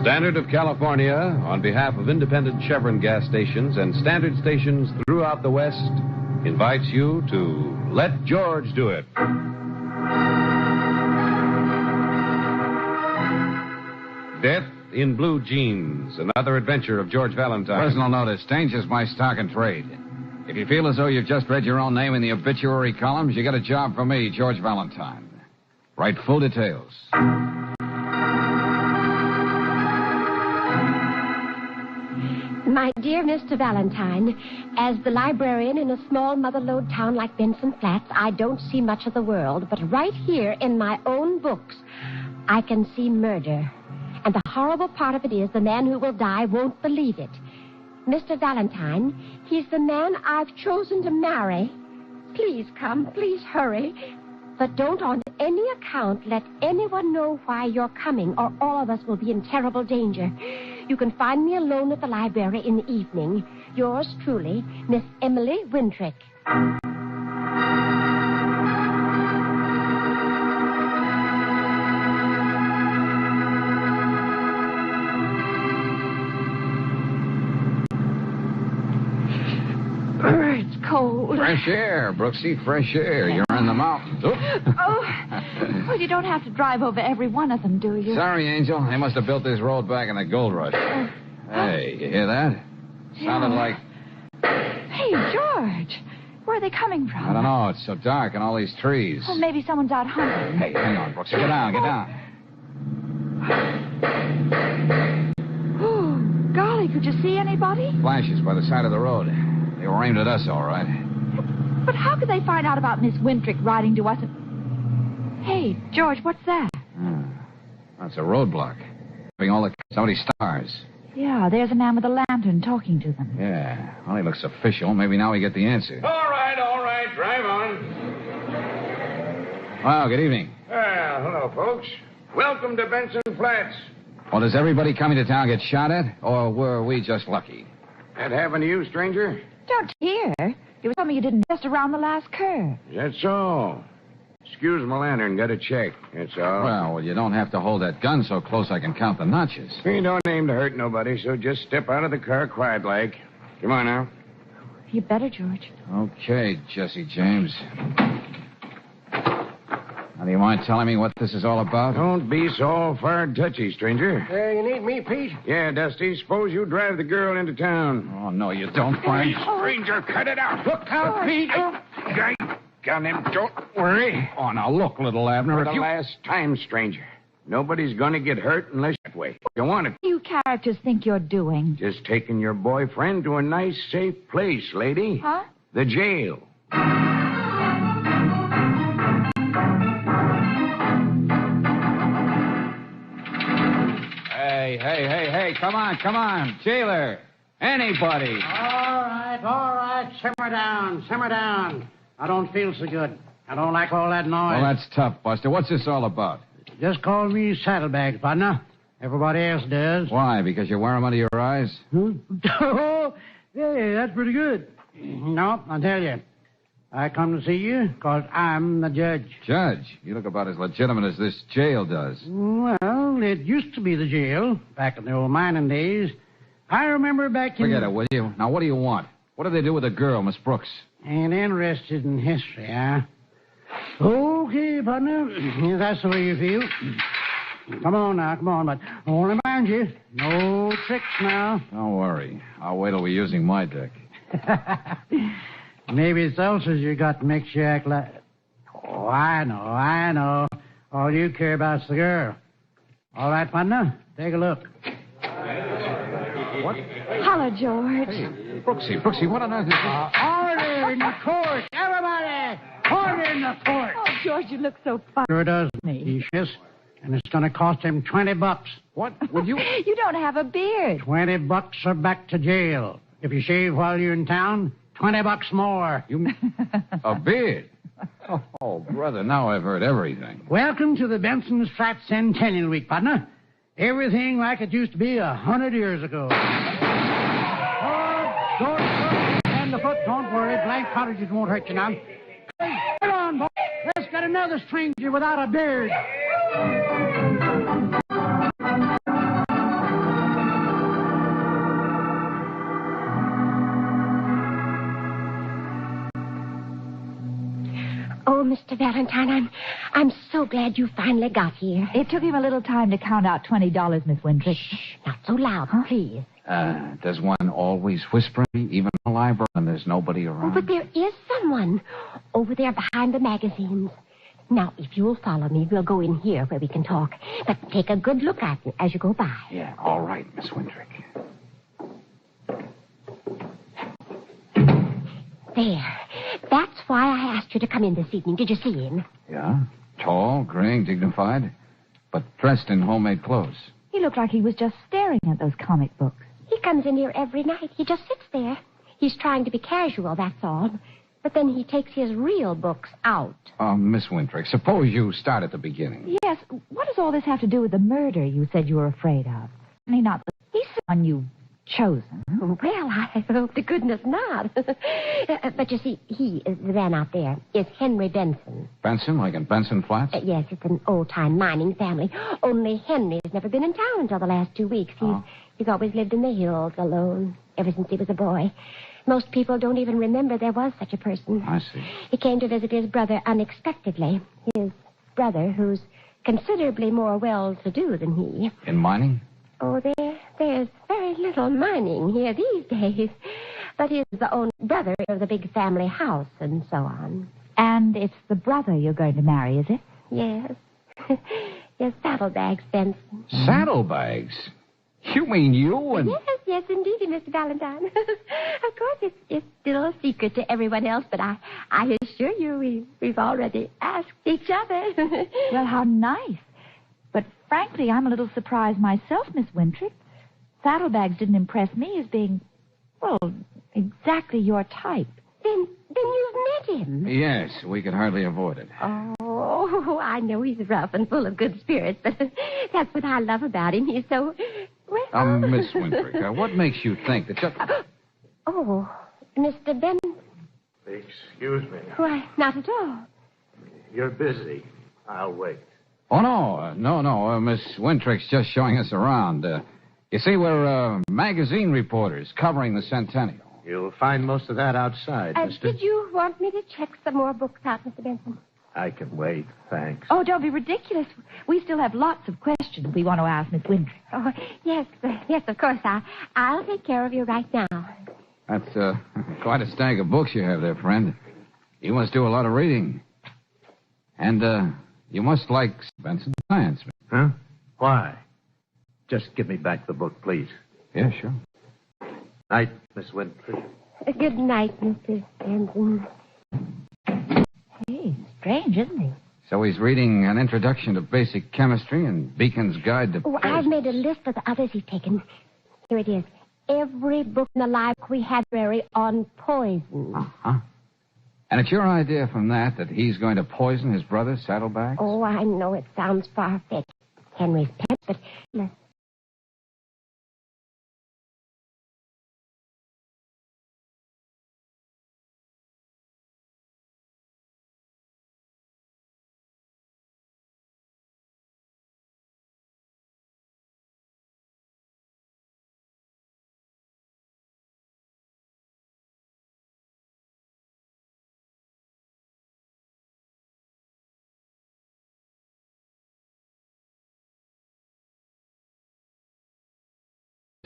Standard of California, on behalf of independent Chevron gas stations and Standard stations throughout the West, invites you to Let George Do It. Death in Blue Jeans, another adventure of George Valentine. Personal notice, changes my stock and trade. If you feel as though you've just read your own name in the obituary columns, you got a job for me, George Valentine. Write full details. My dear Mr. Valentine, as the librarian in a small mother-lode town like Benson Flats, I don't see much of the world, but right here in my own books, I can see murder. And the horrible part of it is the man who will die won't believe it. Mr. Valentine, he's the man I've chosen to marry. Please come, please hurry. But don't on any account let anyone know why you're coming, or all of us will be in terrible danger. You can find me alone at the library in the evening. Yours truly, Miss Emily Wintrick. It's cold. Fresh air, Brooksy, fresh air. You're in the mountains. Well, you don't have to drive over every one of them, do you? Sorry, Angel. They must have built this road back in the gold rush. Hey, you hear that? Sounded like... Hey, George. Where are they coming from? I don't know. It's so dark and all these trees. Well, maybe someone's out hunting. Hey, hang on, Brooksy. Get down, get down. Oh, golly, could you see anybody? Flashes by the side of the road. They were aimed at us, all right. But how could they find out about Miss Wintrick writing to us? Hey, George, what's that? That's a roadblock. Somebody's stars. Yeah, there's a man with a lantern talking to them. Yeah. Well, he looks official. Maybe now we get the answer. All right. Drive on. Well, good evening. Well, hello, folks. Welcome to Benson Flats. Well, does everybody coming to town get shot at? Or were we just lucky? That happen to you, stranger? Don't hear. You told me you didn't just around the last curve. That's all. Excuse my lantern. Got to check. That's all. Well, you don't have to hold that gun so close I can count the notches. We don't aim to hurt nobody, so just step out of the car quiet-like. Come on now. You better, George. Okay, Jesse James. Now, do you mind telling me what this is all about? Don't be so far-touchy, stranger. You need me, Pete? Yeah, Dusty. Suppose you drive the girl into town. Oh, no, you don't, Frank. Stranger, cut it out. Look out, Pete. Guy, got him. Don't worry. Oh, now, look, little Abner, For the last time, stranger. Nobody's going to get hurt unless that way. You want it. What do you characters think you're doing? Just taking your boyfriend to a nice, safe place, lady. Huh? The jail. Hey, come on. Jailer. Anybody. All right. Simmer down. I don't feel so good. I don't like all that noise. Well, that's tough, Buster. What's this all about? Just call me saddlebags, partner. Everybody else does. Why? Because you wear them under your eyes? Oh, hey, that's pretty good. No, I'll tell you. I come to see you because I'm the judge. Judge? You look about as legitimate as this jail does. Well, it used to be the jail back in the old mining days. I remember back in... Forget it, will you? Now, what do you want? What did they do with the girl, Miss Brooks? Ain't interested in history, huh? Okay, partner. If that's the way you feel. Come on, but only mind you, no tricks now. Don't worry. I'll wait till we're using my deck. Maybe it's ulcers you got to make you act like... Oh, I know. All you care about's the girl. All right, partner, take a look. What? Hello, George. Hey, Brooksy, what on earth is this? Order in the court, everybody! Order in the court! Oh, George, you look so funny. Sure does, Yes, and it's going to cost him $20. What? Would you... You don't have a beard. $20 or back to jail. If you shave while you're in town, $20 more. A beard? Oh, brother, now I've heard everything. Welcome to the Benson's Flat Centennial Week, partner. Everything like it used to be 100 years ago. Don't and the foot, don't worry. Blank cottages won't hurt you now. Hey, come on, boy. Let's get another stranger without a beard. Valentine, I'm so glad you finally got here. It took him a little time to count out $20, Miss Wintrick. Shh, not so loud, please. Does one always whisper, even in the library, when there's nobody around? Oh, but there is someone over there behind the magazines. Now, if you'll follow me, we'll go in here where we can talk. But take a good look at me as you go by. Yeah, all right, Miss Wintrick. There. That's why I asked you to come in this evening. Did you see him? Yeah? Tall, graying, dignified, but dressed in homemade clothes. He looked like he was just staring at those comic books. He comes in here every night. He just sits there. He's trying to be casual, that's all. But then he takes his real books out. Miss Wintrick, suppose you start at the beginning. Yes, what does all this have to do with the murder you said you were afraid of? I mean, not he's the one you've chosen. Well, I hope to goodness not. But you see, he is the man out there is Henry Benson. Benson, like in Benson Flats? Yes, it's an old-time mining family. Only Henry has never been in town until the last 2 weeks. He's always lived in the hills alone ever since he was a boy. Most people don't even remember there was such a person. I see. He came to visit his brother unexpectedly. His brother, who's considerably more well-to-do than he. In mining? Oh, there's very little mining here these days. But he's the only brother of the big family house and so on. And it's the brother you're going to marry, is it? Yes. Yes, saddlebags, Benson. Saddlebags? You mean you and... Yes, indeed, Mr. Valentine. Of course, it's still a secret to everyone else, but I assure you we've already asked each other. Well, how nice. But frankly, I'm a little surprised myself, Miss Wintrick. Saddlebags didn't impress me as being, well, exactly your type. Then you've met him. Yes, we could hardly avoid it. Oh, I know he's rough and full of good spirits, but that's what I love about him. He's so... Well... Miss Wintrick, what makes you think that just... Oh, Mr. Ben... Excuse me. Why, not at all. You're busy. I'll wait. Oh, no. Miss Wintrick's just showing us around. You see, we're magazine reporters covering the centennial. You'll find most of that outside, mister. Did you want me to check some more books out, Mr. Benson? I can wait, thanks. Oh, don't be ridiculous. We still have lots of questions we want to ask Miss Wintrick. Oh, yes, of course. I'll take care of you right now. That's quite a stack of books you have there, friend. You must do a lot of reading. And you must like Benson science. Huh? Why? Just give me back the book, please. Yeah, sure. Night, Miss Winfrey. Good night, Mr. Benson. Hey, strange, isn't he? So he's reading an introduction to basic chemistry and Beacon's Guide to... Oh, I've made a list of the others he's taken. Here it is. Every book in the library had on poison. Uh-huh. And it's your idea from that he's going to poison his brother, Saddlebags? Oh, I know it sounds far-fetched. Henry's pet, but...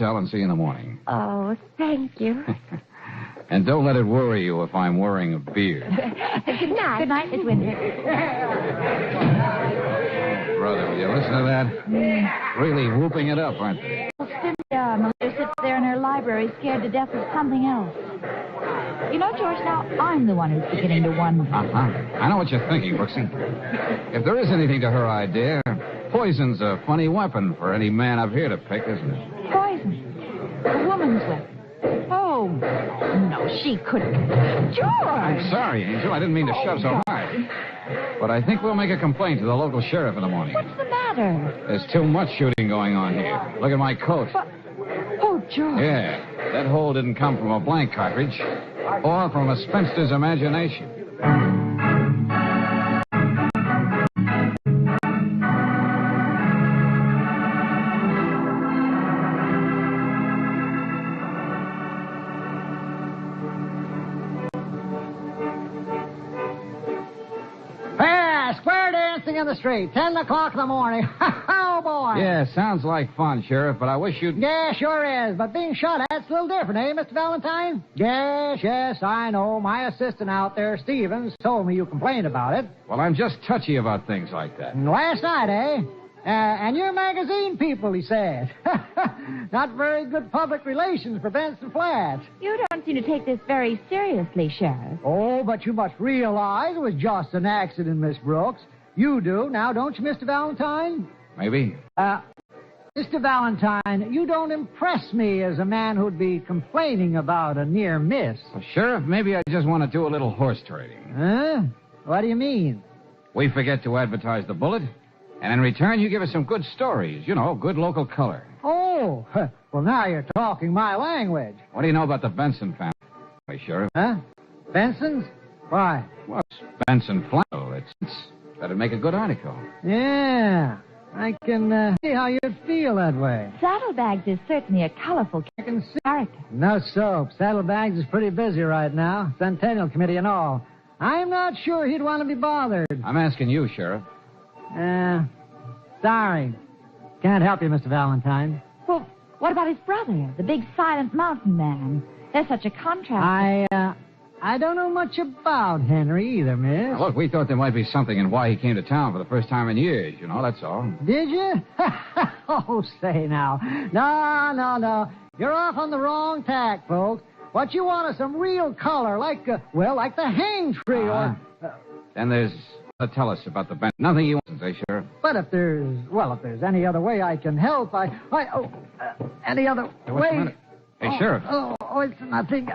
And see you in the morning. Oh, thank you. And don't let it worry you if I'm wearing a beard. Good night. Good night, Miss Wintrick. Oh, brother, will you listen to that? Really whooping it up, aren't they? Mother sits there in her library scared to death of something else. You know, George, now I'm the one who's beginning to wonder. Uh-huh. I know what you're thinking, Brooksy. If there is anything to her idea, poison's a funny weapon for any man up here to pick, isn't it? Poison. A woman's weapon. Oh, no, she couldn't. George! I'm sorry, Angel. I didn't mean to shove so hard. But I think we'll make a complaint to the local sheriff in the morning. What's the matter? There's too much shooting going on here. Look at my coat. But... Oh, George. Yeah, that hole didn't come from a blank cartridge or from a spinster's imagination. in the street. 10 o'clock in the morning. Oh, boy. Yeah, sounds like fun, Sheriff, but I wish you'd... Yeah, sure is. But being shot at's a little different, eh, Mr. Valentine? Yes, I know. My assistant out there, Stevens, told me you complained about it. Well, I'm just touchy about things like that. Last night, eh? And your magazine people, he said. Not very good public relations for Benson Flats. You don't seem to take this very seriously, Sheriff. Oh, but you must realize it was just an accident, Miss Brooks. You do, now, don't you, Mr. Valentine? Maybe. Mr. Valentine, you don't impress me as a man who'd be complaining about a near miss. Well, Sheriff, maybe I just want to do a little horse trading. Huh? What do you mean? We forget to advertise the bullet, and in return, you give us some good stories. You know, good local color. Oh, well, now you're talking my language. What do you know about the Benson family, Sheriff? Huh? Benson's? Why? Well, it's Benson flannel. That'd make a good article. Yeah, I can see how you'd feel that way. Saddlebags is certainly a colorful I can see. character. No soap. Saddlebags is pretty busy right now. Centennial Committee and all. I'm not sure he'd want to be bothered. I'm asking you, Sheriff. Sorry. Can't help you, Mr. Valentine. Well, what about his brother, the big silent mountain man? There's such a contrast. I don't know much about Henry either, miss. Now, look, we thought there might be something in why he came to town for the first time in years, you know, that's all. Did you? Oh, say now. No. You're off on the wrong tack, folks. What you want is some real color, like the hang tree or... Then there's... Tell us about the band. Nothing you want, eh, Sheriff? But if there's any other way I can help, any other Hey, what's the matter? Hey, Sheriff. It's nothing.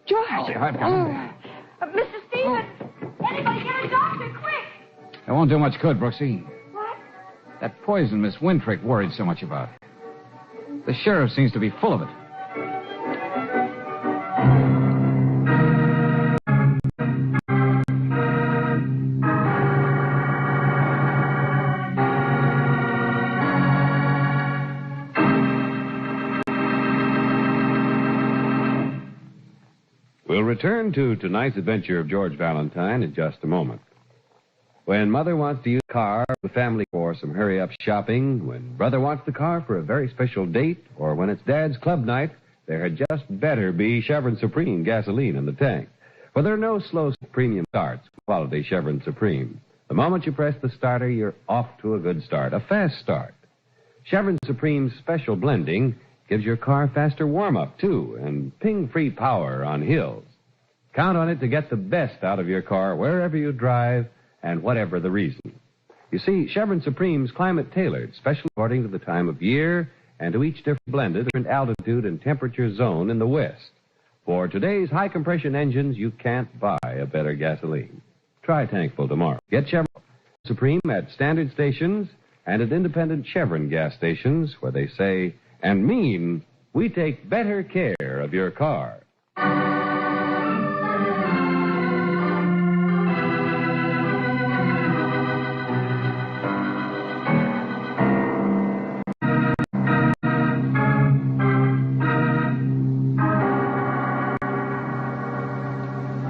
George! I've got him. Mr. Stevens! Anybody get a doctor, quick! It won't do much good, Brooksy. What? That poison Miss Wintrick worried so much about. The sheriff seems to be full of it. We'll return to tonight's adventure of George Valentine in just a moment. When Mother wants to use the car the family for some hurry-up shopping, when Brother wants the car for a very special date, or when it's Dad's club night, there had just better be Chevron Supreme gasoline in the tank. For there are no slow premium starts with quality Chevron Supreme. The moment you press the starter, you're off to a good start, a fast start. Chevron Supreme's special blending gives your car faster warm-up, too, and ping-free power on hills. Count on it to get the best out of your car wherever you drive and whatever the reason. You see, Chevron Supreme's climate-tailored, specially according to the time of year and to each different blended different altitude and temperature zone in the West. For today's high-compression engines, you can't buy a better gasoline. Try tankful tomorrow. Get Chevron Supreme at standard stations and at independent Chevron gas stations where they say and mean we take better care of your car.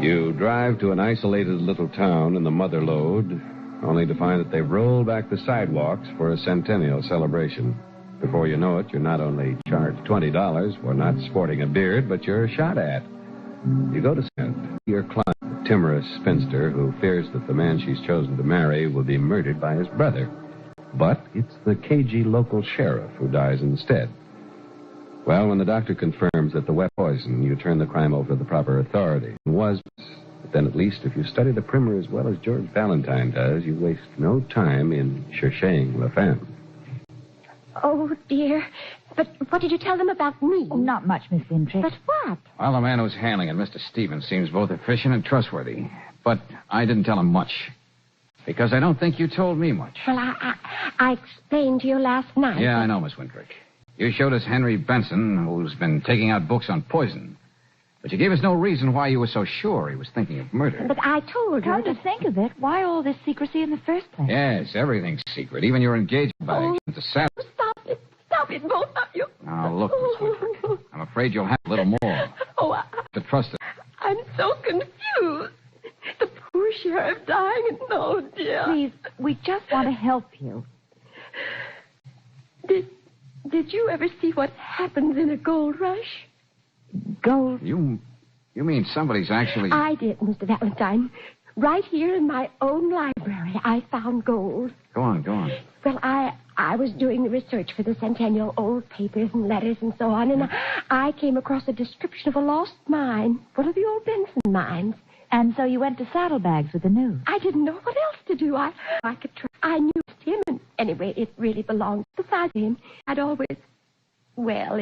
You drive to an isolated little town in the mother lode, only to find that they've rolled back the sidewalks for a centennial celebration. Before you know it, you're not only charged $20 for not sporting a beard, but you're shot at. You go to your client, a timorous spinster who fears that the man she's chosen to marry will be murdered by his brother. But it's the cagey local sheriff who dies instead. Well, when the doctor confirms that the wet poison, you turn the crime over to the proper authority. But then at least if you study the primer as well as George Valentine does, you waste no time in cherching la femme. Oh, dear. But what did you tell them about me? Oh, not much, Miss Wintrick. But what? Well, the man who's handling it, Mr. Stevens, seems both efficient and trustworthy. But I didn't tell him much. Because I don't think you told me much. Well, I explained to you last night. Yeah, I know, Miss Wintrick. You showed us Henry Benson, who's been taking out books on poison. But you gave us no reason why you were so sure he was thinking of murder. But I told you. Come to think of it, why all this secrecy in the first place? Yes, everything's secret. Even your engagement bag. To Sam. Stop it, both of you. Now, look, Miss Wintrick. I'm afraid you'll have a little more. Oh, to trust it. I'm so confused. The poor Sheriff dying. Oh, dear. Please, we just want to help you. Did you ever see what happens in a gold rush? Gold? You mean somebody's actually... I did, Mr. Valentine. Right here in my own library, I found gold. Go on. Well, I was doing the research for the Centennial, old papers and letters and so on, and I came across a description of a lost mine, one of the old Benson mines. And so you went to Saddlebags with the news. I didn't know what else to do. I could try. I knew it was him, and anyway, it really belonged beside him. I'd always... Well,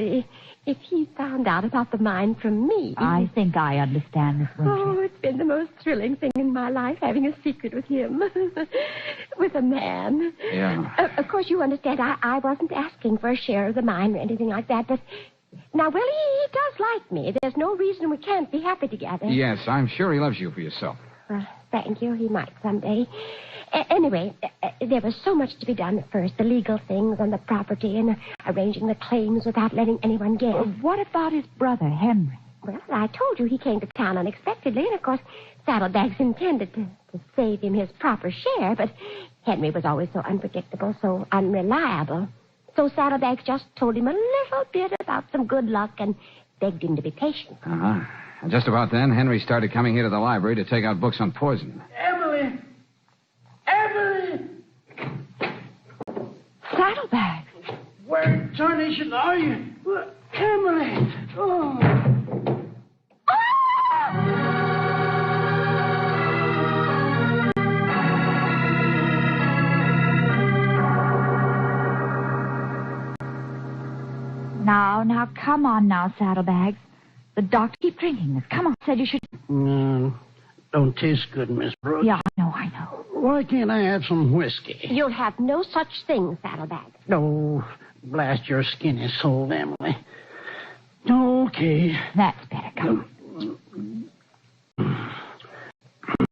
if he found out about the mine from me... I think I understand, Miss Winter. Oh, it's been the most thrilling thing in my life, having a secret with him. With a man. Yeah. Of course, you understand, I wasn't asking for a share of the mine or anything like that, but... Now, well, he does like me. There's no reason we can't be happy together. Yes, I'm sure he loves you for yourself. Well, thank you. He might someday. Anyway, there was so much to be done at first. The legal things on the property and arranging the claims without letting anyone guess. What about his brother, Henry? Well, I told you he came to town unexpectedly, and of course, Saddlebags intended to save him his proper share, but Henry was always so unpredictable, so unreliable. So Saddlebags just told him a little bit about some good luck and begged him to be patient. Uh-huh. And just about then, Henry started coming here to the library to take out books on poison. Emily! Saddlebags. Where in tarnation are you? Emily! Oh. Now, come on now, Saddlebags. The doctor keep drinking this. Come on, said you should... Don't taste good, Miss Brooks. Yeah, I know. Why can't I have some whiskey? You'll have no such thing, Saddlebags. No, blast your skinny soul, Emily. Okay. That's better. Come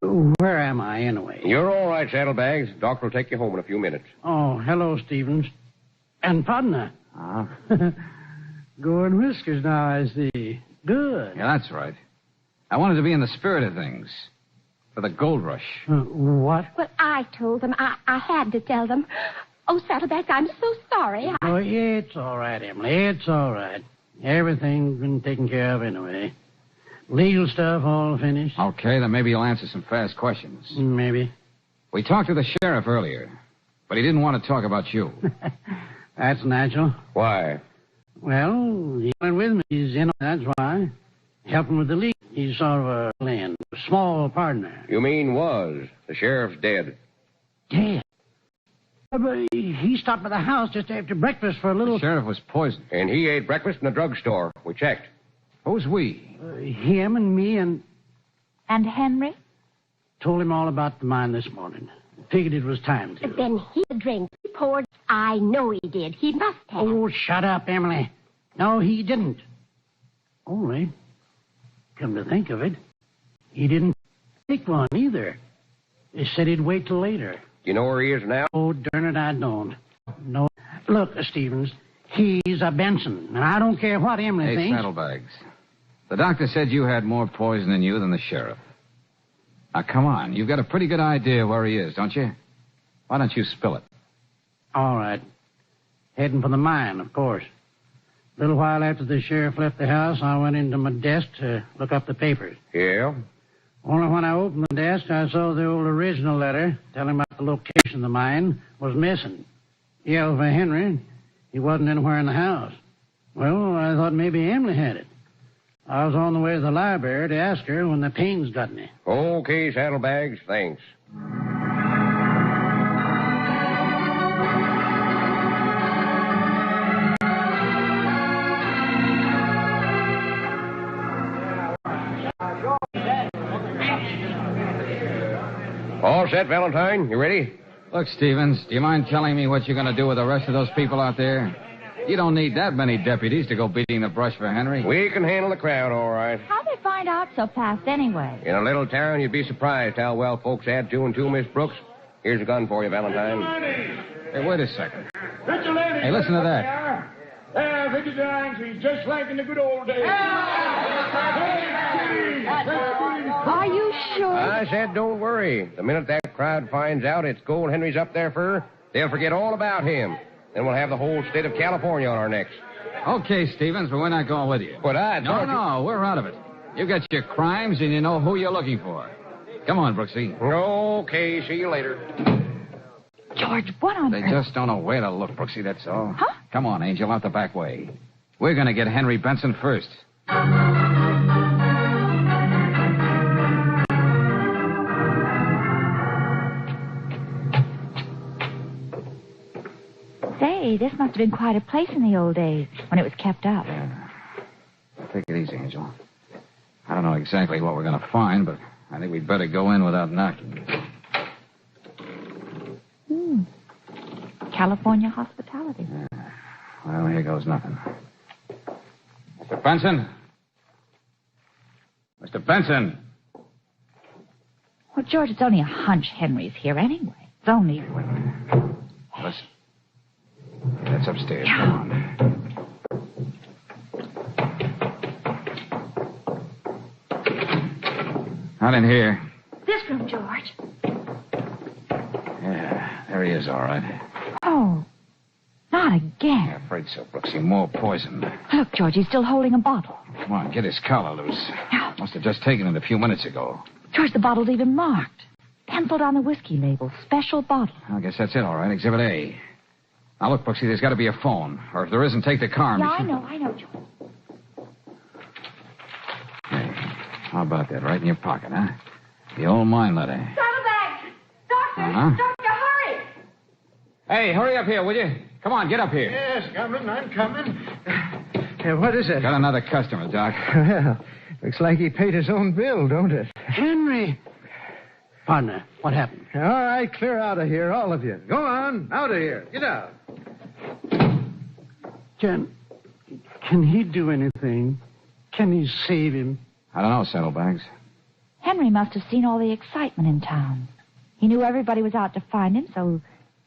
on. Where am I, anyway? You're all right, Saddlebags. Doctor will take you home in a few minutes. Oh, hello, Stevens. And partner. Ah. Going whiskers now, I see. Good. Yeah, that's right. I wanted to be in the spirit of things. For the gold rush. What? Well, I told them. I had to tell them. Oh, Saddlebags, I'm so sorry. Oh, it's all right, Emily. It's all right. Everything's been taken care of anyway. Legal stuff all finished. Okay, then maybe you'll answer some fast questions. Maybe. We talked to the sheriff earlier, but he didn't want to talk about you. That's natural. Why? Well, he went with me. He's in. That's why. Helping with the legal. He's sort of a small partner. You mean was. The sheriff's dead. Dead? But he stopped by the house just after breakfast for a little... The sheriff was poisoned. And he ate breakfast in the drugstore. We checked. Who's we? Him and me and... And Henry? Told him all about the mine this morning. Figured it was time to. Then he drank. He poured. I know he did. He must have. Oh, shut up, Emily. No, he didn't. Only, come to think of it, he didn't take one either. He said he'd wait till later. Do you know where he is now? Oh, darn it, I don't. No. Look, Stevens, he's a Benson, and I don't care what Emily Hey, thinks. Saddlebags. The doctor said you had more poison in you than the sheriff. Now, come on. You've got a pretty good idea where he is, don't you? Why don't you spill it? All right. Heading for the mine, of course. A little while after the sheriff left the house, I went into my desk to look up the papers. Yeah? Only when I opened the desk, I saw the old original letter telling about the location of the mine was missing. Yelled for Henry. He wasn't anywhere in the house. Well, I thought maybe Emily had it. I was on the way to the library to ask her when the pains got me. Okay, Saddlebags, thanks. All set, Valentine? You ready? Look, Stevens, do you mind telling me what you're going to do with the rest of those people out there? You don't need that many deputies to go beating the brush for Henry. We can handle the crowd, all right. How'd they find out so fast anyway? In a little town, you'd be surprised how well folks add two and two, Miss Brooks. Here's a gun for you, Valentine. Hey, wait a second. Hey, listen to that. I think it's Ainsley, just like in the good old days. Are you sure? I said don't worry. The minute that crowd finds out it's Gold Henry's up there for, they'll forget all about him. Then we'll have the whole state of California on our necks. Okay, Stevens, but we're not going with you. But I thought No, we're out of it. You got your crimes and you know who you're looking for. Come on, Brooksy. Okay, see you later. George, what on They earth? just don't know where to look, Brooksy, that's all. Huh? Come on, Angel, out the back way. We're going to get Henry Benson first. Say, this must have been quite a place in the old days when it was kept up. Yeah. Take it easy, Angel. I don't know exactly what we're going to find, but I think we'd better go in without knocking. California hospitality. Yeah. Well, here goes nothing. Mr. Benson? Mr. Benson? Well, George, it's only a hunch Henry's here anyway. It's only... Listen. That's upstairs. Come on. Not in here. This room, George. Yeah, there he is, all right. Oh, not again. Yeah, afraid so, Brooksy. More poison. Look, George, he's still holding a bottle. Come on, get his collar loose. Yeah. Must have just taken it a few minutes ago. George, the bottle's even marked. Penciled on the whiskey label. Special bottle. I guess that's it, all right. Exhibit A. Now, look, Brooksy, there's got to be a phone. Or if there isn't, take the car. and Yeah, be I sure- know, George. Hey, how about that? Right in your pocket, huh? The old mine letter. Saddlebags! Doctor! Uh-huh. Doctor, hurry! Hey, hurry up here, will you? Come on, get up here. Yes, I'm coming. What is it? Got another customer, Doc. Well, looks like he paid his own bill, don't it? Henry! Partner, what happened? All right, clear out of here, all of you. Go on, out of here. Get out. Can he do anything? Can he save him? I don't know, Saddlebags. Henry must have seen all the excitement in town. He knew everybody was out to find him, so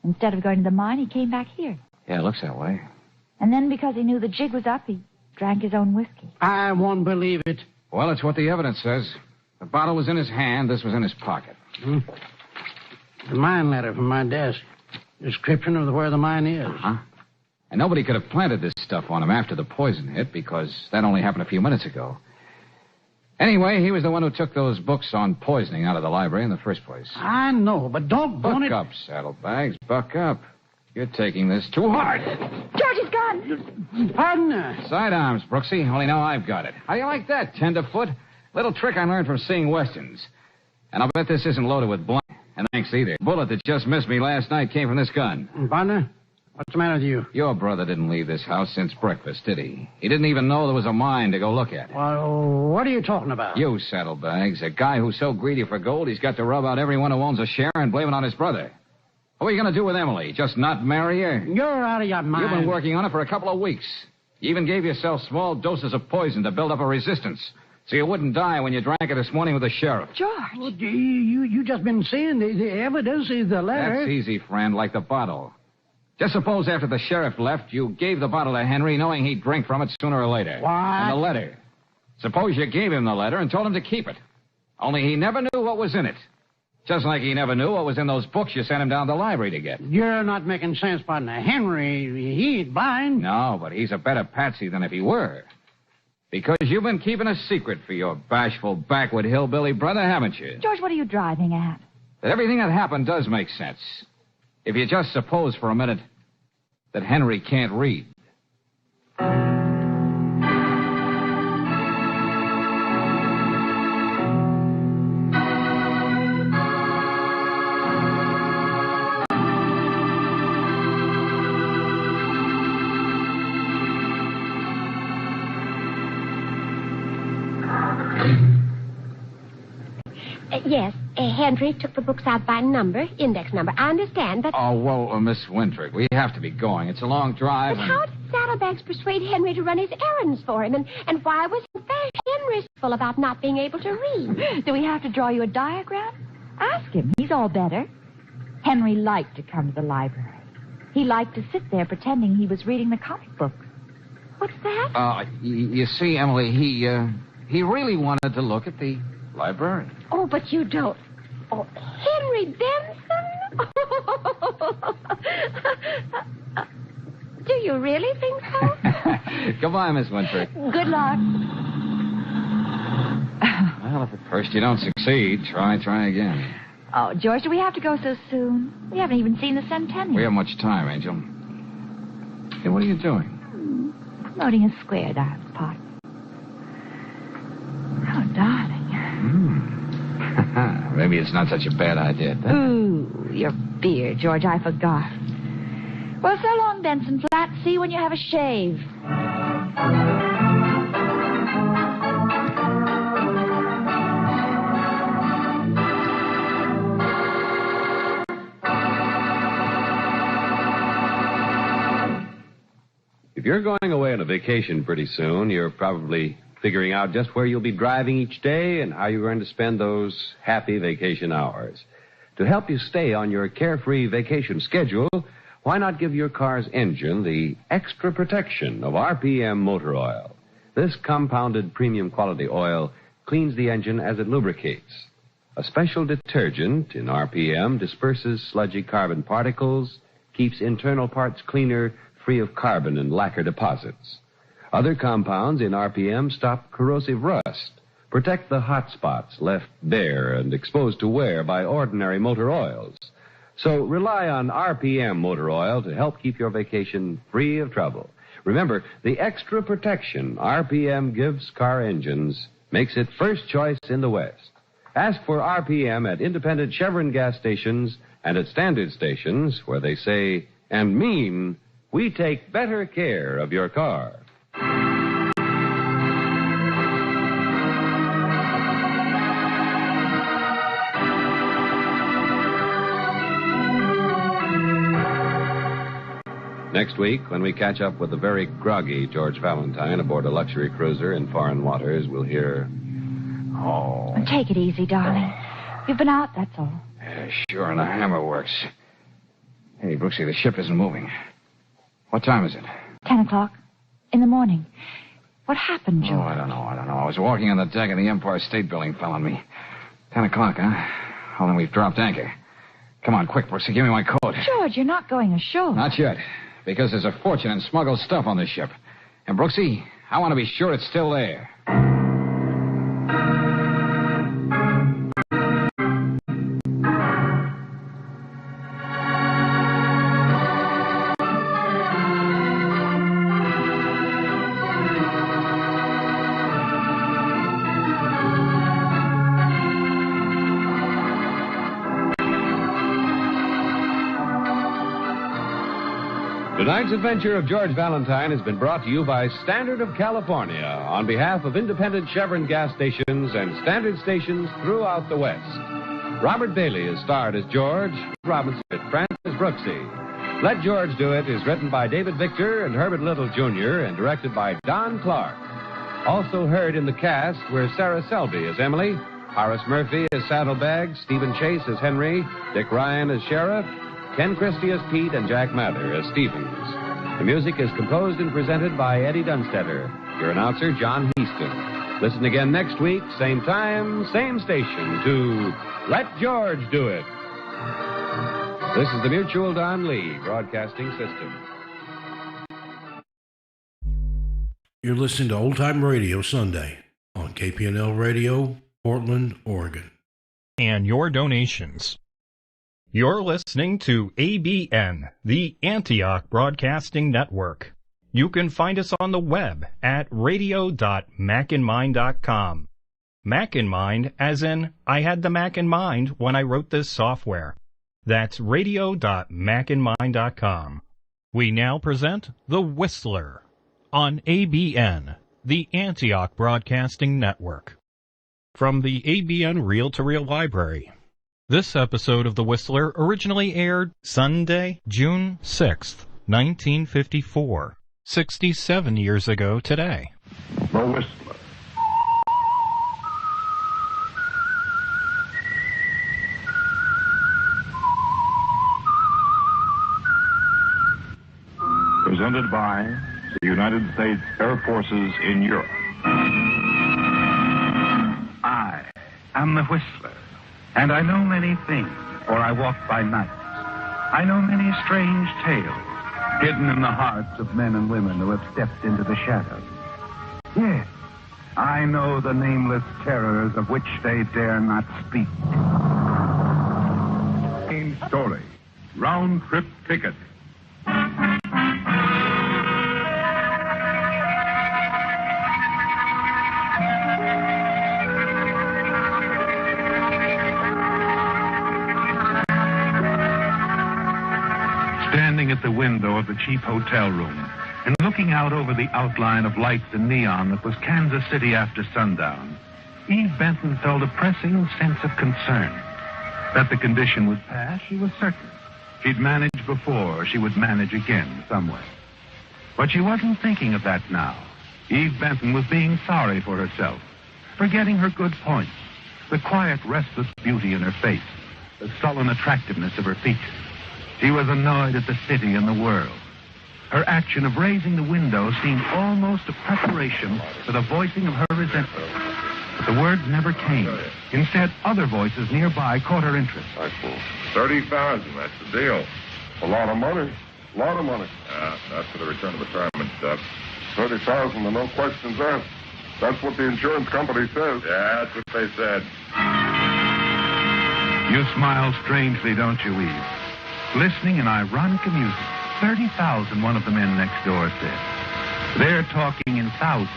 instead of going to the mine, he came back here. Yeah, it looks that way. And then because he knew the jig was up, he drank his own whiskey. I won't believe it. Well, it's what the evidence says. The bottle was in his hand. This was in his pocket. The mine letter from my desk. Description of where the mine is. Huh? And nobody could have planted this stuff on him after the poison hit, because that only happened a few minutes ago. Anyway, he was the one who took those books on poisoning out of the library in the first place. I know, but don't Buck up, Saddlebags. Buck up. You're taking this too hard. George is gone. Partner. Sidearms, Brooksy. Only now I've got it. How do you like that, tenderfoot? Little trick I learned from seeing westerns. And I'll bet this isn't loaded with blank. And thanks either. The bullet that just missed me last night came from this gun. Partner, what's the matter with you? Your brother didn't leave this house since breakfast, did he? He didn't even know there was a mine to go look at. Well, what are you talking about? You, Saddlebags. A guy who's so greedy for gold, he's got to rub out everyone who owns a share and blame it on his brother. What are you going to do with Emily? Just not marry her? You're out of your mind. You've been working on it for a couple of weeks. You even gave yourself small doses of poison to build up a resistance, so you wouldn't die when you drank it this morning with the sheriff. George. Well, you just been seeing the evidence is the letter. That's easy, friend, like the bottle. Just suppose after the sheriff left, you gave the bottle to Henry, knowing he'd drink from it sooner or later. What? And the letter. Suppose you gave him the letter and told him to keep it. Only he never knew what was in it. Just like he never knew what was in those books you sent him down to the library to get. You're not making sense, partner. Henry, he ain't blind. No, but he's a better patsy than if he were. Because you've been keeping a secret for your bashful, backward hillbilly brother, haven't you? George, what are you driving at? That everything that happened does make sense. If you just suppose for a minute that Henry can't read. Yes, Henry took the books out by number, index number. I understand, but... Oh, well, Miss Wintrick, we have to be going. It's a long drive. But how did Saddlebags persuade Henry to run his errands for him? And why was Henry full about not being able to read? Do we have to draw you a diagram? Ask him. He's all better. Henry liked to come to the library. He liked to sit there pretending he was reading the comic books. What's that? You see, Emily, he really wanted to look at the library. Oh, but you don't. Oh, Henry Benson? Do you really think so? Goodbye, Miss Winthrop. Good luck. Well, if at first you don't succeed, try again. Oh, George, do we have to go so soon? We haven't even seen the centennial. We have much time, Angel. Hey, what are you doing? Promoting a square dance party. Oh, darling. Maybe it's not such a bad idea. Ooh, your beard, George, I forgot. Well, so long, Benson Flat. See you when you have a shave. If you're going away on a vacation pretty soon, you're probably figuring out just where you'll be driving each day and how you're going to spend those happy vacation hours. To help you stay on your carefree vacation schedule, why not give your car's engine the extra protection of RPM motor oil? This compounded premium quality oil cleans the engine as it lubricates. A special detergent in RPM disperses sludgy carbon particles, keeps internal parts cleaner, free of carbon and lacquer deposits. Other compounds in RPM stop corrosive rust, protect the hot spots left bare and exposed to wear by ordinary motor oils. So rely on RPM motor oil to help keep your vacation free of trouble. Remember, the extra protection RPM gives car engines makes it first choice in the West. Ask for RPM at independent Chevron gas stations and at standard stations where they say and mean, we take better care of your car. Next week, when we catch up with the very groggy George Valentine aboard a luxury cruiser in foreign waters, we'll hear... Oh. Take it easy, darling. You've been out, that's all. Yeah, sure, and the hammer works. Hey, Brooksy, the ship isn't moving. What time is it? 10 o'clock. In the morning. What happened, George? Oh, I don't know. I was walking on the deck and the Empire State Building fell on me. 10 o'clock, huh? Well, then we've dropped anchor. Come on, quick, Brooksy, give me my coat. George, you're not going ashore. Not yet. Because there's a fortune in smuggled stuff on this ship. And, Brooksy, I want to be sure it's still there. Tonight's adventure of George Valentine has been brought to you by Standard of California on behalf of independent Chevron gas stations and Standard stations throughout the West. Robert Bailey is starred as George, Robinson as Francis Brooksy. Let George Do It is written by David Victor and Herbert Little, Jr. and directed by Don Clark. Also heard in the cast were Sarah Selby as Emily, Horace Murphy as Saddlebags, Stephen Chase as Henry, Dick Ryan as Sheriff, Ken Christie as Pete, and Jack Mather as Stevens. The music is composed and presented by Eddie Dunstetter. Your announcer, John Heaston. Listen again next week, same time, same station, to Let George Do It. This is the Mutual Don Lee Broadcasting System. You're listening to Old Time Radio Sunday on Kpnl Radio, Portland, Oregon. And your donations. You're listening to ABN, the Antioch Broadcasting Network. You can find us on the web at radio.macinmind.com. Mac in mind, as in, I had the Mac in mind when I wrote this software. That's radio.macinmind.com. We now present The Whistler on ABN, the Antioch Broadcasting Network. From the ABN Reel-to-Reel Library. This episode of The Whistler originally aired Sunday, June 6th, 1954, 67 years ago today. The Whistler. Presented by the United States Air Forces in Europe. I am the Whistler, and I know many things, for I walk by night. I know many strange tales hidden in the hearts of men and women who have stepped into the shadows. Yes, I know the nameless terrors of which they dare not speak. Main story, round trip ticket. Standing at the window of the cheap hotel room and looking out over the outline of lights and neon that was Kansas City after sundown, Eve Benton felt a pressing sense of concern. That the condition would pass, she was certain. She'd managed before, she would manage again some way. But she wasn't thinking of that now. Eve Benton was being sorry for herself, forgetting her good points, the quiet, restless beauty in her face, the sullen attractiveness of her features. She was annoyed at the city and the world. Her action of raising the window seemed almost a preparation for the voicing of her resentment. But the words never came. Instead, other voices nearby caught her interest. 30,000, that's the deal. A lot of money. A lot of money. Not for the return of retirement stuff. 30,000 and no questions asked. That's what the insurance company says. Yeah, that's what they said. You smile strangely, don't you, Eve? Listening in ironic amusement. 30,000, one of the men next door said. They're talking in thousands,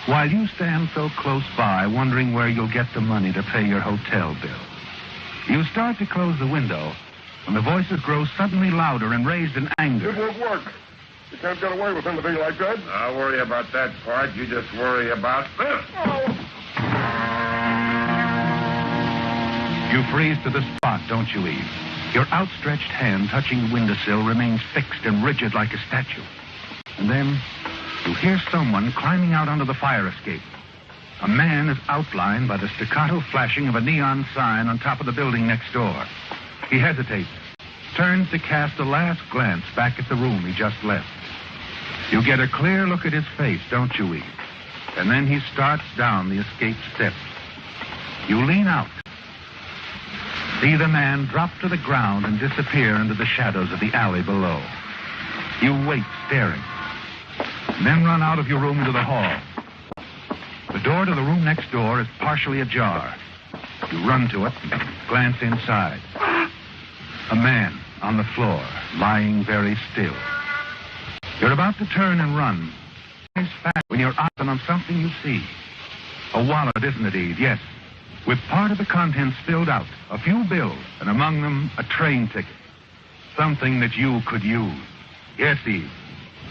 while you stand so close by, wondering where you'll get the money to pay your hotel bill. You start to close the window, when the voices grow suddenly louder and raised in anger. It won't work. You can't get away with anything like that. I'll worry about that part. You just worry about this. You freeze to the spot, don't you, Eve? Your outstretched hand touching the windowsill remains fixed and rigid like a statue. And then you hear someone climbing out onto the fire escape. A man is outlined by the staccato flashing of a neon sign on top of the building next door. He hesitates, turns to cast a last glance back at the room he just left. You get a clear look at his face, don't you, Eve? And then he starts down the escape steps. You lean out. See the man drop to the ground and disappear into the shadows of the alley below. You wait, staring. Then run out of your room into the hall. The door to the room next door is partially ajar. You run to it and glance inside. A man on the floor, lying very still. You're about to turn and run. It's fast when your eyes are on something you see. A wallet, isn't it, Eve? Yes. With part of the contents filled out, a few bills, and among them a train ticket. Something that you could use. Yes, Eve.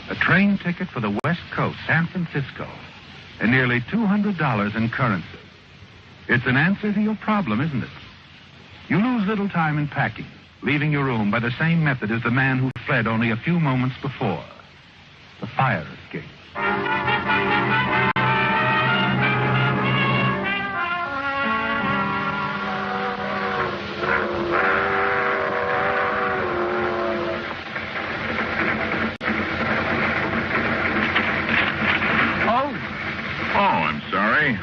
A train ticket for the West Coast, San Francisco, and nearly $200 in currency. It's an answer to your problem, isn't it? You lose little time in packing, leaving your room by the same method as the man who fled only a few moments before. The fire escape. Sorry.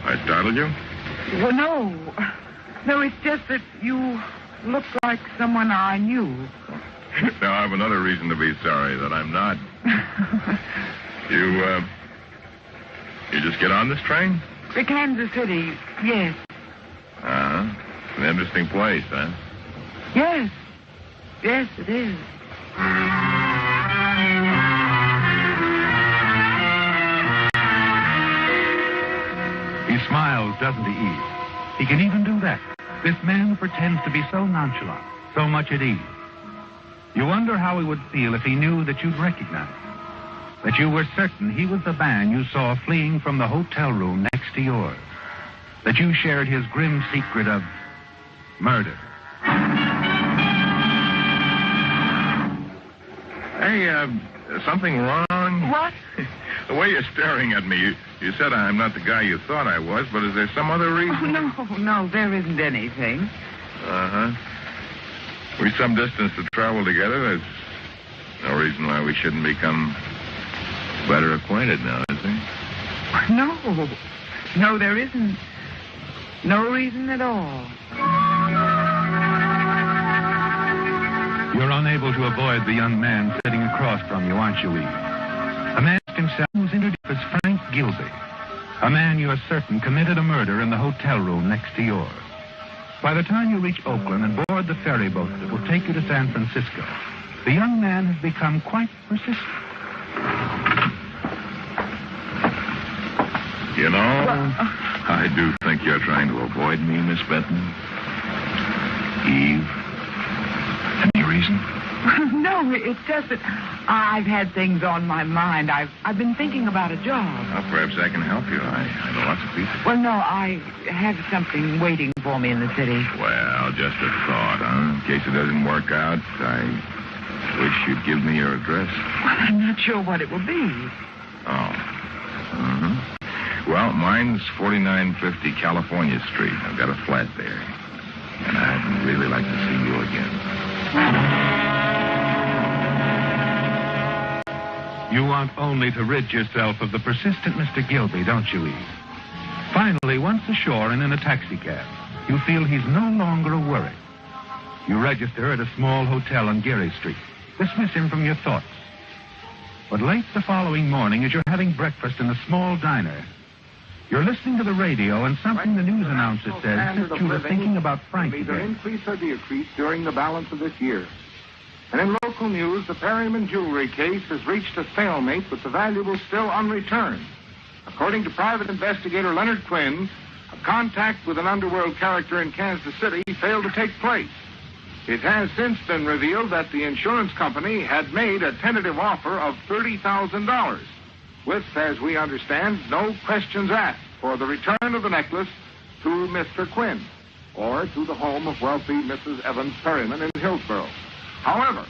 I startled you? Well, no. No, it's just that you look like someone I knew. Now, I have another reason to be sorry, that I'm not. You just get on this train? To Kansas City, yes. Uh-huh. It's an interesting place, huh? Yes. Yes, it is. He smiles, doesn't he, Eve? He can even do that. This man who pretends to be so nonchalant, so much at ease. You wonder how he would feel if he knew that you'd recognize him, that you were certain he was the man you saw fleeing from the hotel room next to yours, that you shared his grim secret of murder. Hey, something wrong? What? The way you're staring at me, you said I'm not the guy you thought I was, but is there some other reason? Oh, no, there isn't anything. Uh-huh. We some distance to travel together. There's no reason why we shouldn't become Better acquainted now, is he? No. No, there isn't. No reason at all. You're unable to avoid the young man sitting across from you, aren't you, Eve? A man himself who's introduced as Frank Gilby. A man you are certain committed a murder in the hotel room next to yours. By the time you reach Oakland and board the ferry boat that will take you to San Francisco, the young man has become quite persistent. You know, I do think you're trying to avoid me, Miss Benton. Eve. Any reason? No, it's just that I've had things on my mind. I've been thinking about a job. Well, perhaps I can help you. I know lots of people. Well, no, I have something waiting for me in the city. Well, just a thought, huh? In case it doesn't work out, I wish you'd give me your address. Well, I'm not sure what it will be. Oh. Well, mine's 4950 California Street. I've got a flat there. And I'd really like to see you again. You want only to rid yourself of the persistent Mr. Gilby, don't you, Eve? Finally, once ashore and in a taxicab, you feel he's no longer a worry. You register at a small hotel on Geary Street. Dismiss him from your thoughts. But late the following morning, as you're having breakfast in a small diner, you're listening to the radio, and something the news announcer says sets you to thinking about Frank either again. increase or decrease during the balance of this year. And in local news, the Perryman jewelry case has reached a stalemate with the valuables still unreturned. According to private investigator Leonard Quinn, a contact with an underworld character in Kansas City failed to take place. It has since been revealed that the insurance company had made a tentative offer of $30,000, with, as we understand, no questions asked for the return of the necklace to Mr. Quinn or to the home of wealthy Mrs. Evans Perryman in Hillsborough. However...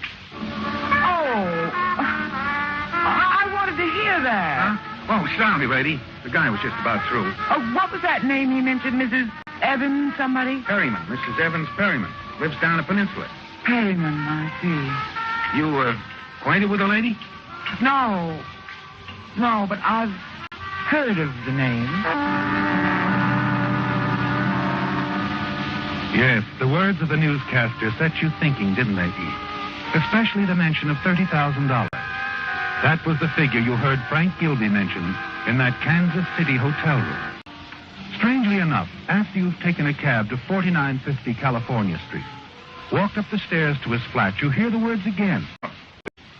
I wanted to hear that. Huh? Oh, sorry, lady. The guy was just about through. What was that name he mentioned, Mrs. Evans somebody? Perryman, Mrs. Evans Perryman. Lives down the peninsula. Perryman, I see. You, acquainted with the lady? No, but I've heard of the name. Yes, the words of the newscaster set you thinking, didn't they, Eve? Especially the mention of $30,000. That was the figure you heard Frank Gilby mention in that Kansas City hotel room. Strangely enough, after you've taken a cab to 4950 California Street, walked up the stairs to his flat, you hear the words again.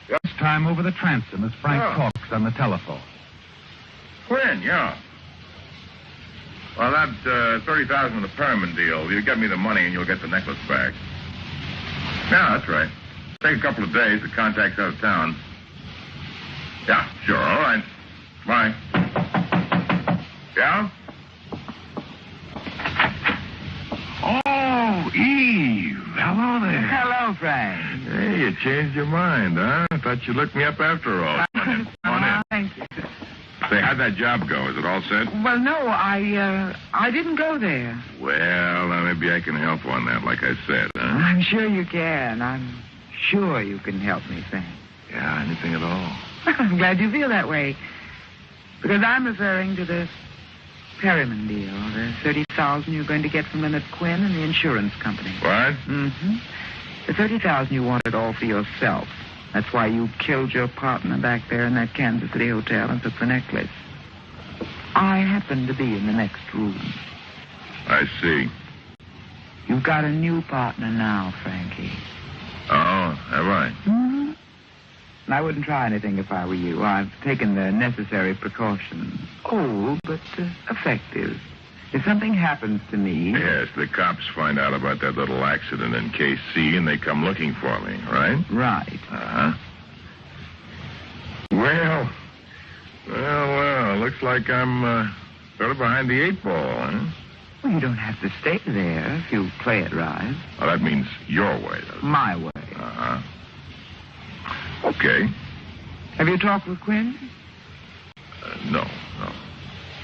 This time over the transom as Frank talks on the telephone. Quinn, yeah. Well, that $30,000 with the Perriman deal, you get me the money and you'll get the necklace back. Yeah, that's right. Take a couple of days. The contact's out of town. Yeah, sure. All right. Bye. Yeah? Oh, Eve. Hello there. Hello, Frank. Hey, you changed your mind, huh? I thought you'd look me up after all. Come on in. Thank you. Say, how'd that job go? Is it all set? Well, no, I didn't go there. Well, maybe I can help on that, like I said, huh? I'm sure you can. I'm sure you can help me, Frank. Yeah, anything at all. I'm glad you feel that way. Because I'm referring to the Perryman deal, the $30,000 you're going to get from Leonard Quinn and the insurance company. What? Mm-hmm. The $30,000 you wanted all for yourself. That's why you killed your partner back there in that Kansas City hotel and took the necklace. I happen to be in the next room. I see. You've got a new partner now, Frankie. Oh, have I? Mm-hmm. I wouldn't try anything if I were you. I've taken the necessary precautions. Old, but effective. If something happens to me... Yes, the cops find out about that little accident in KC and they come looking for me, right? Right. Uh-huh. Well, looks like I'm sort of behind the eight ball, huh? Well, you don't have to stay there if you play it right. Well, that means your way, doesn't it? My way. Uh-huh. Okay. Have you talked with Quinn? No.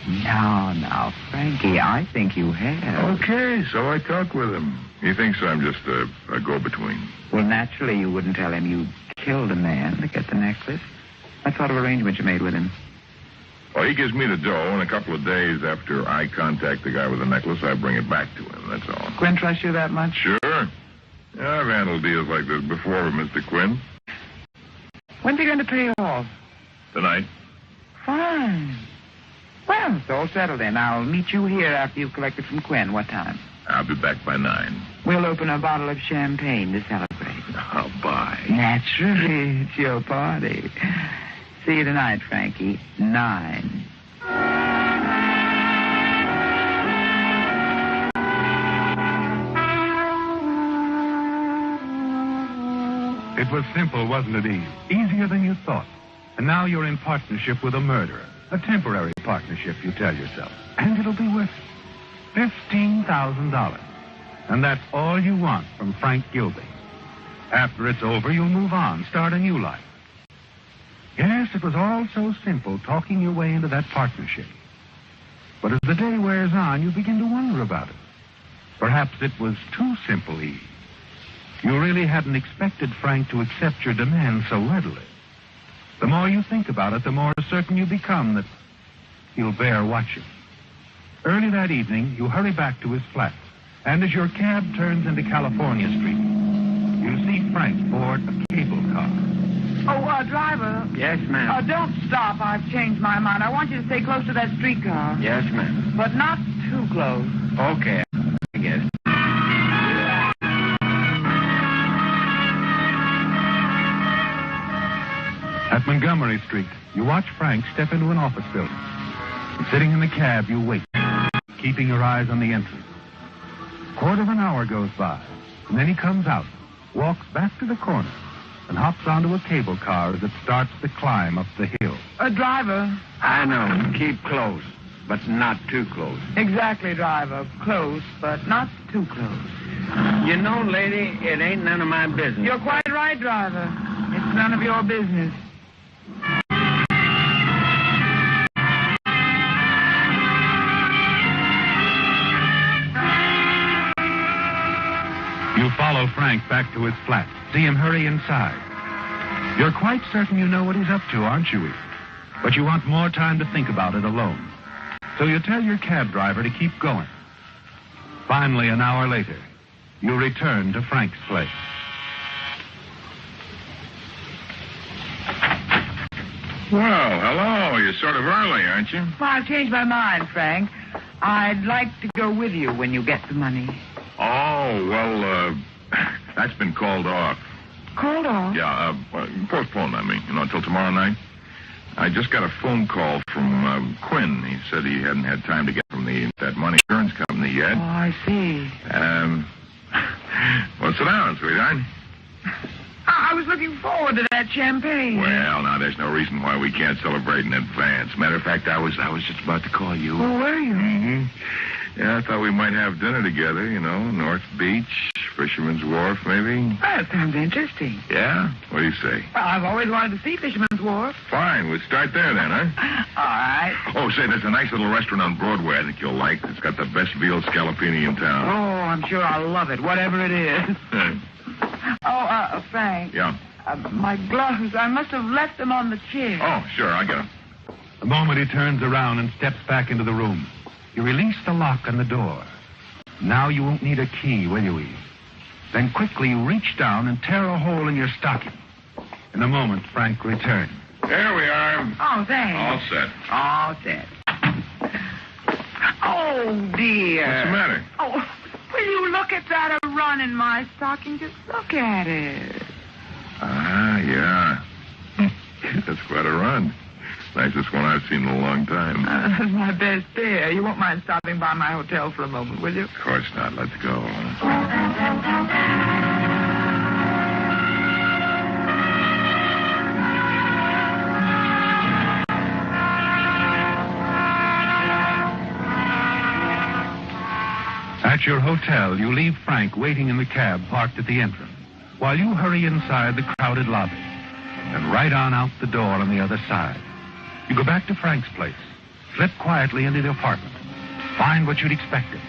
No, Frankie, I think you have. Okay, so I talked with him. He thinks I'm just a go-between. Well, naturally, you wouldn't tell him you killed a man to get the necklace. What sort of arrangement you made with him? Well, he gives me the dough, and a couple of days after I contact the guy with the necklace, I bring it back to him, that's all. Quinn trusts you that much? Sure. Yeah, I've handled deals like this before with Mr. Quinn. When's he going to pay off? Tonight. Fine. Well, it's all settled then. I'll meet you here after you've collected from Quinn. What time? I'll be back by 9. We'll open a bottle of champagne to celebrate. I'll buy. Naturally, it's your party. See you tonight, Frankie. 9. It was simple, wasn't it, Eve? Easier than you thought. And now you're in partnership with a murderer. A temporary partnership, you tell yourself. And it'll be worth $15,000. And that's all you want from Frank Gilby. After it's over, you'll move on, start a new life. Yes, it was all so simple, talking your way into that partnership. But as the day wears on, you begin to wonder about it. Perhaps it was too simple, Eve. You really hadn't expected Frank to accept your demand so readily. The more you think about it, the more certain you become that he'll bear watching. Early that evening, you hurry back to his flat. And as your cab turns into California Street, you see Frank board a cable car. Oh, driver. Yes, ma'am. Don't stop. I've changed my mind. I want you to stay close to that streetcar. Yes, ma'am. But not too close. Okay, I guess. At Montgomery Street, you watch Frank step into an office building. And sitting in the cab, you wait, keeping your eyes on the entrance. Quarter of an hour goes by, and then he comes out, walks back to the corner, and hops onto a cable car as it starts the climb up the hill. Driver. I know. Keep close, but not too close. Exactly, driver. Close, but not too close. You know, lady, it ain't none of my business. You're quite right, driver. It's none of your business. You follow Frank back to his flat, see him hurry inside. You're quite certain you know what he's up to, aren't you, Eve? But you want more time to think about it alone. So you tell your cab driver to keep going. Finally, an hour later, you return to Frank's place. Well, hello. You're sort of early, aren't you? Well, I've changed my mind, Frank. I'd like to go with you when you get the money. Oh, well, that's been called off. Called off? Yeah, postponed, I mean, until tomorrow night. I just got a phone call from Quinn. He said he hadn't had time to get from that money insurance company yet. Oh, I see. Well, sit down, sweetheart. I was looking forward to that champagne. Well, now, there's no reason why we can't celebrate in advance. Matter of fact, I was just about to call you. Oh, were you? Mm-hmm. Yeah, I thought we might have dinner together, North Beach, Fisherman's Wharf, maybe. That sounds interesting. Yeah? What do you say? Well, I've always wanted to see Fisherman's Wharf. Fine, we'll start there then, huh? All right. Oh, say, there's a nice little restaurant on Broadway I think you'll like. It's got the best veal scallopini in town. Oh, I'm sure I'll love it, whatever it is. Frank. Yeah? My gloves, I must have left them on the chair. Oh, sure, I get them. The moment he turns around and steps back into the room, you release the lock on the door. Now you won't need a key, will you, Eve? Then quickly you reach down and tear a hole in your stocking. In a moment, Frank returns. There we are. Oh, thanks. All set. All set. Oh, dear. What's the matter? Oh, will you look at that a run in my stocking? Just look at it. Ah, yeah. That's quite a run. Nicest one I've seen in a long time. That's my best pair. You won't mind stopping by my hotel for a moment, will you? Of course not. Let's go. At your hotel, you leave Frank waiting in the cab parked at the entrance, while you hurry inside the crowded lobby and right on out the door on the other side. You go back to Frank's place, slip quietly into the apartment, find what you'd expected.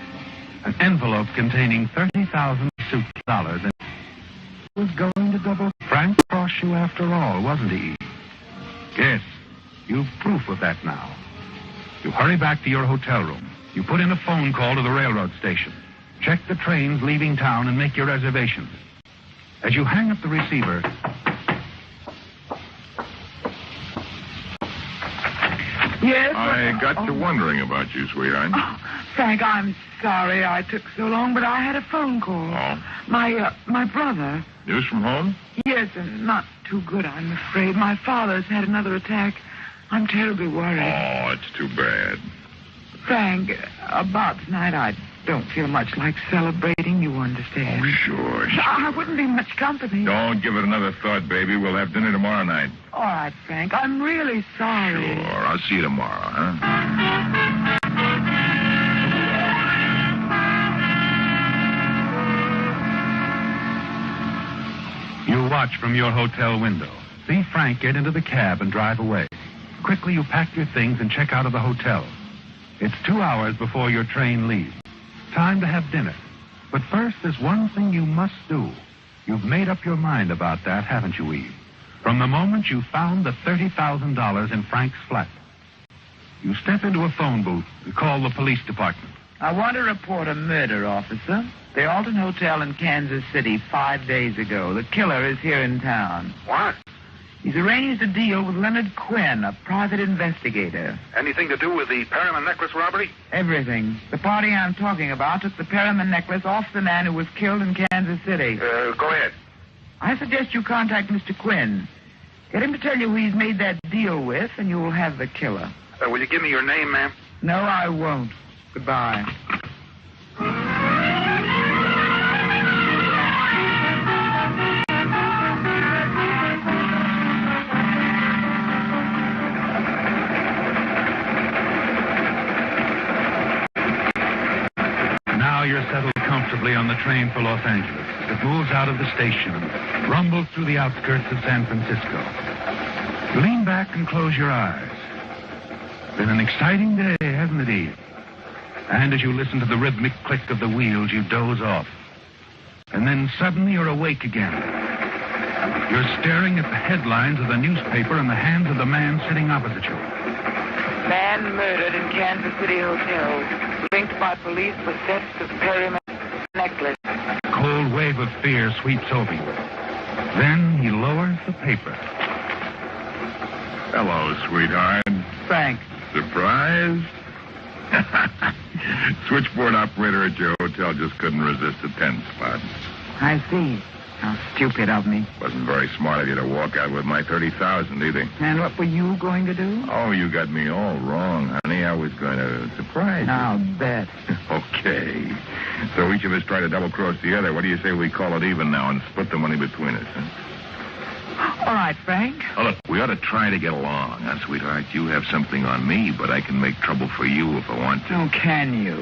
An envelope containing $30,000 suit dollars. And was going to double. Frank crossed you after all, wasn't he? Yes, you've proof of that now. You hurry back to your hotel room. You put in a phone call to the railroad station. Check the trains leaving town and make your reservations. As you hang up the receiver... Yes? I got to wondering about you, sweetheart. Oh, Frank, I'm sorry I took so long, but I had a phone call. Oh? My brother. News from home? Yes, and not too good, I'm afraid. My father's had another attack. I'm terribly worried. Oh, it's too bad. Frank, about tonight, I don't feel much like celebrating, you understand. Oh, sure. I wouldn't be much company. Don't give it another thought, baby. We'll have dinner tomorrow night. All right, Frank, I'm really sorry. Sure. I'll see you tomorrow, huh? You watch from your hotel window. See Frank get into the cab and drive away. Quickly, you pack your things and check out of the hotel. It's 2 hours before your train leaves. Time to have dinner. But first, there's one thing you must do. You've made up your mind about that, haven't you, Eve? From the moment you found the $30,000 in Frank's flat. You step into a phone booth and call the police department. I want to report a murder, officer. The Alton Hotel in Kansas City 5 days ago. The killer is here in town. What? He's arranged a deal with Leonard Quinn, a private investigator. Anything to do with the Perriman necklace robbery? Everything. The party I'm talking about took the Perriman necklace off the man who was killed in Kansas City. Go ahead. I suggest you contact Mr. Quinn. Get him to tell you who he's made that deal with, and you will have the killer. Will you give me your name, ma'am? No, I won't. Goodbye. Now you're settled comfortably on the train for Los Angeles. It moves out of the station and rumbles through the outskirts of San Francisco. You lean back and close your eyes. Been an exciting day, hasn't it, Eve? And as you listen to the rhythmic click of the wheels, you doze off. And then suddenly you're awake again. You're staring at the headlines of the newspaper in the hands of the man sitting opposite you. Man murdered in Kansas City Hotel. Linked by police with theft of Perriman necklace. A cold wave of fear sweeps over you. Then he lowers the paper. Hello, sweetheart. Frank. Surprised? Switchboard operator at your hotel just couldn't resist a 10 spot. I see. How stupid of me. Wasn't very smart of you to walk out with my $30,000 either. And what were you going to do? Oh, you got me all wrong, honey. I was going to surprise you. I'll bet. Okay. So each of us try to double-cross the other. What do you say we call it even now and split the money between us, huh? All right, Frank. Oh, look, we ought to try to get along, huh, sweetheart? You have something on me, but I can make trouble for you if I want to. Oh, can you?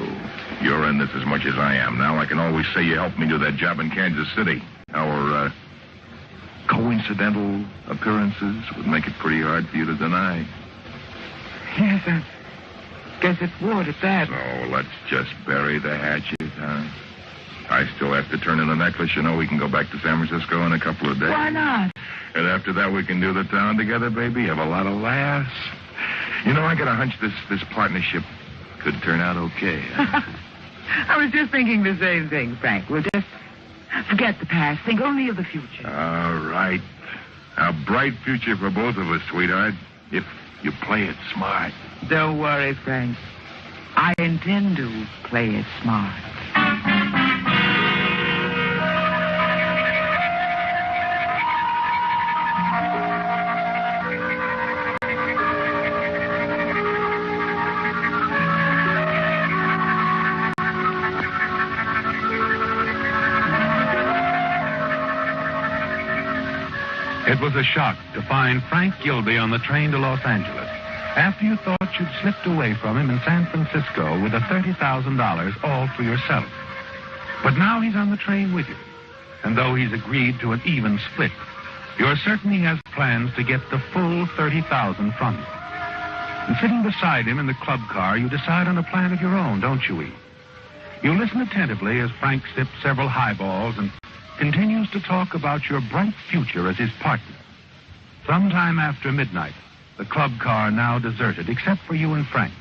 You're in this as much as I am. Now I can always say you helped me do that job in Kansas City. Our, coincidental appearances would make it pretty hard for you to deny. Yes, I guess it would at that. So let's just bury the hatchet, huh? I still have to turn in the necklace. You know, we can go back to San Francisco in a couple of days. Why not? And after that, we can do the town together, baby. Have a lot of laughs. You know, I got a hunch this partnership could turn out okay. Huh? I was just thinking the same thing, Frank. We'll just forget the past. Think only of the future. All right. A bright future for both of us, sweetheart, if you play it smart. Don't worry, Frank. I intend to play it smart. It was a shock to find Frank Gilby on the train to Los Angeles. After you thought you'd slipped away from him in San Francisco with the $30,000 all for yourself. But now he's on the train with you. And though he's agreed to an even split, you're certain he has plans to get the full $30,000 from you. And sitting beside him in the club car, you decide on a plan of your own, don't you, Eve? You listen attentively as Frank sips several highballs and continues to talk about your bright future as his partner. Sometime after midnight, the club car now deserted, except for you and Frank.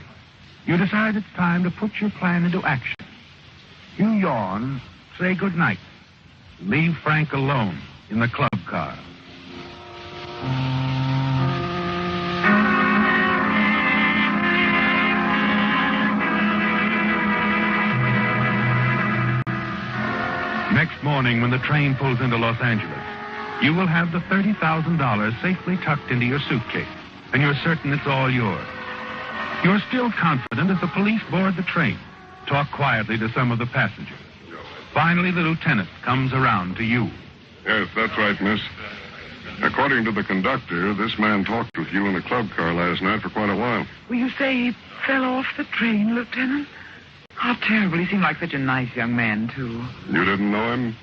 You decide it's time to put your plan into action. You yawn, say good night, leave Frank alone in the club car. Next morning, when the train pulls into Los Angeles, you will have the $30,000 safely tucked into your suitcase, and you're certain it's all yours. You're still confident as the police board the train, talk quietly to some of the passengers. Finally, the lieutenant comes around to you. Yes, that's right, miss. According to the conductor, this man talked with you in the club car last night for quite a while. Will you say he fell off the train, Lieutenant? How terrible. He seemed like such a nice young man, too. You didn't know him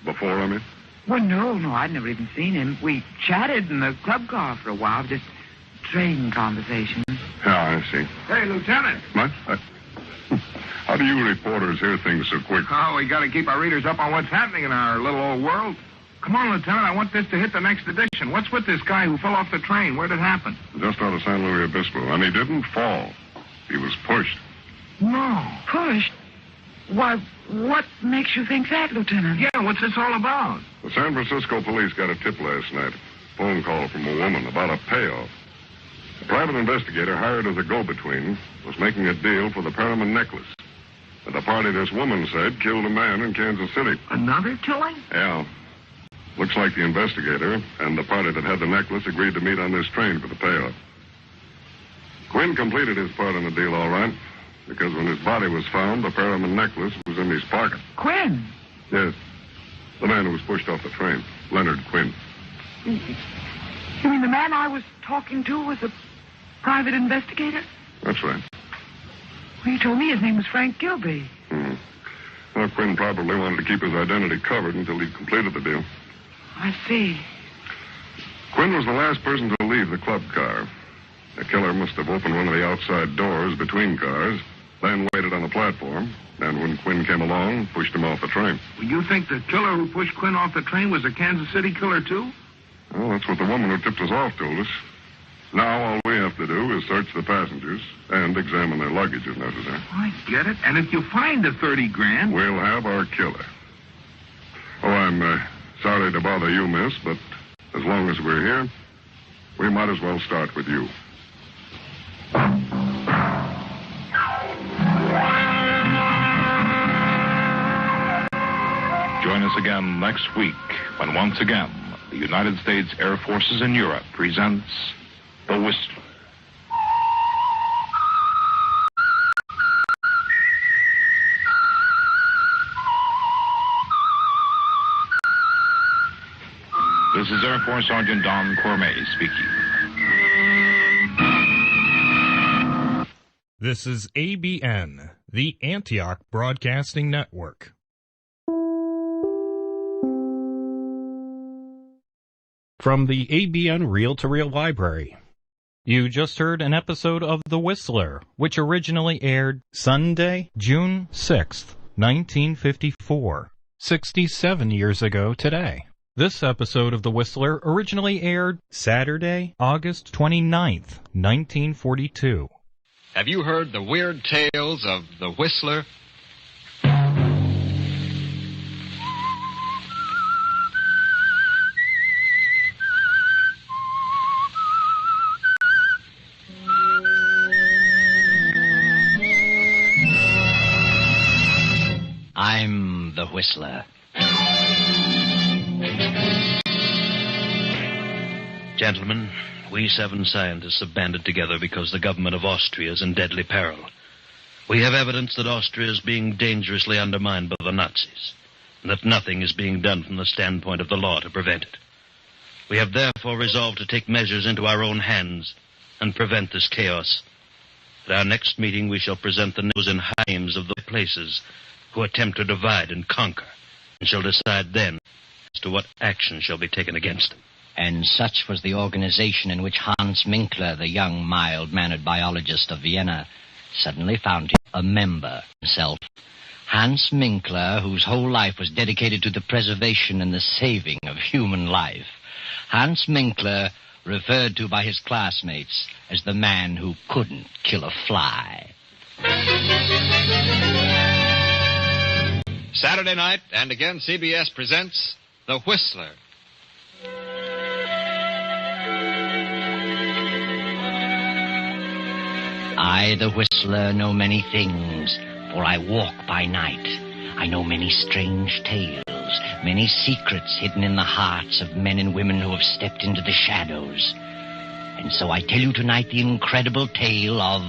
before, I mean? Well, no, I'd never even seen him. We chatted in the club car for a while, just train conversation. Yeah, I see. Hey, Lieutenant. What? How do you reporters hear things so quick? Oh, we got to keep our readers up on what's happening in our little old world. Come on, Lieutenant, I want this to hit the next edition. What's with this guy who fell off the train? Where did it happen? Just out of San Luis Obispo, and he didn't fall. He was pushed. No. Pushed? Why, what makes you think that, Lieutenant? Yeah, what's this all about? The San Francisco police got a tip last night. Phone call from a woman about a payoff. A private investigator hired as a go-between was making a deal for the Perriman necklace. And the party this woman said killed a man in Kansas City. Another killing? Yeah. Looks like the investigator and the party that had the necklace agreed to meet on this train for the payoff. Quinn completed his part in the deal all right, because when his body was found, the Perriman necklace was in his pocket. Quinn? Yes. The man who was pushed off the train, Leonard Quinn. You mean the man I was talking to was a private investigator? That's right. Well, you told me his name was Frank Gilby. Well, Quinn probably wanted to keep his identity covered until he'd completed the deal. I see. Quinn was the last person to leave the club car. The killer must have opened one of the outside doors between cars, then waited on the platform, and when Quinn came along, pushed him off the train. Well, you think the killer who pushed Quinn off the train was a Kansas City killer, too? Well, that's what the woman who tipped us off told us. Now all we have to do is search the passengers and examine their luggage if necessary. I get it. And if you find the 30 grand... We'll have our killer. Oh, I'm sorry to bother you, miss, but as long as we're here, we might as well start with you. Join us again next week when once again the United States Air Forces in Europe presents The Whistler. This is Air Force Sergeant Don Cormay speaking. This is ABN, the Antioch Broadcasting Network. From the ABN Reel-to-Reel Library, you just heard an episode of The Whistler, which originally aired Sunday, June 6th, 1954, 67 years ago today. This episode of The Whistler originally aired Saturday, August 29th, 1942. Have you heard the weird tales of the Whistler? I'm the Whistler. Gentlemen, we 7 scientists have banded together because the government of Austria is in deadly peril. We have evidence that Austria is being dangerously undermined by the Nazis, and that nothing is being done from the standpoint of the law to prevent it. We have therefore resolved to take measures into our own hands and prevent this chaos. At our next meeting, we shall present the news and names of the places who attempt to divide and conquer, and shall decide then as to what action shall be taken against them. And such was the organization in which Hans Minkler, the young, mild-mannered biologist of Vienna, suddenly found a member himself. Hans Minkler, whose whole life was dedicated to the preservation and the saving of human life. Hans Minkler referred to by his classmates as the man who couldn't kill a fly. Saturday night, and again CBS presents The Whistler. I, the Whistler, know many things, for I walk by night. I know many strange tales, many secrets hidden in the hearts of men and women who have stepped into the shadows. And so I tell you tonight the incredible tale of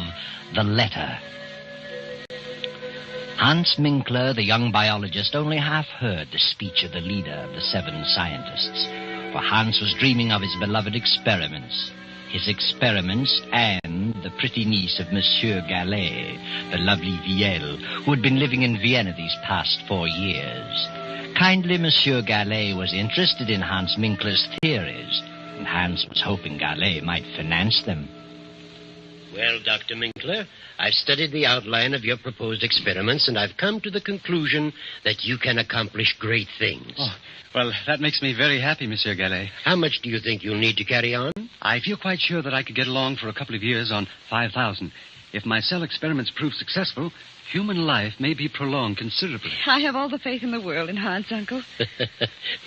The Letter. Hans Minkler, the young biologist, only half heard the speech of the leader of the 7 scientists, for Hans was dreaming of his beloved experiments. His experiments and the pretty niece of Monsieur Gallet, the lovely Viel, who had been living in Vienna these past 4 years. Kindly Monsieur Gallet was interested in Hans Minkler's theories, and Hans was hoping Gallet might finance them. Well, Dr. Minkler, I've studied the outline of your proposed experiments, and I've come to the conclusion that you can accomplish great things. Oh, well, that makes me very happy, Monsieur Gallet. How much do you think you'll need to carry on? I feel quite sure that I could get along for a couple of years on 5,000. If my cell experiments prove successful, human life may be prolonged considerably. I have all the faith in the world in Hans, Uncle.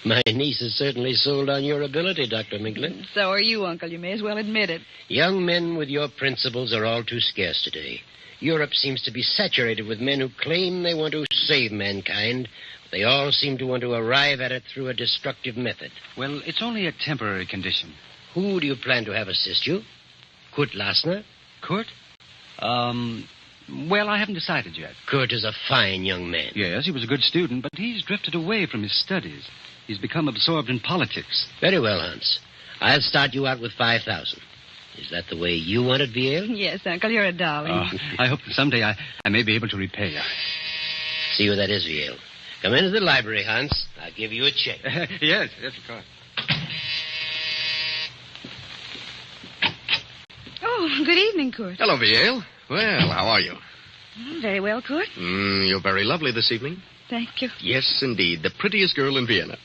My niece is certainly sold on your ability, Dr. Minkler. So are you, Uncle. You may as well admit it. Young men with your principles are all too scarce today. Europe seems to be saturated with men who claim they want to save mankind. They all seem to want to arrive at it through a destructive method. Well, it's only a temporary condition. Who do you plan to have assist you? Kurt Lassner? Kurt? Well, I haven't decided yet. Kurt is a fine young man. Yes, he was a good student, but he's drifted away from his studies. He's become absorbed in politics. Very well, Hans. I'll start you out with 5,000. Is that the way you want it, Viel? Yes, Uncle, you're a darling. I hope that someday I may be able to repay you. See who that is, Viel. Come into the library, Hans. I'll give you a check. Yes, of course. Oh, good evening, Kurt. Hello, Viel. Well, how are you? Very well, Kurt. You're very lovely this evening. Thank you. Yes, indeed. The prettiest girl in Vienna.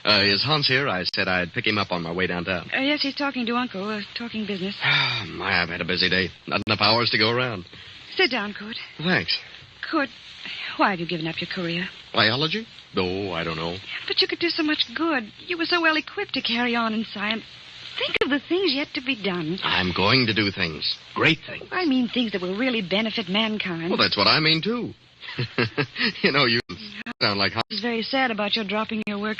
Is Hans here? I said I'd pick him up on my way downtown. Yes, he's talking to Uncle, talking business. My, I've had a busy day. Not enough hours to go around. Sit down, Kurt. Thanks. Kurt, why have you given up your career? Biology? Oh, I don't know. But you could do so much good. You were so well equipped to carry on in science. Think of the things yet to be done. I'm going to do things. Great things. I mean things that will really benefit mankind. Well, that's what I mean, too. You sound like... He's very sad about your dropping your work.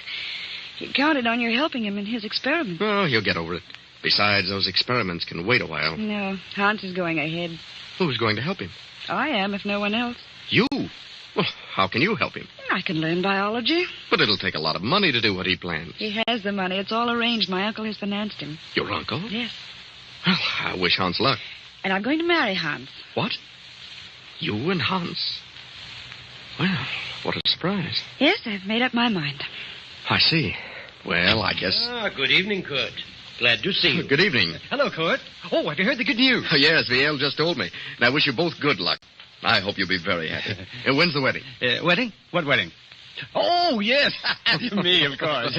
He counted on your helping him in his experiment. Oh, he'll get over it. Besides, those experiments can wait a while. No, Hans is going ahead. Who's going to help him? I am, if no one else. You? Well, how can you help him? I can learn biology. But it'll take a lot of money to do what he plans. He has the money. It's all arranged. My uncle has financed him. Your uncle? Yes. Well, I wish Hans luck. And I'm going to marry Hans. What? You and Hans? Well, what a surprise. Yes, I've made up my mind. I see. Well, I guess... Good evening, Kurt. Glad to see you. Good evening. Hello, Kurt. Oh, have you heard the good news? Yes, Viel just told me. And I wish you both good luck. I hope you'll be very happy. When's the wedding? Wedding? What wedding? Oh, yes. Me, of course.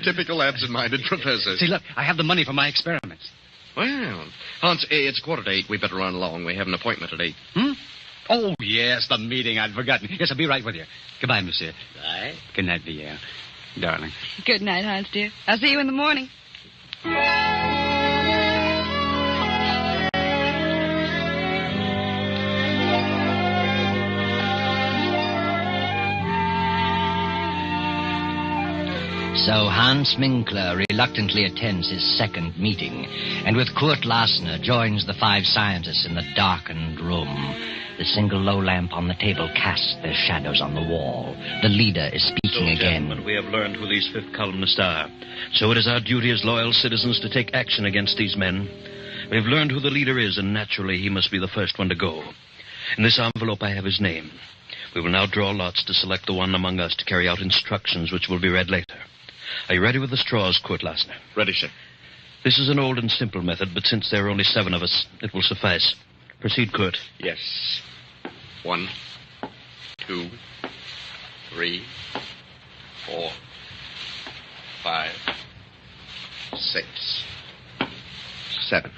Typical absent-minded professor. See, look, I have the money for my experiments. Well, Hans, it's 7:45. We better run along. We have an appointment at 8. Oh, yes, the meeting. I'd forgotten. Yes, I'll be right with you. Goodbye, monsieur. Bye. Good night, Viel. Darling. Good night, Hans, dear. I'll see you in the morning. So Hans Minkler reluctantly attends his second meeting, and with Kurt Lassner joins the 5 scientists in the darkened room. The single low lamp on the table casts their shadows on the wall. The leader is speaking again. Gentlemen, we have learned who these fifth columnists are. So it is our duty as loyal citizens to take action against these men. We've learned who the leader is, and naturally he must be the first one to go. In this envelope I have his name. We will now draw lots to select the one among us to carry out instructions which will be read later. Are you ready with the straws, Kurt Lassner? Ready, sir. This is an old and simple method, but since there are only 7 of us, it will suffice. Proceed, Kurt. Yes. 1, 2, 3, 4, 5, 6, 7.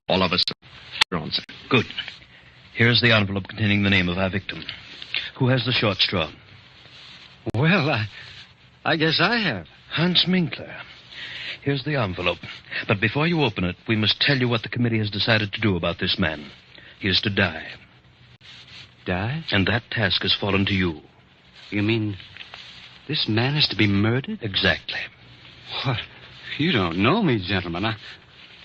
All of us are on, sir. Good. Here's the envelope containing the name of our victim. Who has the short straw? Well, I guess I have. Hans Minkler. Here's the envelope. But before you open it, we must tell you what the committee has decided to do about this man. He is to die. Die? And that task has fallen to you. You mean this man is to be murdered? Exactly. What? You don't know me, gentlemen.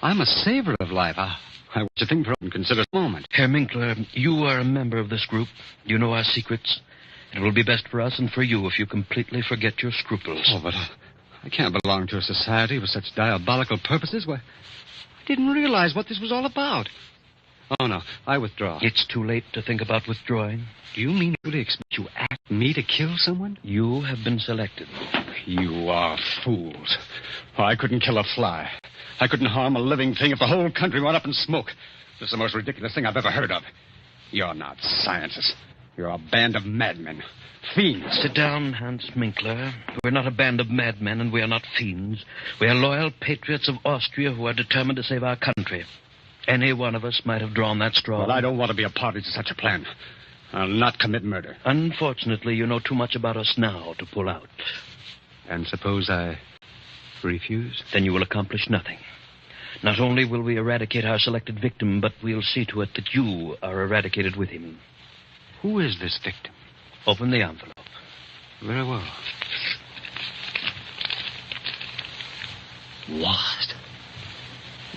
I'm a saver of life. I watch a thing for and consider a moment. Herr Minkler, you are a member of this group. You know our secrets. It will be best for us and for you if you completely forget your scruples. Oh, but I can't belong to a society with such diabolical purposes. Why, I didn't realize what this was all about. Oh, no, I withdraw. It's too late to think about withdrawing. Do you mean you really expect you ask me to kill someone? You have been selected. You are fools. Oh, I couldn't kill a fly. I couldn't harm a living thing if the whole country went up in smoke. This is the most ridiculous thing I've ever heard of. You're not scientists. You're a band of madmen. Fiends. Sit down, Hans Minkler. We're not a band of madmen, and we are not fiends. We are loyal patriots of Austria who are determined to save our country. Any one of us might have drawn that straw. Well, I don't want to be a party to such a plan. I'll not commit murder. Unfortunately, you know too much about us now to pull out. And suppose I refuse? Then you will accomplish nothing. Not only will we eradicate our selected victim, but we'll see to it that you are eradicated with him. Who is this victim? Open the envelope. Very well. What?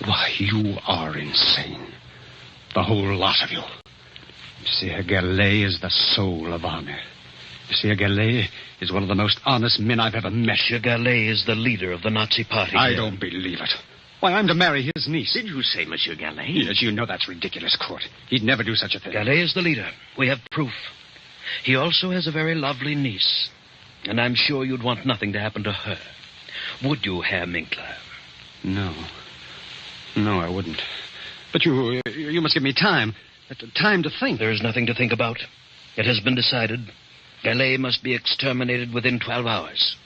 Why, you are insane. The whole lot of you. Monsieur Gallet is the soul of honor. Monsieur Gallet is one of the most honest men I've ever met. Monsieur Gallet is the leader of the Nazi party. I don't believe it. Why, I'm to marry his niece. Did you say Monsieur Gallet? Yes, you know that's ridiculous, Court. He'd never do such a thing. Gallet is the leader. We have proof. He also has a very lovely niece. And I'm sure you'd want nothing to happen to her. Would you, Herr Minkler? No. No, I wouldn't. But you must give me time. Time to think. There is nothing to think about. It has been decided. Gallet must be exterminated within 12 hours.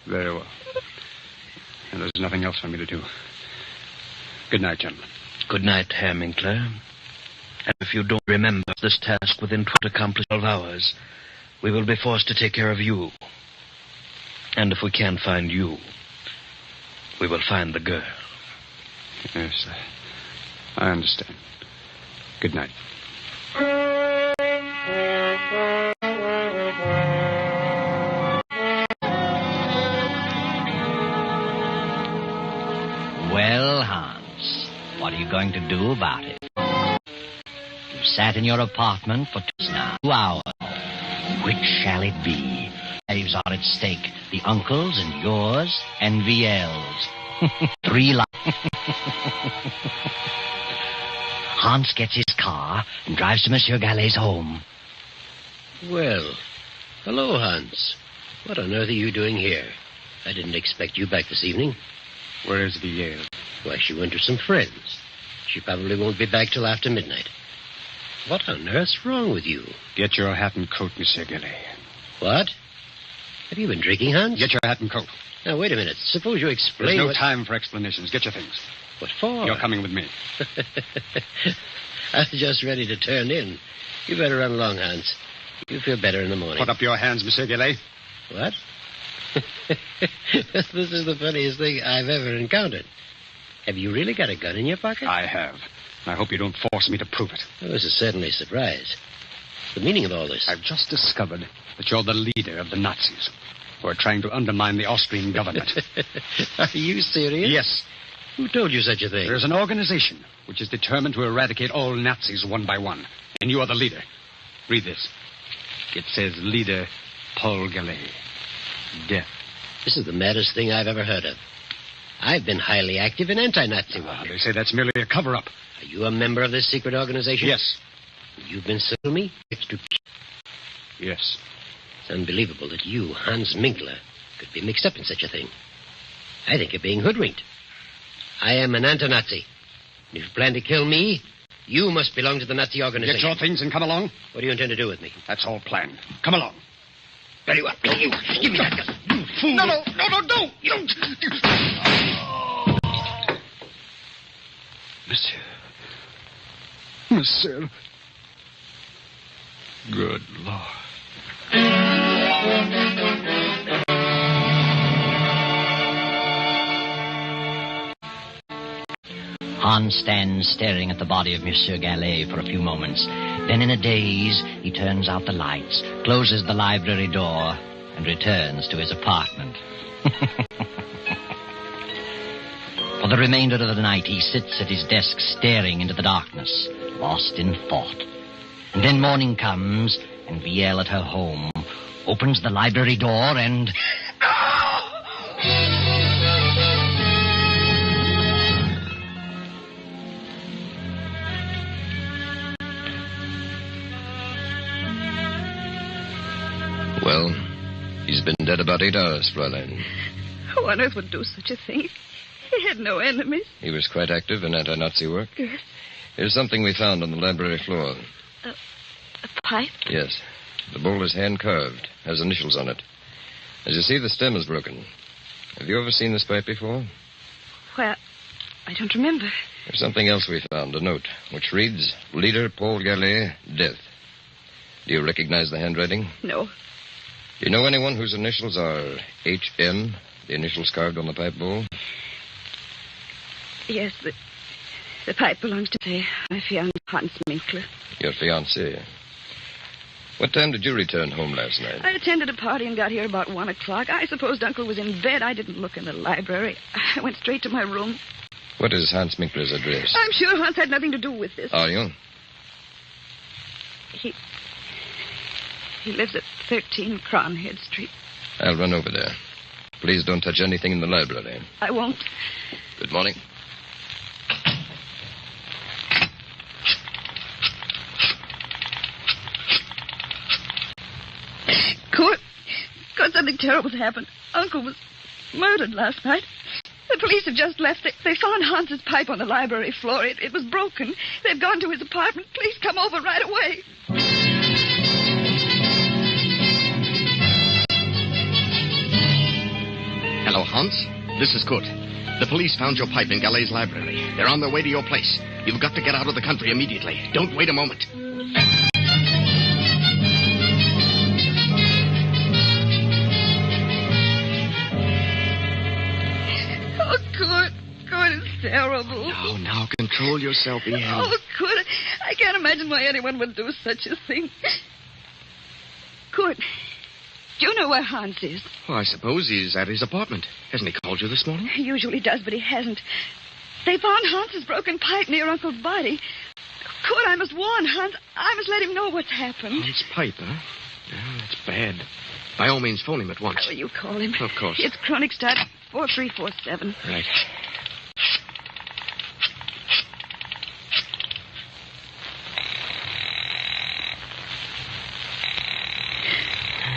Very well. And there's nothing else for me to do. Good night, gentlemen. Good night, Herr Minkler. And if you don't remember this task within 12 hours, we will be forced to take care of you. And if we can't find you, we will find the girl. Yes, I understand. Good night. Well, Hans, what are you going to do about it? You've sat in your apartment for 2 hours. Which shall it be? Lives are at stake. The uncle's and yours and VL's. 3 lives. Hans gets his car and drives to Monsieur Gallet's home. Well, hello, Hans. What on earth are you doing here? I didn't expect you back this evening. Where is VL? Why, she went to some friends. She probably won't be back till after midnight. What on earth's wrong with you? Get your hat and coat, Monsieur Gallet. What? Have you been drinking, Hans? Get your hat and coat. Now, wait a minute. Suppose you explain. There's no time for explanations. Get your things. What for? You're coming with me. I was just ready to turn in. You better run along, Hans. You'll feel better in the morning. Put up your hands, Monsieur Gallet. What? This is the funniest thing I've ever encountered. Have you really got a gun in your pocket? I have. I hope you don't force me to prove it. Well, this is certainly a surprise. The meaning of all this? I've just discovered that you're the leader of the Nazis who are trying to undermine the Austrian government. Are you serious? Yes. Who told you such a thing? There's an organization which is determined to eradicate all Nazis one by one. And you are the leader. Read this. It says leader Paul Gallet. Death. This is the maddest thing I've ever heard of. I've been highly active in anti-Nazi work. They say that's merely a cover-up. Are you a member of this secret organization? Yes. You've been selling me? Yes. It's unbelievable that you, Hans Minkler, could be mixed up in such a thing. I think you're being hoodwinked. I am an anti-Nazi. And if you plan to kill me, you must belong to the Nazi organization. Get your things and come along. What do you intend to do with me? That's all planned. Come along. Very well. You, give me that gun. You fool. No, don't. You don't. Monsieur. Monsieur. Good Lord. Hans stands staring at the body of Monsieur Gallet for a few moments. Then in a daze, he turns out the lights, closes the library door, and returns to his apartment. For the remainder of the night, he sits at his desk staring into the darkness, lost in thought. And then morning comes, and Viel at her home opens the library door and... Well, he's been dead about 8 hours, Fräulein. Who on earth would do such a thing? He had no enemies. He was quite active in anti-Nazi work. Yes. Here's something we found on the library floor. A pipe? Yes. The bowl is hand-carved, has initials on it. As you see, the stem is broken. Have you ever seen this pipe before? Well, I don't remember. There's something else we found, a note, which reads, Leader Paul Gallet, death. Do you recognize the handwriting? No. Do you know anyone whose initials are H.M., the initials carved on the pipe bowl? Yes, the pipe belongs to my fiancé, Hans Minkler. Your fiancé. What time did you return home last night? I attended a party and got here about 1 o'clock. I supposed Uncle was in bed. I didn't look in the library. I went straight to my room. What is Hans Minkler's address? I'm sure Hans had nothing to do with this. Are you? He lives at 13 Cronhead Street. I'll run over there. Please don't touch anything in the library. I won't. Good morning. Court, something terrible's happened. Uncle was murdered last night. The police have just left. They found Hans's pipe on the library floor. It was broken. They've gone to his apartment. Please come over right away. Hello, Hans. This is Kurt. The police found your pipe in Gallet's library. They're on their way to your place. You've got to get out of the country immediately. Don't wait a moment. Oh, Kurt, it's terrible. Now, control yourself, Ian. Oh, Kurt, I can't imagine why anyone would do such a thing. Kurt, do you know where Hans is? Well, I suppose he's at his apartment. Hasn't he called you this morning? He usually does, but he hasn't. They found Hans's broken pipe near Uncle's body. Kurt, I must warn Hans. I must let him know what's happened. Hans' pipe, huh? Yeah, that's bad. By all means, phone him at once. How will you call him? Of course. It's Kronigstadt 4347. Right.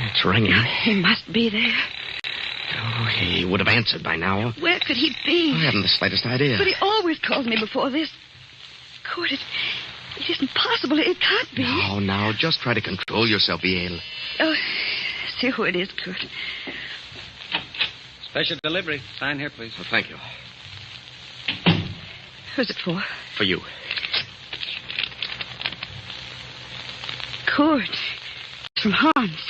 It's ringing. He must be there. Oh, he would have answered by now. Where could he be? I haven't the slightest idea. But he always calls me before this. Kurt, it isn't possible. It can't be. No, now, just try to control yourself, Yale. Oh, see who it is, Kurt. Special delivery. Sign here, please. Well, thank you. Who's it for? For you. Kurt. It's from Hans.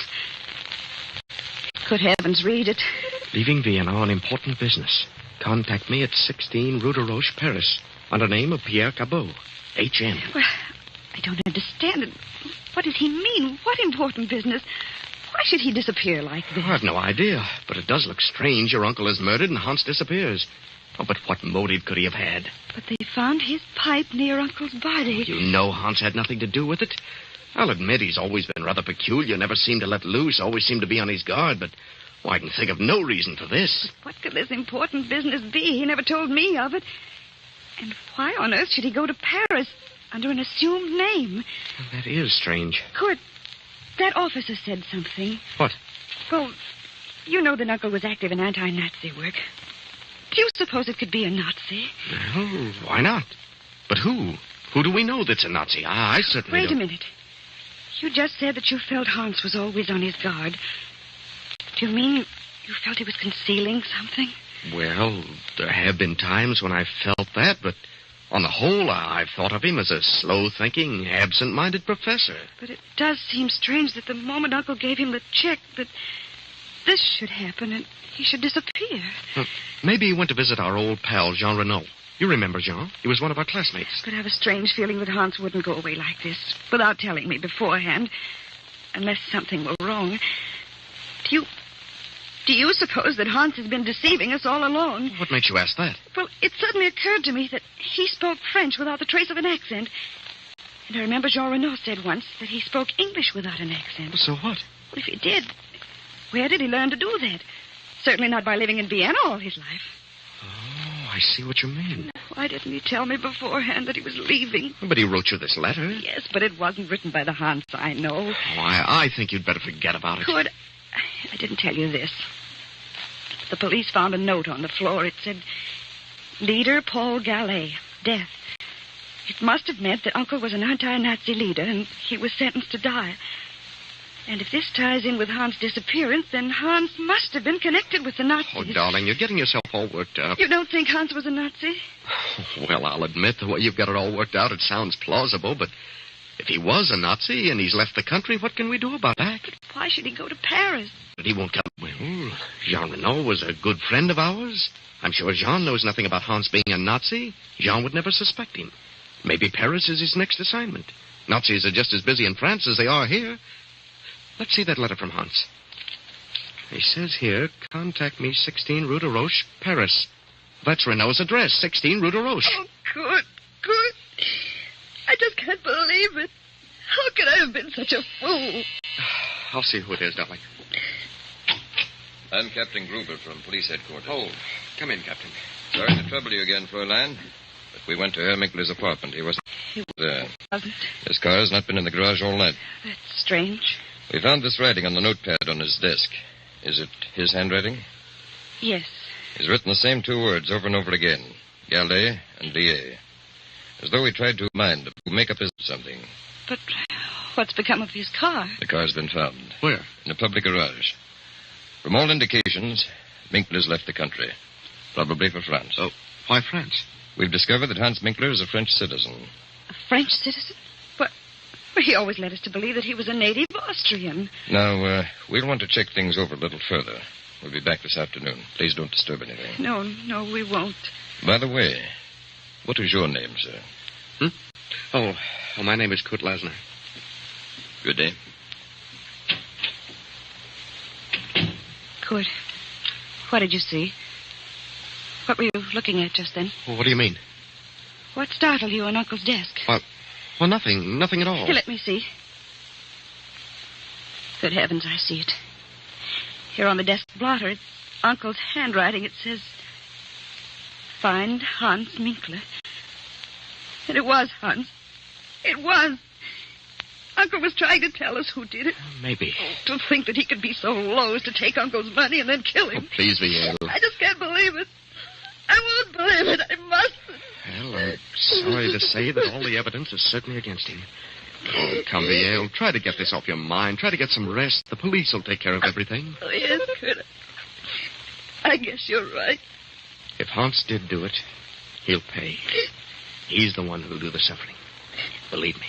Good heavens, read it. Leaving Vienna on important business. Contact me at 16 Rue de Roche, Paris, under name of Pierre Cabot, H.M. Well, I don't understand it. What does he mean? What important business? Why should he disappear like this? I have no idea, but it does look strange. Your uncle is murdered and Hans disappears. Oh, but what motive could he have had? But they found his pipe near Uncle's body. You know Hans had nothing to do with it. I'll admit he's always been rather peculiar, never seemed to let loose, always seemed to be on his guard, but I can think of no reason for this. What could this important business be? He never told me of it. And why on earth should he go to Paris under an assumed name? Well, that is strange. Kurt, that officer said something. What? Well, you know that Uncle was active in anti-Nazi work. Do you suppose it could be a Nazi? Well, why not? But who? Who do we know that's a Nazi? I certainly Wait don't. a minute. You just said that you felt Hans was always on his guard. Do you mean you felt he was concealing something? Well, there have been times when I felt that, but On the whole, I've thought of him as a slow-thinking, absent-minded professor. But it does seem strange that the moment Uncle gave him the check, that this should happen and he should disappear. Maybe he went to visit our old pal, Jean Renault. You remember Jean? He was one of our classmates. But I have a strange feeling that Hans wouldn't go away like this without telling me beforehand, unless something were wrong. Do you suppose that Hans has been deceiving us all along? What makes you ask that? Well, it suddenly occurred to me that he spoke French without the trace of an accent. And I remember Jean Renault said once that he spoke English without an accent. So what? Well, if he did, where did he learn to do that? Certainly not by living in Vienna all his life. Oh, I see what you mean. Why didn't he tell me beforehand that he was leaving? But he wrote you this letter. Yes, but it wasn't written by the Hans I know. Oh, I think you'd better forget about it. Good. I didn't tell you this. The police found a note on the floor. It said, Leader Paul Gallet, death. It must have meant that Uncle was an anti-Nazi leader and he was sentenced to die. And if this ties in with Hans' disappearance, then Hans must have been connected with the Nazis. Oh, darling, you're getting yourself all worked up. You don't think Hans was a Nazi? Well, I'll admit the way you've got it all worked out, it sounds plausible, but if he was a Nazi and he's left the country, what can we do about that? But why should he go to Paris? But he won't come. Well, Jean Renault was a good friend of ours. I'm sure Jean knows nothing about Hans being a Nazi. Jean would never suspect him. Maybe Paris is his next assignment. Nazis are just as busy in France as they are here. Let's see that letter from Hans. He says here, contact me 16 Rue de Roche, Paris. That's Renault's address, 16 Rue de Roche. Oh, good. I just can't believe it. How could I have been such a fool? I'll see who it is, darling. I'm Captain Gruber from police headquarters. Oh, come in, Captain. Sorry to trouble you again, Fräulein, but we went to Herr Minkler's apartment. He wasn't there. Wasn't? His car has not been in the garage all night. That's strange. We found this writing on the notepad on his desk. Is it his handwriting? Yes. He's written the same two words over and over again. Gallet and Lier. As though he tried to mind to make up his something. But what's become of his car? The car's been found. Where? In a public garage. From all indications, Minkler's left the country. Probably for France. Oh, why France? We've discovered that Hans Minkler is a French citizen. A French citizen? But he always led us to believe that he was a native Austrian. Now, we'll want to check things over a little further. We'll be back this afternoon. Please don't disturb anything. No, we won't. By the way, what is your name, sir? Oh, my name is Kurt Lasner. Good day. Kurt, what did you see? What were you looking at just then? What do you mean? What startled you on Uncle's desk? Well, nothing at all. Here, let me see. Good heavens, I see it. Here on the desk blotter, it's Uncle's handwriting. It says, Find Hans Minkler. And it was Hans. It was. Uncle was trying to tell us who did it. Maybe. To think that he could be so low as to take Uncle's money and then kill him. Oh, please, Viel. I just can't believe it. I won't believe it. I mustn't. Well, I'm sorry to say that all the evidence is certainly against him. Oh, come, Viel. Try to get this off your mind. Try to get some rest. The police will take care of everything. Oh, yes, good. I guess you're right. If Hans did do it, he'll pay. He's the one who'll do the suffering. Believe me.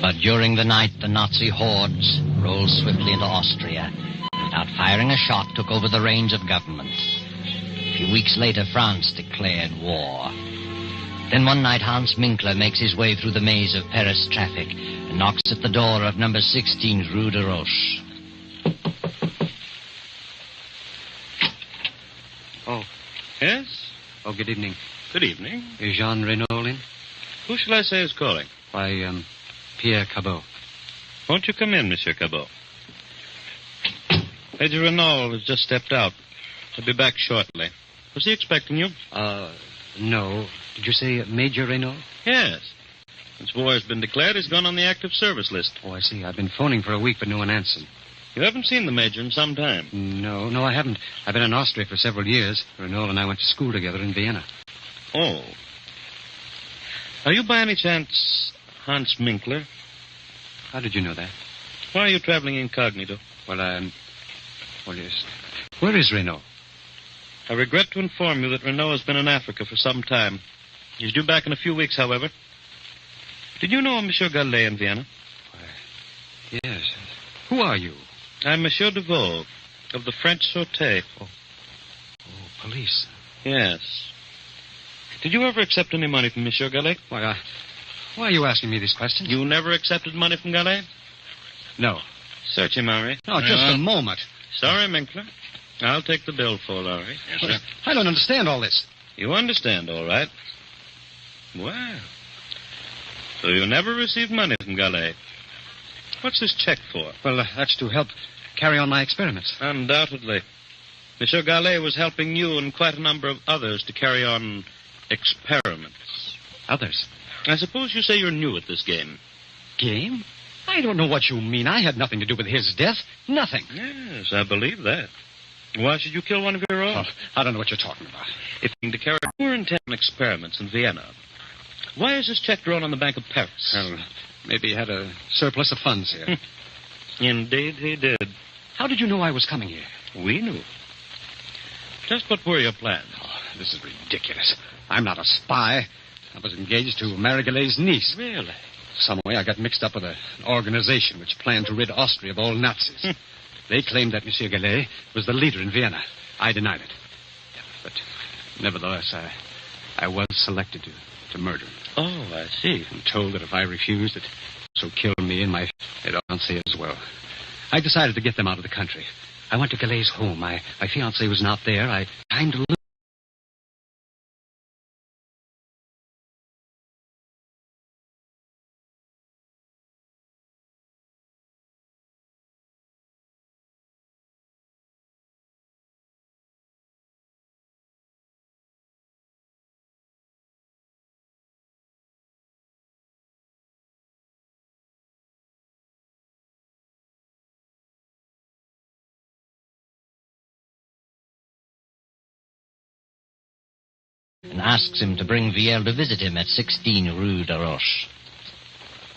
But during the night, the Nazi hordes rolled swiftly into Austria. Without firing a shot, took over the reins of government. A few weeks later, France declared war. Then one night, Hans Minkler makes his way through the maze of Paris traffic and knocks at the door of number 16 Rue de Roche. Oh. Yes? Oh, good evening. Good evening. Is Jean Renault in? Who shall I say is calling? Why, Pierre Cabot. Won't you come in, Monsieur Cabot? Major Renault has just stepped out. He'll be back shortly. Was he expecting you? No. Did you say Major Renault? Yes. Since war has been declared, he's gone on the active service list. Oh, I see. I've been phoning for a week, but no one answered. You haven't seen the Major in some time. No, I haven't. I've been in Austria for several years. Renault and I went to school together in Vienna. Oh. Are you by any chance Hans Minkler? How did you know that? Why are you traveling incognito? Well, yes. Where is Renault? I regret to inform you that Renault has been in Africa for some time. He's due back in a few weeks, however. Did you know Monsieur Gallet in Vienna? Yes. Who are you? I'm Monsieur Deveau, of the French Sûreté. Oh, police. Yes. Did you ever accept any money from Monsieur Gallet? Why are you asking me these questions? You never accepted money from Gallet? No. Search him, Henri. No, just a moment. Sorry, Minkler. I'll take the bill for Henri. Yes, sir. I don't understand all this. You understand, all right. Well, so you never received money from Gallet. What's this check for? Well, that's to help carry on my experiments. Undoubtedly. Monsieur Gallet was helping you and quite a number of others to carry on experiments. Others? I suppose you say you're new at this game. Game? I don't know what you mean. I had nothing to do with his death. Nothing. Yes, I believe that. Why should you kill one of your own? Oh, I don't know what you're talking about. If to carry on your intent on experiments in Vienna, why is this check drawn on the Bank of Paris? Well, maybe he had a surplus of funds here. Indeed he did. How did you know I was coming here? We knew. Just what were your plans? Oh, this is ridiculous. I'm not a spy. I was engaged to marry Gallet's niece. Really? Some way I got mixed up with an organization which planned to rid Austria of all Nazis. They claimed that Monsieur Gallet was the leader in Vienna. I denied it. But nevertheless, I was selected to murder him. Oh, I see. I'm told that if I refused, it so killed me and my fiancée as well. I decided to get them out of the country. I went to Gallet's home. My fiancée was not there. I time to lose. And asks him to bring Viel to visit him at 16 Rue de Roche.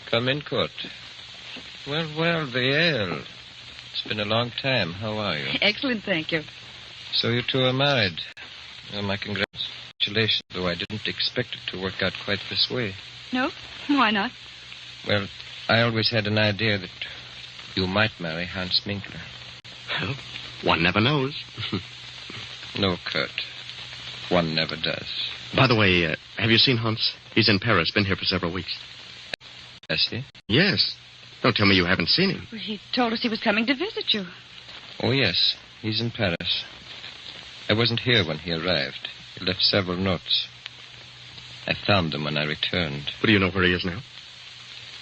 Come in, Kurt. Well, Viel. It's been a long time. How are you? Excellent, thank you. So you two are married. Well, my congratulations, though I didn't expect it to work out quite this way. No? Why not? Well, I always had an idea that you might marry Hans Minkler. Well, one never knows. No, Kurt. One never does. By the way, have you seen Hans? He's in Paris, been here for several weeks. Has he? Yes. Don't tell me you haven't seen him. Well, he told us he was coming to visit you. Oh, yes. He's in Paris. I wasn't here when he arrived. He left several notes. I found them when I returned. But do you know where he is now?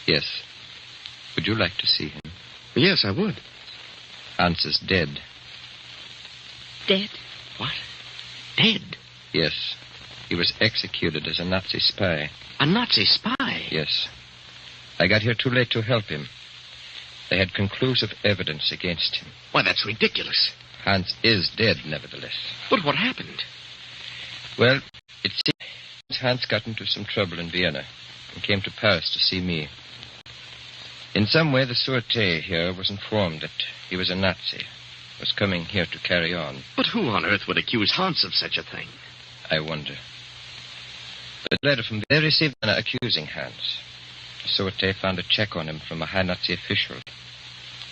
Yes. Would you like to see him? Yes, I would. Hans is dead. Dead? What? Dead? Yes. He was executed as a Nazi spy. A Nazi spy? Yes. I got here too late to help him. They had conclusive evidence against him. Why, that's ridiculous. Hans is dead, nevertheless. But what happened? Well, it seems Hans got into some trouble in Vienna and came to Paris to see me. In some way, the Sûreté here was informed that he was a Nazi, was coming here to carry on. But who on earth would accuse Hans of such a thing? I wonder. But a letter from there received an accusing Hans. The Sûreté found a check on him from a high Nazi official.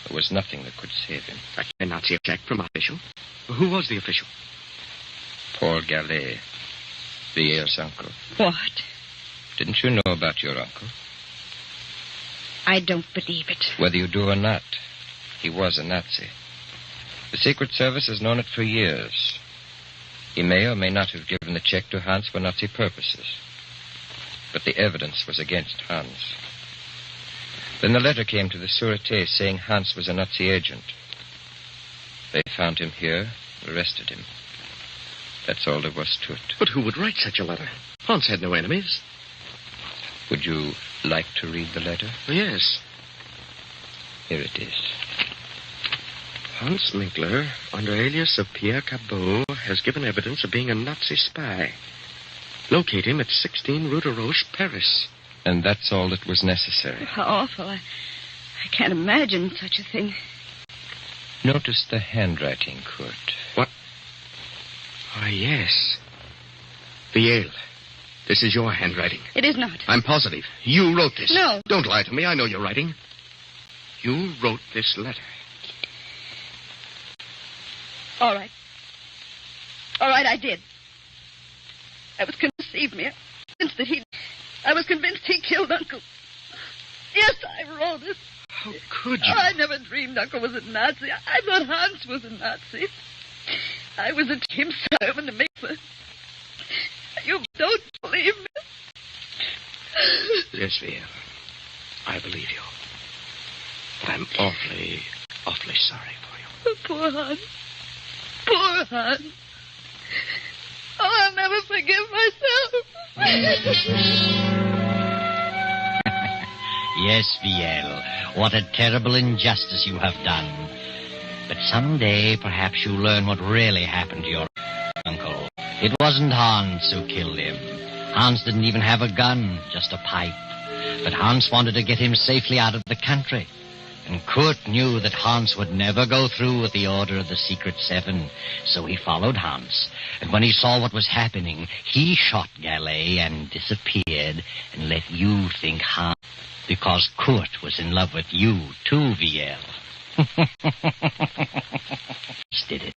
There was nothing that could save him. A Nazi check from an official? Who was the official? Paul Gallet, Viel's uncle. What? Didn't you know about your uncle? I don't believe it. Whether you do or not, he was a Nazi. The Secret Service has known it for years. He may or may not have given the check to Hans for Nazi purposes. But the evidence was against Hans. Then the letter came to the Sûreté saying Hans was a Nazi agent. They found him here, arrested him. That's all there was to it. But who would write such a letter? Hans had no enemies. Would you like to read the letter? Yes. Here it is. Hans Minkler, under alias of Pierre Cabot, has given evidence of being a Nazi spy. Locate him at 16 Rue de Roche, Paris. And that's all that was necessary. How awful. I can't imagine such a thing. Notice the handwriting, Kurt. What? Why, yes. Viel, this is your handwriting. It is not. I'm positive. You wrote this. No. Don't lie to me. I know your writing. You wrote this letter. All right. All right, I did. I was conceived me. I was convinced he killed Uncle. Yes, I wrote it. How could you? Oh, I never dreamed Uncle was a Nazi. I thought Hans was a Nazi. I was a team servant to make the... You don't believe me? Yes, Viel. I believe you. But I'm awfully, awfully sorry for you. Poor Hans. Poor Hans. Oh, I'll never forgive myself. Yes, Viel, what a terrible injustice you have done. But someday, perhaps you'll learn what really happened to your uncle. It wasn't Hans who killed him. Hans didn't even have a gun, just a pipe. But Hans wanted to get him safely out of the country. And Kurt knew that Hans would never go through with the order of the Secret Seven, so he followed Hans. And when he saw what was happening, he shot Gallet and disappeared and let you think Hans... Because Kurt was in love with you, too, Viel. Did it.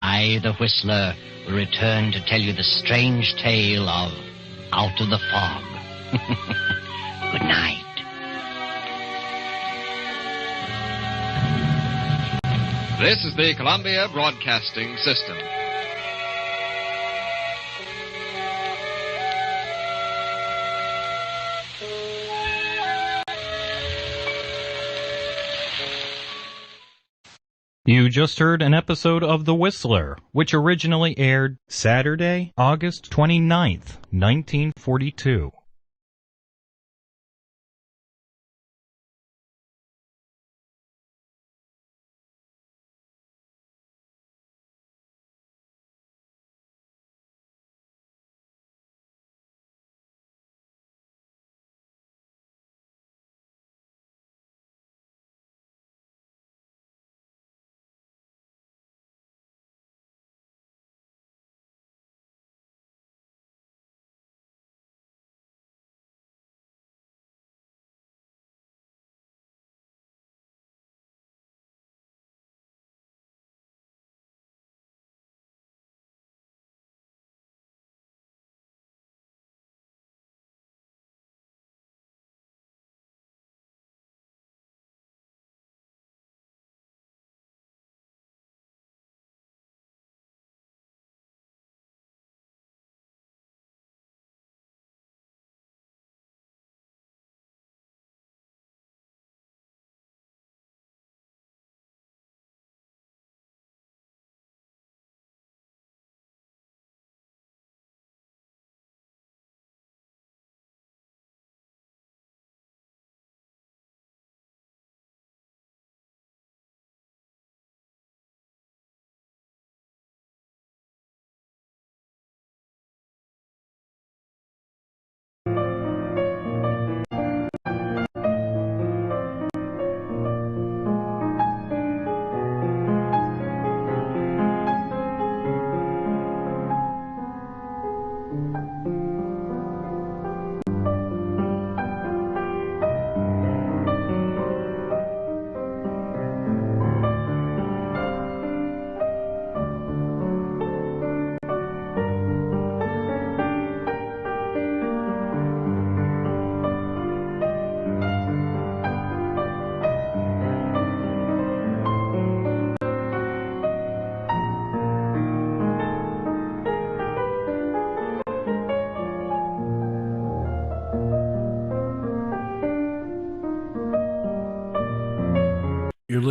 I, the Whistler, will return to tell you the strange tale of Out of the Fog. Good night. This is the Columbia Broadcasting System. You just heard an episode of The Whistler, which originally aired Saturday, August 29th, 1942.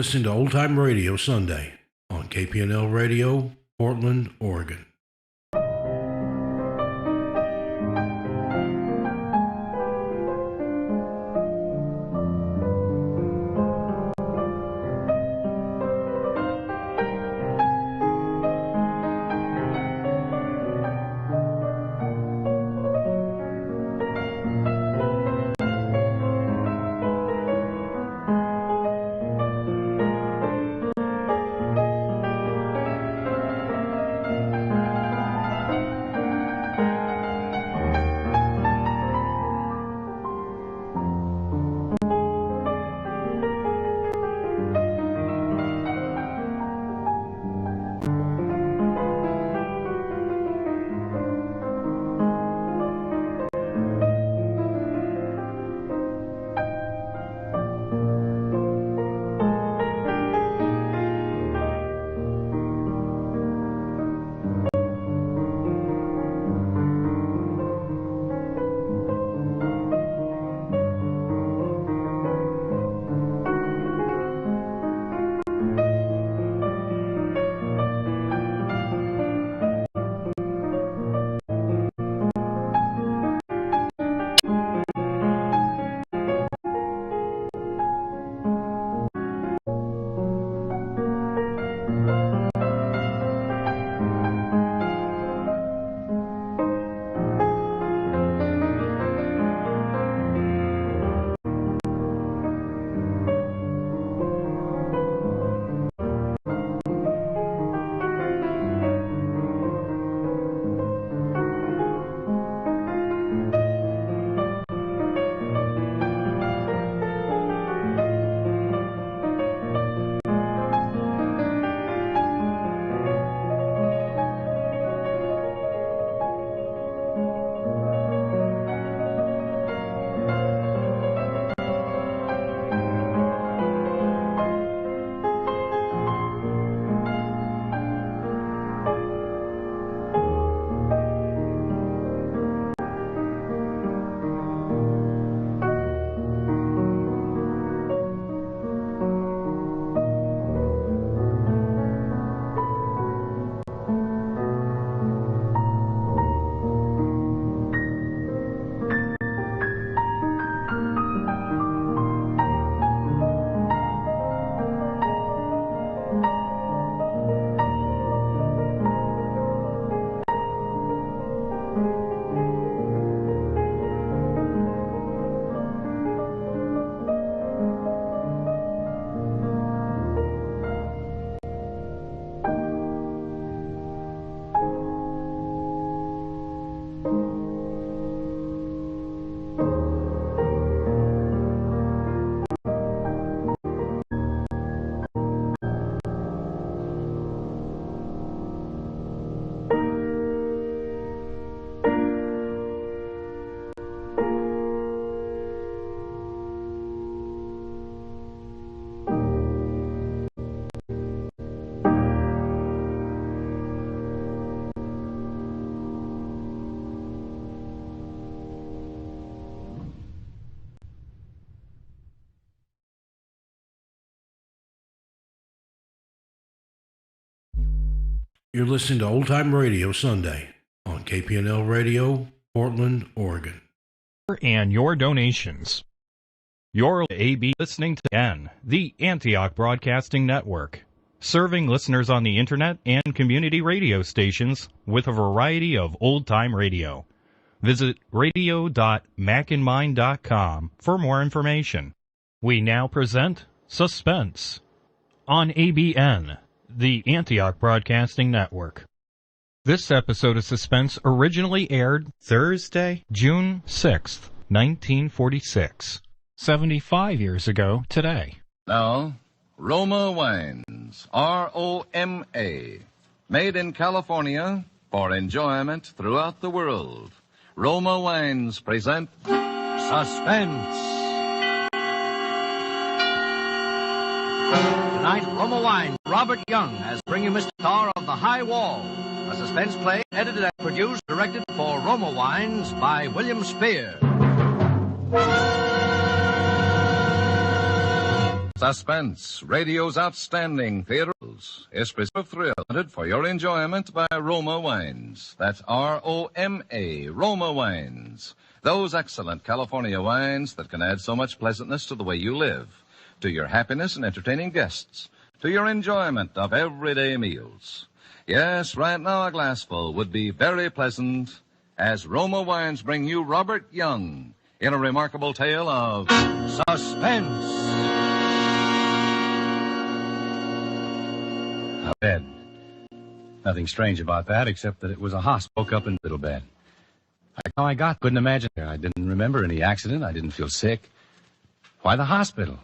listening to Old Time Radio Sunday on Kpnl Radio, Portland, Oregon. You're listening to Old Time Radio Sunday on Kpnl Radio, Portland, Oregon. And your donations. You're listening to N, the Antioch Broadcasting Network, serving listeners on the internet and community radio stations with a variety of old-time radio. Visit radio.macinmind.com for more information. We now present Suspense on ABN, the Antioch Broadcasting Network. This episode of Suspense originally aired Thursday, June 6th, 1946, 75 years ago today. Now, Roma Wines, R-O-M-A, made in California for enjoyment throughout the world. Roma Wines present Suspense. Tonight, Roma Wines, Robert Young, as bring you Mr. Star of the High Wall, a suspense play edited and produced, directed for Roma Wines by William Spear. Suspense, radio's outstanding theatres, is preserved thrilled for your enjoyment by Roma Wines. That's R-O-M-A, Roma Wines. Those excellent California wines that can add so much pleasantness to the way you live, to your happiness in entertaining guests, to your enjoyment of everyday meals. Yes, right now a glassful would be very pleasant as Roma Wines bring you Robert Young in a remarkable tale of suspense. A bed. Nothing strange about that, except that it was a hospital. Woke up in the little bed. How I couldn't imagine. I didn't remember any accident. I didn't feel sick. Why the hospital?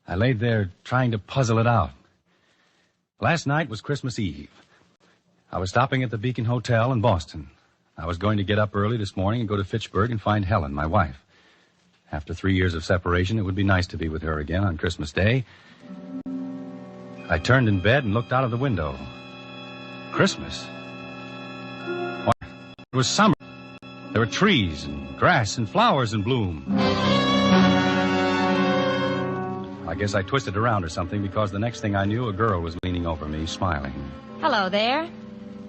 I laid there trying to puzzle it out. Last night was Christmas Eve. I was stopping at the Beacon Hotel in Boston. I was going to get up early this morning and go to Fitchburg and find Helen, my wife. After 3 years of separation, it would be nice to be with her again on Christmas Day. I turned in bed and looked out of the window. Christmas? Why, it was summer. There were trees and grass and flowers in bloom. I guess I twisted around or something because the next thing I knew, a girl was leaning over me, smiling. Hello there.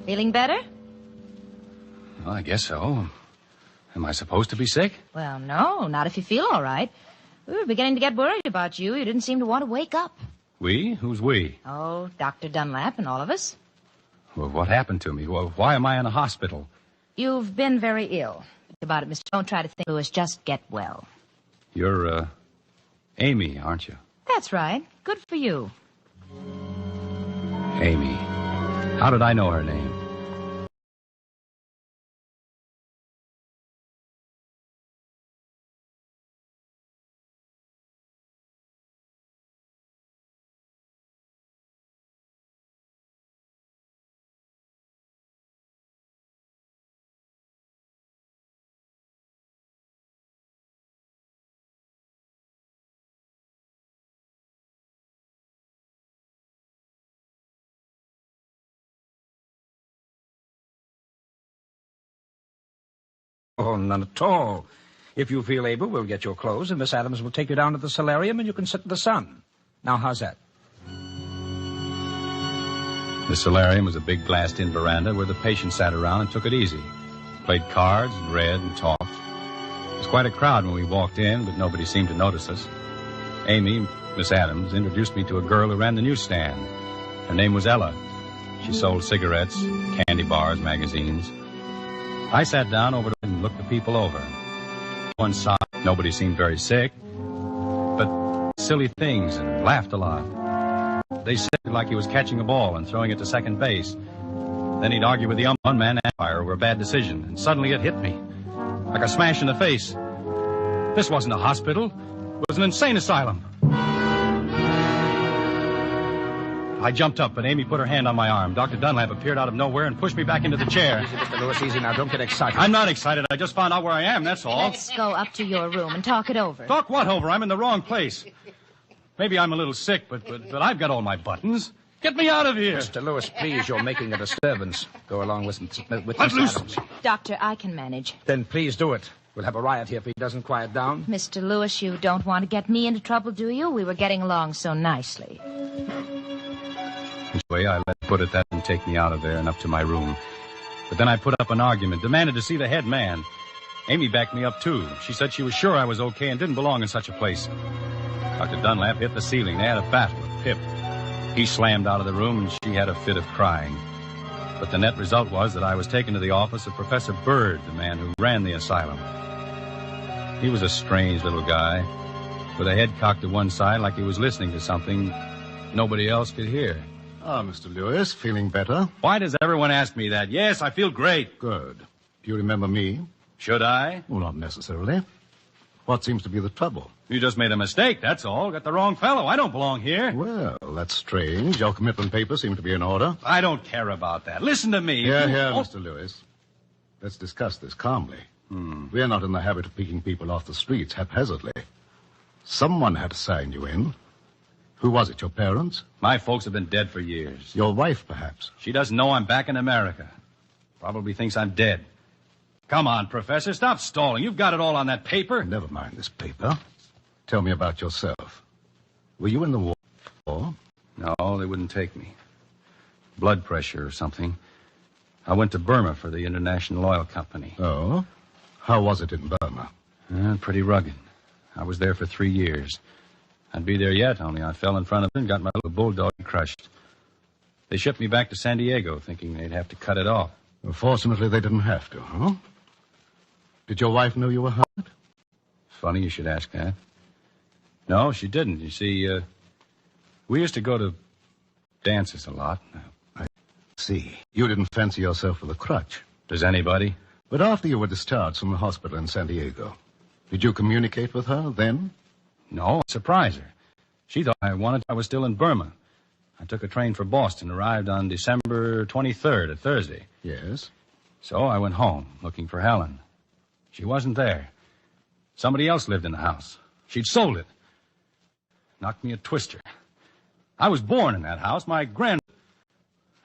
Feeling better? Well, I guess so. Am I supposed to be sick? Well, no, not if you feel all right. We were beginning to get worried about you. You didn't seem to want to wake up. We? Who's we? Oh, Dr. Dunlap and all of us. Well, what happened to me? Well, why am I in a hospital? You've been very ill. About it, Mr. Don't try to think, Louis. Just get well. You're, Amy, aren't you? That's right. Good for you. Amy. How did I know her name? Oh, none at all. If you feel able, we'll get your clothes, and Miss Adams will take you down to the solarium, and you can sit in the sun. Now, how's that? The solarium was a big glassed-in veranda where the patients sat around and took it easy. Played cards and read and talked. It was quite a crowd when we walked in, but nobody seemed to notice us. Amy, Miss Adams, introduced me to a girl who ran the newsstand. Her name was Ella. She sold cigarettes, candy bars, magazines. I sat down over and looked the people over. One side, nobody seemed very sick, but silly things and laughed a lot. They said like he was catching a ball and throwing it to second base. Then he'd argue with the one-man umpire over a bad decision, and suddenly it hit me like a smash in the face. This wasn't a hospital. It was an insane asylum. I jumped up, but Amy put her hand on my arm. Dr. Dunlap appeared out of nowhere and pushed me back into the chair. Easy, Mr. Lewis, easy now. Don't get excited. I'm not excited. I just found out where I am, that's all. Let's go up to your room and talk it over. Talk what over? I'm in the wrong place. Maybe I'm a little sick, but I've got all my buttons. Get me out of here. Mr. Lewis, please, you're making a disturbance. Go along with Let Miss loose. Adams. Doctor, I can manage. Then please do it. We'll have a riot here if he doesn't quiet down. Mr. Lewis, you don't want to get me into trouble, do you? We were getting along so nicely. Anyway, I let her put it that and take me out of there and up to my room. But then I put up an argument, demanded to see the head man. Amy backed me up, too. She said she was sure I was okay and didn't belong in such a place. Dr. Dunlap hit the ceiling. They had a battle with Pip. He slammed out of the room, and she had a fit of crying. But the net result was that I was taken to the office of Professor Bird, the man who ran the asylum. He was a strange little guy, with a head cocked to one side like he was listening to something nobody else could hear. Ah, Mr. Lewis, feeling better? Why does everyone ask me that? Yes, I feel great. Good. Do you remember me? Should I? Well, not necessarily. What seems to be the trouble? You just made a mistake, that's all. Got the wrong fellow. I don't belong here. Well, that's strange. Your commitment papers seem to be in order. I don't care about that. Listen to me. Here, Mr. Lewis. Let's discuss this calmly. We're not in the habit of picking people off the streets haphazardly. Someone had to sign you in. Who was it, your parents? My folks have been dead for years. Your wife, perhaps? She doesn't know I'm back in America. Probably thinks I'm dead. Come on, Professor, stop stalling. You've got it all on that paper. Never mind this paper. Tell me about yourself. Were you in the war? No, they wouldn't take me. Blood pressure or something. I went to Burma for the International Oil Company. Oh? How was it in Burma? Pretty rugged. I was there for 3 years. I'd be there yet, only I fell in front of it and got my little bulldog crushed. They shipped me back to San Diego, thinking they'd have to cut it off. Well, fortunately, they didn't have to, huh? Did your wife know you were hurt? Funny you should ask that. No, she didn't. You see, we used to go to dances a lot. I see. You didn't fancy yourself with a crutch. Does anybody? But after you were discharged from the hospital in San Diego, did you communicate with her then? No, surprise her. She thought I was still in Burma. I took a train for Boston, arrived on December 23rd, a Thursday. Yes? So I went home, looking for Helen. She wasn't there. Somebody else lived in the house. She'd sold it. Knocked me a twister. I was born in that house, my and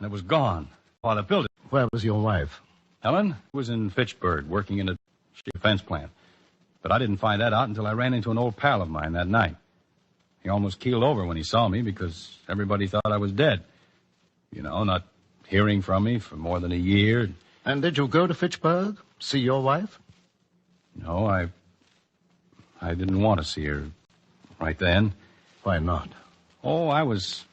it was gone while they built it. Where was your wife? Helen was in Fitchburg, working in a defense plant. But I didn't find that out until I ran into an old pal of mine that night. He almost keeled over when he saw me because everybody thought I was dead. You know, not hearing from me for more than a year. And did you go to Fitchburg, see your wife? No, I didn't want to see her right then. Why not? Oh, I was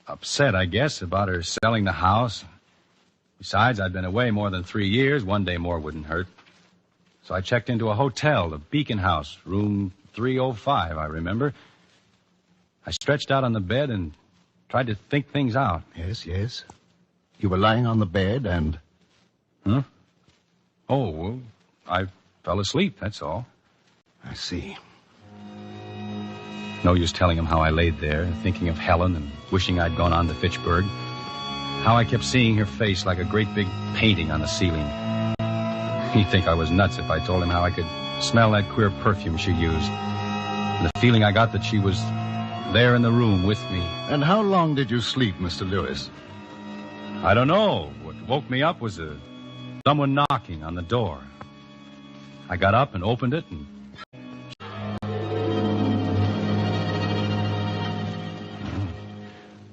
upset, I guess, about her selling the house. Besides, I'd been away more than 3 years. 1 day more wouldn't hurt. So I checked into a hotel, the Beacon House, room 305, I remember. I stretched out on the bed and tried to think things out. Yes. You were lying on the bed and... Huh? Oh, well, I fell asleep, that's all. I see. No use telling him how I laid there, thinking of Helen and wishing I'd gone on to Fitchburg. How I kept seeing her face like a great big painting on the ceiling. He'd think I was nuts if I told him how I could smell that queer perfume she used. And the feeling I got that she was there in the room with me. And how long did you sleep, Mr. Lewis? I don't know. What woke me up was someone knocking on the door. I got up and opened it and...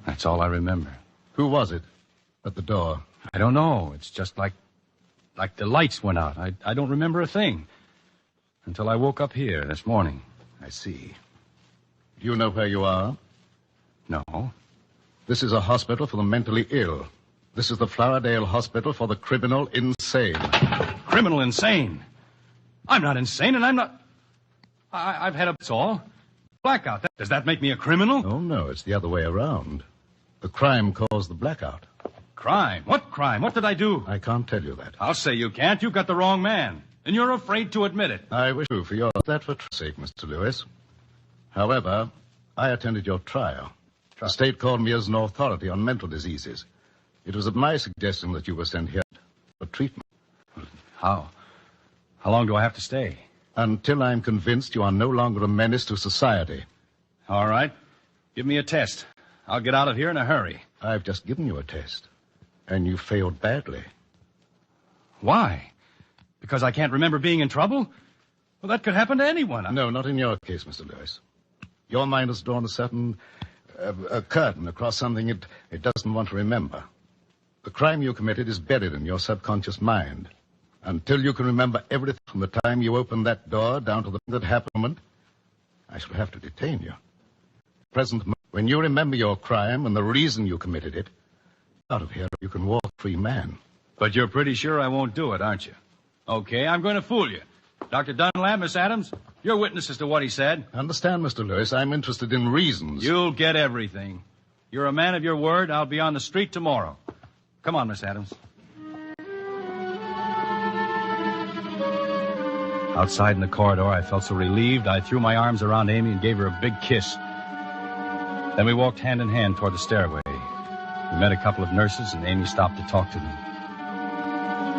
That's all I remember. Who was it at the door? I don't know. It's just like the lights went out. I don't remember a thing until I woke up here this morning. I see. Do you know where you are? No. This is a hospital for the mentally ill. This is the Floridale Hospital for the criminal insane. Criminal insane? I'm not insane, and I'm not... I've had that's all. Blackout. Does that make me a criminal? Oh, no, it's the other way around. The crime caused the blackout. Crime? What crime? What did I do? I can't tell you that. I'll say you can't. You've got the wrong man. And you're afraid to admit it. I wish you for that for sake, Mr. Lewis. However, I attended your trial. The state called me as an authority on mental diseases. It was at my suggestion that you were sent here for treatment. How? How long do I have to stay? Until I'm convinced you are no longer a menace to society. All right. Give me a test. I'll get out of here in a hurry. I've just given you a test. And you failed badly. Why? Because I can't remember being in trouble? Well, that could happen to anyone. No, not in your case, Mr. Lewis. Your mind has drawn a certain a curtain across something it doesn't want to remember. The crime you committed is buried in your subconscious mind. Until you can remember everything from the time you opened that door down to the that happened, I shall have to detain you. Present, when you remember your crime and the reason you committed it, out of here you can walk a free man. But you're pretty sure I won't do it, aren't you? Okay, I'm going to fool you. Dr. Dunlap, Miss Adams, you're witnesses to what he said. Understand, Mr. Lewis, I'm interested in reasons. You'll get everything. You're a man of your word. I'll be on the street tomorrow. Come on, Miss Adams. Outside in the corridor, I felt so relieved, I threw my arms around Amy and gave her a big kiss. Then we walked hand in hand toward the stairway. We met a couple of nurses, and Amy stopped to talk to them.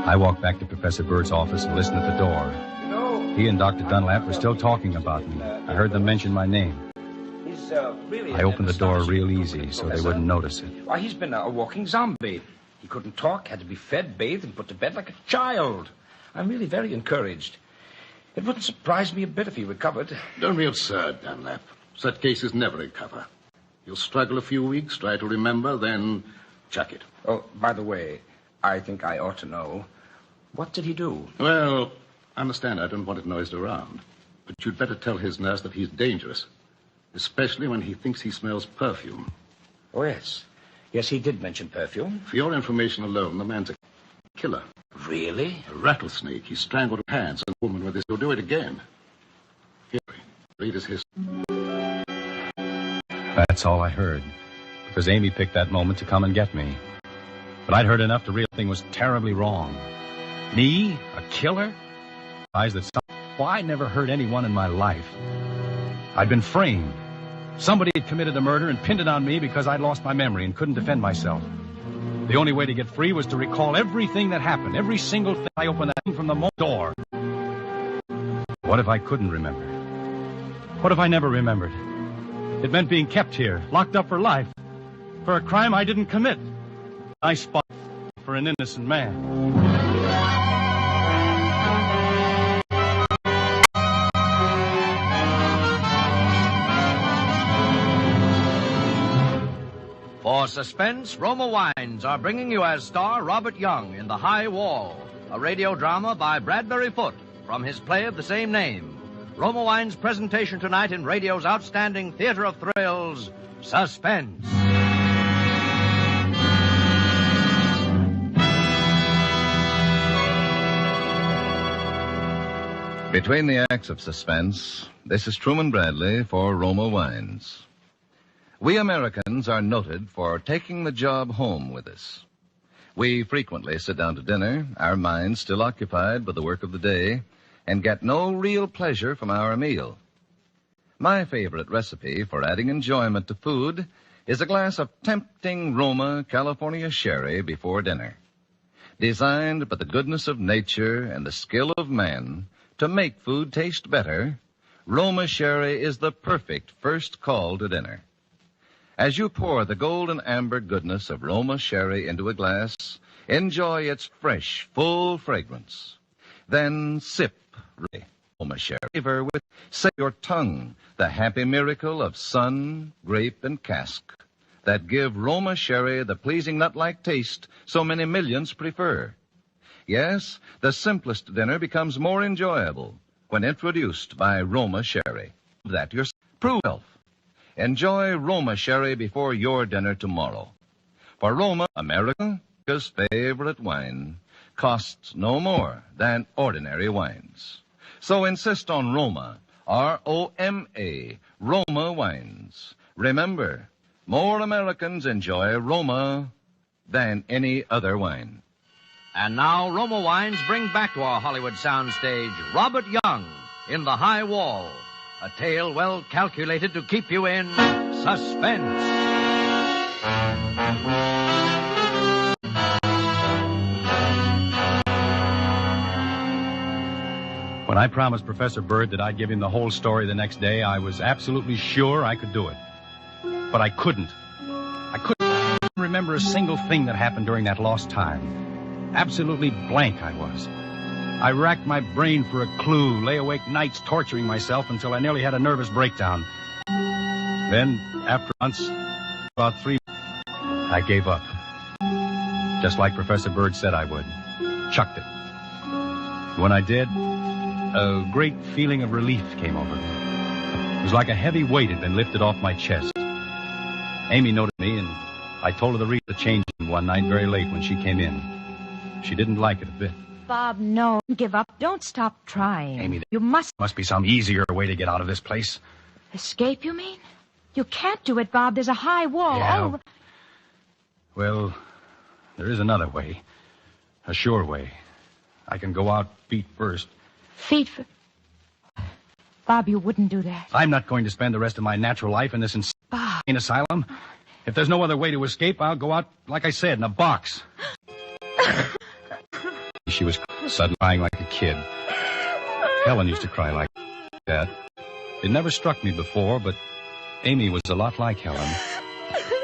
I walked back to Professor Bird's office and listened at the door. He and Dr. Dunlap were still talking about me. I heard them mention my name. I opened the door real easy so they wouldn't notice it. Why, he's been a walking zombie. He couldn't talk, had to be fed, bathed, and put to bed like a child. I'm really very encouraged. It wouldn't surprise me a bit if he recovered. Don't be absurd, Dunlap. Such cases never recover. You'll struggle a few weeks, try to remember, then chuck it. Oh, by the way, I think I ought to know. What did he do? Well, understand, I don't want it noised around. But you'd better tell his nurse that he's dangerous, especially when he thinks he smells perfume. Oh, yes. Yes, he did mention perfume. For your information alone, the man's a killer. Really? A rattlesnake. He strangled her hands and a woman with this. He'll do it again. Here, read his history. That's all I heard, because Amy picked that moment to come and get me. But I'd heard enough to realize the thing was terribly wrong. Me? A killer? Why I never heard anyone in my life. I'd been framed. Somebody had committed a murder and pinned it on me because I'd lost my memory and couldn't defend myself. The only way to get free was to recall everything that happened, every single thing. I opened that from the door. What if I couldn't remember? What if I never remembered? It meant being kept here, locked up for life, for a crime I didn't commit. I spot for an innocent man. For suspense, Roma Wines are bringing you as star Robert Young in The High Wall, a radio drama by Bradbury Foote from his play of the same name. Roma Wines' presentation tonight in radio's outstanding theater of thrills, Suspense. Between the acts of suspense, this is Truman Bradley for Roma Wines. We Americans are noted for taking the job home with us. We frequently sit down to dinner, our minds still occupied by the work of the day, and get no real pleasure from our meal. My favorite recipe for adding enjoyment to food is a glass of tempting Roma California sherry before dinner. Designed by the goodness of nature and the skill of man to make food taste better, Roma sherry is the perfect first call to dinner. As you pour the golden amber goodness of Roma sherry into a glass, enjoy its fresh, full fragrance. Then sip Roma sherry flavor with, say, your tongue, the happy miracle of sun, grape, and cask that give Roma sherry the pleasing nut-like taste so many millions prefer. Yes, the simplest dinner becomes more enjoyable when introduced by Roma sherry. That yourself. Enjoy Roma sherry before your dinner tomorrow. For Roma, America's favorite wine, costs no more than ordinary wines. So insist on Roma, R-O-M-A, Roma wines. Remember, more Americans enjoy Roma than any other wine. And now Roma Wines bring back to our Hollywood soundstage Robert Young in The High Wall, a tale well calculated to keep you in suspense. When I promised Professor Bird that I'd give him the whole story the next day, I was absolutely sure I could do it. But I couldn't. I couldn't remember a single thing that happened during that lost time. Absolutely blank I was. I racked my brain for a clue, lay awake nights torturing myself until I nearly had a nervous breakdown. Then, after months, about 3 months, I gave up. Just like Professor Bird said I would. Chucked it. When I did, a great feeling of relief came over me. It was like a heavy weight had been lifted off my chest. Amy noticed me, and I told her the reason the change one night very late when she came in. She didn't like it a bit. Bob, no. Give up. Don't stop trying. Amy, you must be some easier way to get out of this place. Escape, you mean? You can't do it, Bob. There's a high wall. Yeah. Well, there is another way. A sure way. I can go out feet first. Feet first? Bob, you wouldn't do that. I'm not going to spend the rest of my natural life in this insane asylum. If there's no other way to escape, I'll go out, like I said, in a box. She was suddenly crying like a kid. Helen used to cry like that. It never struck me before, but Amy was a lot like Helen.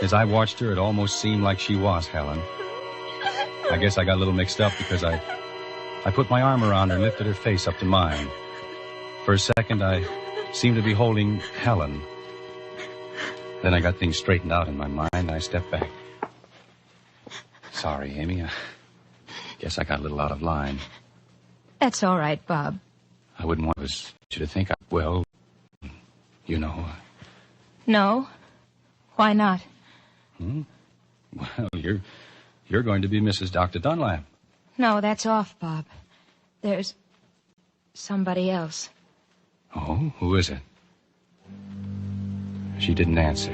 As I watched her, it almost seemed like she was Helen. I guess I got a little mixed up because I put my arm around her and lifted her face up to mine. For a second, I seemed to be holding Helen. Then I got things straightened out in my mind, and I stepped back. Sorry, Amy. I guess I got a little out of line. That's all right, Bob. I wouldn't want you to think well, you know. No? Why not? Well, you're going to be Mrs. Dr. Dunlap. No, that's off, Bob. There's somebody else. Oh, who is it? She didn't answer.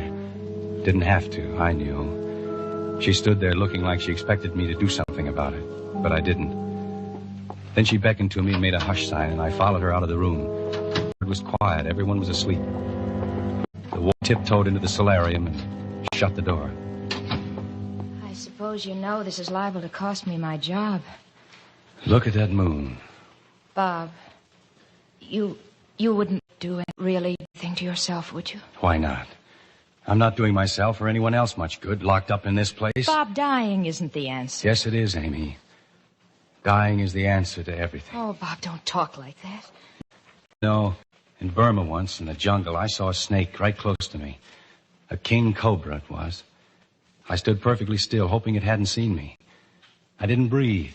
Didn't have to, I knew. She stood there looking like she expected me to do something about it, but I didn't. Then she beckoned to me and made a hush sign, and I followed her out of the room. It was quiet. Everyone was asleep. The woman tiptoed into the solarium and shut the door. I suppose you know this is liable to cost me my job. Look at that moon. Bob, you wouldn't do really anything to yourself, would you? Why not? I'm not doing myself or anyone else much good, locked up in this place. Bob, dying isn't the answer. Yes, it is, Amy. Dying is the answer to everything. Oh, Bob, don't talk like that. No, in Burma once, in the jungle, I saw a snake right close to me. A king cobra it was. I stood perfectly still, hoping it hadn't seen me. I didn't breathe.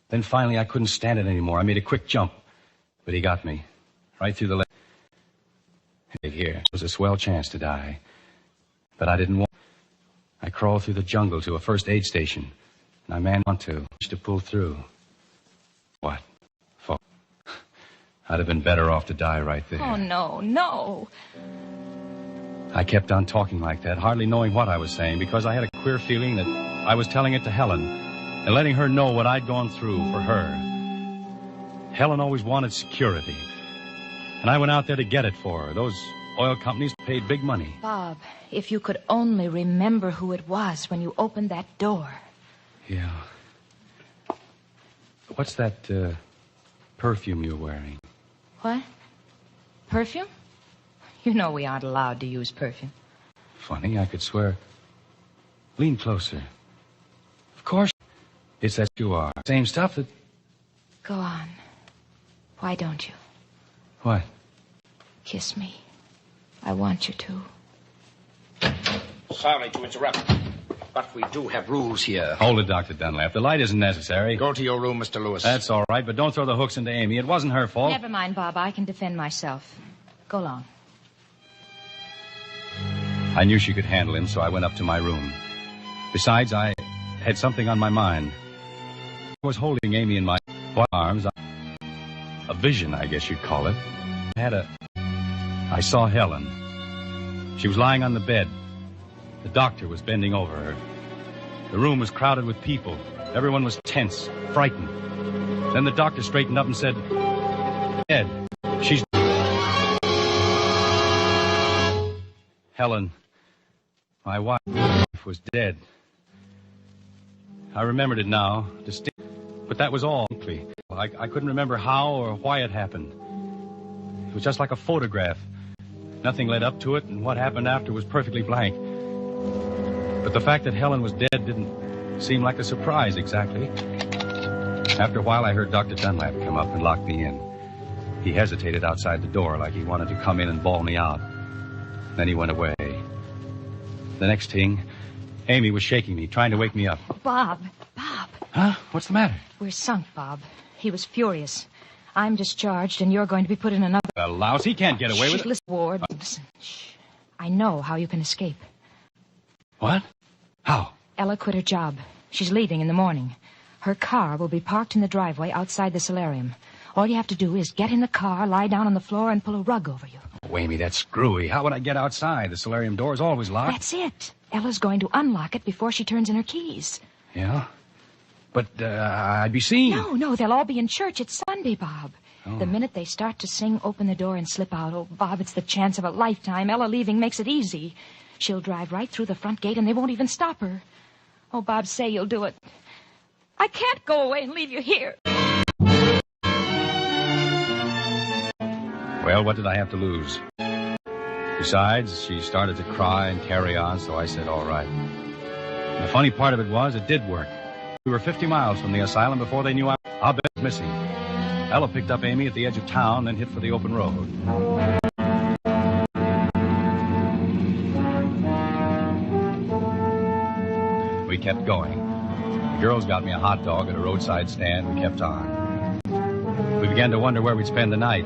Then finally, I couldn't stand it anymore. I made a quick jump, but he got me right through the leg. Here, it was a swell chance to die, but I didn't want. I crawled through the jungle to a first aid station, and I managed to pull through. What? For? I'd have been better off to die right there. Oh, no. I kept on talking like that, hardly knowing what I was saying, because I had a queer feeling that I was telling it to Helen and letting her know what I'd gone through for her. Helen always wanted security, and I went out there to get it for her. Those oil companies paid big money. Bob, if you could only remember who it was when you opened that door. Yeah. What's that perfume you're wearing? What? Perfume? You know we aren't allowed to use perfume. Funny, I could swear. Lean closer. Of course, it's that you are. Same stuff that... Go on. Why don't you? What? Kiss me. I want you to. Sorry to interrupt, but we do have rules here. Hold it, Dr. Dunlap. The light isn't necessary. Go to your room, Mr. Lewis. That's all right, but don't throw the hooks into Amy. It wasn't her fault. Never mind, Bob. I can defend myself. Go along. I knew she could handle him, so I went up to my room. Besides, I had something on my mind. I was holding Amy in my arms. A vision, I guess you'd call it. I saw Helen. She was lying on the bed. The doctor was bending over her. The room was crowded with people. Everyone was tense, frightened. Then the doctor straightened up and said, "Dead. She's..." Helen, my wife, was dead. I remembered it now, distinctly, but that was all. I couldn't remember how or why it happened. It was just like a photograph. Nothing led up to it, and what happened after was perfectly blank. But the fact that Helen was dead didn't seem like a surprise exactly. After a while, I heard Dr. Dunlap come up and lock me in. He hesitated outside the door like he wanted to come in and bawl me out. Then he went away. The next thing, Amy was shaking me, trying to wake me up. Bob. Huh? What's the matter? We're sunk, Bob. He was furious. I'm discharged, and you're going to be put in another... A louse, he can't get away with it. Listen, Ward. Listen. Shh. I know how you can escape. What? How? Ella quit her job. She's leaving in the morning. Her car will be parked in the driveway outside the solarium. All you have to do is get in the car, lie down on the floor, and pull a rug over you. Oh, Amy, that's screwy. How would I get outside? The solarium door is always locked. That's it. Ella's going to unlock it before she turns in her keys. Yeah? But I'd be seen. No, they'll all be in church. It's Sunday, Bob. Oh. The minute they start to sing, open the door and slip out. Oh, Bob, it's the chance of a lifetime. Ella leaving makes it easy. She'll drive right through the front gate and they won't even stop her. Oh, Bob, say you'll do it. I can't go away and leave you here. Well, what did I have to lose? Besides, she started to cry and carry on, so I said, all right. And the funny part of it was, it did work. We were 50 miles from the asylum before they knew our bed was missing. Ella picked up Amy at the edge of town, then hit for the open road. kept going. The girls got me a hot dog at a roadside stand and kept on. We began to wonder where we'd spend the night.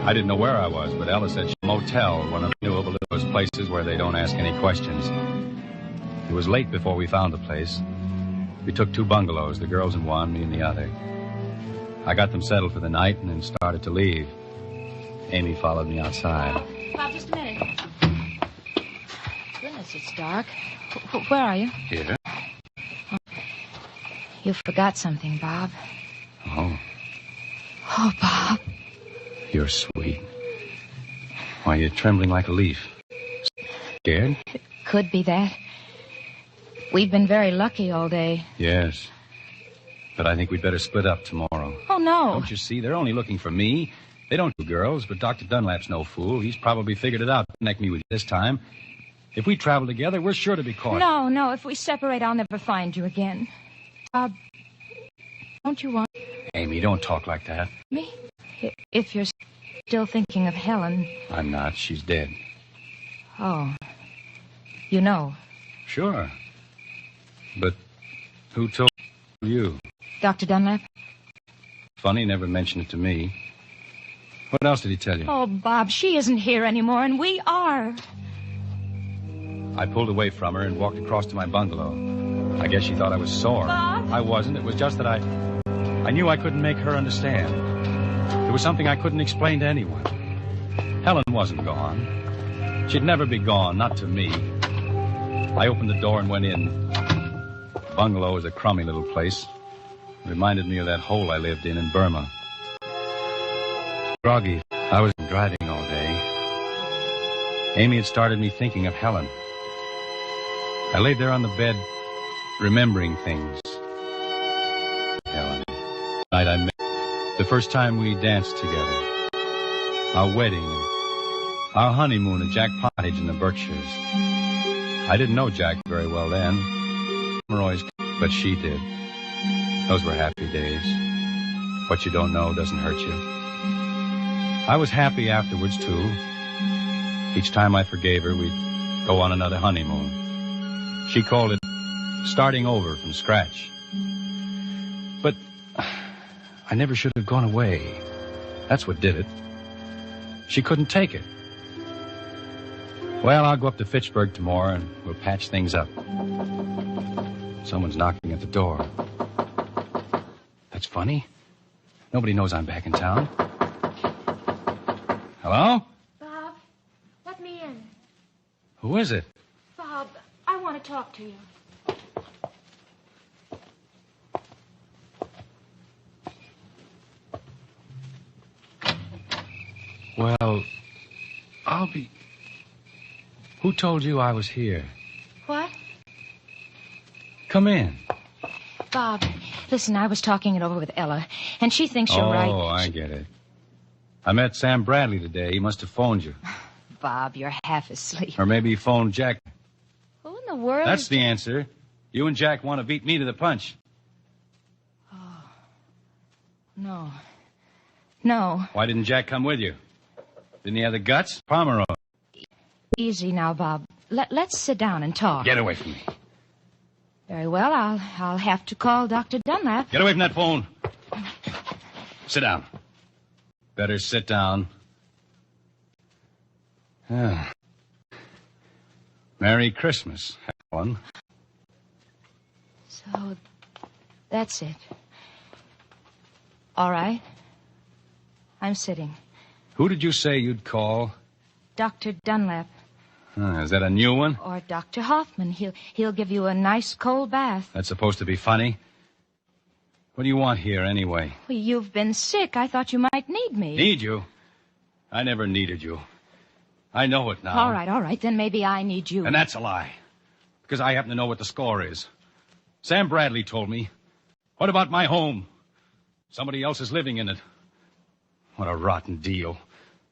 I didn't know where I was, but Ella said she was a motel, one of the knew of those places where they don't ask any questions. It was late before we found the place. We took 2 bungalows, the girls in one, me in the other. I got them settled for the night and then started to leave. Amy followed me outside. Bob, just a minute. Goodness, it's dark. Where are you? Here? You forgot something, Bob. Oh, Oh, Bob. you're sweet. Why, you're trembling like a leaf. Scared? Could be that. We've been very lucky all day. Yes. But I think we'd better split up tomorrow. Oh, no. Don't you see? They're only looking for me. They don't do girls, but Dr. Dunlap's no fool. He's probably figured it out to connect me with you this time. If we travel together, we're sure to be caught. No. If we separate, I'll never find you again. Bob, don't you want Amy, don't talk like that. me? If you're still thinking of Helen. I'm not. She's dead. Oh. You know. Sure. But who told you? Dr. Dunlap? Funny, never mentioned it to me. What else did he tell you? Oh, Bob, she isn't here anymore, and we are. I pulled away from her and walked across to my bungalow. I guess she thought I was sore. Bob? I wasn't. It was just that I knew I couldn't make her understand. It was something I couldn't explain to anyone. Helen wasn't gone. She'd never be gone, not to me. I opened the door and went in. The bungalow was a crummy little place. It reminded me of that hole I lived in Burma. Groggy. I was driving all day. Amy had started me thinking of Helen. I laid there on the bed, remembering things. Helen. The night I met. The first time we danced together. Our wedding. Our honeymoon at Jack Pottage in the Berkshires. I didn't know Jack very well then. But she did. Those were happy days. What you don't know doesn't hurt you. I was happy afterwards, too. Each time I forgave her, we'd go on another honeymoon. She called it starting over from scratch. But I never should have gone away. That's what did it. She couldn't take it. Well, I'll go up to Fitchburg tomorrow and we'll patch things up. Someone's knocking at the door. That's funny. Nobody knows I'm back in town. Hello? Bob, let me in. Who is it? Bob, I want to talk to you. Well, I'll be... Who told you I was here? What? Come in. Bob, listen, I was talking it over with Ella, and she thinks you're right. Oh, I get it. I met Sam Bradley today. He must have phoned you. Bob, you're half asleep. Or maybe he phoned Jack. Who in the world? That's the answer. You and Jack want to beat me to the punch. No. No. Why didn't Jack come with you? Didn't he have the guts? Pomeroy. Easy now, Bob. Let's sit down and talk. Get away from me. Very well, I'll have to call Dr. Dunlap. Get away from that phone. Sit down. Better sit down. Ah. Merry Christmas, Helen. So, that's it. All right. I'm sitting. Who did you say you'd call? Dr. Dunlap. Is that a new one? Or Dr. Hoffman. He'll give you a nice cold bath. That's supposed to be funny. What do you want here, anyway? Well, you've been sick. I thought you might need me. Need you? I never needed you. I know it now. All right. Then maybe I need you. And that's a lie. Because I happen to know what the score is. Sam Bradley told me. What about my home? Somebody else is living in it. What a rotten deal.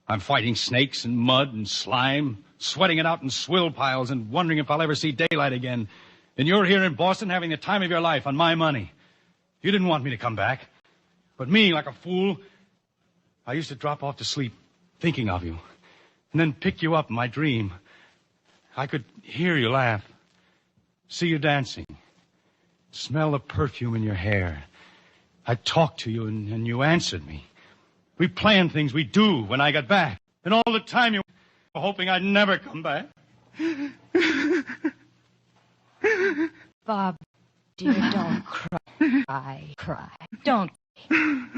I'm fighting snakes and mud and slime, sweating it out in swill piles and wondering if I'll ever see daylight again. And you're here in Boston having the time of your life on my money. You didn't want me to come back. But me, like a fool, I used to drop off to sleep thinking of you and then pick you up in my dream. I could hear you laugh. see you dancing, smell the perfume in your hair. I talked to you and you answered me. We planned things we do when I got back. And all the time you were hoping I'd never come back. Bob, dear, don't cry. Cry. Don't.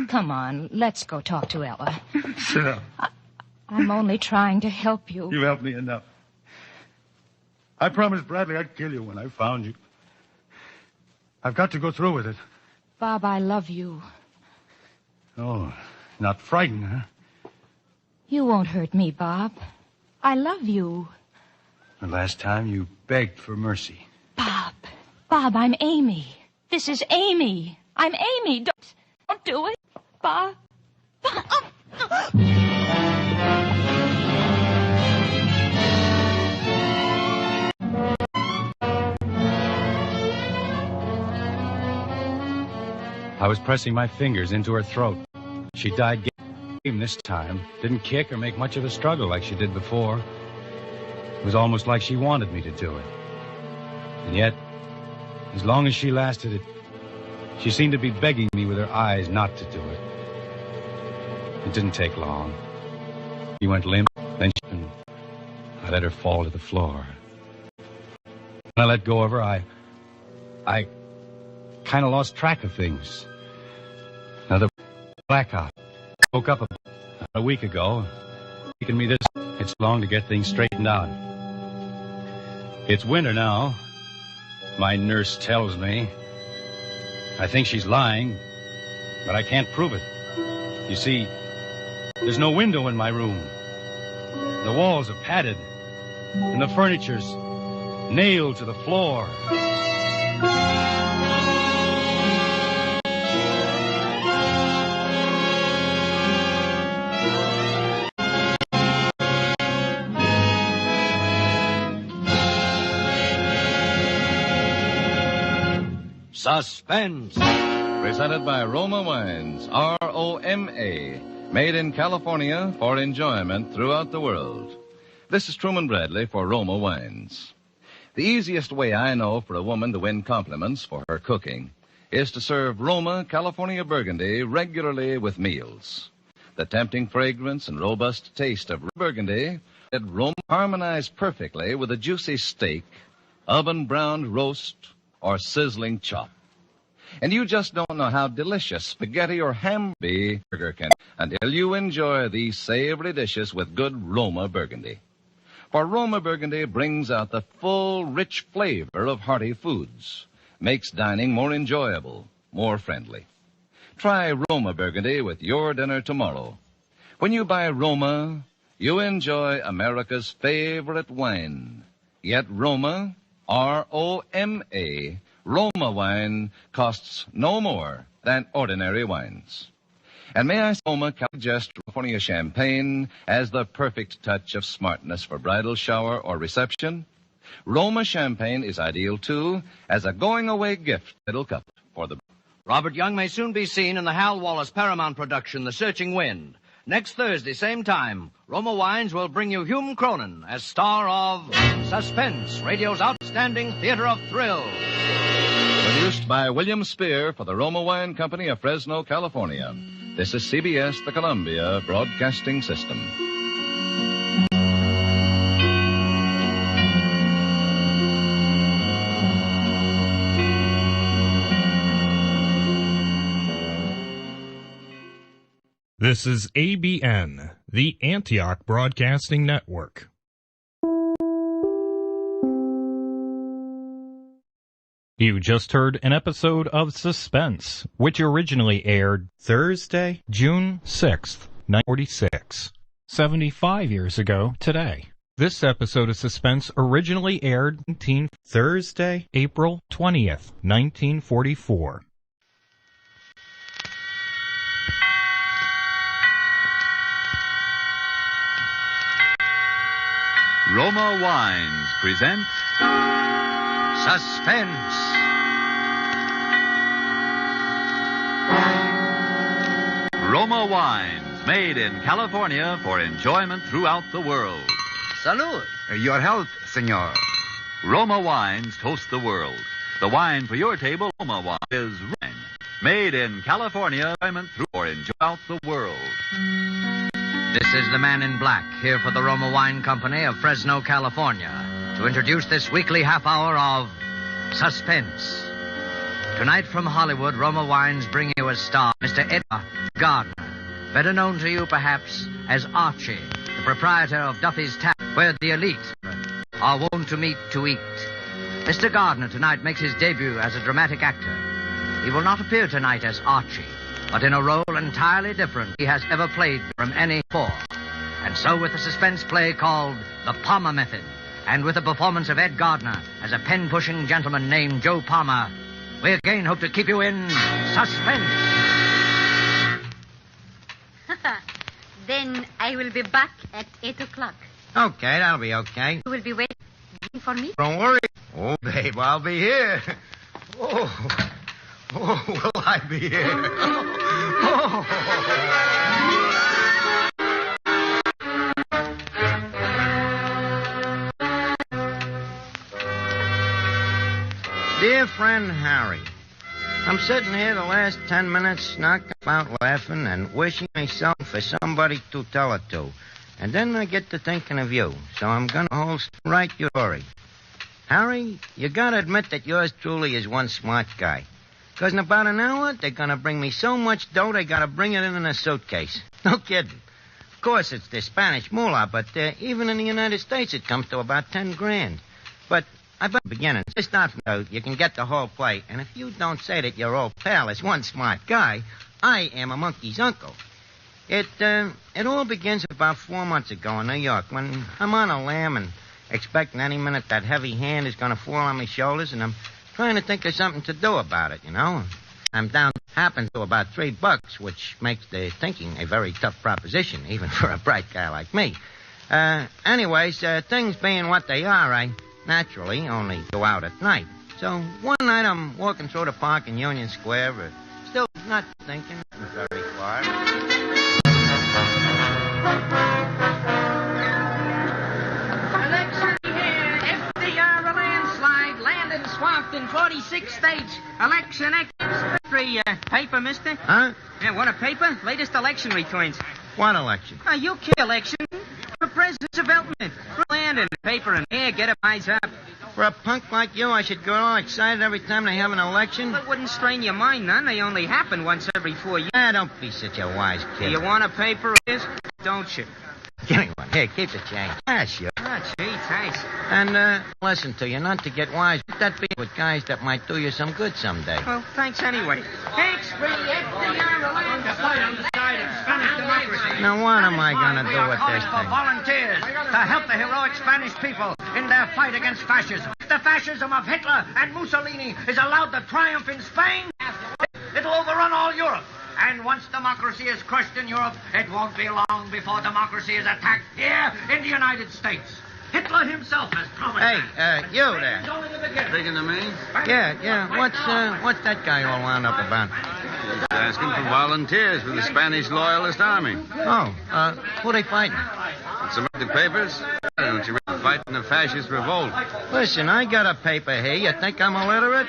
Come on, let's go talk to Ella. Sit up. I'm only trying to help you. You helped me enough. I promised Bradley I'd kill you when I found you. I've got to go through with it. Bob, I love you. Oh, not frightened, huh? You won't hurt me, Bob. I love you. The last time you begged for mercy. Bob, I'm Amy. This is Amy. I'm Amy. Don't do it, Bob. I was pressing my fingers into her throat. She died game this time. Didn't kick or make much of a struggle like she did before. It was almost like she wanted me to do it. And yet, as long as she lasted, she seemed to be begging me with her eyes not to do it. It didn't take long. She went limp, then I let her fall to the floor. When I let go of her, I kind of lost track of things. Another blackout. Woke up a week ago. Taken me this. It's long to get things straightened out. It's winter now. My nurse tells me. I think she's lying, but I can't prove it. You see, there's no window in my room. The walls are padded, and the furniture's nailed to the floor. Suspense. Presented by Roma Wines, R-O-M-A, made in California for enjoyment throughout the world. This is Truman Bradley for Roma Wines. The easiest way I know for a woman to win compliments for her cooking is to serve Roma California Burgundy regularly with meals. The tempting fragrance and robust taste of Burgundy at Roma harmonize perfectly with a juicy steak, oven-browned roast, or sizzling chop. And you just don't know how delicious spaghetti or hamburger can until you enjoy these savory dishes with good Roma Burgundy. For Roma Burgundy brings out the full, rich flavor of hearty foods, makes dining more enjoyable, more friendly. Try Roma Burgundy with your dinner tomorrow. When you buy Roma, you enjoy America's favorite wine. Yet Roma, R-O-M-A, Roma wine costs no more than ordinary wines. And may I Roma suggest California champagne as the perfect touch of smartness for bridal shower or reception? Roma champagne is ideal, too, as a going-away gift middle cup for the... Robert Young may soon be seen in the Hal Wallace Paramount production, The Searching Wind. Next Thursday, same time, Roma Wines will bring you Hume Cronin as star of Suspense, radio's outstanding theater of thrills. Produced by William Spear for the Roma Wine Company of Fresno, California. This is CBS, the Columbia Broadcasting System. This is ABN, the Antioch Broadcasting Network. You just heard an episode of Suspense, which originally aired Thursday, June 6th, 1946, 75 years ago today. This episode of Suspense originally aired Thursday, April 20th, 1944. Roma Wines present Suspense. Roma Wines, made in California for enjoyment throughout the world. Salud. Your health, senor. Roma Wines toast the world. The wine for your table, Roma Wine, is wine. Made in California, through or enjoy out the world. This is the Man in Black, here for the Roma Wine Company of Fresno, California, to introduce this weekly half hour of Suspense. Tonight from Hollywood, Roma Wines bring you as star Mr. Ed Gardner, better known to you perhaps as Archie, the proprietor of Duffy's Tavern, where the elite are wont to meet to eat. Mr. Gardner tonight makes his debut as a dramatic actor. He will not appear tonight as Archie, but in a role entirely different he has ever played from any before. And so with a suspense play called The Palmer Method, and with a performance of Ed Gardner as a pen-pushing gentleman named Joe Palmer, we again hope to keep you in suspense. Then I will be back at 8 o'clock. Okay, that'll be okay. You will be waiting for me? Don't worry. Oh, babe, I'll be here. Oh, will I be here? Oh. Dear friend Harry, I'm sitting here the last 10 minutes knocked about laughing and wishing myself for somebody to tell it to. And then I get to thinking of you, so I'm going to write your story. Harry, you got to admit that yours truly is one smart guy. Because in about an hour, they're going to bring me so much dough, they got to bring it in a suitcase. No kidding. Of course, it's the Spanish moolah, but even in the United States, it comes to about 10 grand. But I better begin. Just not from you can get the whole play. And if you don't say that your old pal is one smart guy, I am a monkey's uncle. It all begins about 4 months ago in New York when I'm on a lam and expecting any minute that heavy hand is going to fall on my shoulders, and I'm trying to think of something to do about it, you know. I'm down, happens to about $3, which makes the thinking a very tough proposition, even for a bright guy like me. Anyways, things being what they are, I naturally only go out at night. So one night I'm walking through the park in Union Square, still not thinking very far. Election here. FDR a landslide. Land and swamped in 46 states. Election extra paper, mister? Huh? Yeah, what a paper? Latest election returns. What election? You kid election. For president's development. For land and paper and air. Get a eyes up. For a punk like you, I should get all excited every time they have an election? Well, it wouldn't strain your mind none. They only happen once every 4 years. Don't be such a wise kid. Do you want a paper of this? Don't you? Give me one. Here, keep the change. Yeah, sure. Gee, thanks. And, listen to you, not to get wise. Let that be with guys that might do you some good someday. Well, thanks anyway. Thanks for the FDR Now, what am I going to do with this For thing? volunteers to help the heroic Spanish people in their fight against fascism. If the fascism of Hitler and Mussolini is allowed to triumph in Spain, it'll overrun all Europe. And once democracy is crushed in Europe, it won't be long before democracy is attacked here in the United States. Hitler himself has promised Hey, you there. It's only the beginning. Speaking to me? Yeah. What's that guy all wound up about? He's asking for volunteers for the Spanish Loyalist Army. Oh, who they fighting? Some of the papers? Why don't you read Fighting the Fascist Revolt? Listen, I got a paper here. You think I'm illiterate?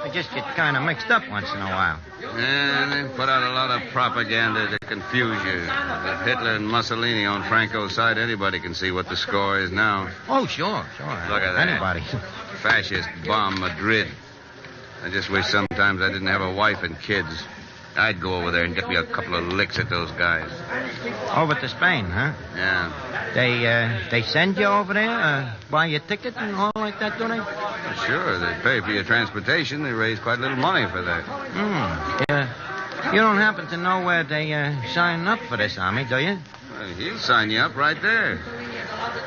I just get kind of mixed up once in a while. Yeah, they put out a lot of propaganda to confuse you. With Hitler and Mussolini on Franco's side, anybody can see what the score is now. Oh, sure. Look at that. Anybody. Fascist bomb Madrid. I just wish sometimes I didn't have a wife and kids. I'd go over there and get me a couple of licks at those guys. Over to Spain, huh? Yeah. They send you over there, buy your ticket and all like that, do they? Sure, they pay for your transportation. They raise quite a little money for that. You don't happen to know where they sign up for this army, do you? Well, he'll sign you up right there.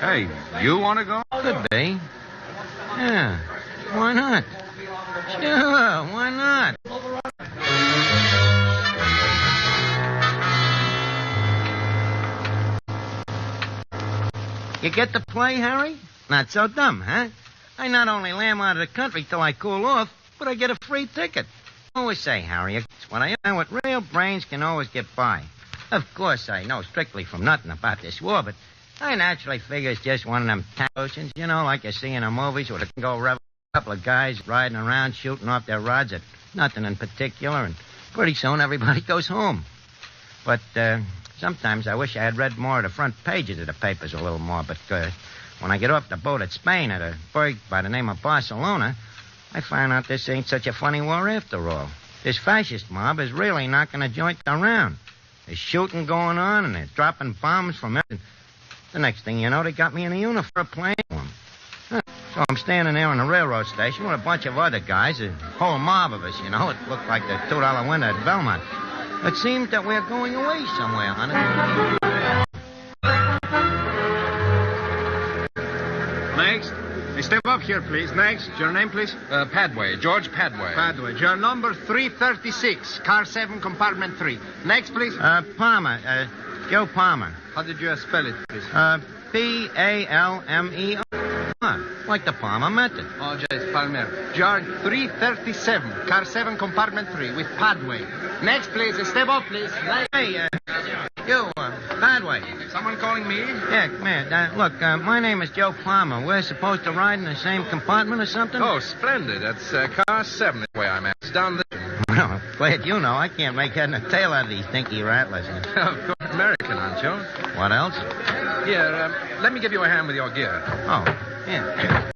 Hey, you want to go? Could be. Yeah, why not? Sure, why not? You get the play, Harry? Not so dumb, huh? I not only lamb out of the country till I cool off, but I get a free ticket. I always say, Harry, it's what I am with real brains can always get by. Of course, I know strictly from nothing about this war, but I naturally figure it's just one of them oceans, like you see in the movies where they can go a couple of guys riding around shooting off their rods at nothing in particular, and pretty soon everybody goes home. But sometimes I wish I had read more of the front pages of the papers a little more, but when I get off the boat at Spain at a burg by the name of Barcelona, I find out this ain't such a funny war after all. This fascist mob is really knocking the joint around. There's shooting going on, and they're dropping bombs from everything. The next thing you know, they got me in a uniform playing them. So I'm standing there on the railroad station with a bunch of other guys, a whole mob of us, It looked like the $2 window at Belmont. It seems that we're going away somewhere, honey. Next. Step up here, please. Next. Your name, please? Padway. George Padway. Padway. Your number 336, car 7, compartment 3. Next, please. Palmer. Joe Palmer. How did you spell it, please? Palmer. Like the Palmer method. Oh, yes, Palmer. Jar 337, car 7, compartment 3, with Padway. Next, please. Step up, please. Hey, you, Padway. Someone calling me? Yeah, come here. Look, my name is Joe Palmer. We're supposed to ride in the same compartment or something? Oh, splendid. That's car 7, the way I'm at. It's down there. Well, glad you know. I can't make head and tail out of these dinky rattlers. Of course, American, aren't you? What else? Here, let me give you a hand with your gear. Oh, yeah.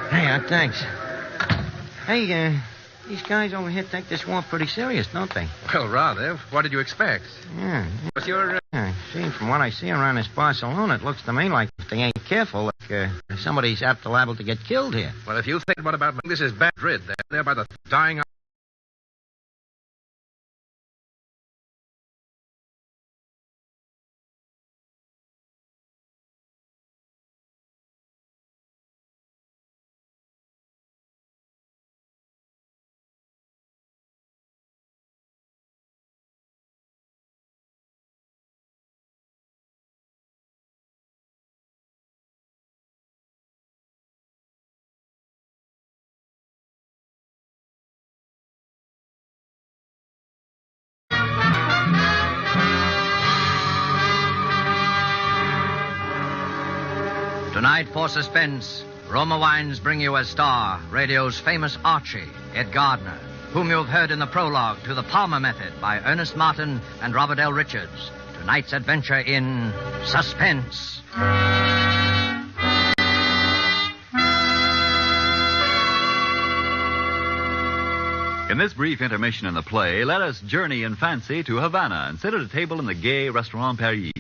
Hey, thanks. Hey, these guys over here take this war pretty serious, don't they? Well, rather. What did you expect? Yeah. What's your... See, from what I see around this Barcelona, it looks to me like if they ain't careful, somebody's apt to liable to get killed here. Well, if you think what about... This is Madrid. They're by the dying... Tonight, for suspense, Roma Wines bring you as star radio's famous Archie, Ed Gardner, whom you've heard in the prologue to The Palmer Method by Ernest Martin and Robert L. Richards. Tonight's adventure in Suspense. In this brief intermission in the play, let us journey in fancy to Havana and sit at a table in the gay Restaurant Paris.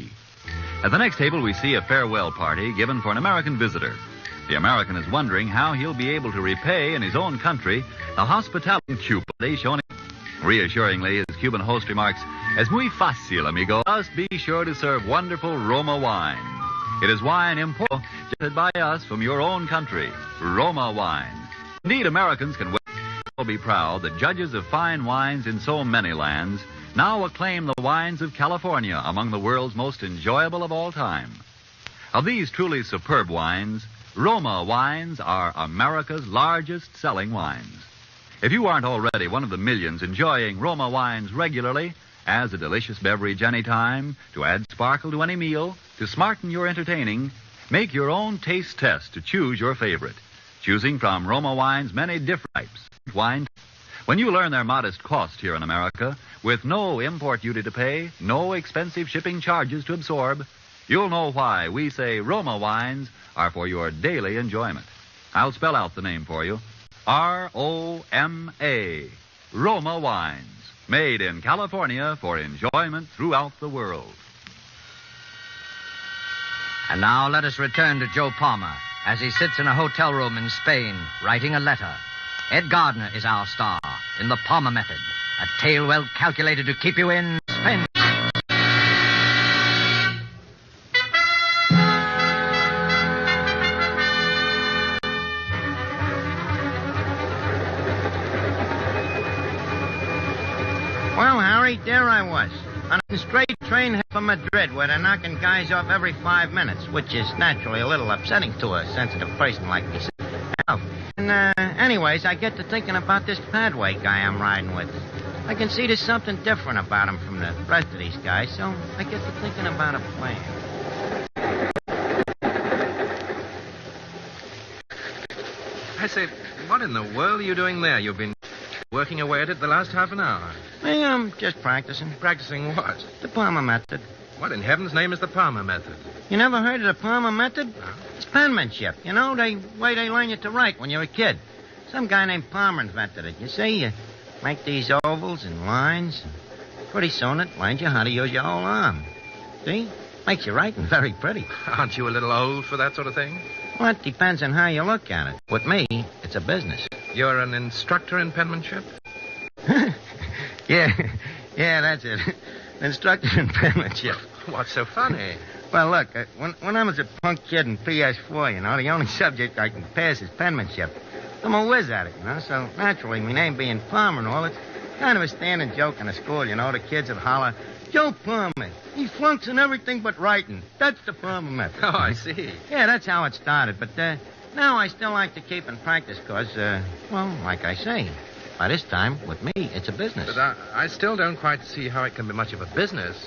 At the next table, we see a farewell party given for an American visitor. The American is wondering how he'll be able to repay in his own country the hospitality and Cupid shown him. Reassuringly, his Cuban host remarks, "Es muy fácil, amigo. Just be sure to serve wonderful Roma wine. It is wine imported by us from your own country, Roma wine. Indeed, Americans can well be proud that judges of fine wines in so many lands now acclaim the wines of California among the world's most enjoyable of all time. Of these truly superb wines, Roma wines are America's largest selling wines. If you aren't already one of the millions enjoying Roma wines regularly, as a delicious beverage anytime, to add sparkle to any meal, to smarten your entertaining, make your own taste test to choose your favorite, choosing from Roma wines many different types of wine. When you learn their modest cost here in America, with no import duty to pay, no expensive shipping charges to absorb, you'll know why we say Roma wines are for your daily enjoyment. I'll spell out the name for you. R-O-M-A. Roma wines. Made in California for enjoyment throughout the world. And now let us return to Joe Palmer as he sits in a hotel room in Spain writing a letter. Ed Gardner is our star in The Palmer Method, a tale well calculated to keep you in suspense. Well, Harry, there I was, on a straight train for Madrid, where they're knocking guys off every 5 minutes, which is naturally a little upsetting to a sensitive person like me. And, anyways, I get to thinking about this Padway guy I'm riding with. I can see there's something different about him from the rest of these guys, so I get to thinking about a plan. I say, what in the world are you doing there? You've been working away at it the last half an hour. Hey, I'm just practicing. Practicing what? The Palmer method. What in heaven's name is the Palmer method? You never heard of the Palmer method? No. It's penmanship. You know, the way they learn you to write when you're a kid. Some guy named Palmer invented it. You see, you make these ovals and lines. Pretty soon it learns you how to use your whole arm. See? Makes your writing very pretty. Aren't you a little old for that sort of thing? Well, it depends on how you look at it. With me, it's a business. You're an instructor in penmanship? Yeah, that's it. Instructor in penmanship. What's so funny? Well, look, when I was a punk kid in PS4, you know, the only subject I can pass is penmanship. I'm a whiz at it, you know, so naturally, my name being Palmer and all, it's kind of a standing joke in the school, you know. The kids would holler, Joe Palmer, he flunks in everything but writing. That's the Palmer method. Oh, I see. Yeah, that's how it started, but now I still like to keep in practice because, well, like I say, by this time, with me, it's a business. But I still don't quite see how it can be much of a business.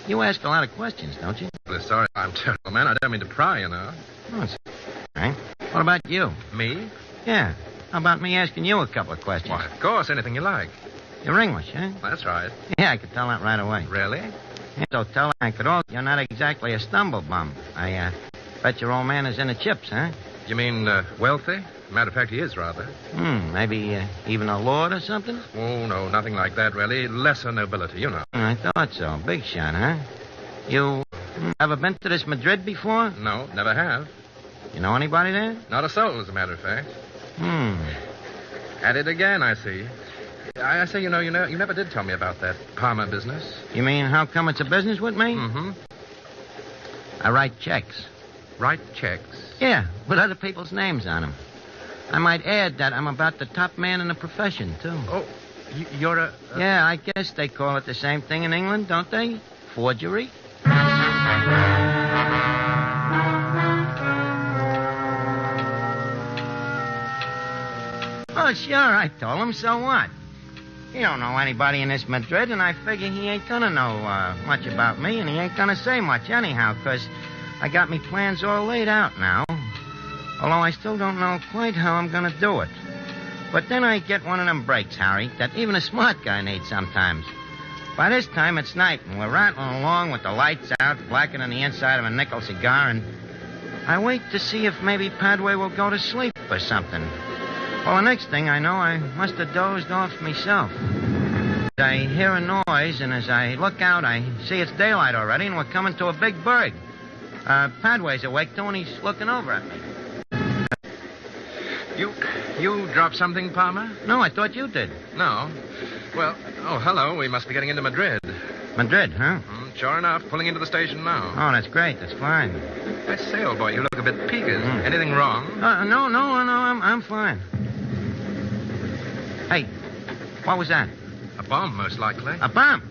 You ask a lot of questions, don't you? Well, sorry, I'm terrible, man. I don't mean to pry, you know. Oh, it's all right. What about you? Me? Yeah. How about me asking you a couple of questions? Why, of course, anything you like. You're English, huh? That's right. Yeah, I could tell that right away. Really? Yeah, so tell I could all. You're not exactly a stumble bum. I bet your old man is in the chips, huh? You mean wealthy? Matter of fact, he is rather. Maybe even a lord or something? Oh, no, nothing like that, really. Lesser nobility, you know. I thought so. Big shot, huh? You ever been to this Madrid before? No, never have. You know anybody there? Not a soul, as a matter of fact. At it again, I see. I say, you never did tell me about that Palmer business. You mean how come it's a business with me? Mm-hmm. I write checks. Write checks? Yeah, with other people's names on them. I might add that I'm about the top man in the profession, too. Oh, you're a... Yeah, I guess they call it the same thing in England, don't they? Forgery? Oh, sure, I told him. So what? He don't know anybody in this Madrid, and I figure he ain't gonna know much about me, and he ain't gonna say much anyhow, because I got me plans all laid out now. Although I still don't know quite how I'm gonna do it. But then I get one of them breaks, Harry, that even a smart guy needs sometimes. By this time, it's night, and we're rattling along with the lights out, blacker than the inside of a nickel cigar, and I wait to see if maybe Padway will go to sleep or something. Well, the next thing I know, I must have dozed off myself. I hear a noise, and as I look out, I see it's daylight already, and we're coming to a big berg. Padway's awake, too, and he's looking over at me. You dropped something, Palmer? No, I thought you did. No. Well, hello. We must be getting into Madrid. Madrid, huh? Sure enough, pulling into the station now. Oh, that's great. That's fine. I say, old boy, you look a bit peaked. Anything wrong? No, I'm fine. Hey, what was that? A bomb, most likely. A bomb?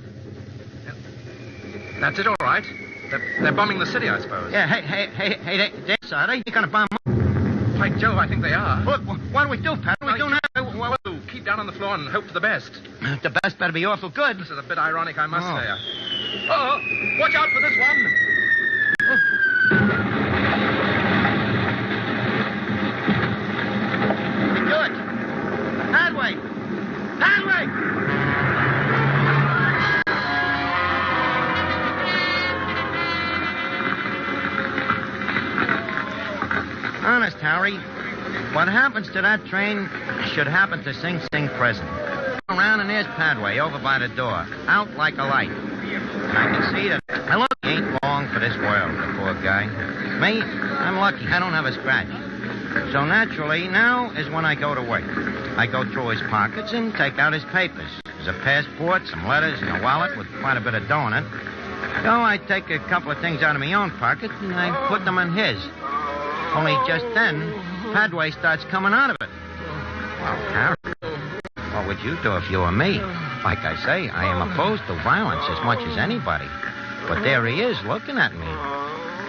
That's it, all right. They're bombing the city, I suppose. Yeah, hey, are they gonna bomb? By Jove, I think they are. Look, what do we do, Pat? We don't have... Well, keep down on the floor and hope for the best. The best better be awful good. This is a bit ironic, I must say. Oh, watch out for this one. Do it. Padway! Honest, Harry, what happens to that train should happen to Sing Sing prison. Around and there's Padway over by the door, out like a light. And I can see that I look ain't long for this world, the poor guy. Me, I'm lucky. I don't have a scratch. So naturally, now is when I go to work. I go through his pockets and take out his papers. There's a passport, some letters, and a wallet with quite a bit of dough in it. So I take a couple of things out of my own pocket and I put them in his. Only just then, Padway starts coming out of it. Well, Harry, what would you do if you were me? Like I say, I am opposed to violence as much as anybody. But there he is looking at me.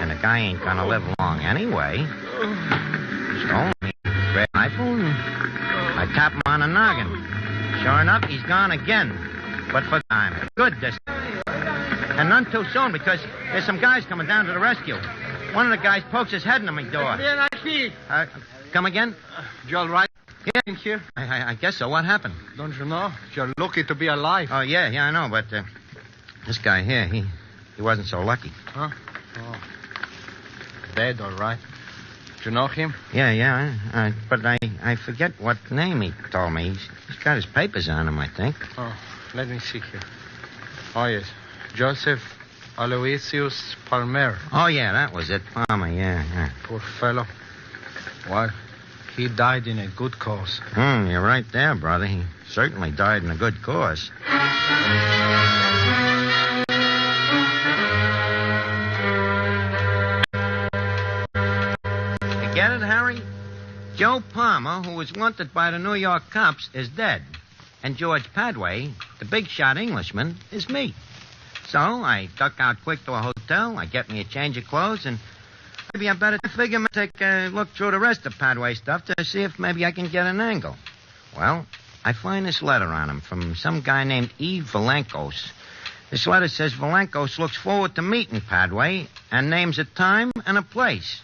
And the guy ain't gonna live long anyway. So, I grab a rifle and I tap him on the noggin. Sure enough, he's gone again. But for time. Good this time. And none too soon, because there's some guys coming down to the rescue. One of the guys pokes his head in my door. Come again? You all right? Yeah. In here? I guess so. What happened? Don't you know? You're lucky to be alive. Oh, yeah, I know, but this guy here, he wasn't so lucky. Huh? Oh. Dead, all right. Do you know him? Yeah, but I forget what name he told me. He's got his papers on him, I think. Oh, let me see here. Oh, yes. Joseph Aloysius Palmer. Oh, yeah, that was it. Palmer, yeah. Poor fellow. Well, he died in a good cause. You're right there, brother. He certainly died in a good cause. You get it, Harry? Joe Palmer, who was wanted by the New York cops, is dead. And George Padway, the big shot Englishman, is me. So I duck out quick to a hotel, I get me a change of clothes, and maybe I better take a look through the rest of Padway's stuff to see if maybe I can get an angle. Well, I find this letter on him from some guy named E. Valenkos. This letter says Valenkos looks forward to meeting Padway and names a time and a place.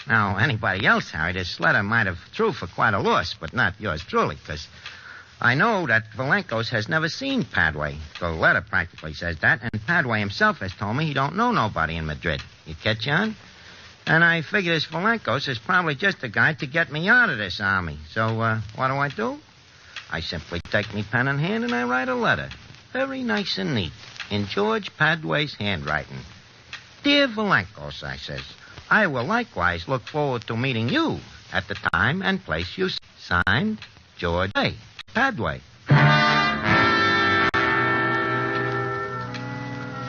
Now, anybody else, Harry, this letter might have true for quite a loss, but not yours truly, because I know that Valenkos has never seen Padway. The letter practically says that, and Padway himself has told me he don't know nobody in Madrid. You catch on? And I figure this Valenkos is probably just a guy to get me out of this army. So, what do? I simply take me pen in hand and I write a letter. Very nice and neat, in George Padway's handwriting. Dear Valenkos, I says, I will likewise look forward to meeting you at the time and place you signed, George A. Padway.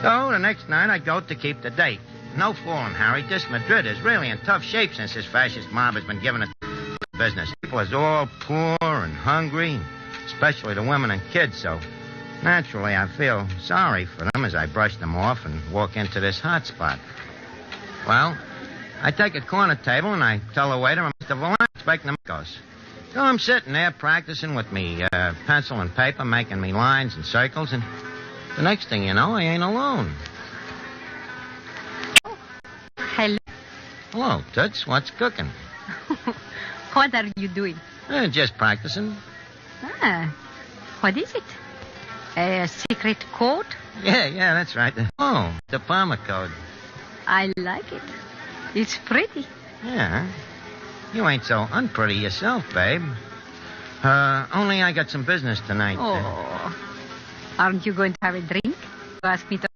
So the next night I go to keep the date. No fooling, Harry. This Madrid is really in tough shape since this fascist mob has been giving it business. People is all poor and hungry, especially the women and kids, so naturally I feel sorry for them as I brush them off and walk into this hot spot. Well, I take a corner table and I tell the waiter, Mr. Valente, expecting the goes. So I'm sitting there practicing with me pencil and paper, making me lines and circles, and the next thing you know, I ain't alone. Hello. Hello, Toots. What's cooking? What are you doing? Just practicing. What is it? A secret code? Yeah, that's right. Oh, the Palmer code. I like it. It's pretty. Yeah. You ain't so unpretty yourself, babe. Only I got some business tonight. Oh. Aren't you going to have a drink? You ask me to...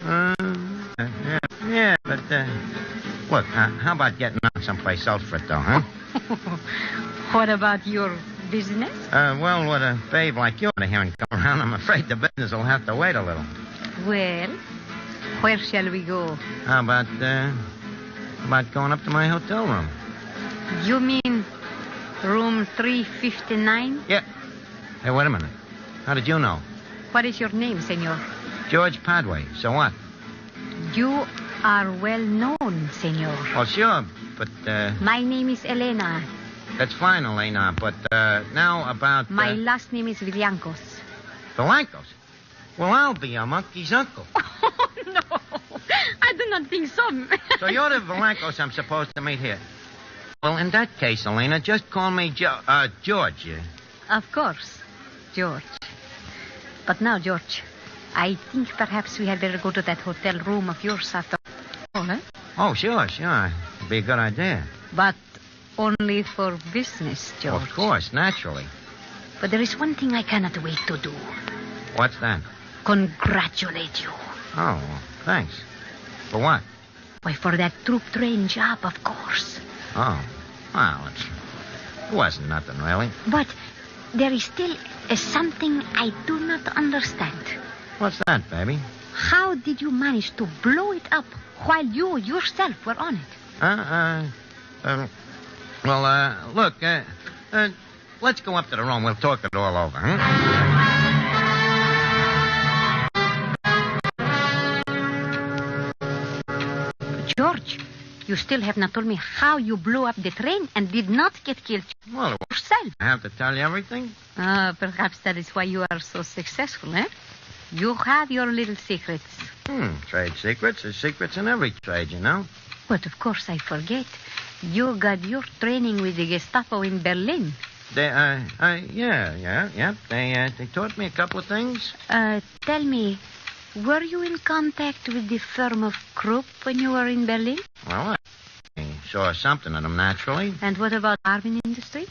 Yeah, but, look, how about getting on someplace else for it, though, huh? What about your business? Well, with a babe like you here and come around, I'm afraid the business will have to wait a little. Well, where shall we go? How about going up to my hotel room? You mean room 359? Yeah. Hey, wait a minute. How did you know? What is your name, senor? George Padway. So what? You are well known, senor. Oh, sure, but, My name is Elena. That's fine, Elena, but, now about... My last name is Villancos. Villancos? Well, I'll be your monkey's uncle. Oh, no. I do not think so. So you're the Villancos I'm supposed to meet here. Well, in that case, Elena, just call me George. Of course, George. But now, George, I think perhaps we had better go to that hotel room of yours after all, eh? Oh, sure. It'd be a good idea. But only for business, George. Of course, naturally. But there is one thing I cannot wait to do. What's that? Congratulate you. Oh, thanks. For what? Why, for that troop train job, of course. Oh, well, it wasn't nothing, really. But there is still something I do not understand. What's that, baby? How did you manage to blow it up while you yourself were on it? Look, let's go up to the room. We'll talk it all over, huh? George, you still have not told me how you blew up the train and did not get killed yourself. I have to tell you everything? Perhaps that is why you are so successful, eh? You have your little secrets. Trade secrets. There's secrets in every trade, you know. But of course I forget. You got your training with the Gestapo in Berlin. Yeah. They taught me a couple of things. Tell me, were you in contact with the firm of Krupp when you were in Berlin? Well, I saw something of them, naturally. And what about arming industry?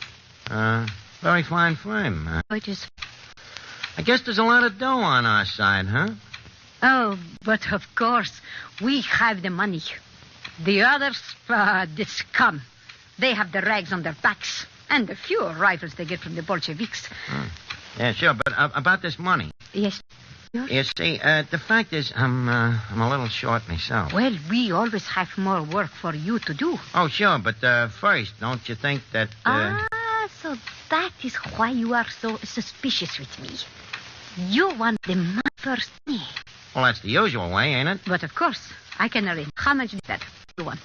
Very fine firm. Which is... I guess there's a lot of dough on our side, huh? Oh, but of course, we have the money. The others, the scum. They have the rags on their backs and the few rifles they get from the Bolsheviks. Yeah, sure, but about this money. Yes. You see, the fact is, I'm a little short myself. Well, we always have more work for you to do. Oh, sure, but first, don't you think that... So that is why you are so suspicious with me. You want the money first. Well, that's the usual way, ain't it? But of course, I can arrange. How much that you want?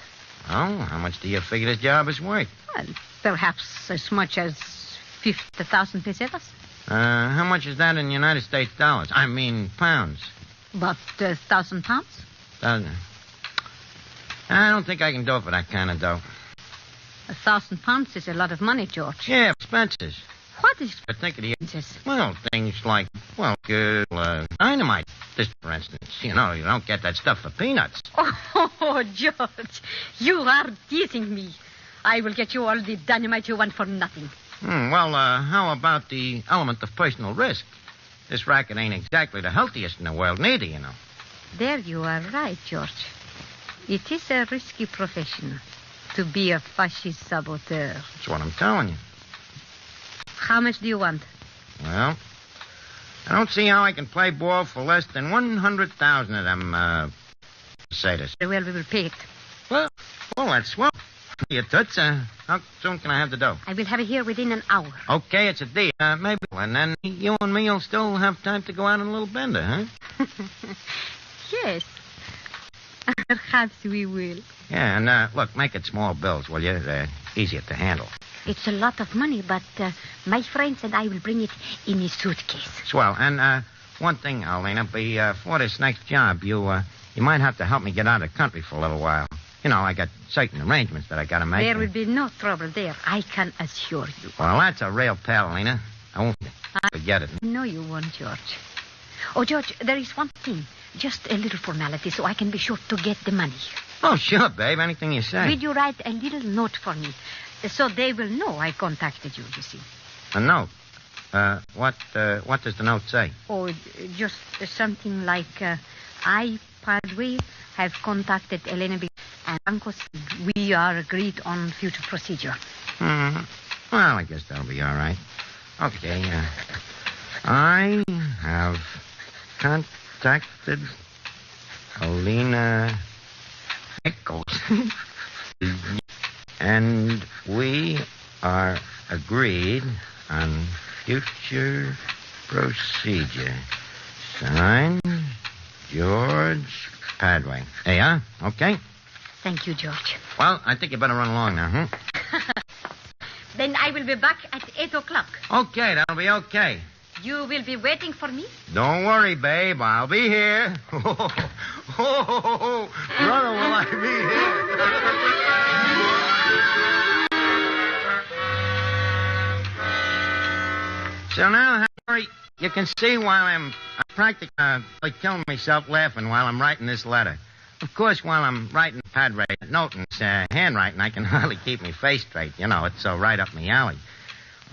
Oh, how much do you figure this job is worth? Well, perhaps as much as 50,000 pesetas. How much is that in United States dollars? I mean, pounds. About 1,000 pounds? 1,000. I don't think I can do it for that kind of dough. 1,000 pounds is a lot of money, George. Yeah, expenses. What is... I think of the... Well, things like, dynamite. This, for instance. You don't get that stuff for peanuts. Oh, George, you are teasing me. I will get you all the dynamite you want for nothing. How about the element of personal risk? This racket ain't exactly the healthiest in the world, neither, you know. There you are right, George. It is a risky profession to be a fascist saboteur. That's what I'm telling you. How much do you want? Well, I don't see how I can play ball for less than 100,000 of them, pesetas. Well, we will pay it. Well, that's swell. You toots, how soon can I have the dough? I will have it here within an hour. Okay, it's a deal. Maybe. And then you and me will still have time to go out on a little bender, huh? Yes. Perhaps we will. Yeah, and look, make it small bills, will you? They're easier to handle. It's a lot of money, but my friends and I will bring it in a suitcase. Swell. And one thing, Alina, before this next job, you might have to help me get out of the country for a little while. I got certain arrangements that I got to make. There will be no trouble there, I can assure you. Well, that's a real pal, Alina. I won't forget it. No, you won't, George. Oh, George, there is one thing. Just a little formality so I can be sure to get the money. Oh, sure, babe. Anything you say. Will you write a little note for me so they will know I contacted you, you see? A note? What does the note say? Oh, just something like, I, Padre, have contacted Elena and Ancos. We are agreed on future procedure. Well, I guess that'll be all right. Okay, I have contacted Alina Nichols. And we are agreed on future procedure. Signed, George Padway. Hey, okay? Thank you, George. Well, I think you better run along now, huh? Then I will be back at 8 o'clock. Okay, that'll be okay. You will be waiting for me? Don't worry, babe. I'll be here. Brother, will I be here. So now, Harry, you can see why I'm practically killing myself laughing while I'm writing this letter. Of course, while I'm writing Padre note in handwriting, I can hardly keep my face straight. It's so right up my alley.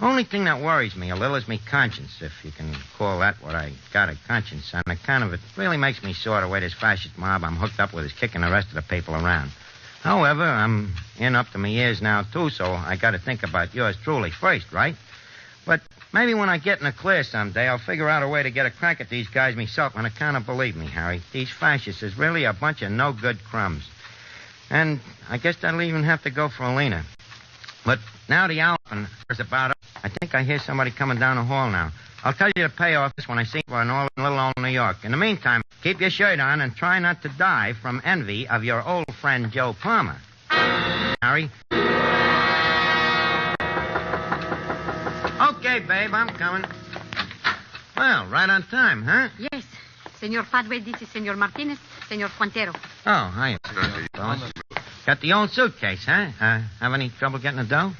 Only thing that worries me a little is me conscience, if you can call that what I got, a conscience. On account of it really makes me sore the way this fascist mob I'm hooked up with is kicking the rest of the people around. However, I'm in up to my ears now, too, so I got to think about yours truly first, right? But maybe when I get in the clear someday, I'll figure out a way to get a crack at these guys myself on account of, believe me, Harry, these fascists is really a bunch of no-good crumbs. And I guess that'll even have to go for Alina. But now the hour is about up. I think I hear somebody coming down the hall now. I'll tell you the payoff when I see you in little old New York. In the meantime, keep your shirt on and try not to die from envy of your old friend Joe Palmer. Harry? Okay, babe, I'm coming. Well, right on time, huh? Yes. Senor Padre, this is Senor Martinez, Senor Quintero. Oh, hi. Got the old suitcase, huh? Have any trouble getting the dough?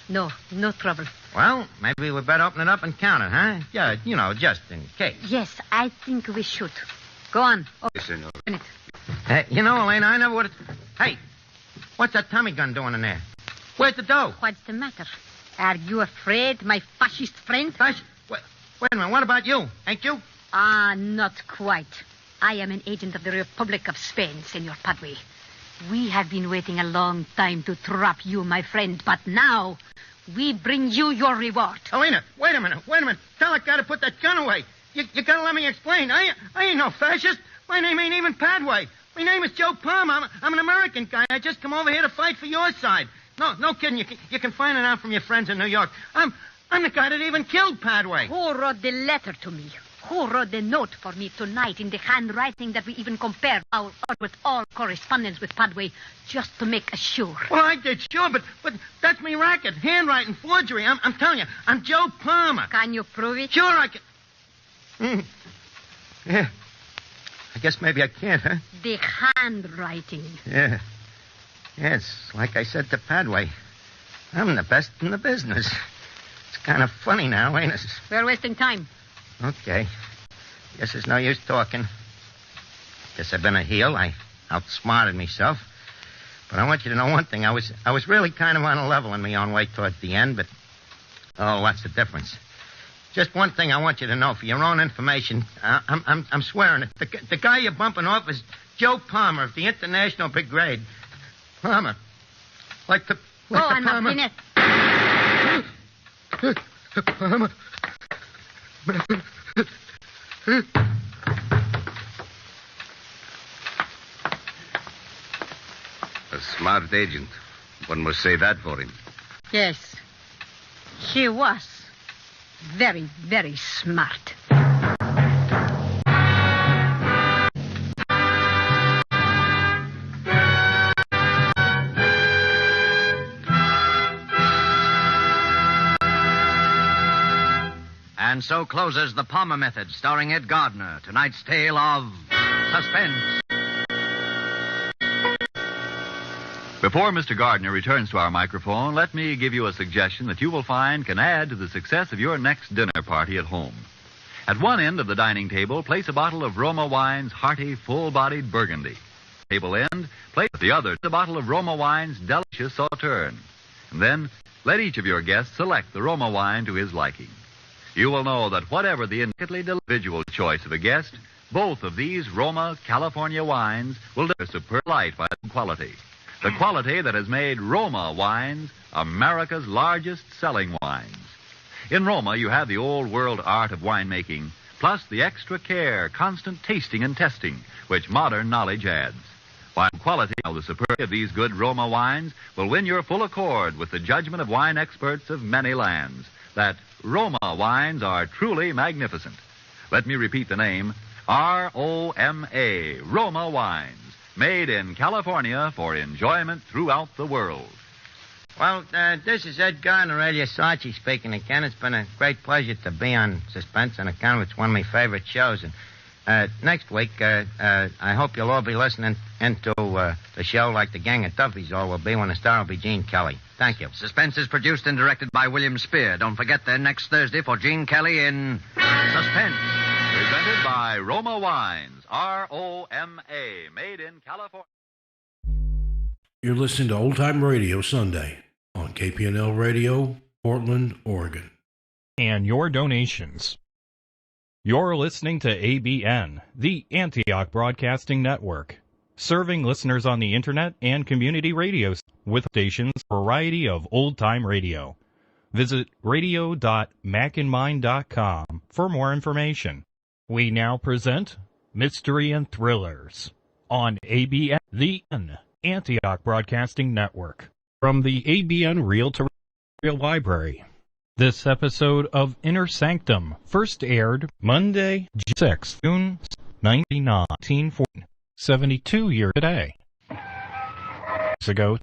No trouble. Well, maybe we better open it up and count it, huh? Yeah, just in case. Yes, I think we should. Go on. Yes, senor. Open it. Elena, I never would have... Hey, what's that Tommy gun doing in there? Where's the dough? What's the matter? Are you afraid, my fascist friend? Wait a minute, what about you? Ain't you? Not quite. I am an agent of the Republic of Spain, Senor Padway. We have been waiting a long time to trap you, my friend, but now we bring you your reward. Elena, wait a minute. Tell that guy to put that gun away. You gotta let me explain. I ain't no fascist. My name ain't even Padway. My name is Joe Palmer. I'm an American guy. I just come over here to fight for your side. No kidding. You can find it out from your friends in New York. I'm the guy that even killed Padway. Who wrote the letter to me? Who wrote the note for me tonight in the handwriting that we even compared with all correspondence with Padway just to make sure? Well, I did, sure, but that's me racket. Handwriting, forgery. I'm telling you, I'm Joe Palmer. Can you prove it? Sure, I can. Yeah. I guess maybe I can't, huh? The handwriting. Yeah. Yes, like I said to Padway, I'm the best in the business. It's kind of funny now, ain't it? We're wasting time. Okay. Guess there's no use talking. Guess I've been a heel. I outsmarted myself. But I want you to know one thing. I was really kind of on a level in my own way towards the end, but... Oh, what's the difference? Just one thing I want you to know for your own information. I'm swearing it. The guy you're bumping off is Joe Palmer of the International Brigade. Palmer. Like the Palmer. Palmer. A smart agent. One must say that for him. Yes. He was very, very smart. And so closes The Palmer Method, starring Ed Gardner. Tonight's tale of suspense. Before Mr. Gardner returns to our microphone, let me give you a suggestion that you will find can add to the success of your next dinner party at home. At one end of the dining table, place a bottle of Roma Wine's hearty, full-bodied Burgundy. Table end, place at the other a bottle of Roma Wine's delicious Sauterne. And then, let each of your guests select the Roma wine to his liking. You will know that whatever the individual choice of a guest, both of these Roma California wines will deliver superb light by quality. The quality that has made Roma wines America's largest selling wines. In Roma, you have the old-world art of winemaking, plus the extra care, constant tasting and testing, which modern knowledge adds. While quality of the superiority of these good Roma wines will win your full accord with the judgment of wine experts of many lands, that Roma wines are truly magnificent. Let me repeat the name, R-O-M-A, Roma wines. Made in California for enjoyment throughout the world. Well, this is Ed Gardner, alias Archie, speaking again. It's been a great pleasure to be on Suspense on account of it's one of my favorite shows. And next week, I hope you'll all be listening into the show like the Gang of Duffies all will be when the star will be Gene Kelly. Thank you. Suspense is produced and directed by William Spear. Don't forget then next Thursday for Gene Kelly in Suspense. Presented by Roma Wines, R-O-M-A, made in California. You're listening to Old Time Radio Sunday on Kpnl Radio, Portland, Oregon. And your donations. You're listening to ABN, the Antioch Broadcasting Network, serving listeners on the internet and community radios with stations variety of old-time radio. Visit radio.macandmind.com for more information. We now present Mystery and Thrillers on ABN, the Antioch Broadcasting Network. From the ABN Reel-to-Reel Library, this episode of Inner Sanctum first aired Monday, 6th June, 1914, 72 years today. Ago.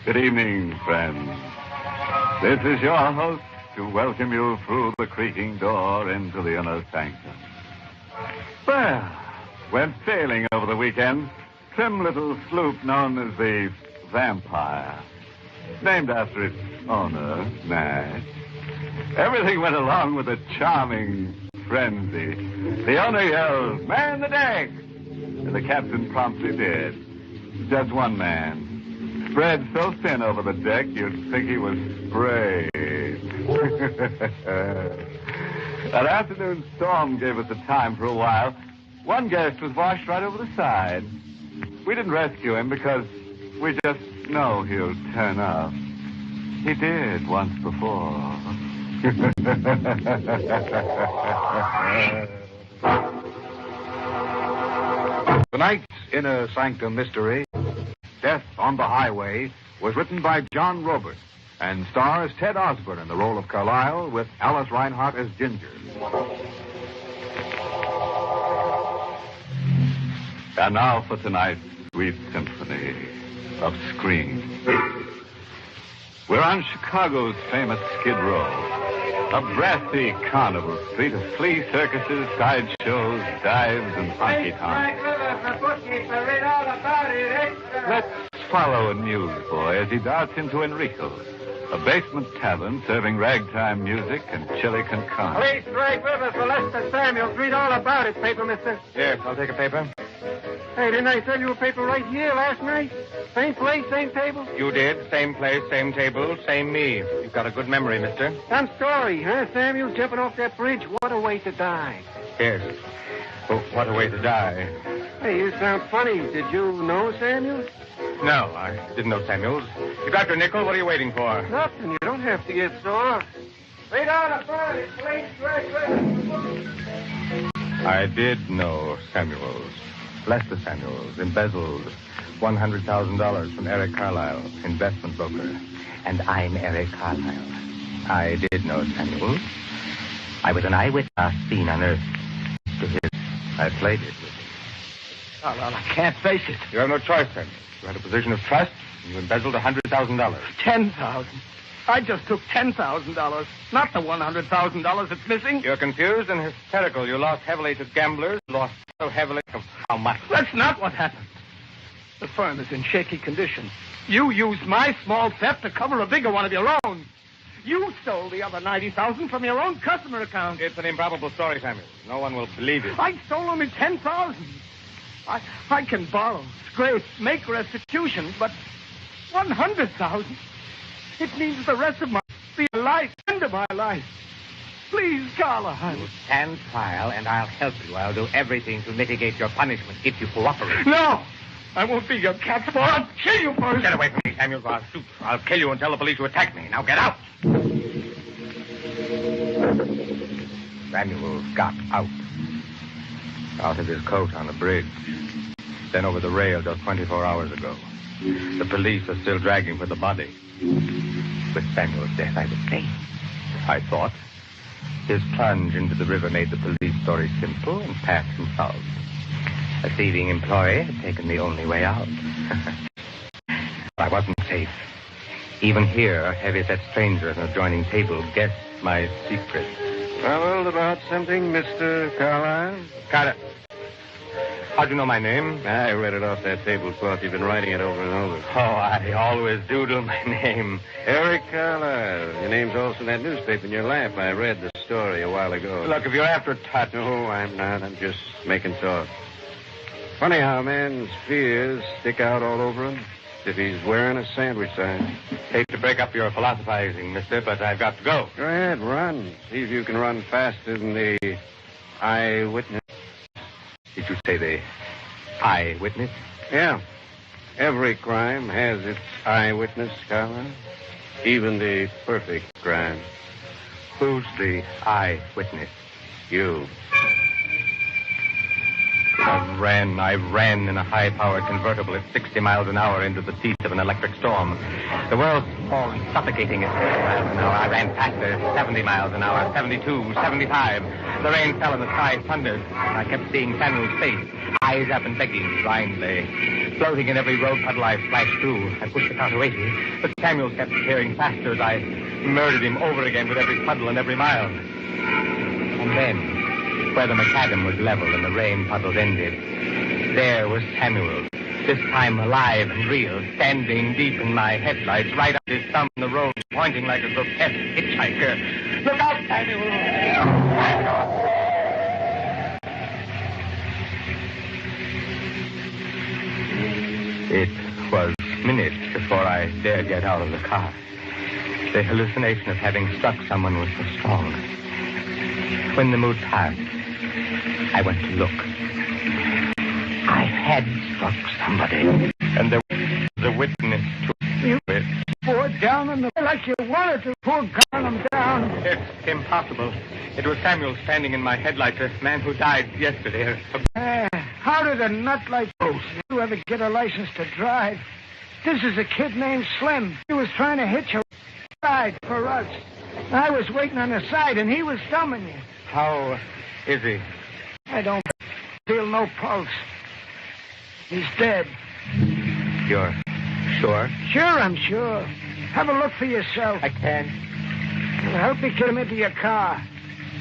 Good evening, friends. This is your host to welcome you through the creaking door into the inner sanctum. Well, went sailing over the weekend. Trim little sloop known as the Vampire. Named after its owner, Nash. Everything went along with a charming frenzy. The owner yelled, "Man the deck!" And the captain promptly did. Just one man. Spread so thin over the deck you'd think he was sprayed. An afternoon storm gave us the time for a while. One guest was washed right over the side. We didn't rescue him because we just know he'll turn up. He did once before. Tonight's Inner Sanctum Mystery, Death on the Highway, was written by John Robert and stars Ted Osborne in the role of Carlyle with Alice Reinhardt as Ginger. And now for tonight's sweet symphony of scream. We're on Chicago's famous Skid Row. A brassy carnival street of flea circuses, sideshows, dives, and honky-tonks. Let's follow a newsboy as he darts into Enrico's, a basement tavern serving ragtime music and chili con carne. Police Drake River for Lester Samuels. Read all about it, paper, mister. Yes, I'll take a paper. Hey, didn't I sell you a paper right here last night? Same place, same table? You did. Same place, same table, same me. You've got a good memory, mister. Some story, huh? Samuels jumping off that bridge. What a way to die. Yes. Oh, what a way to die. Hey, you sound funny. Did you know Samuels? No, I didn't know Samuels. You got your nickel. What are you waiting for? Nothing. You don't have to get sore. Read all about it, Police Drake River. I did know Samuels. Lester Samuels embezzled $100,000 from Eric Carlyle, investment broker. And I'm Eric Carlyle. I did know Samuels. I was an eyewitness seen unearthed to his. I played it with him. Carlyle, I can't face it. You have no choice, then. You had a position of trust, and you embezzled $100,000. 10,000. I just took $10,000, not the $100,000 that's missing. You're confused and hysterical. You lost heavily to gamblers, lost so heavily of how much? That's not what happened. The firm is in shaky condition. You used my small theft to cover a bigger one of your own. You stole the other $90,000 from your own customer account. It's an improbable story, Samuel. No one will believe it. I stole only $10,000. I can borrow, scrape, make restitution, but $100,000. It means the rest of my life, end of my life. Please, Carlyle. You stand trial, and I'll help you. I'll do everything to mitigate your punishment if you cooperate. No! I won't be your cat's paw. I'll kill you first. Get away from me, Samuel, or I'll shoot. I'll kill you and tell the police you attacked me. Now get out. Samuel got out. Out of his coat on the bridge. Then over the rail just 24 hours ago. The police are still dragging for the body. With Samuel's death, I was safe. I thought. His plunge into the river made the police story simple and path and solved. A thieving employee had taken the only way out. I wasn't safe. Even here, a heavy-set stranger at an adjoining table guessed my secret. Troubled about something, Mr. Carlyle? Carter. How'd you know my name? I read it off that tablecloth. You've been writing it over and over. Oh, I always doodle my name. Eric Carlyle. Your name's also in that newspaper in your lap. I read the story a while ago. Look, if you're after a touch... No, I'm not. I'm just making talk. Funny how a man's fears stick out all over him. If he's wearing a sandwich sign. Hate to break up your philosophizing, mister, but I've got to go. Go ahead, run. See if you can run faster than the eyewitness. Did you say the eyewitness? Yeah. Every crime has its eyewitness, Carlyle. Even the perfect crime. Who's the eyewitness? You. I ran in a high-powered convertible at 60 miles an hour into the teeth of an electric storm. The world's falling, suffocating at 60 miles an hour. I ran faster, 70 miles an hour, 72, 75. The rain fell and the sky thundered. I kept seeing Samuel's face, eyes up and begging blindly. Floating in every road puddle I splashed through. I pushed the car to 80, but Samuel kept tearing faster as I murdered him over again with every puddle and every mile. And then, Where the macadam was level and the rain puddles ended, there was Samuel, this time alive and real, standing deep in my headlights, right up his thumb in the road, pointing like a grotesque hitchhiker. Look out, Samuel! It was minutes before I dared get out of the car. The hallucination of having struck someone was so strong. When the mood passed, I went to look. I had struck somebody, and there was a witness to it. Pour down on the like you wanted to. Pour him down. It's impossible. It was Samuel standing in my headlights, a man who died yesterday. How did a nut like you ever get a license to drive? This is a kid named Slim. He was trying to hitch a ride for us. I was waiting on the side, and he was thumbing you. How is he? I don't feel no pulse. He's dead. You're sure? Sure, I'm sure. Have a look for yourself. I can't. Well, help me get him into your car.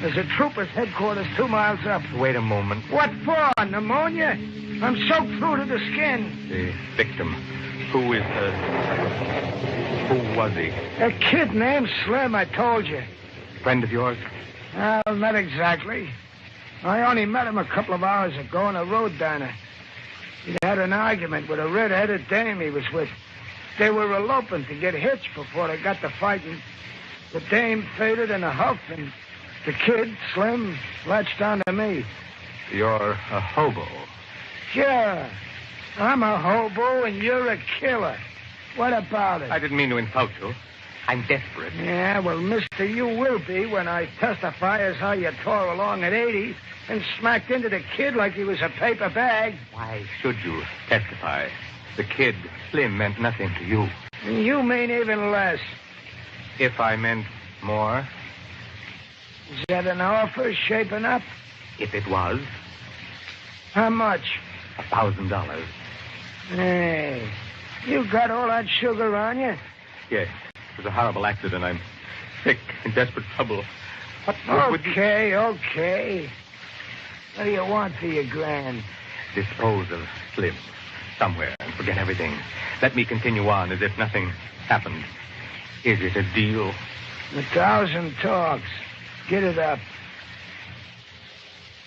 There's a trooper's headquarters 2 miles up. Wait a moment. What for? Pneumonia? I'm soaked through to the skin. The victim. Who was he? A kid named Slim, I told you. Friend of yours? Well, not exactly. I only met him a couple of hours ago in a road diner. He had an argument with a red-headed dame he was with. They were eloping to get hitched before they got to fighting. The dame faded in a huff, and the kid, Slim, latched on to me. You're a hobo. Sure. I'm a hobo, and you're a killer. What about it? I didn't mean to insult you. I'm desperate. Yeah, well, mister, you will be when I testify as how you tore along at 80 and smacked into the kid like he was a paper bag. Why should you testify? The kid, Slim, meant nothing to you. You mean even less. If I meant more? Is that an offer shaping up? If it was. How much? $1,000. Hey, you got all that sugar on you? Yes. It was a horrible accident. I'm sick, in desperate trouble. Okay. What do you want for your grand? Dispose of Slim somewhere and forget everything. Let me continue on as if nothing happened. Is it a deal? 1,000 talks. Get it up.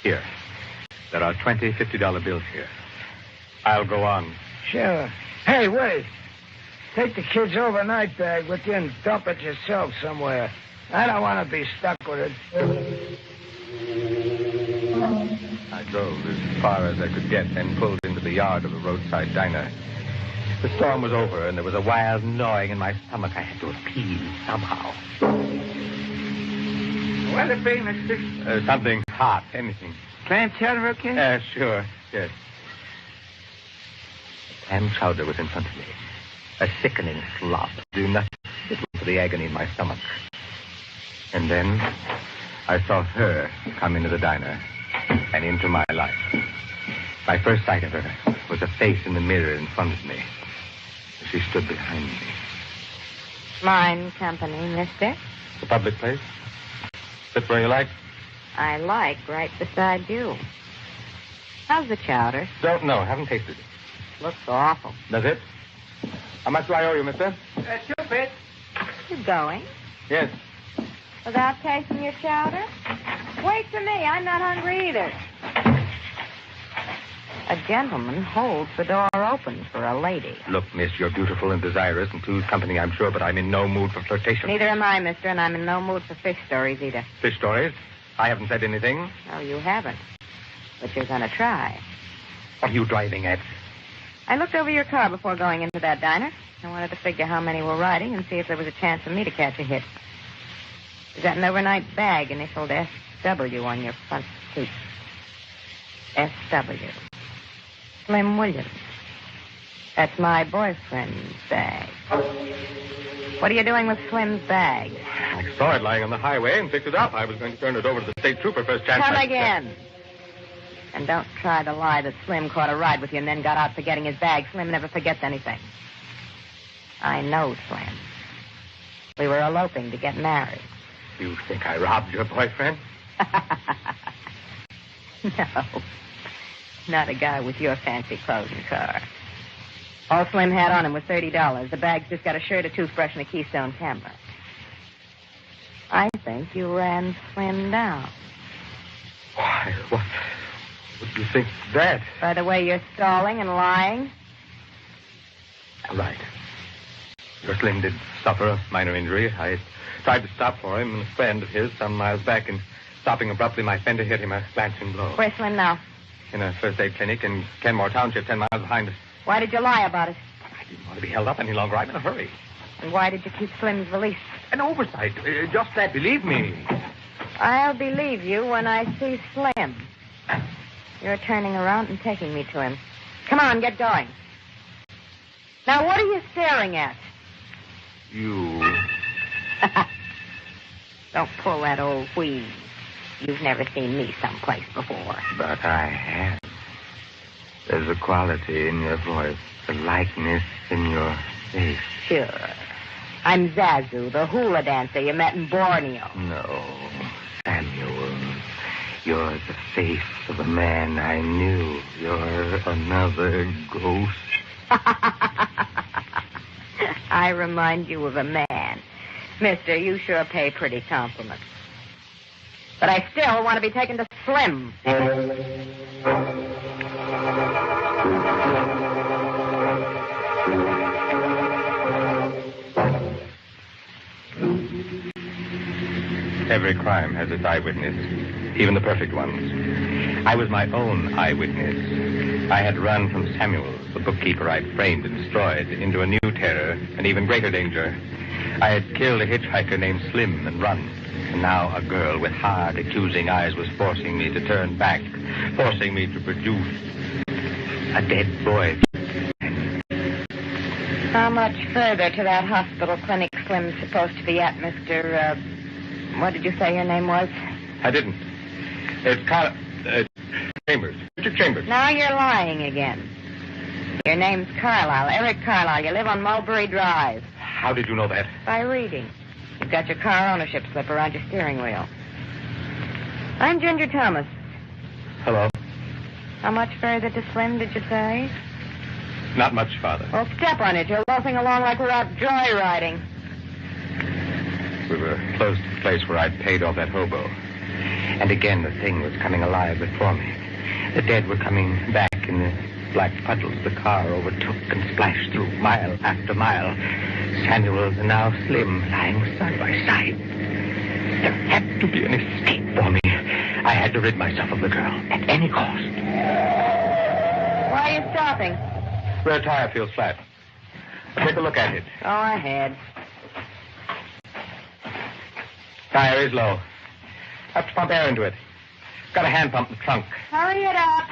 Here. There are 20 $50 bills here. I'll go on. Sure. Hey, wait. Take the kid's overnight bag with you and dump it yourself somewhere. I don't want to be stuck with it. I drove as far as I could get, then pulled into the yard of a roadside diner. The storm was over, and there was a wild gnawing in my stomach. I had to appease somehow. What'll it be, mister? Something hot, anything. Clam chowder, okay? Sure, yes. Clam chowder was in front of me. A sickening slop. Do nothing for the agony in my stomach. And then I saw her come into the diner and into my life. My first sight of her was a face in the mirror in front of me. She stood behind me. Mine company, mister. The public place? Sit where you like? I like right beside you. How's the chowder? Don't know. Haven't tasted it. Looks awful. Does it? How much do I owe you, mister? 2 bits. You going? Yes. Without tasting your chowder? Wait for me. I'm not hungry either. A gentleman holds the door open for a lady. Look, miss, you're beautiful and desirous and two's company, I'm sure, but I'm in no mood for flirtation. Neither am I, mister, and I'm in no mood for fish stories either. Fish stories? I haven't said anything. No, you haven't. But you're going to try. What are you driving at? I looked over your car before going into that diner. I wanted to figure how many were riding and see if there was a chance for me to catch a hit. There's got an overnight bag initialed SW on your front seat. SW. Slim Williams. That's my boyfriend's bag. What are you doing with Slim's bag? I saw it lying on the highway and picked it up. I was going to turn it over to the state trooper first chance. Come again. And don't try to lie that Slim caught a ride with you and then got out forgetting his bag. Slim never forgets anything. I know Slim. We were eloping to get married. You think I robbed your boyfriend? No. Not a guy with your fancy clothes and car. All Slim had on him was $30. The bag's just got a shirt, a toothbrush, and a Keystone camera. I think you ran Slim down. Why, what do you think of that? By the way you're stalling and lying? Right. Your Slim did suffer a minor injury. I tried to stop for him, and a friend of his some miles back, and stopping abruptly, my fender hit him a glancing blow. Where's Slim now? In a first aid clinic in Kenmore Township, 10 miles behind us. Why did you lie about it? I didn't want to be held up any longer. I'm in a hurry. And why did you keep Slim's release? An oversight. Just that, believe me. I'll believe you when I see Slim. You're turning around and taking me to him. Come on, get going. Now, what are you staring at? You. Don't pull that old wheeze. You've never seen me someplace before. But I have. There's a quality in your voice, a likeness in your face. Sure. I'm Zazu, the hula dancer you met in Borneo. No, Samuel. You're the face of a man I knew. You're another ghost. I remind you of a man. Mister, you sure pay pretty compliments. But I still want to be taken to Slim. Every crime has its eyewitness, even the perfect ones. I was my own eyewitness. I had run from Samuel, the bookkeeper I'd framed and destroyed, into a new terror, an even greater danger. I had killed a hitchhiker named Slim and run. And now a girl with hard, accusing eyes was forcing me to turn back, forcing me to produce a dead boy. How much further to that hospital clinic Slim's supposed to be at, Mr. What did you say your name was? I didn't. It's Chambers. Richard Chambers. Now you're lying again. Your name's Carlisle, Eric Carlisle. You live on Mulberry Drive. How did you know that? By reading. You've got your car ownership slip around your steering wheel. I'm Ginger Thomas. Hello. How much further to Slim, did you say? Not much farther. Well, step on it. You're loafing along like we're out joyriding. We were close to the place where I'd paid off that hobo. And again, the thing was coming alive before me. The dead were coming back in the black puddles the car overtook and splashed through mile after mile. Samuel and now Slim lying side by side. There had to be an escape for me. I had to rid myself of the girl at any cost. Why are you stopping? Rear tire feels flat. Take a look at it. Go ahead. Tire is low. Have to pump air into it. Got a hand pump in the trunk. Hurry it up.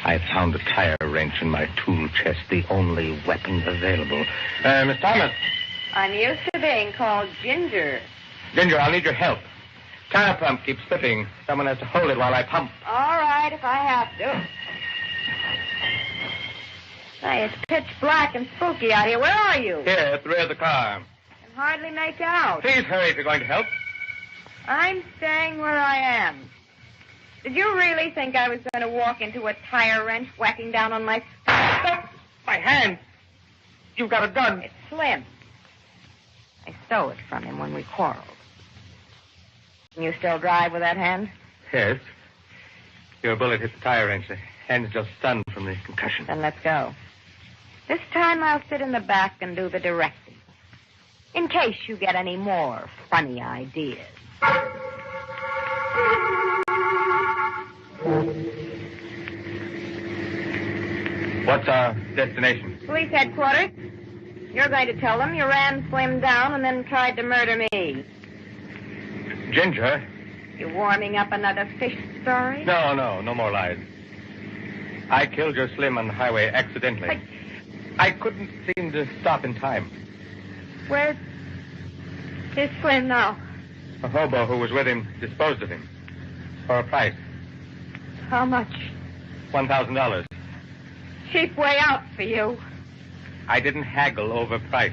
I found a tire wrench in my tool chest, the only weapon available. Miss Thomas. I'm used to being called Ginger. Ginger, I'll need your help. Tire pump keeps slipping. Someone has to hold it while I pump. All right, if I have to. Hey, it's pitch black and spooky out here. Where are you? Here, at the rear of the car. I can hardly make out. Please hurry if you're going to help. I'm staying where I am. Did you really think I was going to walk into a tire wrench whacking down on my... Stop! My hand! You've got a gun. It's Slim. I stole it from him when we quarreled. Can you still drive with that hand? Yes. Your bullet hit the tire wrench. The hand's just stunned from the concussion. Then let's go. This time I'll sit in the back and do the directing. In case you get any more funny ideas. What's our destination? Police headquarters. You're going to tell them you ran Slim down and then tried to murder me. Ginger? You warming up another fish story? No more lies. I killed your Slim on the highway accidentally. I couldn't seem to stop in time. Where's Slim now? A hobo who was with him disposed of him. For a price. How much? $1,000. Cheap way out for you. I didn't haggle over price.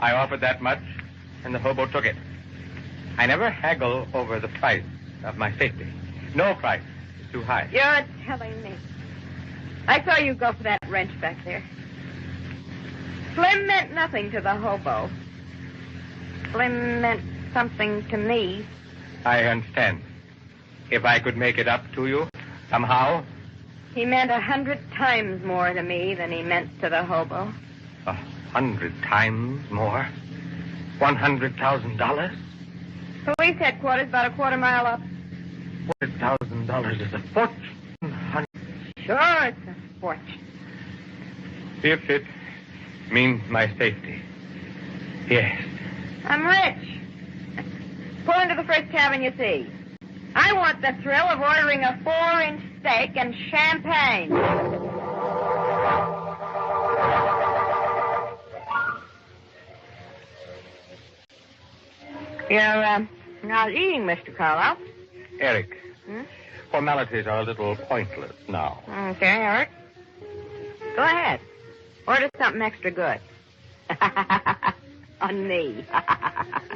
I offered that much, and the hobo took it. I never haggle over the price of my safety. No price is too high. You're telling me. I saw you go for that wrench back there. Slim meant nothing to the hobo. Slim meant something to me. I understand. If I could make it up to you somehow. He meant 100 times more to me than he meant to the hobo. 100 times more? $100,000? Police headquarters about a quarter mile up. $100,000 is a fortune. Sure, it's a fortune. If it means my safety. Yes. I'm rich. Pull into the first cabin you see. I want the thrill of ordering a 4-inch steak and champagne. You're not eating, Mr. Carlisle. Eric, formalities are a little pointless now. Okay, Eric. Go ahead. Order something extra good. On me.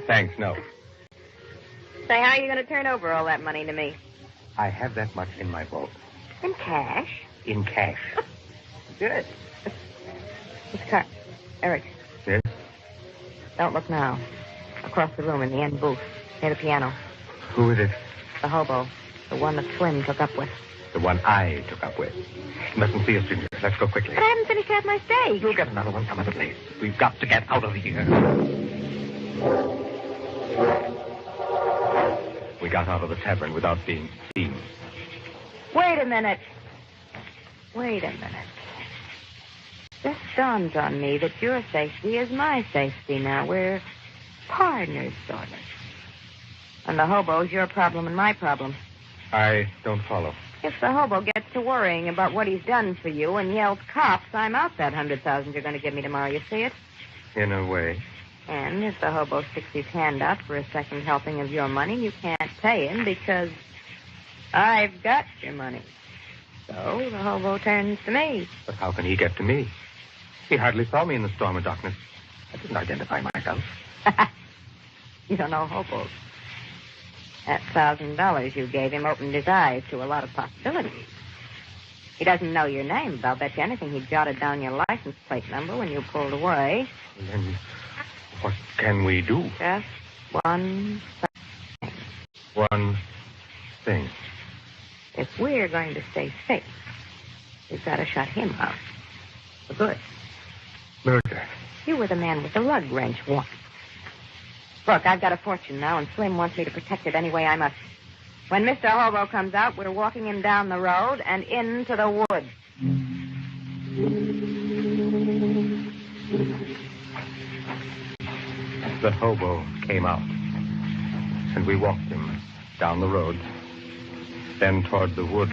Thanks, no. Say, how are you going to turn over all that money to me? I have that much in my vault. In cash? In cash. Good. Mr. Carr. Eric. Yes? Don't look now. Across the room in the end booth, near the piano. Who is it? The hobo. The one that Slim took up with. The one I took up with. You mustn't see us, Ginger. Let's go quickly. But I haven't finished half my steak. You'll get another one some other place. We've got to get out of here. We got out of the tavern without being seen. Wait a minute. This dawns on me that your safety is my safety now. We're partners, sort of. And the hobo's your problem and my problem. I don't follow. If the hobo gets to worrying about what he's done for you and yells cops, I'm out that 100,000 you're going to give me tomorrow. You see it? In a way. And if the hobo sticks his hand out for a second helping of your money, you can't pay him because I've got your money. So the hobo turns to me. But how can he get to me? He hardly saw me in the storm of darkness. I didn't identify myself. You don't know hobos. That $1,000 you gave him opened his eyes to a lot of possibilities. He doesn't know your name, but I'll bet you anything he jotted down your license plate number when you pulled away. Then what can we do? Just one thing. One thing. If we're going to stay safe, we've got to shut him out. For good. Murder. You were the man with the lug wrench once. Look, I've got a fortune now, and Slim wants me to protect it any way I must. When Mr. Hobo comes out, we're walking him down the road and into the woods. The hobo came out, and we walked him down the road, then toward the woods.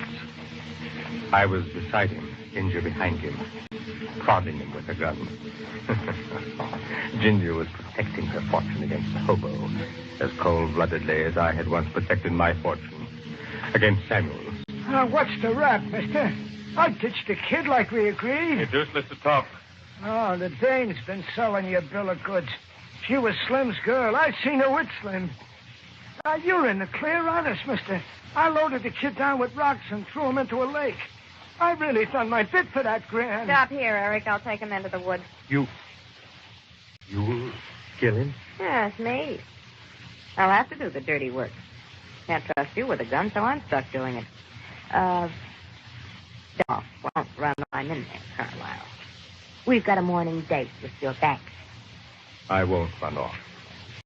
I was beside him, Ginger behind him, prodding him with a gun. Ginger was protecting her fortune against the hobo as cold-bloodedly as I had once protected my fortune against Samuel's. What's the rap, mister? I ditched the kid like we agreed. It's useless to talk. Oh, the dame's been selling you a bill of goods. She was Slim's girl. I seen her with Slim. You're in the clear, honest, mister. I loaded the kid down with rocks and threw him into a lake. I really done my bit for that grand. Stop here, Eric. I'll take him into the woods. You'll kill him? Yes, me. I'll have to do the dirty work. Can't trust you with a gun, so I'm stuck doing it. Dolph won't run line in there, Carlisle. We've got a morning date with your bank. I won't run off.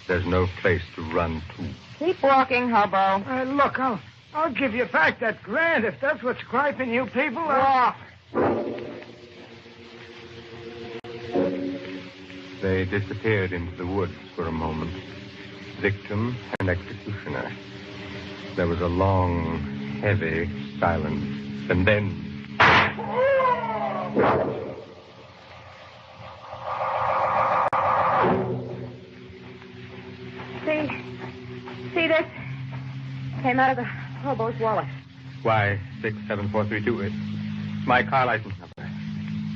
There's no place to run to. Keep walking, hobo. Look, I'll give you back that grand if that's what's griping you people. Walk. They disappeared into the woods for a moment, victim and executioner. There was a long, heavy silence, and then... See this? Came out of the hobo's wallet. Why, 67432. It's my car license number.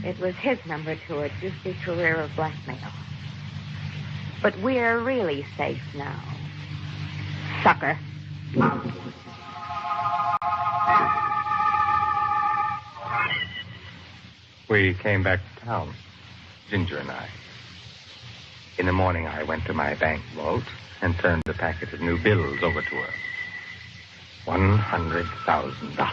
It was his number to a juicy career of blackmail. But we're really safe now. sucker. We came back to town, Ginger and I. In the morning, I went to my bank vault and turned a packet of new bills over to her. $100,000.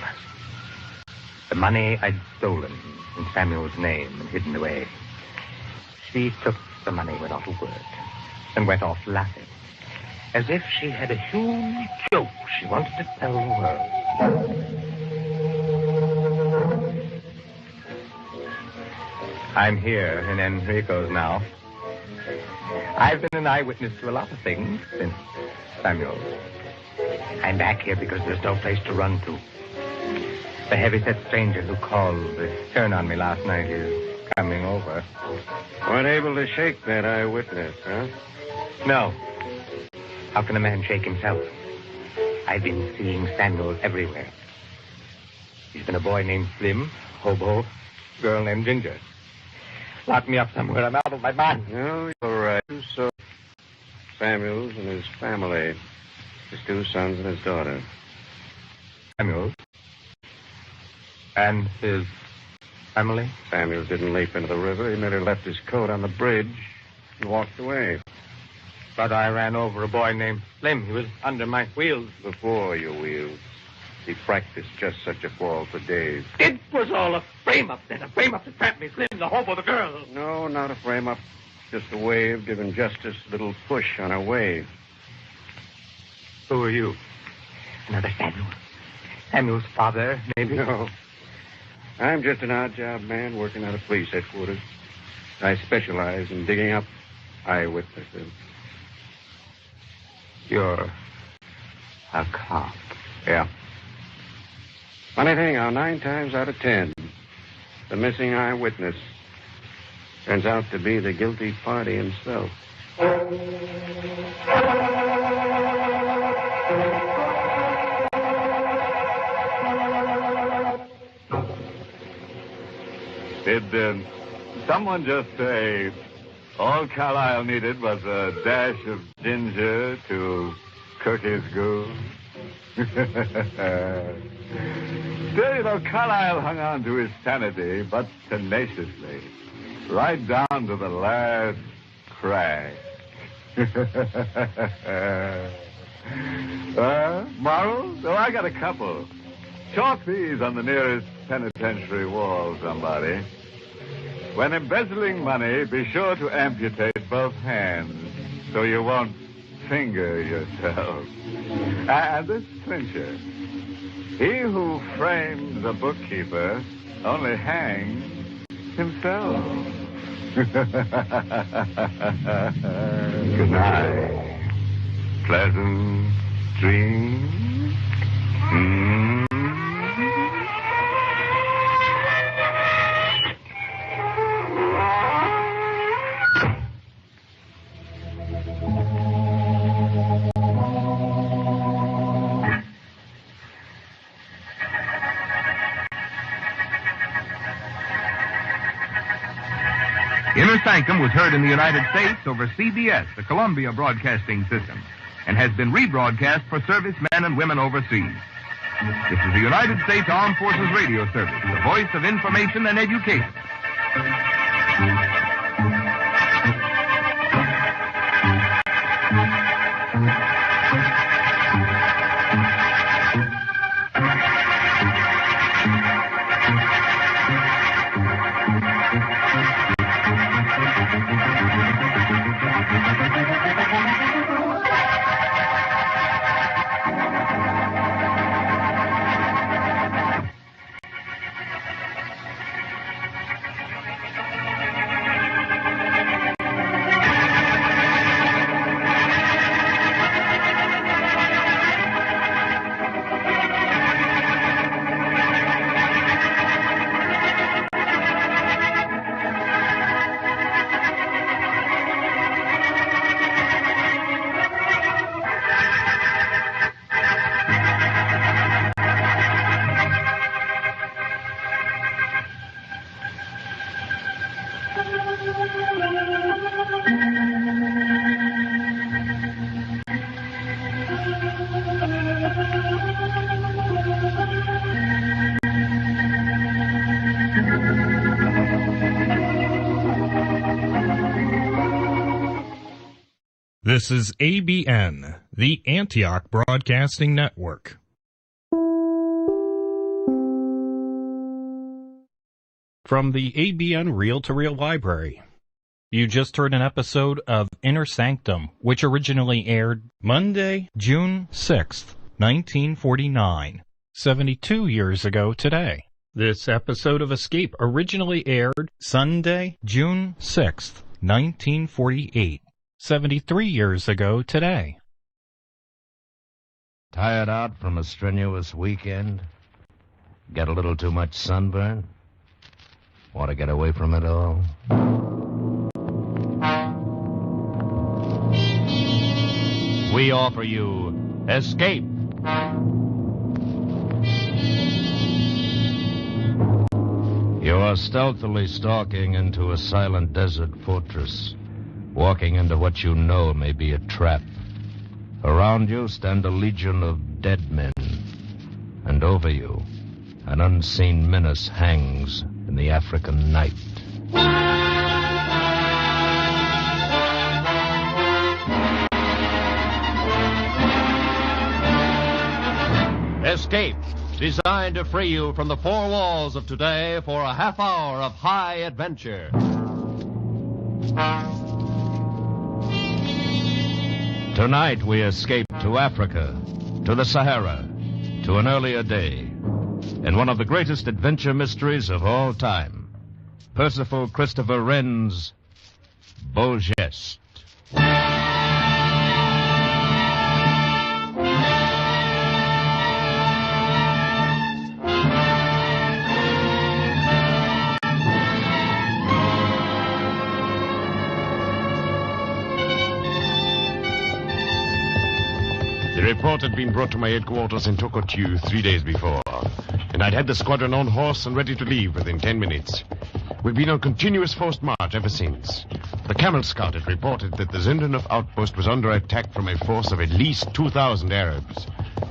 The money I'd stolen in Samuel's name and hidden away. She took the money without a word and went off laughing, as if she had a huge joke she wanted to tell the world. I'm here in Enrico's now. I've been an eyewitness to a lot of things since Samuel. I'm back here because there's no place to run to. The heavy-set stranger who called to turn on me last night is coming over. Weren't able to shake that eyewitness, huh? No. How can a man shake himself? I've been seeing Samuel everywhere. He's been a boy named Slim, hobo, girl named Ginger. Lock me up somewhere. I'm out of my mind. No, you're right. So, Samuels and his family. His 2 sons and his daughter. Samuel? And his family? Samuels didn't leap into the river. He merely left his coat on the bridge and walked away. But I ran over a boy named Slim. He was under my wheels. Before your wheels. He practiced just such a fall for days. It was all a frame-up then. A frame-up to trap me, Slim, the hobo, the girl. No, not a frame-up. Just a way of giving justice a little push on her way. Who are you? Another Samuel. Samuel's father, maybe? No. I'm just an odd-job man working out of police headquarters. I specialize in digging up eyewitnesses. You're a cop. Yeah. Funny thing, how 9 times out of 10, the missing eyewitness turns out to be the guilty party himself. Did someone just say all Carlyle needed was a dash of ginger to cook his goose? Still, you know, Carlyle hung on to his sanity, but tenaciously, right down to the last crack. Morals? Oh, I got a couple. Chalk these on the nearest penitentiary wall, somebody. When embezzling money, be sure to amputate both hands so you won't finger yourself. And this clincher. He who frames a bookkeeper only hangs himself. Good night. Pleasant dreams. Inner Sanctum was heard in the United States over CBS, the Columbia Broadcasting System, and has been rebroadcast for servicemen and women overseas. This is the United States Armed Forces Radio Service, the voice of information and education. This is ABN, the Antioch Broadcasting Network. From the ABN Reel-to-Reel Library, you just heard an episode of Inner Sanctum, which originally aired Monday, June 6th, 1949, 72 years ago today. This episode of Escape originally aired Sunday, June 6th, 1948, 73 years ago today. Tired out from a strenuous weekend? Get a little too much sunburn? Want to get away from it all? We offer you Escape. You are stealthily stalking into a silent desert fortress, walking into what you know may be a trap. Around you stand a legion of dead men, and over you, an unseen menace hangs in the African night. Escape, designed to free you from the four walls of today for a half hour of high adventure. Tonight we escape to Africa, to the Sahara, to an earlier day, in one of the greatest adventure mysteries of all time, Percival Christopher Wren's Beau Geste. The report had been brought to my headquarters in Tokotu 3 days before, and I'd had the squadron on horse and ready to leave within 10 minutes. We've been on continuous forced march ever since. The Camel Scout had reported that the Zindanov outpost was under attack from a force of at least 2,000 Arabs,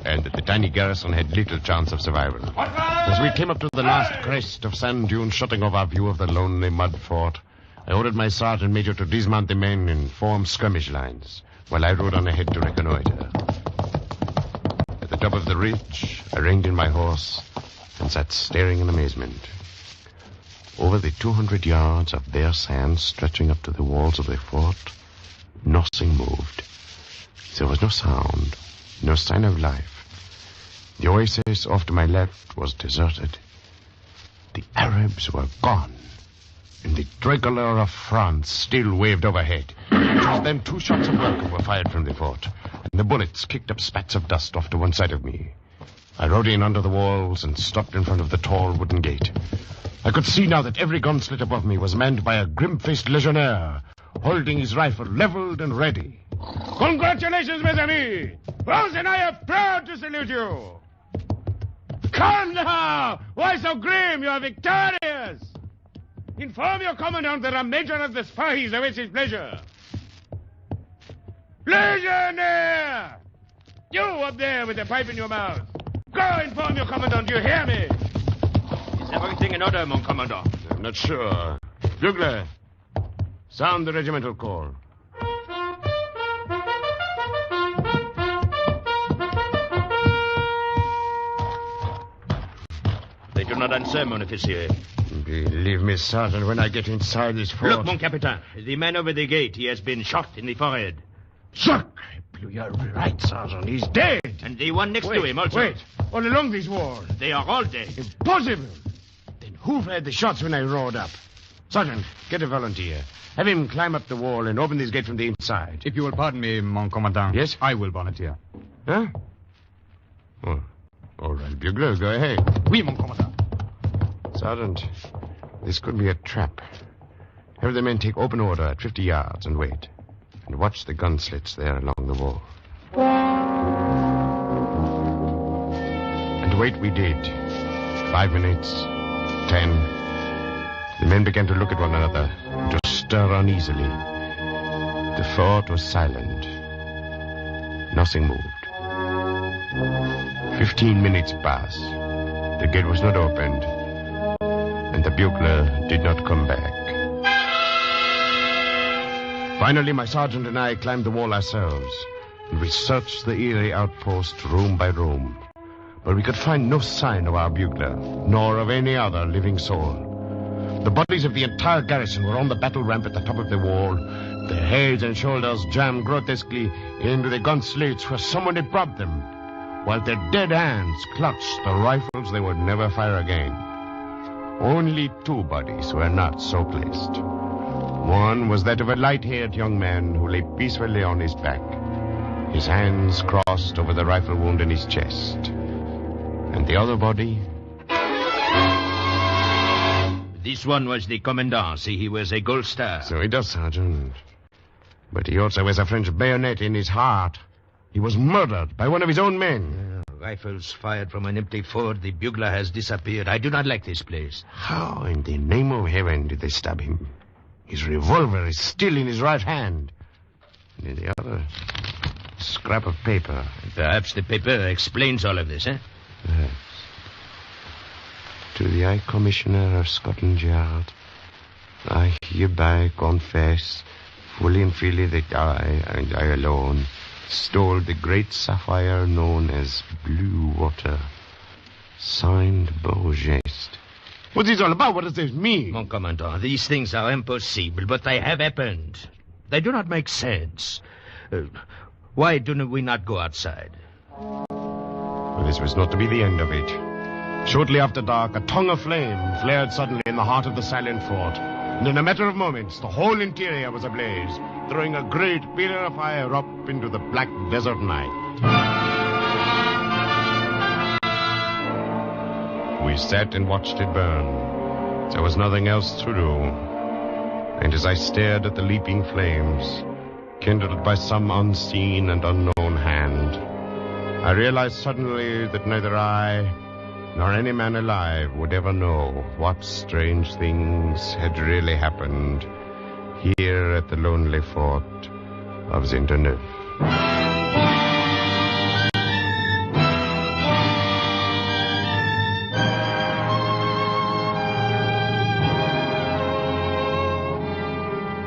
and that the tiny garrison had little chance of survival. As we came up to the last crest of sand dunes shutting off our view of the lonely mud fort, I ordered my sergeant major to dismount the men and form skirmish lines, while I rode on ahead to reconnoiter. At the top of the ridge, I reined in my horse and sat staring in amazement. Over the 200 yards of bare sand stretching up to the walls of the fort, nothing moved. There was no sound, no sign of life. The oasis off to my left was deserted. The Arabs were gone, and the tricolor of France still waved overhead. Just then 2 shots of welcome were fired from the fort, and the bullets kicked up spats of dust off to one side of me. I rode in under the walls and stopped in front of the tall wooden gate. I could see now that every gun slit above me was manned by a grim-faced legionnaire, holding his rifle leveled and ready. Congratulations, mes amis! Rose and I are proud to salute you! Come now! Why so grim? You are victorious! Inform your commandant that a major of the spies awaits his pleasure. Legionnaire! You up there with the pipe in your mouth. Go inform your commandant, you hear me? Is everything in order, mon commandant? I'm not sure. Bugler, sound the regimental call. They do not answer, mon officier. Believe me, Sergeant, when I get inside this fort... Look, mon capitaine, the man over the gate, he has been shot in the forehead. Sacre bleu, you're right, Sergeant. He's dead. And the one next to him also. Wait, all along these walls. They are all dead. Impossible. Then who fired the shots when I rode up? Sergeant, get a volunteer. Have him climb up the wall and open this gate from the inside. If you will pardon me, mon commandant. Yes? I will volunteer. Huh? Oh, all right, Bugler, go ahead. Oui, mon commandant. Sergeant, this could be a trap. Have the men take open order at 50 yards and wait. And watch the gun slits there along the wall. And wait we did. 5 minutes. 10. The men began to look at one another and to stir uneasily. The fort was silent. Nothing moved. 15 minutes passed. The gate was not opened. And the bugler did not come back. Finally, my sergeant and I climbed the wall ourselves, and we searched the eerie outpost room by room. But we could find no sign of our bugler, nor of any other living soul. The bodies of the entire garrison were on the battle ramp at the top of the wall, their heads and shoulders jammed grotesquely into the gun slates where someone had robbed them, while their dead hands clutched the rifles they would never fire again. Only 2 bodies were not so placed. One was that of a light-haired young man who lay peacefully on his back, his hands crossed over the rifle wound in his chest. And the other body... This one was the commandant. See, he wears a gold star. So he does, Sergeant. But he also wears a French bayonet in his heart. He was murdered by one of his own men. Rifles fired from an empty fort. The bugler has disappeared. I do not like this place. How in the name of heaven did they stab him? His revolver is still in his right hand. And in the other, a scrap of paper. Perhaps the paper explains all of this, eh? Perhaps. To the High Commissioner of Scotland Yard, I hereby confess fully and freely that I, and I alone, stole the great sapphire known as Blue Water. Signed Beaugeste. What's this all about? What does this mean? Mon commandant, these things are impossible, but they have happened. They do not make sense. Why do we not go outside? Well, this was not to be the end of it. Shortly after dark, a tongue of flame flared suddenly in the heart of the silent fort. And in a matter of moments, the whole interior was ablaze, throwing a great pillar of fire up into the black desert night. We sat and watched it burn. There was nothing else to do. And as I stared at the leaping flames, kindled by some unseen and unknown hand, I realized suddenly that neither I nor any man alive would ever know what strange things had really happened here at the lonely fort of Zinterneuf.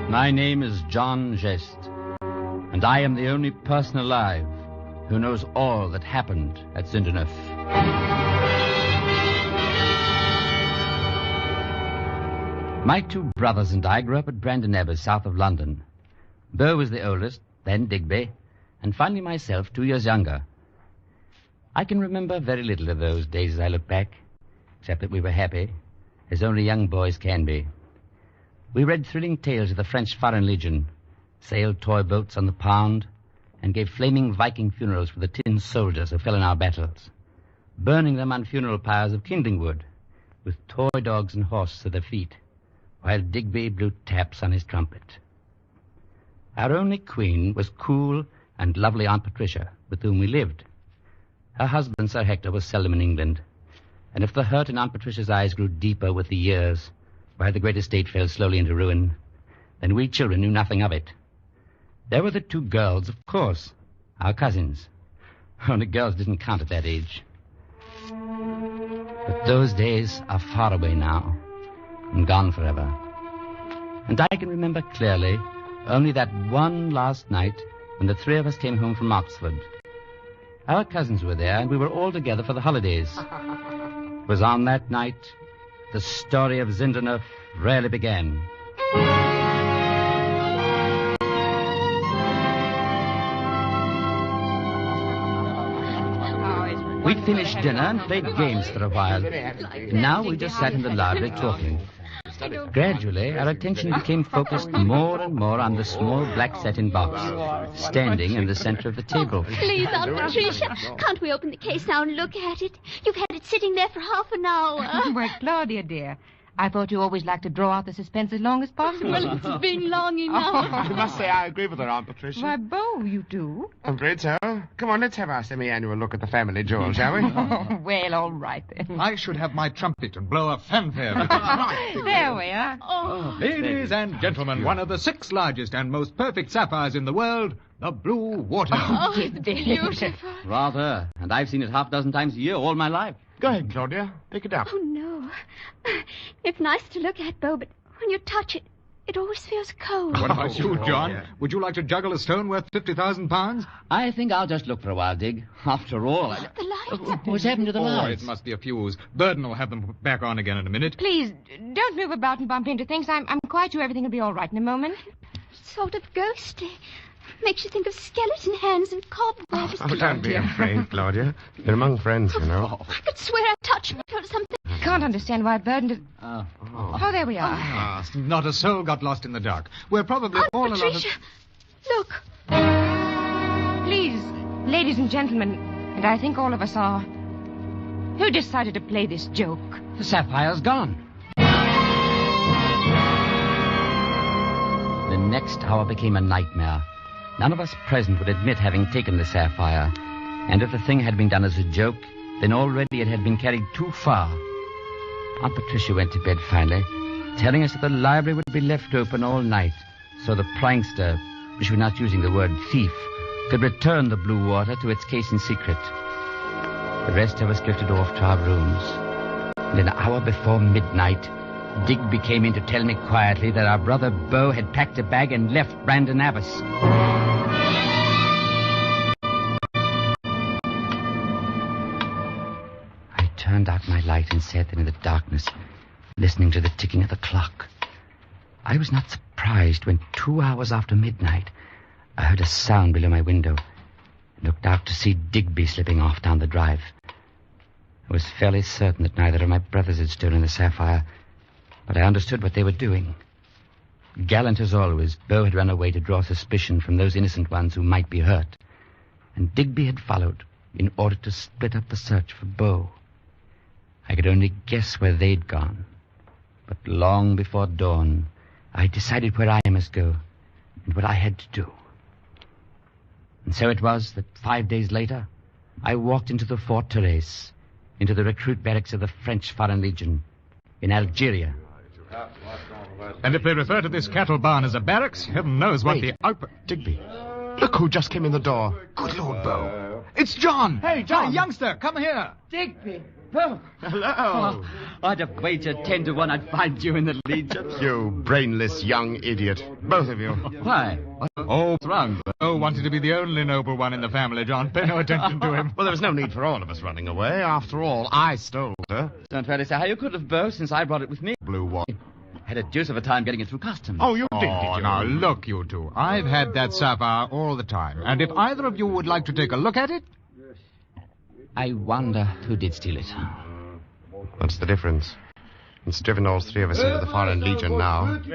My name is John Geste, and I am the only person alive who knows all that happened at Zinterneuf. My 2 brothers and I grew up at Brandon Abbas, south of London. Beau was the oldest, then Digby, and finally myself, 2 years younger. I can remember very little of those days as I look back, except that we were happy, as only young boys can be. We read thrilling tales of the French Foreign Legion, sailed toy boats on the Pound, and gave flaming Viking funerals for the tin soldiers who fell in our battles, burning them on funeral pyres of kindling wood, with toy dogs and horses at their feet, while Digby blew taps on his trumpet. Our only queen was cool and lovely Aunt Patricia, with whom we lived. Her husband, Sir Hector, was seldom in England, and if the hurt in Aunt Patricia's eyes grew deeper with the years, while the great estate fell slowly into ruin, then we children knew nothing of it. There were the 2 girls, of course, our cousins. Only girls didn't count at that age. But those days are far away now, and gone forever. And I can remember clearly only that one last night when the 3 of us came home from Oxford. Our cousins were there, and we were all together for the holidays. It was on that night the story of Zinterneuf really began. We'd finished dinner and played games for a while. Now we just sat in the library talking. Gradually, our attention became focused more and more on the small black satin box, standing in the center of the table. Please, Aunt Patricia, can't we open the case now and look at it? You've had it sitting there for half an hour. Well, Claudia, dear, I thought you always liked to draw out the suspense as long as possible. Well, it's been long enough. I must say I agree with her, Aunt Patricia. Why, Beau, you do? I'm afraid so. Come on, let's have our semi-annual look at the family jewel, shall we? Oh, well, all right, then. I should have my trumpet and blow a fanfare. There we are. Oh. Ladies and gentlemen, one of the 6 largest and most perfect sapphires in the world, the Blue Water. Oh, it's beautiful. Rather, and I've seen it half a dozen times a year all my life. Go ahead, Claudia. Pick it up. Oh, no. It's nice to look at, Beau, but when you touch it, It always feels cold. What about you, John? Would you like to juggle a stone worth 50,000 pounds? I think I'll just look for a while, Dig. After all, The lights. what's happened to the Oh, lights? it must be a fuse. Burden will have them put back on again in a minute. Please, don't move about and bump into things. I'm quite sure everything will be all right in a moment. Sort of ghostly. Makes you think of skeleton hands and cobwebs. Oh, don't be afraid, Claudia. You're among friends, you know. I could swear I touched it or something. Can't understand why Burden did... Oh, there we are. Ah, not a soul got lost in the dark. We're probably all along... Patricia, look. Please, ladies and gentlemen, and I think all of us are, who decided to play this joke? The sapphire's gone. The next hour became a nightmare. None of us present would admit having taken the sapphire. And if the thing had been done as a joke, then already it had been carried too far. Aunt Patricia went to bed finally, telling us that the library would be left open all night, so the prankster, she was not using the word thief, could return the blue water to its case in secret. The rest of us drifted off to our rooms. And an hour before midnight, Digby came in to tell me quietly that our brother Beau had packed a bag and left Brandon Abbas. I turned out my light and sat there in the darkness, listening to the ticking of the clock. I was not surprised when 2 hours after midnight, I heard a sound below my window and looked out to see Digby slipping off down the drive. I was fairly certain that neither of my brothers had stolen the sapphire, but I understood what they were doing. Gallant as always, Beau had run away to draw suspicion from those innocent ones who might be hurt. And Digby had followed in order to split up the search for Beau. I could only guess where they'd gone. But long before dawn, I decided where I must go and what I had to do. And so it was that 5 days later, I walked into the Fort Thérèse, into the recruit barracks of the French Foreign Legion in Algeria. And if they refer to this cattle barn as a barracks, heaven knows what Wait. the... Digby, look who just came in the door. Good Lord, Beau. It's John. Hey, John. Hey, youngster, come here. Digby! Beau! Hello. Oh, I'd have wagered 10 to 1 I'd find you in the Legion. You brainless young idiot. Both of you. Why? Oh, what's wrong? Beau wanted to be the only noble one in the family, John. Pay no attention to him. Well, there was no need for all of us running away. After all, I stole her. Don't try to say how you could have, Beau, since I brought it with me. Blue one. Had a deuce of a time getting it through customs. Oh, you did Oh, you? now, look, you two. I've had that sapphire all the time. And if either of you would like to take a look at it... I wonder who did steal it. What's the difference? It's driven all three of us into the Foreign Legion now. And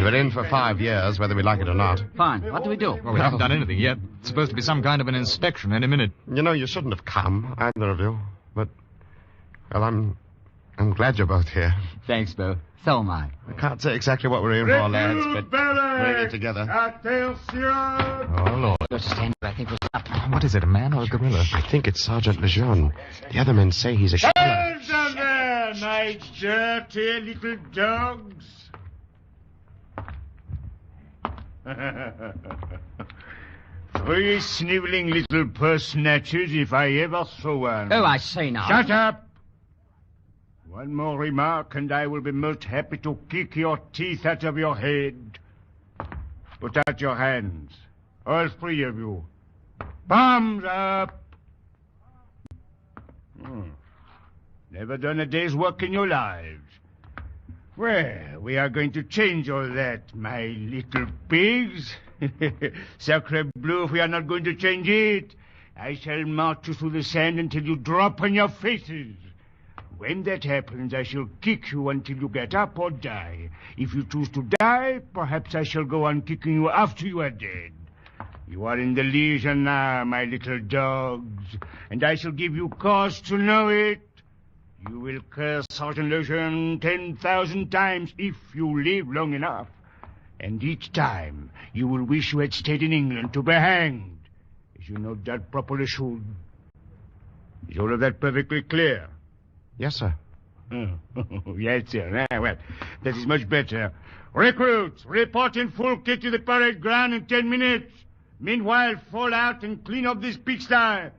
we're in for 5 years, whether we like it or not. Fine. What do we do? Well, we haven't done anything yet. It's supposed to be some kind of an inspection any minute. You know, you shouldn't have come, either of you. But, well, I'm glad you're both here. Thanks, Beau. So am I. I can't say exactly what we're in for, lads, but we're in it together. Attention! Oh, Lord. Understand, I think we're up. What is it, a man or a gorilla? I think it's Sergeant Lejeune. The other men say he's a killer. Down there, my dirty little dogs. Three sniveling little purse snatchers if I ever saw one. Oh, I say now. Shut up! One more remark and I will be most happy to kick your teeth out of your head. Put out your hands. All three of you. Palms up. Never done a day's work in your lives. Well, we are going to change all that, my little pigs. Sacre bleu, if we are not going to change it, I shall march you through the sand until you drop on your faces. When that happens, I shall kick you until you get up or die. If you choose to die, perhaps I shall go on kicking you after you are dead. You are in the Legion now, my little dogs, and I shall give you cause to know it. You will curse Sergeant Lejeune 10,000 times if you live long enough. And each time you will wish you had stayed in England to be hanged, as you no doubt properly should. Is all of that perfectly clear? Yes, sir. Oh, yes, sir. Well, that is much better. Recruits, report in full kit to the parade ground in 10 minutes. Meanwhile, fall out and clean up this pigsty.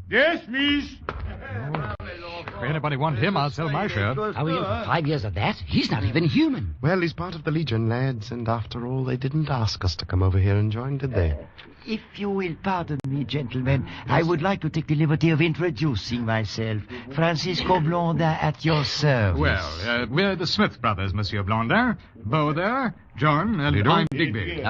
Yes, miss? If anybody want him, I'll sell my share. Are we in for 5 years of that? He's not even human. Well, he's part of the Legion, lads, and after all, they didn't ask us to come over here and join, did they? If you will pardon me, gentlemen, I would like to take the liberty of introducing myself. Francisco Blondin at your service. Well, we're the Smith brothers, Monsieur Blondin. Beau there, John, and I'm Digby.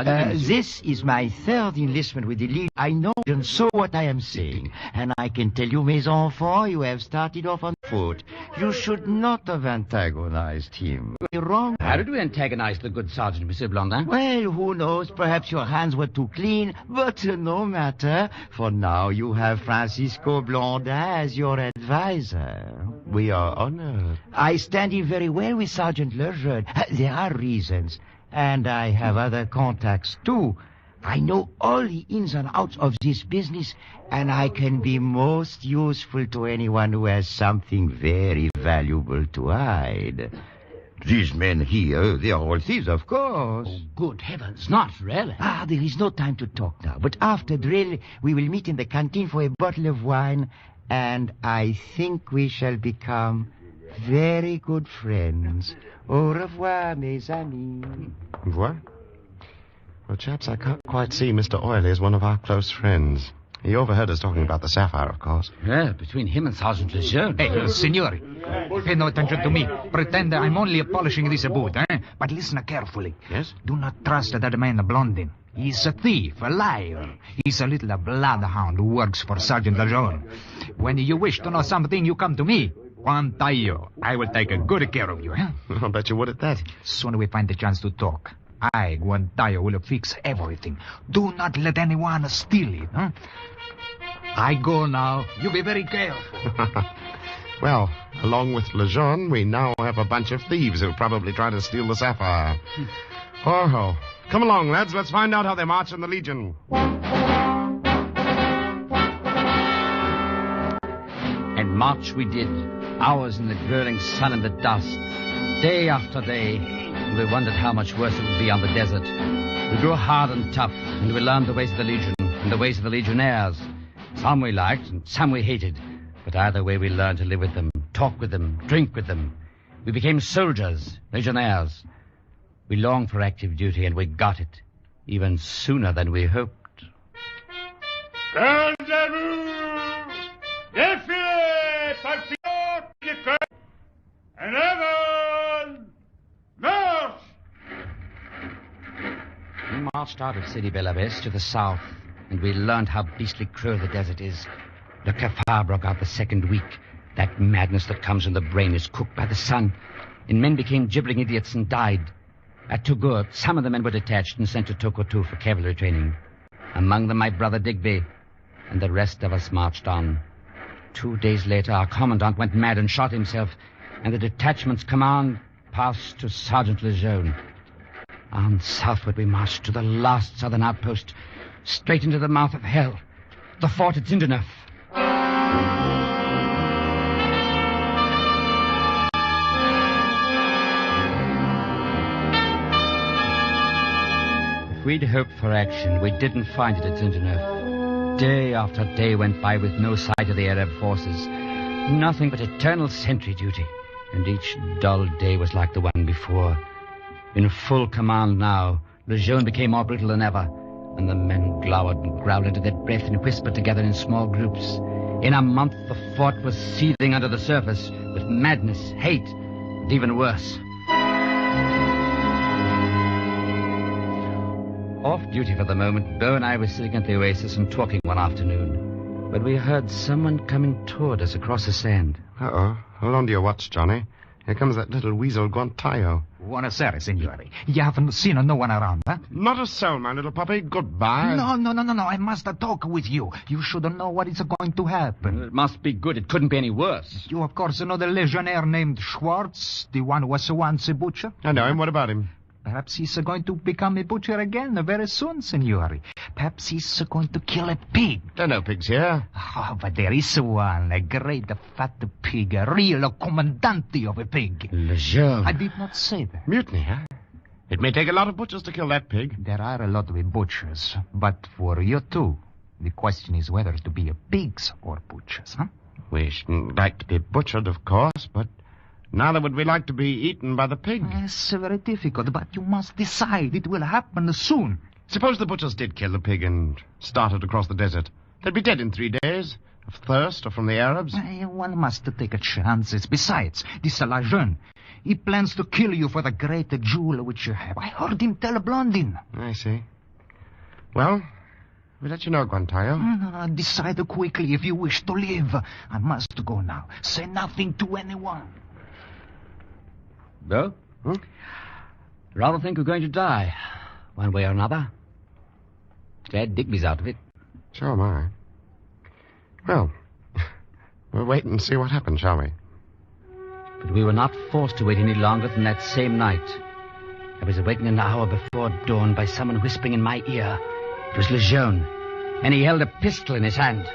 This is my third enlistment with the Legion. I know and so what I am saying. And I can tell you, mes enfants, you have started off on foot. You should not have antagonized him. You're wrong. How did we antagonize the good sergeant, Monsieur Blondin? Well, who knows? Perhaps your hands were too clean. But no matter. For now, you have Francisco Blondin as your advisor. We are honored. I stand in very well with Sergeant Lejeune. There are reasons. And I have other contacts, too. I know all the ins and outs of this business, and I can be most useful to anyone who has something very valuable to hide. These men here, they are all thieves, of course. Oh, good heavens, not really. There is no time to talk now. But after drill, we will meet in the canteen for a bottle of wine, and I think we shall become very good friends. Au revoir, mes amis. Au revoir? Well, chaps, I can't quite see Mr. Oily as one of our close friends. He overheard us talking about the sapphire, of course. Yeah, between him and Sergeant Lejeune. Hey, signori, pay no attention to me. Pretend I'm only polishing this boot, eh? But listen carefully. Yes? Do not trust that man Blondin. He's a thief, a liar. He's a little bloodhound who works for Sergeant Lejeune. When you wish to know something, you come to me. Guantayo. I will take good care of you, eh? I'll bet you would at that. Soon we find the chance to talk. I, Guantayo, will fix everything. Do not let anyone steal it, huh? I go now. You be very careful. Well, along with Lejeune, we now have a bunch of thieves who'll probably try to steal the sapphire. Oh. Come along, lads. Let's find out how they march in the Legion. And march we did, hours in the growing sun and the dust, day after day, and we wondered how much worse it would be on the desert. We grew hard and tough, and we learned the ways of the Legion and the ways of the Legionnaires. Some we liked, and some we hated, but either way we learned to live with them, talk with them, drink with them. We became soldiers, Legionnaires. We longed for active duty, and we got it, even sooner than we hoped. And Evan! March! We marched out of Sidi Bel Abbes to the south, and we learned how beastly cruel the desert is. The kafar broke out the second week. That madness that comes when the brain is cooked by the sun. And men became gibbering idiots and died. At Togur, some of the men were detached and sent to Tokotu for cavalry training. Among them my brother Digby, and the rest of us marched on. 2 days later, our commandant went mad and shot himself, and the detachment's command passed to Sergeant Lejeune. On southward we marched to the last southern outpost, straight into the mouth of hell, the fort at Zindeneuf. If we'd hoped for action, we didn't find it at Zindeneuf. Day after day went by with no sight of the Arab forces. Nothing but eternal sentry duty. And each dull day was like the one before. In full command now, Lejeune became more brutal than ever, and the men glowered and growled into their breath and whispered together in small groups. In a month, the fort was seething under the surface with madness, hate, and even worse. Off duty for the moment, Beau and I were sitting at the oasis and talking one afternoon, when we heard someone coming toward us across the sand. Uh-oh. Hold on to your watch, Johnny. Here comes that little weasel Guantayo. Buonasera, signore. You haven't seen no one around, huh? Not a soul, my little puppy. Goodbye. No. I must talk with you. You should know what is going to happen. It must be good. It couldn't be any worse. You, of course, know the legionnaire named Schwartz, the one who was once a butcher? I know him. What about him? Perhaps he's going to become a butcher again very soon, signore. Perhaps he's going to kill a pig. There are no pigs here. Oh, but there is one, a great fat pig, a real commandante of a pig. Lejeune. I did not say that. Mutiny, huh? It may take a lot of butchers to kill that pig. There are a lot of butchers, but for you two, the question is whether to be a pigs or butchers, huh? We shouldn't like to be butchered, of course, but neither would we like to be eaten by the pig. It's very difficult, but you must decide. It will happen soon. Suppose the butchers did kill the pig and started across the desert. They'd be dead in 3 days, of thirst or from the Arabs. One must take chances. Besides, this Lejeune, he plans to kill you for the great jewel which you have. I heard him tell Blondin. I see. Well, we'll let you know, Guantayo. Decide quickly if you wish to live. I must go now. Say nothing to anyone. Bo? Rather think we're going to die, one way or another. Glad Digby's out of it. So am I. Well, we'll wait and see what happens, shall we? But we were not forced to wait any longer than that same night. I was awakened an hour before dawn by someone whispering in my ear. It was Lejeune, and he held a pistol in his hand.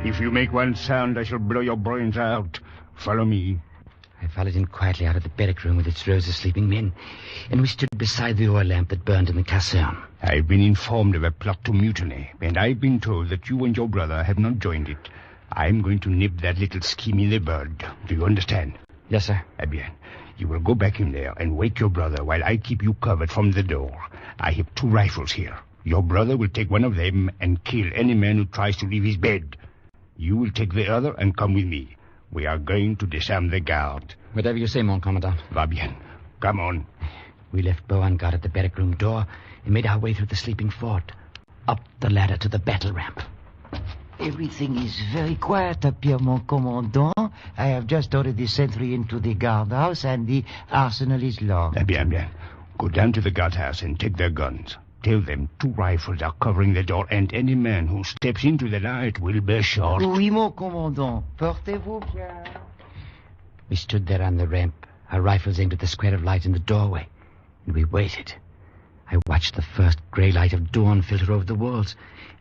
If you make one sound, I shall blow your brains out. Follow me. I followed him quietly out of the barrack room with its rows of sleeping men, and we stood beside the oil lamp that burned in the caserne. I've been informed of a plot to mutiny, and I've been told that you and your brother have not joined it. I'm going to nip that little scheme in the bud. Do you understand? Yes, sir. Eh bien. You will go back in there and wake your brother while I keep you covered from the door. I have 2 rifles here. Your brother will take one of them and kill any man who tries to leave his bed. You will take the other and come with me. We are going to disarm the guard. Whatever you say, mon commandant. Va bien. Come on. We left Beauregard at the barrack room door and made our way through the sleeping fort, up the ladder to the battle ramp. Everything is very quiet up here, mon commandant. I have just ordered the sentry into the guardhouse, and the arsenal is locked. Eh bien, bien. Go down to the guardhouse and take their guns. Tell them 2 rifles are covering the door, and any man who steps into the light will be shot. Oui, mon commandant. Portez-vous bien. We stood there on the ramp, our rifles aimed at the square of light in the doorway, and we waited. I watched the first grey light of dawn filter over the walls,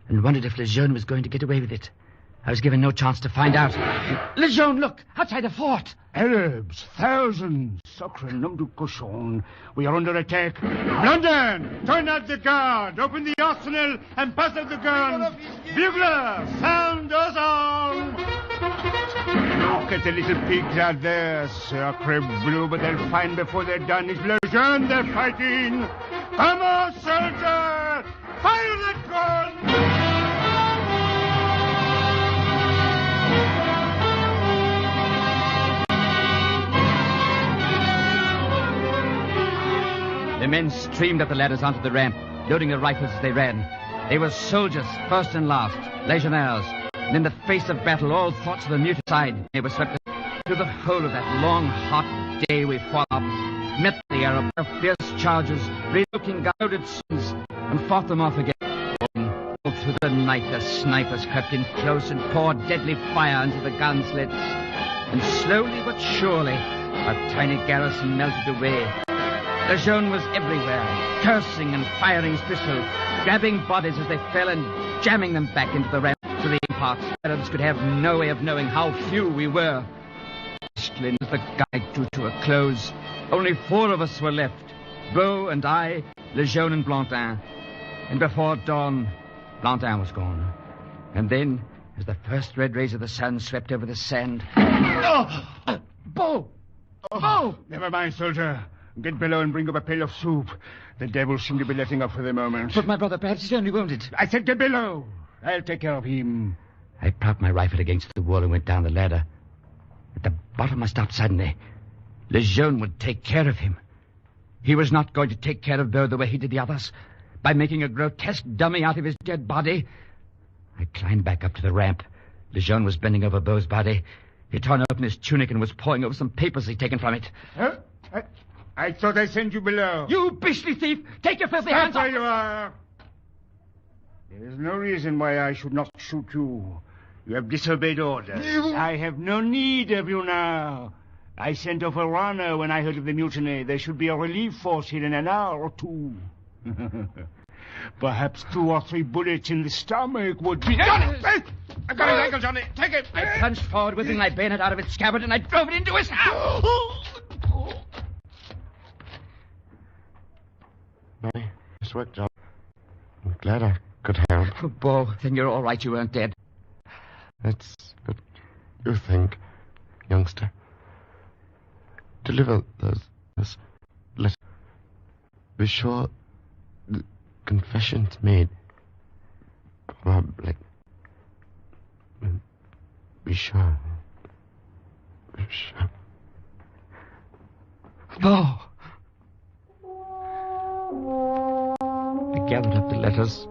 and wondered if Lejeune was going to get away with it. I was given no chance to find out. Lejeune, look! Outside the fort! Arabs! Thousands! Sacre nom du cochon. We are under attack. London! Turn out the guard! Open the arsenal and pass out the guns! Bugler! Sound us arm! Look at the little pigs out there. Sacre bleu, but they'll find before they're done. It's Lejeune they're fighting! Come on, soldier! Fire that gun! The men streamed up the ladders onto the ramp, loading their rifles as they ran. They were soldiers, first and last, legionnaires. And in the face of battle, all thoughts of the muted side. They were swept through the whole of that long, hot day we fought up, met the Arab, fierce charges, reloading loaded guns, and fought them off again. All through the night, the snipers crept in close and poured deadly fire into the gun slits. And slowly but surely, our tiny garrison melted away. Lejeune was everywhere, cursing and firing his pistol, grabbing bodies as they fell and jamming them back into the ramp to the imparts. Arabs could have no way of knowing how few we were. As the guide drew to a close, only 4 of us were left, Beau and I, Lejeune and Blantin. And before dawn, Blantin was gone. And then, as the first red rays of the sun swept over the sand... Beau! Beau! Never mind, soldier. Get below and bring up a pail of soup. The devils seem to be letting up for the moment. But my brother, perhaps he's only wounded. I said get below. I'll take care of him. I propped my rifle against the wall and went down the ladder. At the bottom, I stopped suddenly. Lejeune would take care of him. He was not going to take care of Beau the way he did the others, by making a grotesque dummy out of his dead body. I climbed back up to the ramp. Lejeune was bending over Beau's body. He'd torn open his tunic and was poring over some papers he'd taken from it. Huh? I thought I sent you below. You beastly thief! Take your filthy hands off! There you are. There is no reason why I should not shoot you. You have disobeyed orders. I have no need of you now. I sent off a runner when I heard of the mutiny. There should be a relief force here in an hour or 2. Perhaps 2 or 3 bullets in the stomach would be... Johnny! I got his ankle, Johnny. Take it. I plunged forward, whipping my bayonet out of its scabbard, and I drove it into his house. Nice work, John. I'm glad I could help. Oh, Beau, then you're all right. You weren't dead. That's what you think, youngster. Deliver those letters. Be sure the confession's made. Probably. Be sure. Be sure. Bo! I gathered up the letters,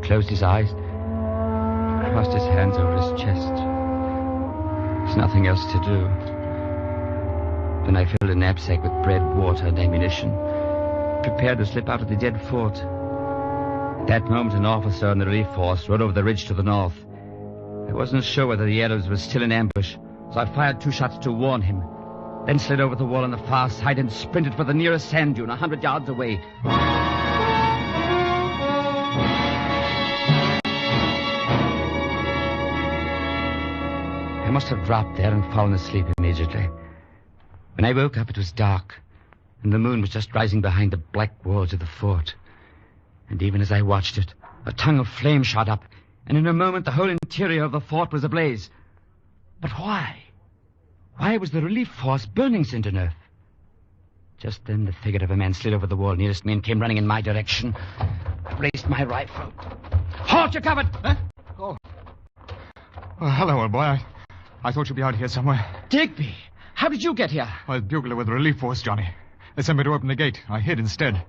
closed his eyes, crossed his hands over his chest. There's nothing else to do. Then I filled a knapsack with bread, water, and ammunition, prepared to slip out of the dead fort. At that moment, an officer in the relief force rode over the ridge to the north. I wasn't sure whether the Arabs were still in ambush, so I fired 2 shots to warn him, then slid over the wall on the far side and sprinted for the nearest sand dune 100 yards away. I must have dropped there and fallen asleep immediately. When I woke up, it was dark, and the moon was just rising behind the black walls of the fort. And even as I watched it, a tongue of flame shot up, and in a moment the whole interior of the fort was ablaze. But why? Why was the relief force burning Saint-Denis? Just then the figure of a man slid over the wall nearest me and came running in my direction. I raised my rifle. Halt, you're covered! Huh? Oh, hello, old boy. I thought you'd be out here somewhere. Digby! How did you get here? I was bugler with the relief force, Johnny. They sent me to open the gate. I hid instead.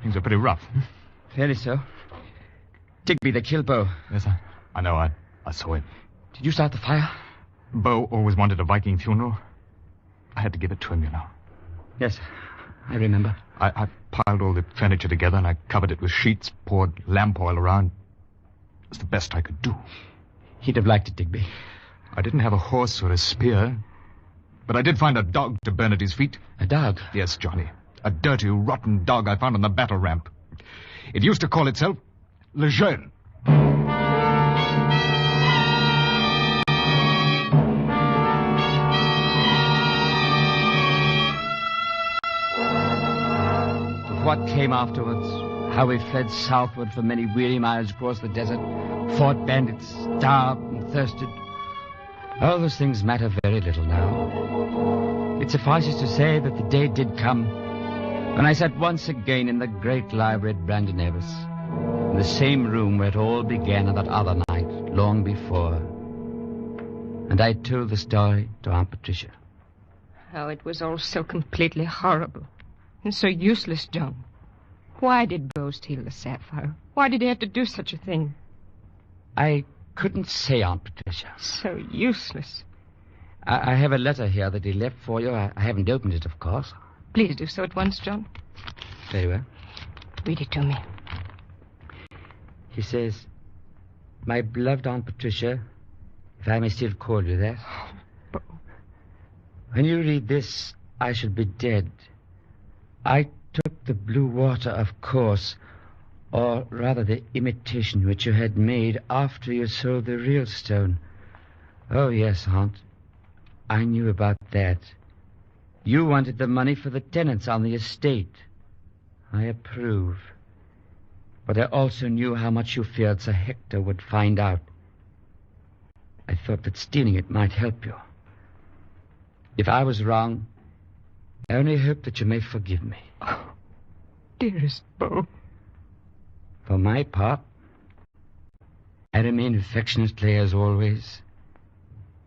Things are pretty rough. Fairly so. Digby, they killed Bo. Yes, I know. I saw him. Did you start the fire? Bo always wanted a Viking funeral. I had to give it to him, you know. Yes, I remember. I piled all the furniture together and I covered it with sheets, poured lamp oil around. It was the best I could do. He'd have liked it, Digby. I didn't have a horse or a spear, but I did find a dog to burn at his feet. A dog? Yes, Johnny. A dirty, rotten dog I found on the battle ramp. It used to call itself Le Jeune. What came afterwards, how we fled southward for many weary miles across the desert, fought bandits, starved and thirsted. All those things matter very little now. It suffices to say that the day did come when I sat once again in the great library at Brandon Nevis, in the same room where it all began on that other night, long before. And I told the story to Aunt Patricia. Oh, it was all so completely horrible. And so useless, John. Why did Bo steal the sapphire? Why did he have to do such a thing? I couldn't say, Aunt Patricia. So useless. I have a letter here that he left for you. I haven't opened it, of course. Please do so at once, John. Very well. Read it to me. He says, "My beloved Aunt Patricia, if I may still call you that. When you read this, I shall be dead. I took the blue water, of course, or rather the imitation which you had made after you sold the real stone. Oh, yes, Aunt. I knew about that. You wanted the money for the tenants on the estate. I approve. But I also knew how much you feared Sir Hector would find out. I thought that stealing it might help you. If I was wrong, I only hope that you may forgive me." Oh, dearest Bo. For my part, I remain affectionately as always,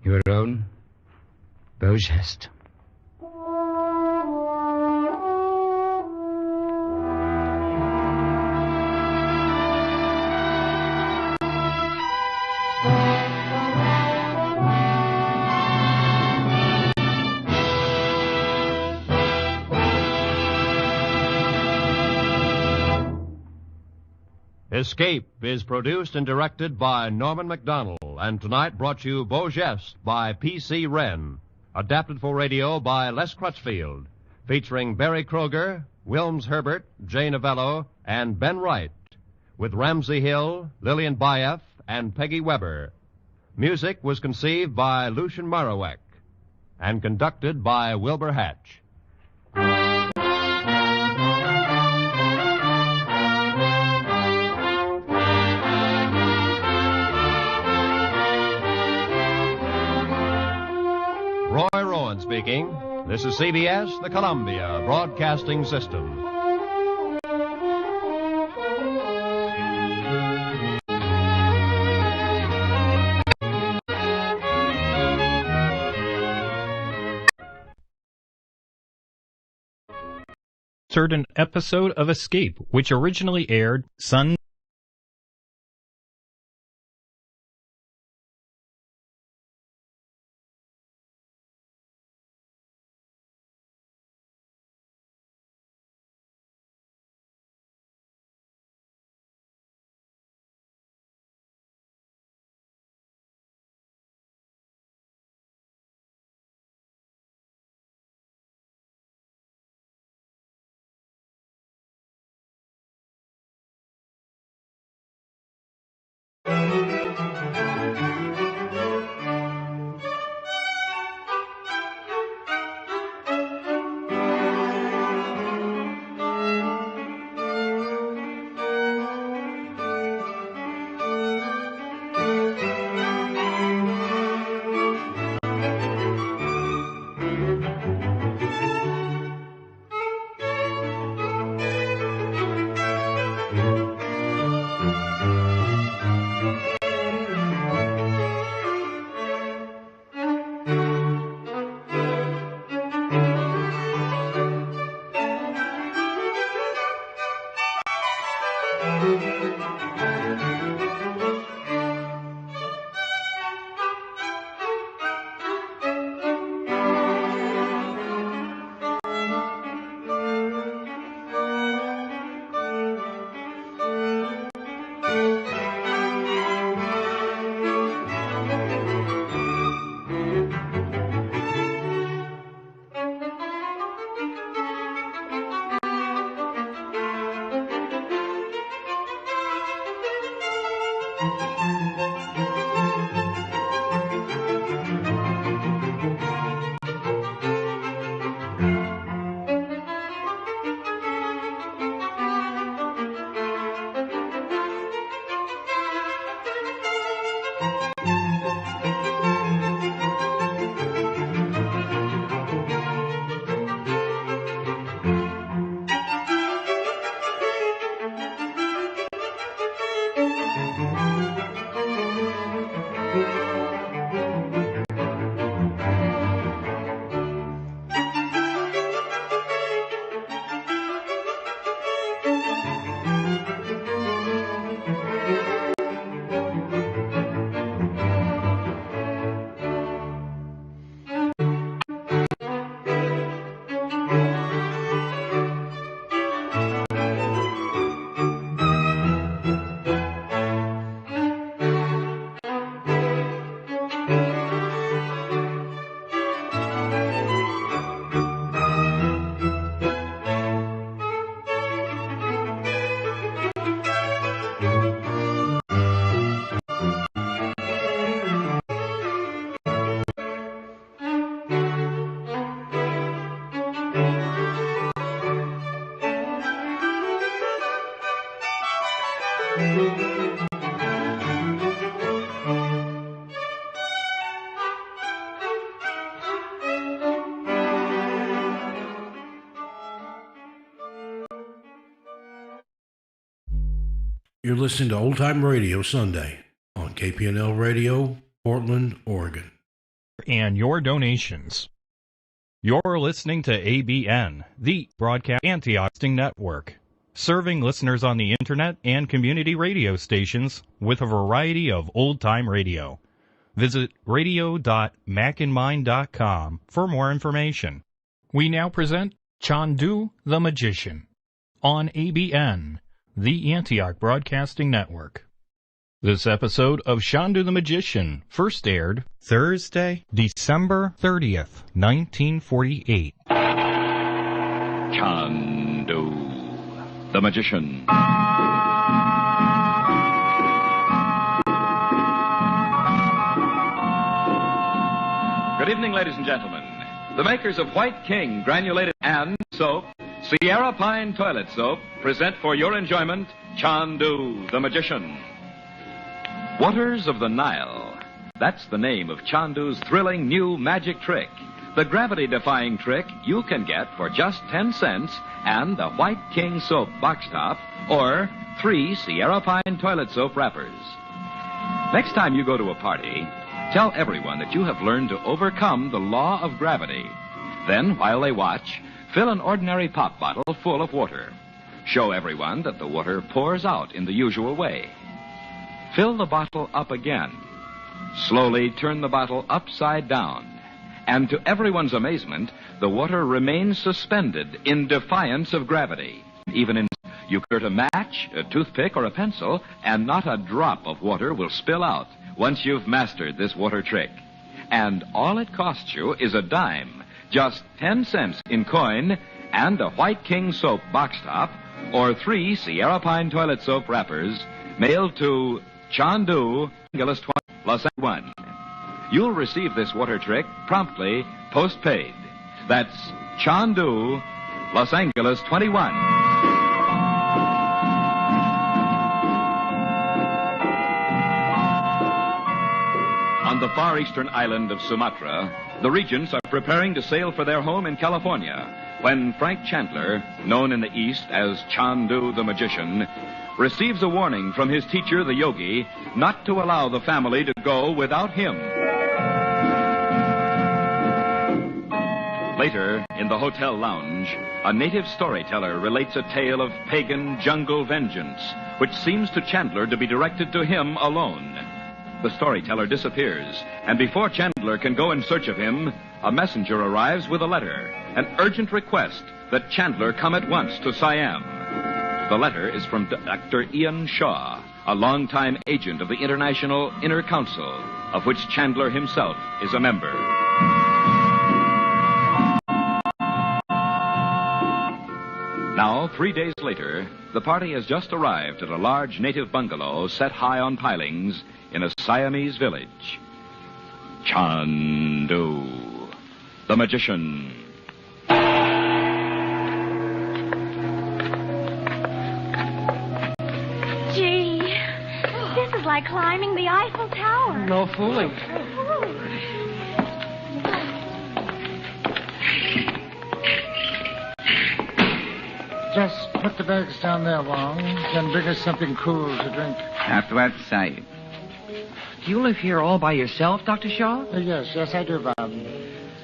your own Bo Geste. Escape is produced and directed by Norman MacDonald, and tonight brought you Beau Geste by P.C. Wren, adapted for radio by Les Crutchfield, featuring Barry Kroger, Wilms Herbert, Jay Novello, and Ben Wright, with Ramsey Hill, Lillian Bayef, and Peggy Weber. Music was conceived by Lucian Marowek and conducted by Wilbur Hatch. Roy Rowan speaking. This is CBS, the Columbia Broadcasting System. An episode of Escape, which originally aired Sunday. You're listening to Old Time Radio Sunday on Kpnl Radio, Portland, Oregon. And your donations. You're listening to ABN, the Broadcast Antioch Network, serving listeners on the internet and community radio stations with a variety of old-time radio. Visit radio.macinmind.com for more information. We now present Chandu the Magician on ABN, the Antioch Broadcasting Network. This episode of Chandu the Magician first aired Thursday, December 30th, 1948. Chandu the Magician. Good evening, ladies and gentlemen. The makers of White King Granulated and Soap, Sierra Pine Toilet Soap, present for your enjoyment Chandu the Magician. Waters of the Nile. That's the name of Chandu's thrilling new magic trick. the gravity-defying trick you can get for just 10 cents and the White King soap box top or 3 Sierra Pine toilet soap wrappers. Next time you go to a party, tell everyone that you have learned to overcome the law of gravity. Then, while they watch, fill an ordinary pop bottle full of water. Show everyone that the water pours out in the usual way. Fill the bottle up again. Slowly turn the bottle upside down. And to everyone's amazement, the water remains suspended in defiance of gravity. Even in you could a match, a toothpick, or a pencil, and not a drop of water will spill out once you've mastered this water trick. And all it costs you is a dime, just 10 cents in coin, and a White King soap box top, or 3 Sierra Pine toilet soap wrappers, mailed to Chandu, Los Angeles 1. You'll receive this water trick promptly, postpaid. That's Chandu, Los Angeles 21. On the far eastern island of Sumatra, the Regents are preparing to sail for their home in California when Frank Chandler, known in the East as Chandu the Magician, receives a warning from his teacher, the Yogi, not to allow the family to go without him. Later, in the hotel lounge, a native storyteller relates a tale of pagan jungle vengeance, which seems to Chandler to be directed to him alone. The storyteller disappears, and before Chandler can go in search of him, a messenger arrives with a letter, an urgent request that Chandler come at once to Siam. The letter is from Dr. Ian Shaw, a longtime agent of the International Inner Council, of which Chandler himself is a member. Now, 3 days later, the party has just arrived at a large native bungalow set high on pilings in a Siamese village. Chandu, the magician. Gee, this is like climbing the Eiffel Tower. No fooling. Just put the bags down there, Wong. Then bring us something cool to drink. After that, Sahib. Do you live here all by yourself, Dr. Shaw? Yes, I do, Bob.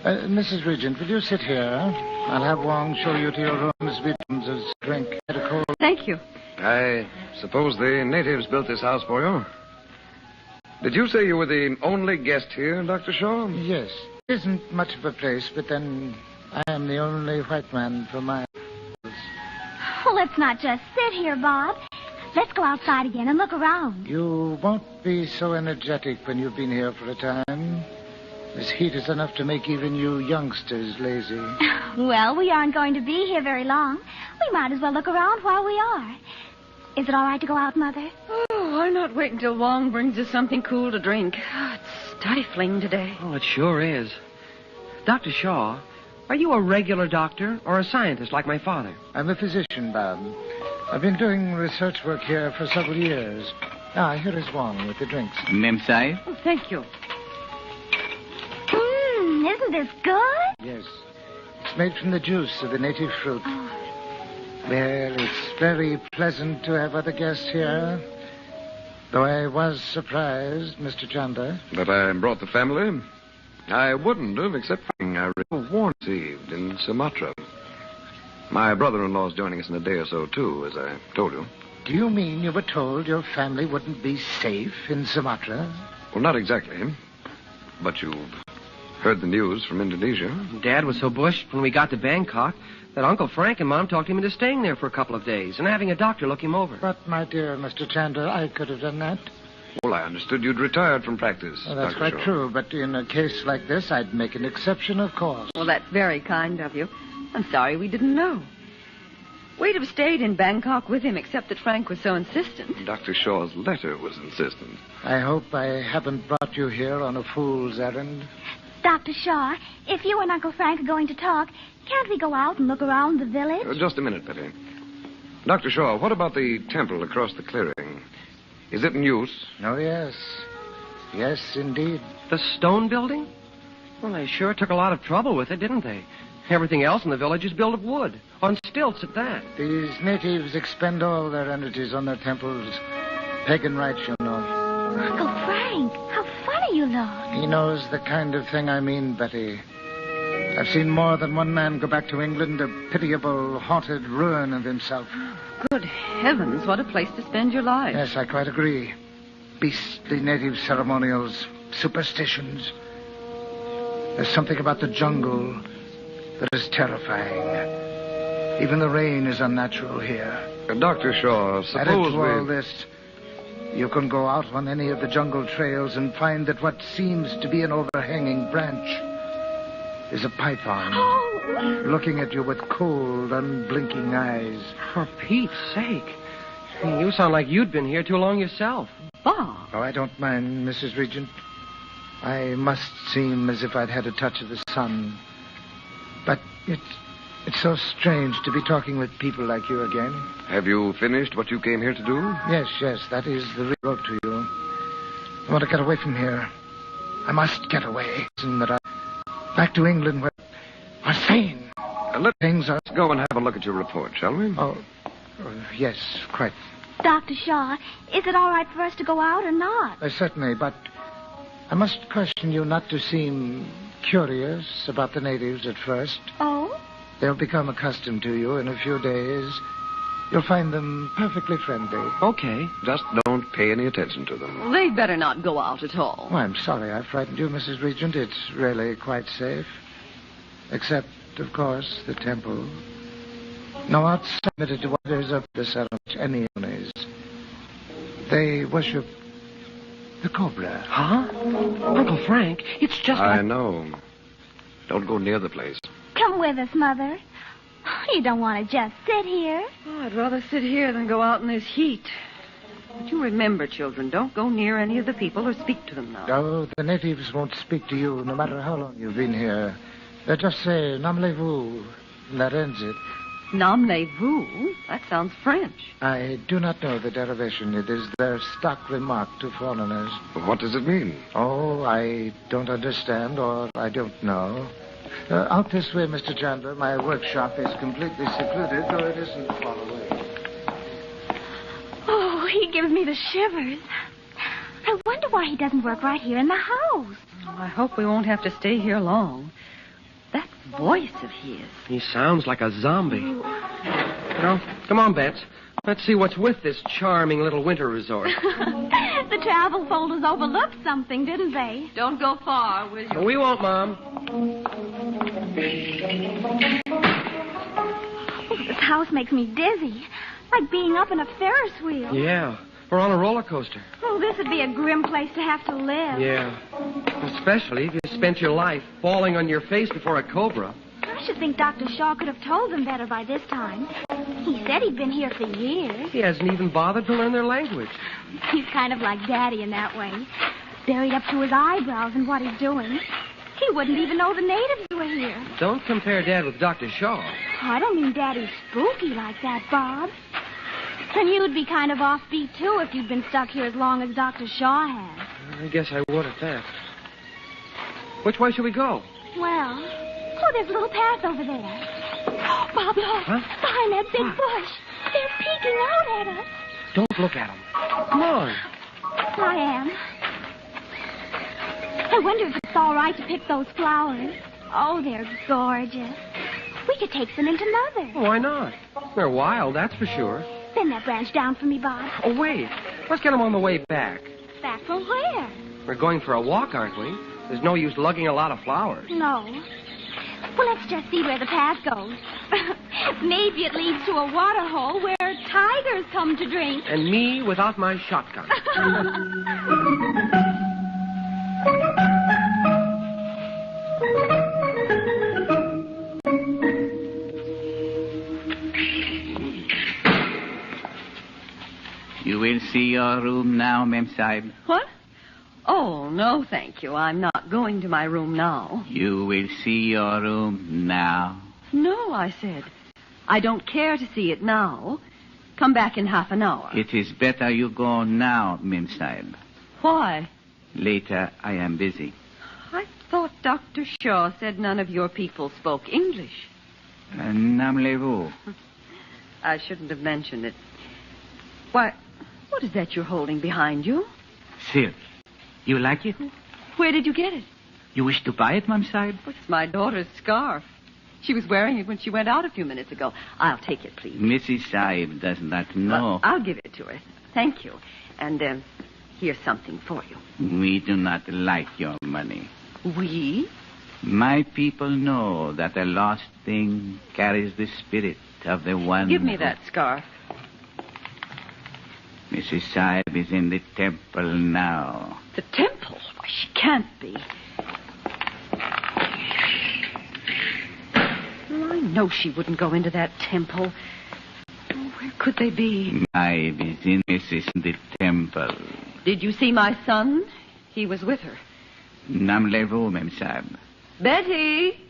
Mrs. Regent, will you sit here? I'll have Wong show you to your rooms with a drink and a cold. Thank you. I suppose the natives built this house for you. Did you say you were the only guest here, Dr. Shaw? Yes. It isn't much of a place, but then I am the only white man for miles. Well, let's not just sit here, Bob. Let's go outside again and look around. You won't be so energetic when you've been here for a time. This heat is enough to make even you youngsters lazy. Well, we aren't going to be here very long. We might as well look around while we are. Is it all right to go out, Mother? Oh, why not wait until Wong brings us something cool to drink? Oh, it's stifling today. Oh, it sure is. Dr. Shaw, are you a regular doctor or a scientist like my father? I'm a physician, Bob. I've been doing research work here for several years. Here is Wong with the drinks. Mem Sahib? Oh, thank you. Isn't this good? Yes. It's made from the juice of the native fruit. Oh. Well, it's very pleasant to have other guests here. Though I was surprised, Mr. Chandler. That I brought the family? I wouldn't have, except for I warned received in Sumatra. My brother-in-law's joining us in a day or so, too, as I told you. Do you mean you were told your family wouldn't be safe in Sumatra? Well, not exactly. But you've heard the news from Indonesia. Dad was so bushed when we got to Bangkok that Uncle Frank and Mom talked him into staying there for a couple of days and having a doctor look him over. But, my dear Mr. Chandler, I could have done that. Well, I understood you'd retired from practice. Well, that's Dr. quite Shaw. true, but in a case like this, I'd make an exception, of course. Well, that's very kind of you. I'm sorry we didn't know. We'd have stayed in Bangkok with him, except that Frank was so insistent. Dr. Shaw's letter was insistent. I hope I haven't brought you here on a fool's errand. Dr. Shaw, if you and Uncle Frank are going to talk, can't we go out and look around the village? Just a minute, Betty. Dr. Shaw, what about the temple across the clearing? Is it in use? Oh, yes. Yes, indeed. The stone building? Well, they sure took a lot of trouble with it, didn't they? Everything else in the village is built of wood, on stilts at that. These natives expend all their energies on their temples. Pagan rites, you know. Uncle Frank, how funny you look. He knows the kind of thing I mean, Betty. I've seen more than one man go back to England a pitiable, haunted ruin of himself. Good heavens, what a place to spend your life. Yes, I quite agree. Beastly native ceremonials, superstitions. There's something about the jungle that is terrifying. Even the rain is unnatural here. Dr. Shaw, Added suppose to all we... this, you can go out on any of the jungle trails and find that what seems to be an overhanging branch is a python, looking at you with cold, unblinking eyes. For Pete's sake. You sound like you'd been here too long yourself. Bob. Oh, I don't mind, Mrs. Regent. I must seem as if I'd had a touch of the sun. But it's so strange to be talking with people like you again. Have you finished what you came here to do? Yes, that is the road to you. I want to get away from here. I must get away. Back to England where I'm sane. Let's go and have a look at your report, shall we? Oh, yes, quite. Dr. Shaw, is it all right for us to go out or not? Certainly, but I must caution you not to seem curious about the natives at first. Oh? They'll become accustomed to you in a few days. You'll find them perfectly friendly. Okay. Just don't pay any attention to them. They'd better not go out at all. Oh, I'm sorry I frightened you, Mrs. Regent. It's really quite safe. Except, of course, the temple. No outside permitted to waters of the ceremony. They worship the cobra. Huh? Uncle Frank, it's just I know. Don't go near the place. Come with us, Mother. You don't want to just sit here. Oh, I'd rather sit here than go out in this heat. But you remember, children, don't go near any of the people or speak to them now. Oh, the natives won't speak to you no matter how long you've been here. They'll just say, "Namlez-vous," and that ends it. Namlez-vous? That sounds French. I do not know the derivation. It is their stock remark to foreigners. What does it mean? Oh, I don't understand, or I don't know. Out this way, Mr. Chandler. My workshop is completely secluded, though it isn't far away. Oh, he gives me the shivers. I wonder why he doesn't work right here in the house. Oh, I hope we won't have to stay here long. That voice of his. He sounds like a zombie. Well, come on, Bets. Let's see what's with this charming little winter resort. The travel folders overlooked something, didn't they? Don't go far, will you? We won't, Mom. Oh, this house makes me dizzy. Like being up in a Ferris wheel. Yeah, we're on a roller coaster. Oh, this would be a grim place to have to live. Yeah, especially if you spent your life falling on your face before a cobra. I should think Dr. Shaw could have told them better by this time. He said he'd been here for years. He hasn't even bothered to learn their language. He's kind of like Daddy in that way. Buried up to his eyebrows in what he's doing. He wouldn't even know the natives were here. Don't compare Dad with Dr. Shaw. Oh, I don't mean Daddy's spooky like that, Bob. And you'd be kind of offbeat, too, if you'd been stuck here as long as Dr. Shaw has. I guess I would at that. Which way should we go? Well, there's a little path over there. Oh, Bob, look. Huh? Behind that big bush. They're peeking out at us. Don't look at them. Come on. I am. I wonder if it's all right to pick those flowers. Oh, they're gorgeous. We could take some into Mother. Why not? They're wild, that's for sure. Send that branch down for me, Bob. Oh, wait. Let's get them on the way back. Back from where? We're going for a walk, aren't we? There's no use lugging a lot of flowers. No. Well, let's just see where the path goes. Maybe it leads to a water hole where tigers come to drink. And me without my shotgun. You will see your room now, Mem Sahib. What? Oh, no, thank you. I'm not going to my room now. You will see your room now. No, I said. I don't care to see it now. Come back in half an hour. It is better you go now, Mem Sahib. Why? Later, I am busy. I thought Dr. Shaw said none of your people spoke English. Namlez-vous? I shouldn't have mentioned it. Why, what is that you're holding behind you? Silk. You like it? Where did you get it? You wish to buy it, Ma'am Sahib? It's my daughter's scarf. She was wearing it when she went out a few minutes ago. I'll take it, please. Mrs. Sahib does not know. Well, I'll give it to her. Thank you. And, here's something for you. We do not like your money. We? My people know that a lost thing carries the spirit of the one... Give me that scarf. Mrs. Sahib is in the temple now. The temple? Why, she can't be. Well, I know she wouldn't go into that temple. Oh, where could they be? My business is in the temple. Did you see my son? He was with her. Namlez-vous, Ma'am Sahib? Betty!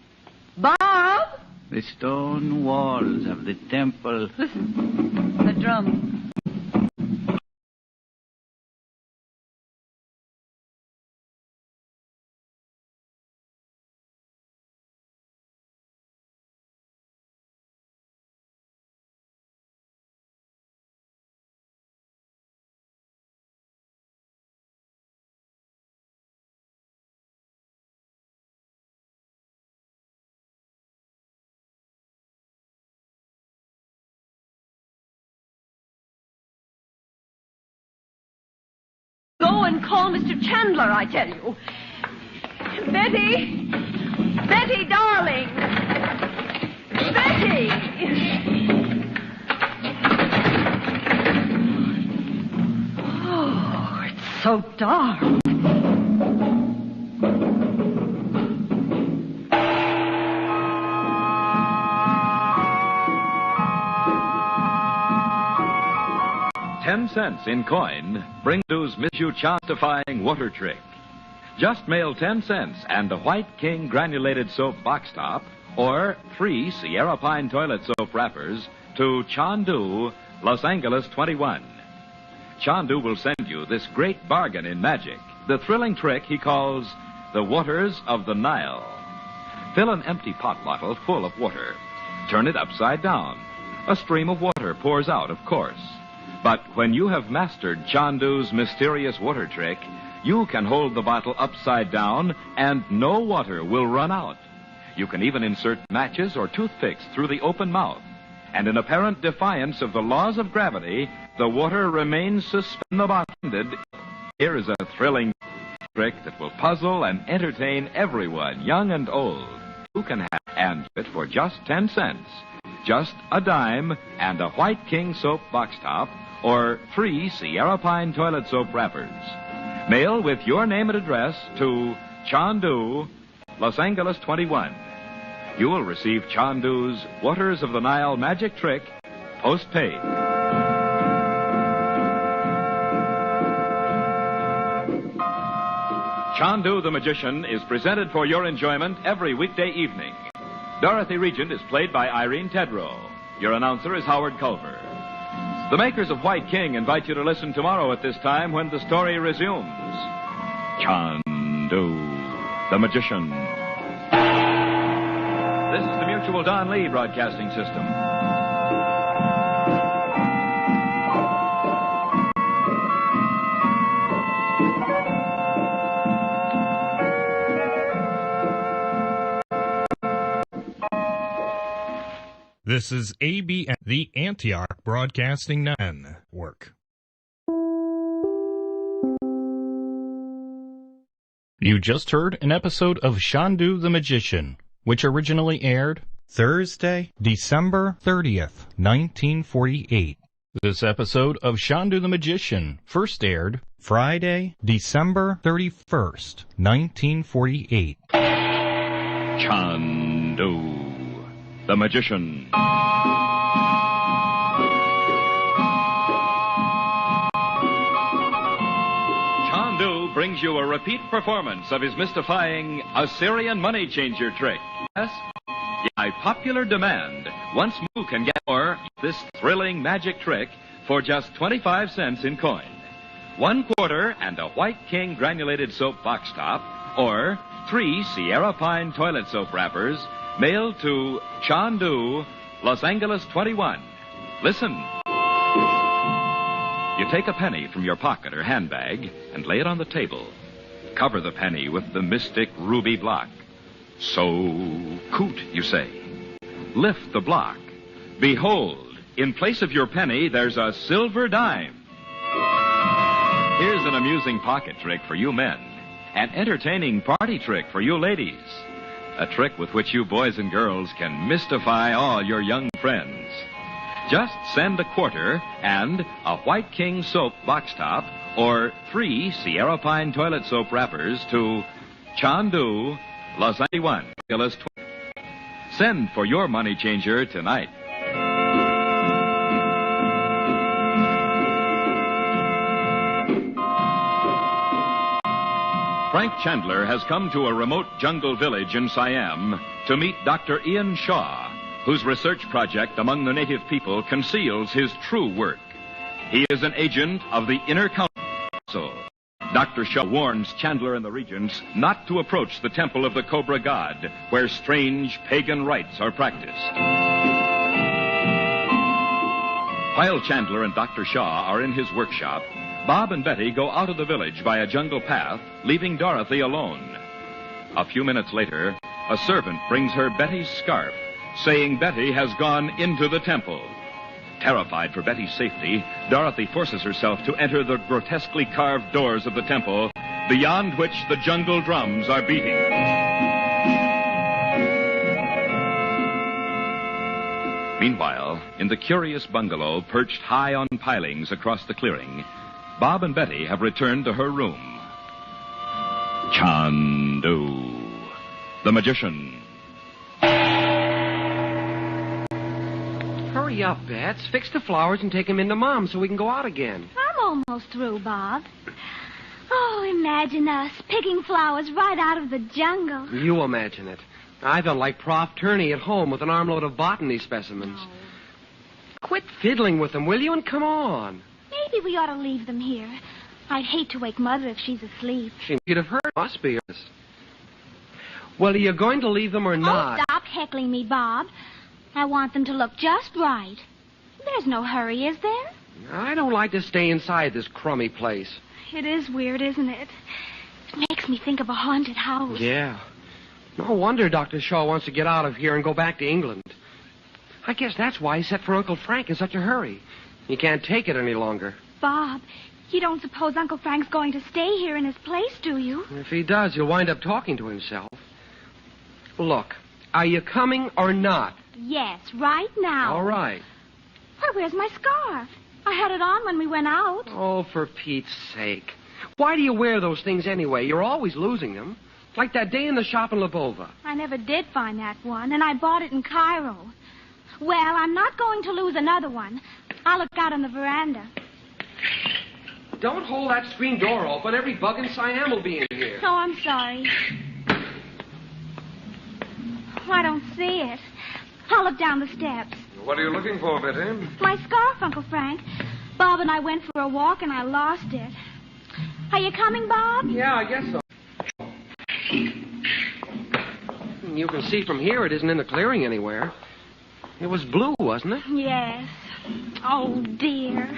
Bob! The stone walls of the temple. Listen, the drum. Go and call Mr. Chandler, I tell you. Betty! Betty, darling! Betty! Oh, it's so dark. $10 in coin brings Miss you chance-defying water trick. Just mail 10 cents and a White King granulated soap box top or 3 Sierra Pine toilet soap wrappers to Chandu, Los Angeles 21. Chandu will send you this great bargain in magic, the thrilling trick he calls the waters of the Nile. Fill an empty pot bottle full of water. Turn it upside down. A stream of water pours out, of course. But when you have mastered Chandu's mysterious water trick, you can hold the bottle upside down and no water will run out. You can even insert matches or toothpicks through the open mouth. And in apparent defiance of the laws of gravity, the water remains suspended. Here is a thrilling trick that will puzzle and entertain everyone, young and old. You can have and it for just 10 cents. Just a dime and a White King soap box top or 3 Sierra Pine toilet soap wrappers. Mail with your name and address to Chandu, Los Angeles 21. You will receive Chandu's Waters of the Nile magic trick postpaid. Chandu the Magician is presented for your enjoyment every weekday evening. Dorothy Regent is played by Irene Tedrow. Your announcer is Howard Culver. The makers of White King invite you to listen tomorrow at this time when the story resumes. Chandu the Magician. This is the Mutual Don Lee Broadcasting System. This is ABN, the Antioch Broadcasting Network. You just heard an episode of Chandu the Magician, which originally aired Thursday, December 30th, 1948. This episode of Chandu the Magician first aired Friday, December 31st, 1948. Chandu the Magician. Chandu brings you a repeat performance of his mystifying Assyrian money changer trick. Yes, by popular demand, once more can get more this thrilling magic trick for just 25 cents in coin. 1 quarter and a White King granulated soap box top or 3 Sierra Pine toilet soap wrappers mailed to Chandu, Los Angeles 21. Listen. You take a penny from your pocket or handbag and lay it on the table. Cover the penny with the mystic ruby block. So coot, you say. Lift the block. Behold, in place of your penny, there's a silver dime. Here's an amusing pocket trick for you men. An entertaining party trick for you ladies. A trick with which you boys and girls can mystify all your young friends. Just send a quarter and a White King soap box top or 3 Sierra Pine toilet soap wrappers to Chandu, Los Angeles. Send for your money changer tonight. Frank Chandler has come to a remote jungle village in Siam to meet Dr. Ian Shaw, whose research project among the native people conceals his true work. He is an agent of the Inner Council. Dr. Shaw warns Chandler and the regents not to approach the temple of the Cobra God, where strange pagan rites are practiced. While Chandler and Dr. Shaw are in his workshop, Bob and Betty go out of the village by a jungle path, leaving Dorothy alone. A few minutes later, a servant brings her Betty's scarf, saying Betty has gone into the temple. Terrified for Betty's safety, Dorothy forces herself to enter the grotesquely carved doors of the temple, beyond which the jungle drums are beating. Meanwhile, in the curious bungalow perched high on pilings across the clearing, Bob and Betty have returned to her room. Chandu, the magician. Hurry up, Bets. Fix the flowers and take them into Mom so we can go out again. I'm almost through, Bob. Oh, imagine us picking flowers right out of the jungle. You imagine it. I felt like Prof. Turney at home with an armload of botany specimens. Oh. Quit fiddling with them, will you, and come on. Maybe we ought to leave them here. I'd hate to wake Mother if she's asleep. She'd have heard. Must be yours. Well, are you going to leave them or not? Oh, stop heckling me, Bob. I want them to look just right. There's no hurry, is there? I don't like to stay inside this crummy place. It is weird, isn't it? It makes me think of a haunted house. Yeah. No wonder Dr. Shaw wants to get out of here and go back to England. I guess that's why he sent for Uncle Frank in such a hurry. He can't take it any longer. Bob, you don't suppose Uncle Frank's going to stay here in his place, do you? If he does, he'll wind up talking to himself. Look, are you coming or not? Yes, right now. All right. Why, where's my scarf? I had it on when we went out. Oh, for Pete's sake. Why do you wear those things anyway? You're always losing them. Like that day in the shop in Lvova. I never did find that one, and I bought it in Cairo. Well, I'm not going to lose another one. I'll look out on the veranda. Don't hold that screen door open. Every bug in Siam will be in here. Oh, I'm sorry. I don't see it. I'll look down the steps. What are you looking for, Betty? My scarf, Uncle Frank. Bob and I went for a walk, and I lost it. Are you coming, Bob? Yeah, I guess so. You can see from here it isn't in the clearing anywhere. It was blue, wasn't it? Yes. Oh, dear.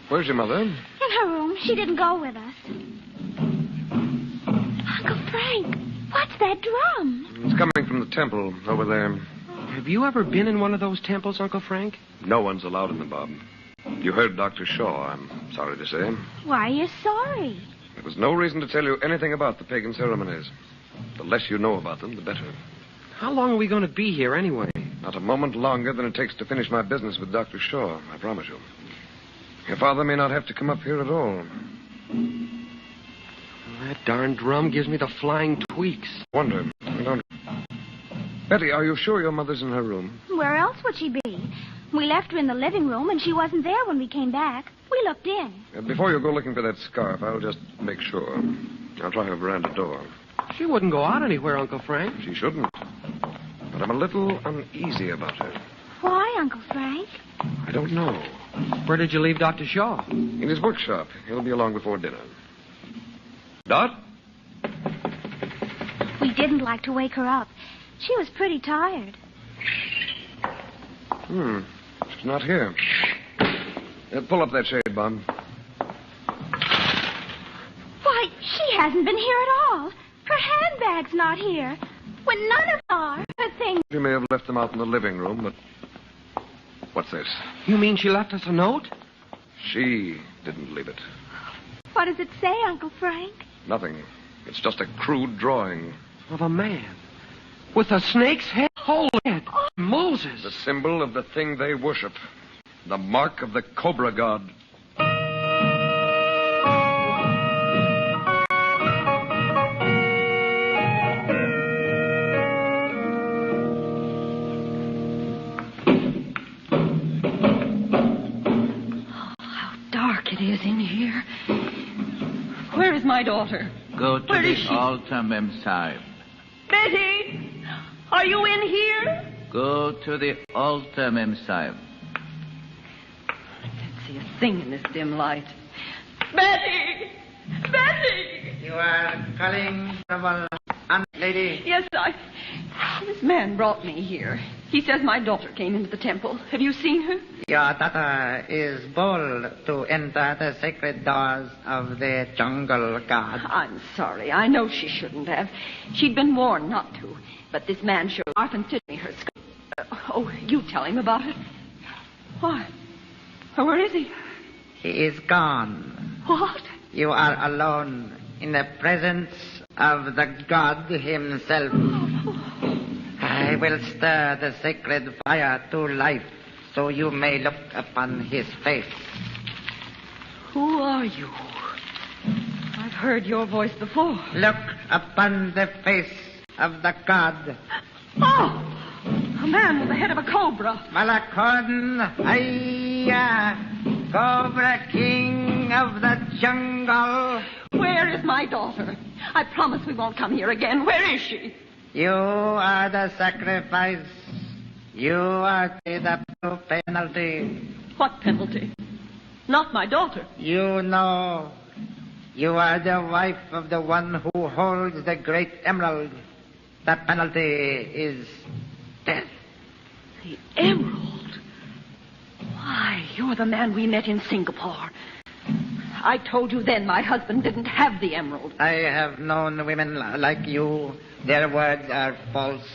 Where's your mother? In her room. She didn't go with us. Uncle Frank, what's that drum? It's coming from the temple over there. Have you ever been in one of those temples, Uncle Frank? No one's allowed in them, Bob. You heard Dr. Shaw, I'm sorry to say. Why are you sorry? There was no reason to tell you anything about the pagan ceremonies. The less you know about them, the better. How long are we going to be here anyway? Not a moment longer than it takes to finish my business with Dr. Shaw, I promise you. Your father may not have to come up here at all. That darn drum gives me the flying tweaks. Wonder, don't... Betty, are you sure your mother's in her room? Where else would she be? We left her in the living room, and she wasn't there when we came back. We looked in. Before you go looking for that scarf, I'll just make sure. I'll try her veranda door. She wouldn't go out anywhere, Uncle Frank. She shouldn't. But I'm a little uneasy about her. Why, Uncle Frank? I don't know. Where did you leave Dr. Shaw? In his workshop. He'll be along before dinner. Dot? We didn't like to wake her up. She was pretty tired. She's not here. Pull up that shade, Bob. Why, she hasn't been here at all. Her handbag's not here. When none of our things... She may have left them out in the living room, but... What's this? You mean she left us a note? She didn't leave it. What does it say, Uncle Frank? Nothing. It's just a crude drawing. Of a man. With a snake's head? Holy head. Oh, Moses. The symbol of the thing they worship. The mark of the Cobra God. It is in here. Where is my daughter? Go to Where is the she? altar, Mem Sahib. Betty, are you in here? Go to the altar, Mem Sahib. I can't see a thing in this dim light. Betty! Betty! You are calling trouble, Aunt Lady? Yes, This man brought me here. He says my daughter came into the temple. Have you seen her? Your daughter is bold to enter the sacred doors of the jungle god. I'm sorry. I know she shouldn't have. She'd been warned not to. But this man showed off and tipped me her skirt. You tell him about it. Why? Where is he? He is gone. What? You are alone in the presence of the god himself. I will stir the sacred fire to life so you may look upon his face. Who are you? I've heard your voice before. Look upon the face of the god. Oh! A man with the head of a cobra. Malakon, Cobra King of the jungle. Where is my daughter? I promise we won't come here again. Where is she? You are the sacrifice. You are the penalty. What penalty? Not my daughter. You know. You are the wife of the one who holds the great emerald. The penalty is death. The emerald? Why, you're the man we met in Singapore. I told you then my husband didn't have the emerald. I have known women like you. Their words are false.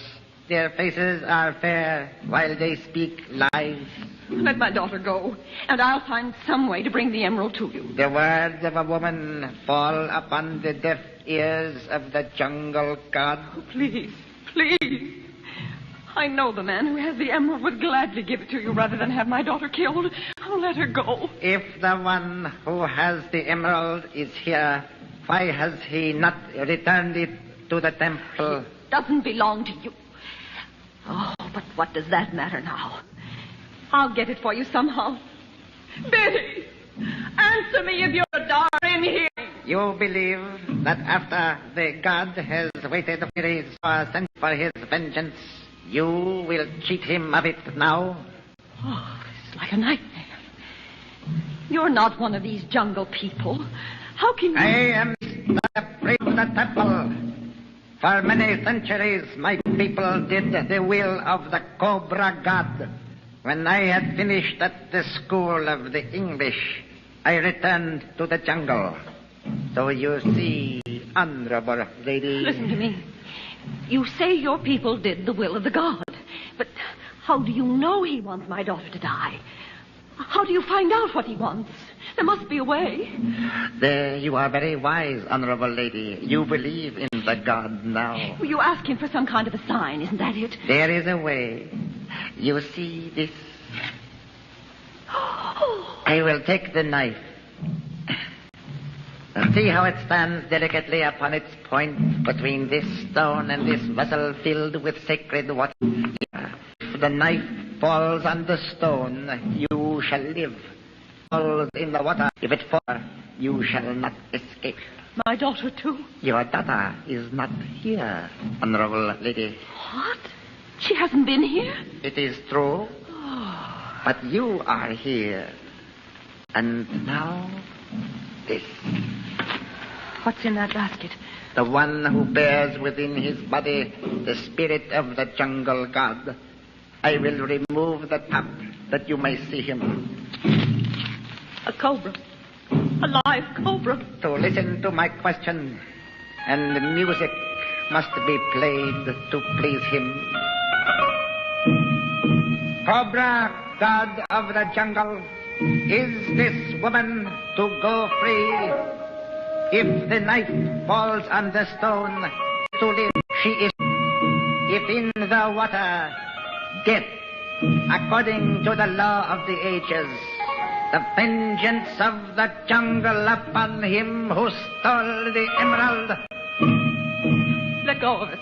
Their faces are fair while they speak lies. Let my daughter go, and I'll find some way to bring the emerald to you. The words of a woman fall upon the deaf ears of the jungle god. Oh, please, please. I know the man who has the emerald would gladly give it to you rather than have my daughter killed. Oh, let her go. If the one who has the emerald is here, why has he not returned it to the temple? It doesn't belong to you. Oh, but what does that matter now? I'll get it for you somehow. Betty, answer me if you're a daughter in here. You believe that after the god has waited for his vengeance, you will cheat him of it now? Oh, it's like a nightmare. You're not one of these jungle people. How can you... I am the priest of the temple. For many centuries, my people did the will of the Cobra God. When I had finished at the school of the English, I returned to the jungle. So you see, honorable lady... Listen to me. You say your people did the will of the god. But how do you know he wants my daughter to die? How do you find out what he wants? There must be a way. There, you are very wise, honorable lady. You believe in the god now. You ask him for some kind of a sign, isn't that it? There is a way. You see this? I will take the knife. See how it stands delicately upon its point between this stone and this vessel filled with sacred water. If the knife falls on the stone, you shall live. Falls in the water, if it falls, you shall not escape. My daughter, too? Your daughter is not here, honorable lady. What? She hasn't been here? It is true. But you are here. And now, this. What's in that basket? the one who bears within his body the spirit of the jungle god. I will remove the top that you may see him. A cobra. A live cobra. To listen to my question, and the music must be played to please him. Cobra, god of the jungle, is this woman to go free? If the knife falls on the stone, to live she is. If in the water, death, according to the law of the ages. The vengeance of the jungle upon him who stole the emerald. Let go of it.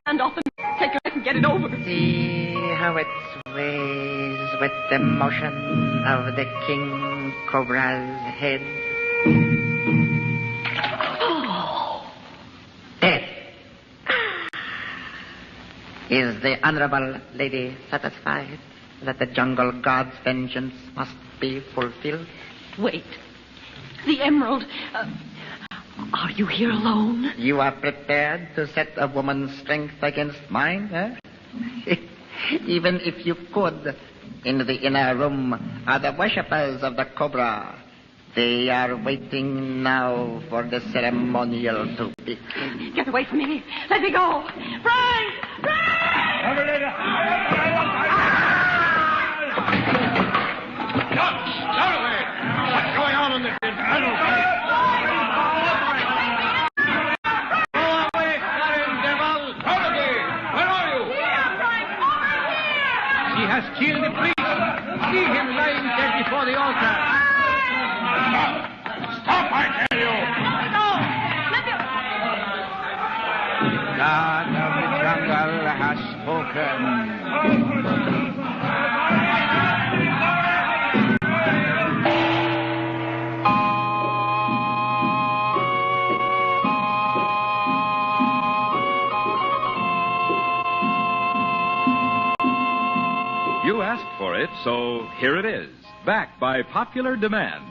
Stand off and take her and get it over. See how it sways with the motion of the king cobra's head. Oh. Death. Is the honorable lady satisfied that the jungle god's vengeance must be fulfilled? Wait. The emerald. Are you here alone? You are prepared to set a woman's strength against mine, eh? Even if you could, in the inner room are the worshippers of the cobra. They are waiting now for the ceremonial to begin. Get away from me. Let me go. Frank! What's going on in this infernal place? Go away, foreign devil! Dorothy, where are you? She has killed the priest. See him lying dead before the altar. Stop, I tell you! God of the jungle has spoken. You asked for it, so here it is, backed by popular demand.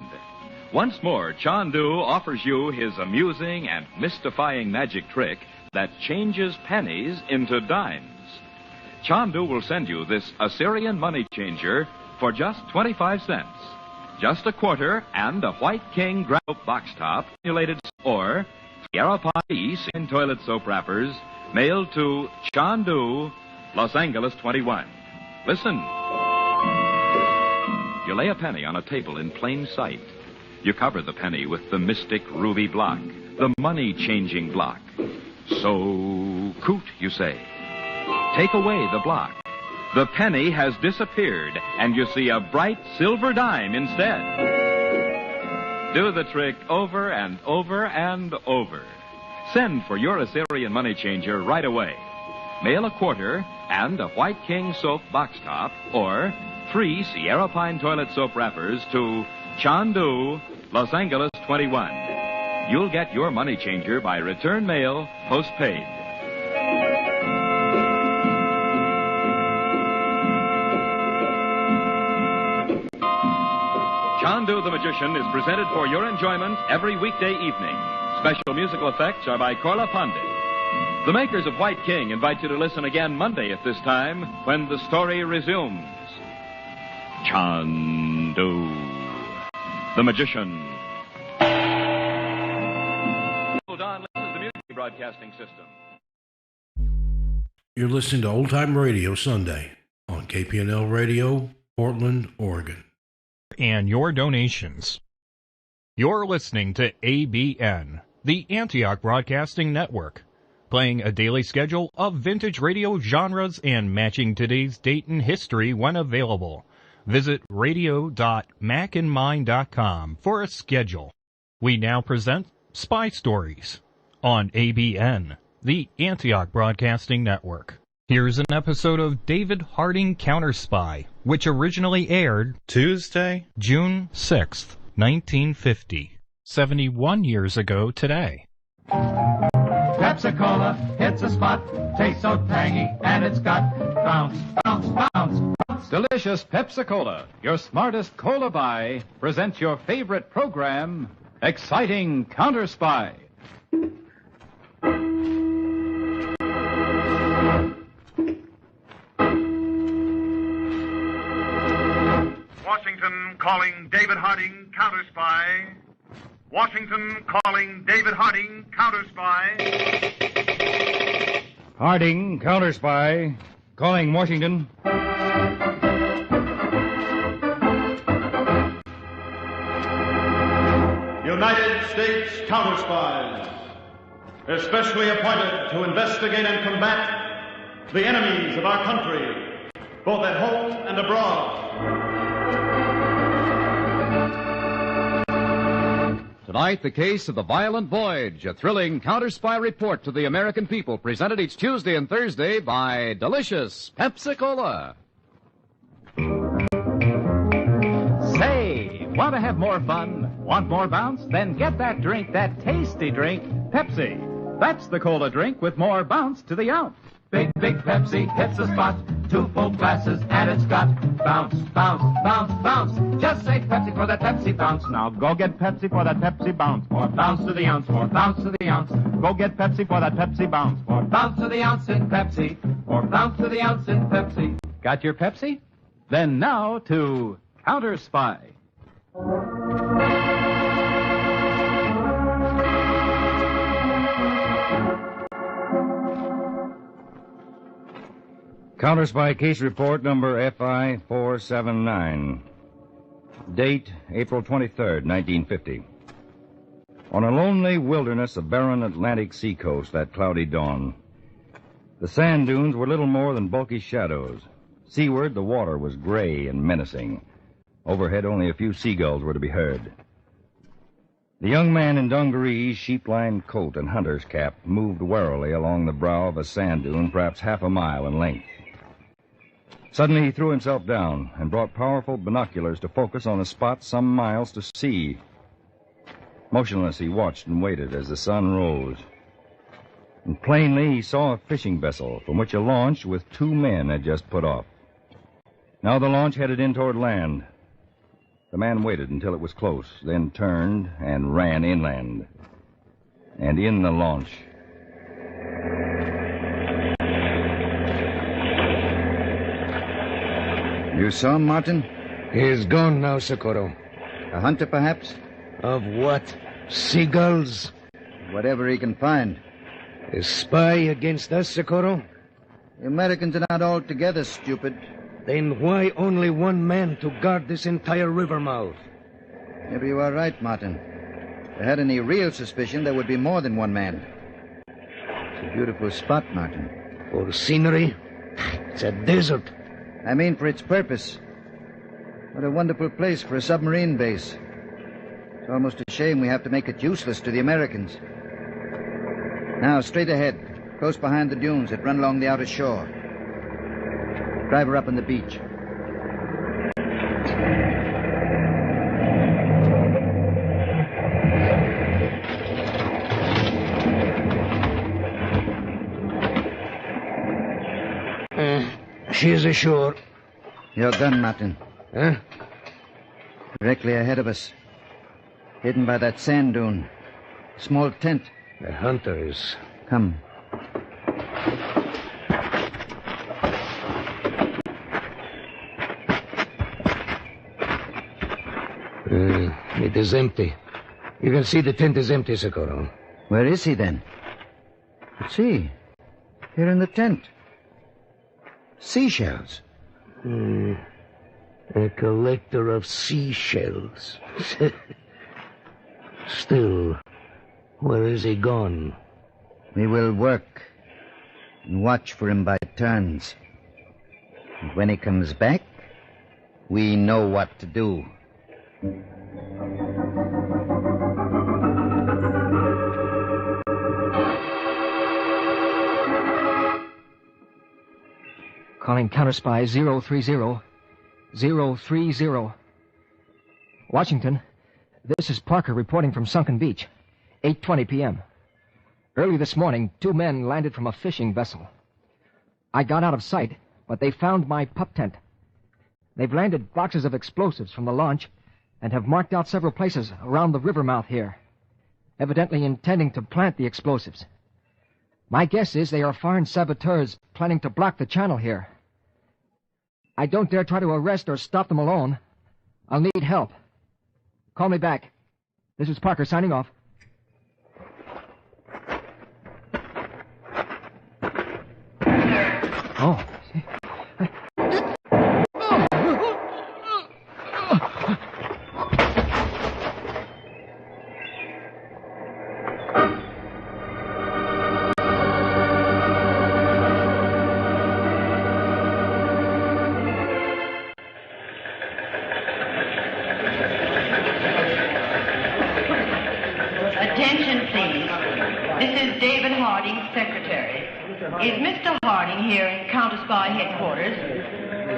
Once more, Chandu offers you his amusing and mystifying magic trick that changes pennies into dimes. Chandu will send you this Assyrian money changer for just 25 cents. Just a quarter and a White King grab box top, simulated or Sierra Pie in toilet soap wrappers, mailed to Chandu, Los Angeles 21. Listen. You lay a penny on a table in plain sight. You cover the penny with the mystic ruby block, the money-changing block. So, coot, you say. Take away the block. The penny has disappeared, and you see a bright silver dime instead. Do the trick over and over and over. Send for your Assyrian money changer right away. Mail a quarter and a White King soap box top or 3 Sierra Pine toilet soap wrappers to Chandu, Los Angeles 21. You'll get your money changer by return mail, postpaid. Chandu the Magician is presented for your enjoyment every weekday evening. Special musical effects are by Korla Pandit. The makers of White King invite you to listen again Monday at this time when the story resumes. Chandu the Magician. Hold on, this is the Music Broadcasting System. You're listening to Old Time Radio Sunday on Kpnl Radio, Portland, Oregon. And your donations. You're listening to ABN, the Antioch Broadcasting Network, playing a daily schedule of vintage radio genres and matching today's date in history when available. Visit radio.macandmine.com for a schedule. We now present Spy Stories on ABN, the Antioch Broadcasting Network. Here's an episode of David Harding Counterspy, which originally aired Tuesday, June 6th, 1950, 71 years ago today. Pepsi-Cola hits a spot, tastes so tangy, and it's got bounce, bounce, bounce, bounce. Delicious Pepsi-Cola, your smartest cola buy, presents your favorite program, Exciting Counter-Spy. Washington calling David Harding, counter spy. Washington calling David Harding, counter spy. Harding, counter spy. Calling Washington. United States counter spies, especially appointed to investigate and combat the enemies of our country, both at home and abroad. Tonight, the case of the Violent Voyage, a thrilling counter-spy report to the American people, presented each Tuesday and Thursday by delicious Pepsi-Cola. Say, want to have more fun? Want more bounce? Then get that drink, that tasty drink, Pepsi. That's the cola drink with more bounce to the ounce. Big, big Pepsi hits the spot. 2 full glasses and it's got bounce, bounce, bounce, bounce. Just say Pepsi for that Pepsi bounce. Now go get Pepsi for that Pepsi bounce. More bounce to the ounce, more bounce to the ounce. Go get Pepsi for that Pepsi bounce. More bounce to the ounce in Pepsi. More bounce to the ounce in Pepsi. Got your Pepsi? Then now to Counter Spy. Counter Spy Case Report number FI 479. Date, April 23rd, 1950. On a lonely wilderness of barren Atlantic seacoast that cloudy dawn, the sand dunes were little more than bulky shadows. Seaward, the water was gray and menacing. Overhead, only a few seagulls were to be heard. The young man in dungarees, sheep-lined coat, and hunter's cap moved warily along the brow of a sand dune perhaps half a mile in length. Suddenly he threw himself down and brought powerful binoculars to focus on a spot some miles to sea. Motionless, he watched and waited as the sun rose. And plainly he saw a fishing vessel from which a launch with 2 men had just put off. Now the launch headed in toward land. The man waited until it was close, then turned and ran inland. And in the launch... You saw him, Martin? He is gone now, Socorro. A hunter, perhaps? Of what? Seagulls? Whatever he can find. A spy against us, Socorro? The Americans are not altogether stupid. Then why only 1 man to guard this entire river mouth? Maybe you are right, Martin. If they had any real suspicion, there would be more than 1 man. It's a beautiful spot, Martin. For scenery? It's a desert. I mean for its purpose. What a wonderful place for a submarine base. It's almost a shame we have to make it useless to the Americans. Now, straight ahead, close behind the dunes that run along the outer shore. Drive her up on the beach. She is ashore. Your gun, Martin. Huh? Directly ahead of us. Hidden by that sand dune. Small tent. The hunter is... Come. It is empty. You can see the tent is empty, Socorro. Where is he, then? Let's see. Here in the tent. Seashells. A collector of seashells. Still, where is he gone? We will work and watch for him by turns. And when he comes back, we know what to do. Calling counterspy 030. 030. Washington, this is Parker reporting from Sunken Beach. 8:20 p.m. Early this morning, 2 men landed from a fishing vessel. I got out of sight, but they found my pup tent. They've landed boxes of explosives from the launch and have marked out several places around the river mouth here, evidently intending to plant the explosives. My guess is they are foreign saboteurs planning to block the channel here. I don't dare try to arrest or stop them alone. I'll need help. Call me back. This is Parker signing off. Oh. Attention, please. This is David Harding's secretary. Is Mr. Harding here in Counter Spy headquarters?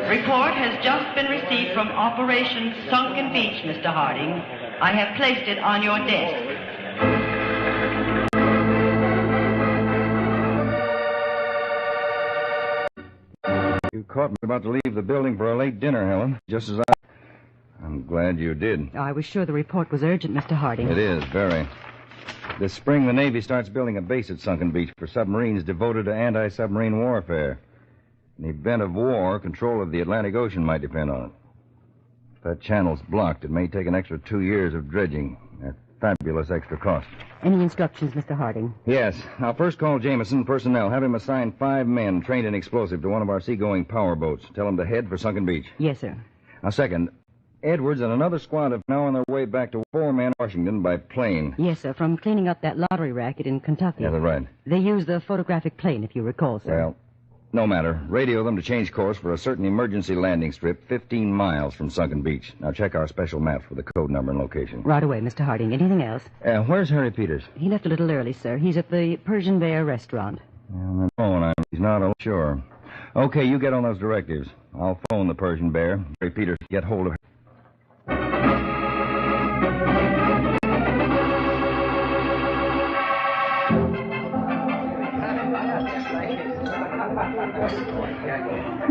Report has just been received from Operation Sunken Beach, Mr. Harding. I have placed it on your desk. You caught me about to leave the building for a late dinner, Helen. Just as I'm glad you did. I was sure the report was urgent, Mr. Harding. It is, very. This spring, the Navy starts building a base at Sunken Beach for submarines devoted to anti-submarine warfare. In the event of war, control of the Atlantic Ocean might depend on it. If that channel's blocked, it may take an extra 2 years of dredging at fabulous extra cost. Any instructions, Mr. Harding? Yes. I'll first call Jameson, personnel. Have him assign 5 men trained in explosive to one of our seagoing power boats. Tell them to head for Sunken Beach. Yes, sir. Now, second, Edwards and another squad are now on their way back to 4 men Washington by plane. Yes, sir, from cleaning up that lottery racket in Kentucky. Yeah, that's right. They used the photographic plane, if you recall, sir. Well, no matter. Radio them to change course for a certain emergency landing strip 15 miles from Sunken Beach. Now, check our special maps for the code number and location. Right away, Mr. Harding. Anything else? Where's Harry Peters? He left a little early, sir. He's at the Persian Bear restaurant. On the phone, he's not sure. Okay, you get on those directives. I'll phone the Persian Bear. Harry Peters, get hold of her.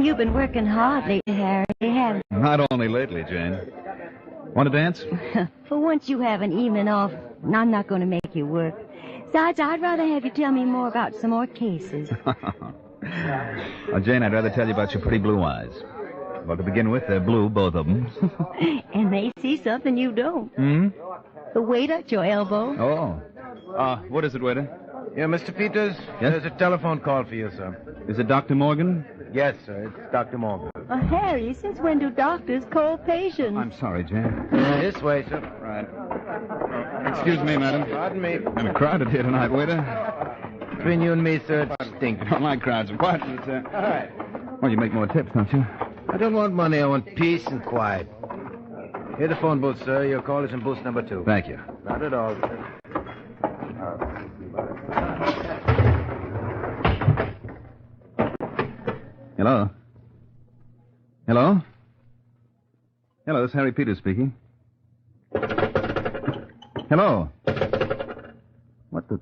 You've been working hard lately, Harry, haven't you? Not only lately, Jane. Want to dance? For once you have an evening off, I'm not going to make you work. Besides, I'd rather have you tell me more about some more cases. Well, Jane, I'd rather tell you about your pretty blue eyes. Well, to begin with, they're blue, both of them. And they see something you don't. Hmm? The waiter at your elbow. Oh. What is it, waiter? Yeah, Mr. Peters? Yes? There's a telephone call for you, sir. Is it Dr. Morgan? Yes, sir. It's Dr. Morgan. Harry, since when do doctors call patients? I'm sorry, Jane. This way, sir. Right. Excuse me, madam. Pardon me. Kind of crowded here tonight, waiter. Between you and me, sir, it stinks. I don't like crowds. What? All right. Well, you make more tips, don't you? I don't want money. I want peace and quiet. Here's the phone booth, sir. Your call is in booth number 2. Thank you. Not at all, sir. Hello? Hello? Hello, this is Harry Peters speaking. Hello? What the...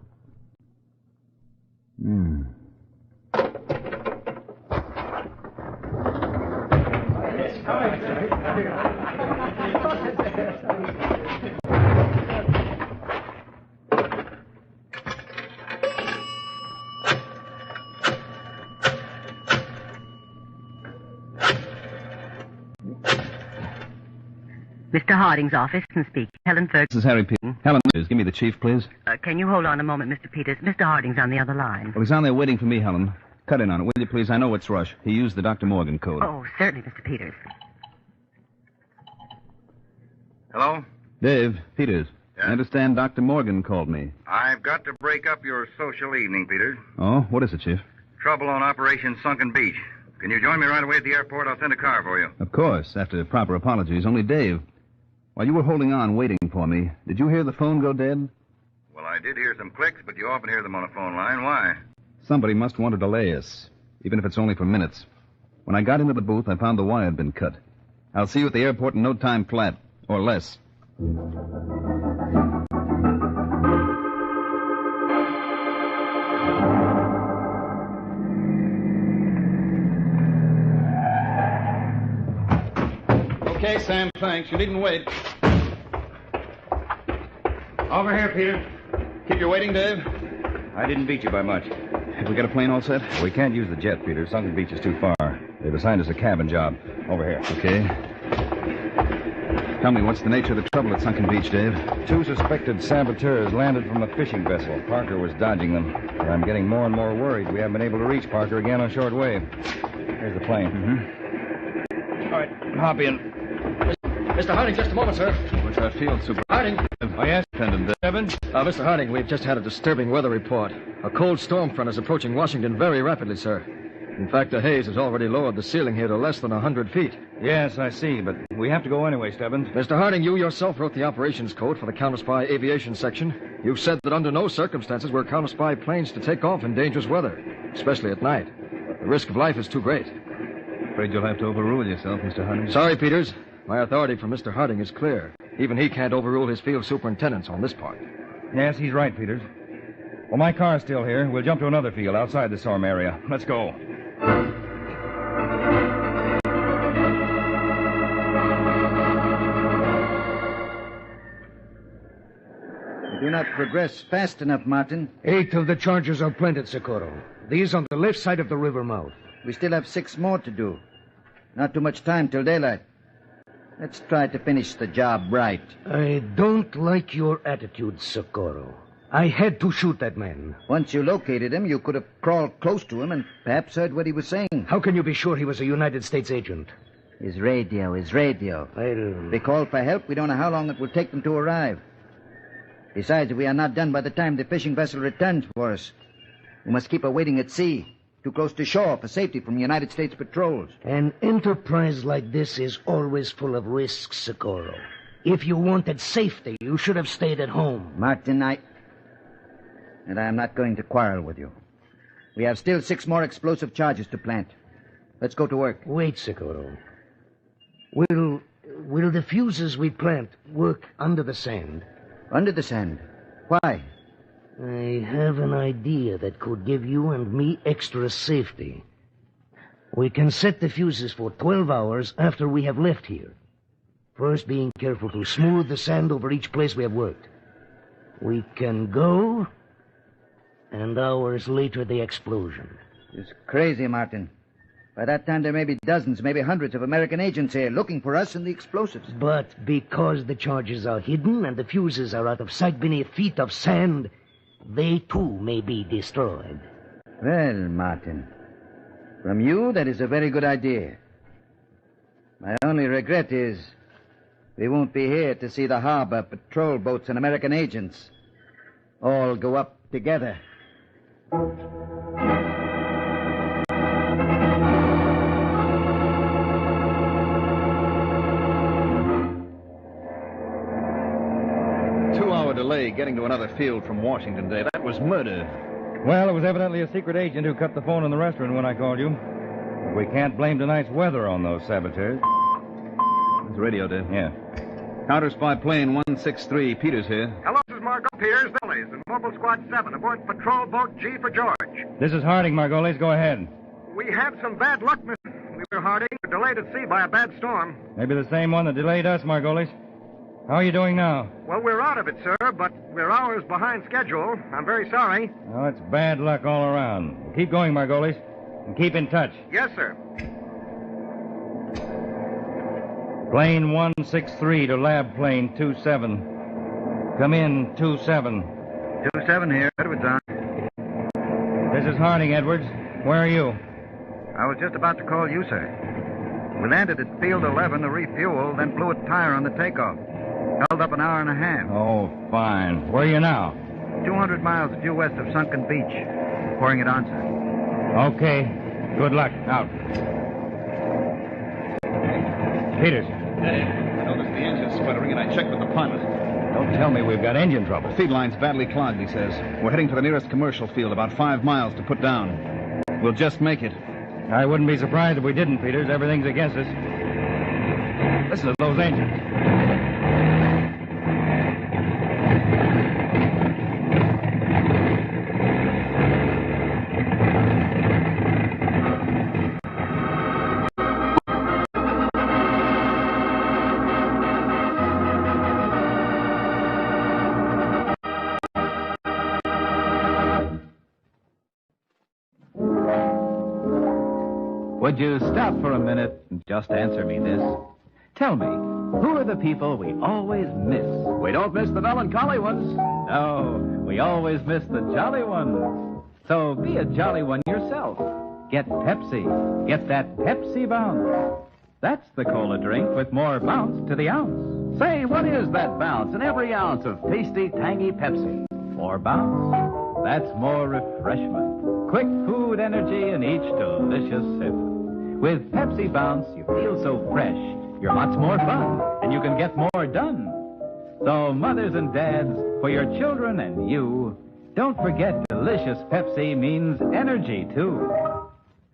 Mr. Harding's office can speak. Helen Ferguson. This is Harry Peters. Helen, give me the chief, please. Can you hold on a moment, Mr. Peters? Mr. Harding's on the other line. Well, he's on there waiting for me, Helen. Cut in on it, will you, please? I know it's rush. He used the Dr. Morgan code. Oh, certainly, Mr. Peters. Hello? Dave, Peters. I understand Dr. Morgan called me. I've got to break up your social evening, Peters. Oh, what is it, Chief? Trouble on Operation Sunken Beach. Can you join me right away at the airport? I'll send a car for you. Of course, after proper apologies. Only Dave, while you were holding on, waiting for me, did you hear the phone go dead? Well, I did hear some clicks, but you often hear them on a phone line. Why? Somebody must want to delay us, even if it's only for minutes. When I got into the booth, I found the wire had been cut. I'll see you at the airport in no time flat, or less. Okay, Sam, thanks. You needn't wait. Over here, Peter. Keep you waiting, Dave? I didn't beat you by much. We got a plane all set? We can't use the jet, Peter. Sunken Beach is too far. They've assigned us a cabin job. Over here. Okay. Tell me, what's the nature of the trouble at Sunken Beach, Dave? 2 suspected saboteurs landed from a fishing vessel. Parker was dodging them. But I'm getting more and more worried. We haven't been able to reach Parker again on short wave. Here's the plane. Mm-hmm. All right, hop in. Mr. Harding, just a moment, sir. What's that field, Super? Harding. Oh, yes, Pendant. Seven? Mr. Harding, we've just had a disturbing weather report. A cold storm front is approaching Washington very rapidly, sir. In fact, the haze has already lowered the ceiling here to less than 100 feet. Yes, I see, but we have to go anyway, Stebbins. Mr. Harding, you yourself wrote the operations code for the counter-spy aviation section. You said that under no circumstances were counter-spy planes to take off in dangerous weather, especially at night. The risk of life is too great. Afraid you'll have to overrule yourself, Mr. Harding. Sorry, Peters. My authority from Mr. Harding is clear. Even he can't overrule his field superintendents on this part. Yes, he's right, Peters. Well, my car's still here. We'll jump to another field outside the storm area. Let's go. We do not progress fast enough, Martin. 8 of the charges are planted, Socorro. These on the left side of the river mouth. We still have 6 more to do. Not too much time till daylight. Let's try to finish the job right. I don't like your attitude, Socorro. I had to shoot that man. Once you located him, you could have crawled close to him and perhaps heard what he was saying. How can you be sure he was a United States agent? His radio. If they call for help, we don't know how long it will take them to arrive. Besides, we are not done by the time the fishing vessel returns for us. We must keep her waiting at sea, too close to shore for safety from United States patrols. An enterprise like this is always full of risks, Socorro. If you wanted safety, you should have stayed at home. Martin, I am not going to quarrel with you. We have still 6 more explosive charges to plant. Let's go to work. Wait, Socorro. Will the fuses we plant work under the sand? Under the sand? Why? I have an idea that could give you and me extra safety. We can set the fuses for 12 hours after we have left here. First, being careful to smooth the sand over each place we have worked. We can go, and hours later the explosion. It's crazy, Martin. By that time, there may be dozens, maybe hundreds of American agents here looking for us and the explosives. But because the charges are hidden and the fuses are out of sight beneath feet of sand, they too may be destroyed. Well, Martin, from you, that is a very good idea. My only regret is we won't be here to see the harbor, patrol boats, and American agents all go up together. Delay getting to another field from Washington, Dave. That was murder. Well, it was evidently a secret agent who cut the phone in the restaurant when I called you. But we can't blame tonight's weather on those saboteurs. It's radio, Dave. Yeah. Counter spy plane 163. Peters here. Hello, this is Margot Peters, Billy's, and Mobile Squad 7 aboard patrol boat G for George. This is Harding, Margolis. Go ahead. We had some bad luck, Mr. Harding. We're delayed at sea by a bad storm. Maybe the same one that delayed us, Margolis. How are you doing now? Well, we're out of it, sir, but we're hours behind schedule. I'm very sorry. Oh, it's bad luck all around. Keep going, Margolis, and keep in touch. Yes, sir. Plane 163 to lab plane 27. Come in, 27. 27 here. Edwards on. This is Harding, Edwards. Where are you? I was just about to call you, sir. We landed at Field 11 to refuel, then blew a tire on the takeoff. Held up an hour and a half. Oh, fine. Where are you now? 200 miles due west of Sunken Beach. Pouring it on, sir. Okay. Good luck. Out. Peters. Dave, I noticed the engine's sputtering, and I checked with the pilot. Don't tell me we've got engine trouble. The feed line's badly clogged, he says. We're heading to the nearest commercial field, about 5 miles to put down. We'll just make it. I wouldn't be surprised if we didn't, Peters. Everything's against us. Listen to those engines. Would you stop for a minute and just answer me this? Tell me, who are the people we always miss? We don't miss the melancholy ones. No, we always miss the jolly ones. So be a jolly one yourself. Get Pepsi. Get that Pepsi bounce. That's the cola drink with more bounce to the ounce. Say, what is that bounce in every ounce of tasty, tangy Pepsi? More bounce. That's more refreshment. Quick food energy in each delicious sip. With Pepsi Bounce, you feel so fresh. You're lots more fun, and you can get more done. So, mothers and dads, for your children and you, don't forget delicious Pepsi means energy, too.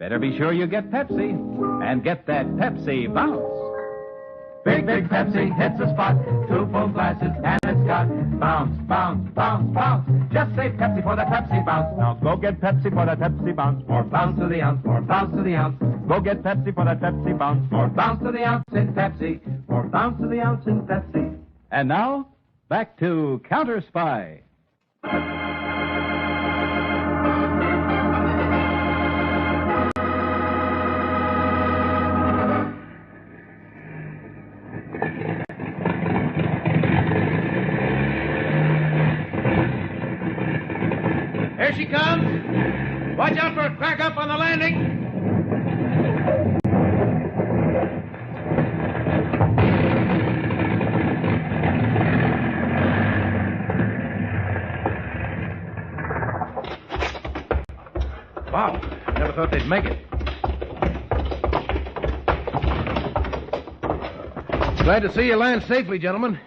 Better be sure you get Pepsi, and get that Pepsi Bounce. Big, big Pepsi hits the spot. 2 full glasses, and it's got bounce, bounce, bounce, bounce. Just say Pepsi for the Pepsi Bounce. Now go get Pepsi for the Pepsi Bounce. More bounce to the ounce, more bounce to the ounce. Go get Pepsi for the Pepsi Bounce. More bounce to the ounce in Pepsi. More bounce to the ounce in Pepsi. And now, back to Counter Spy. Here she comes. Watch out for a crack up on the landing. Wow, never thought they'd make it. Glad to see you land safely, gentlemen.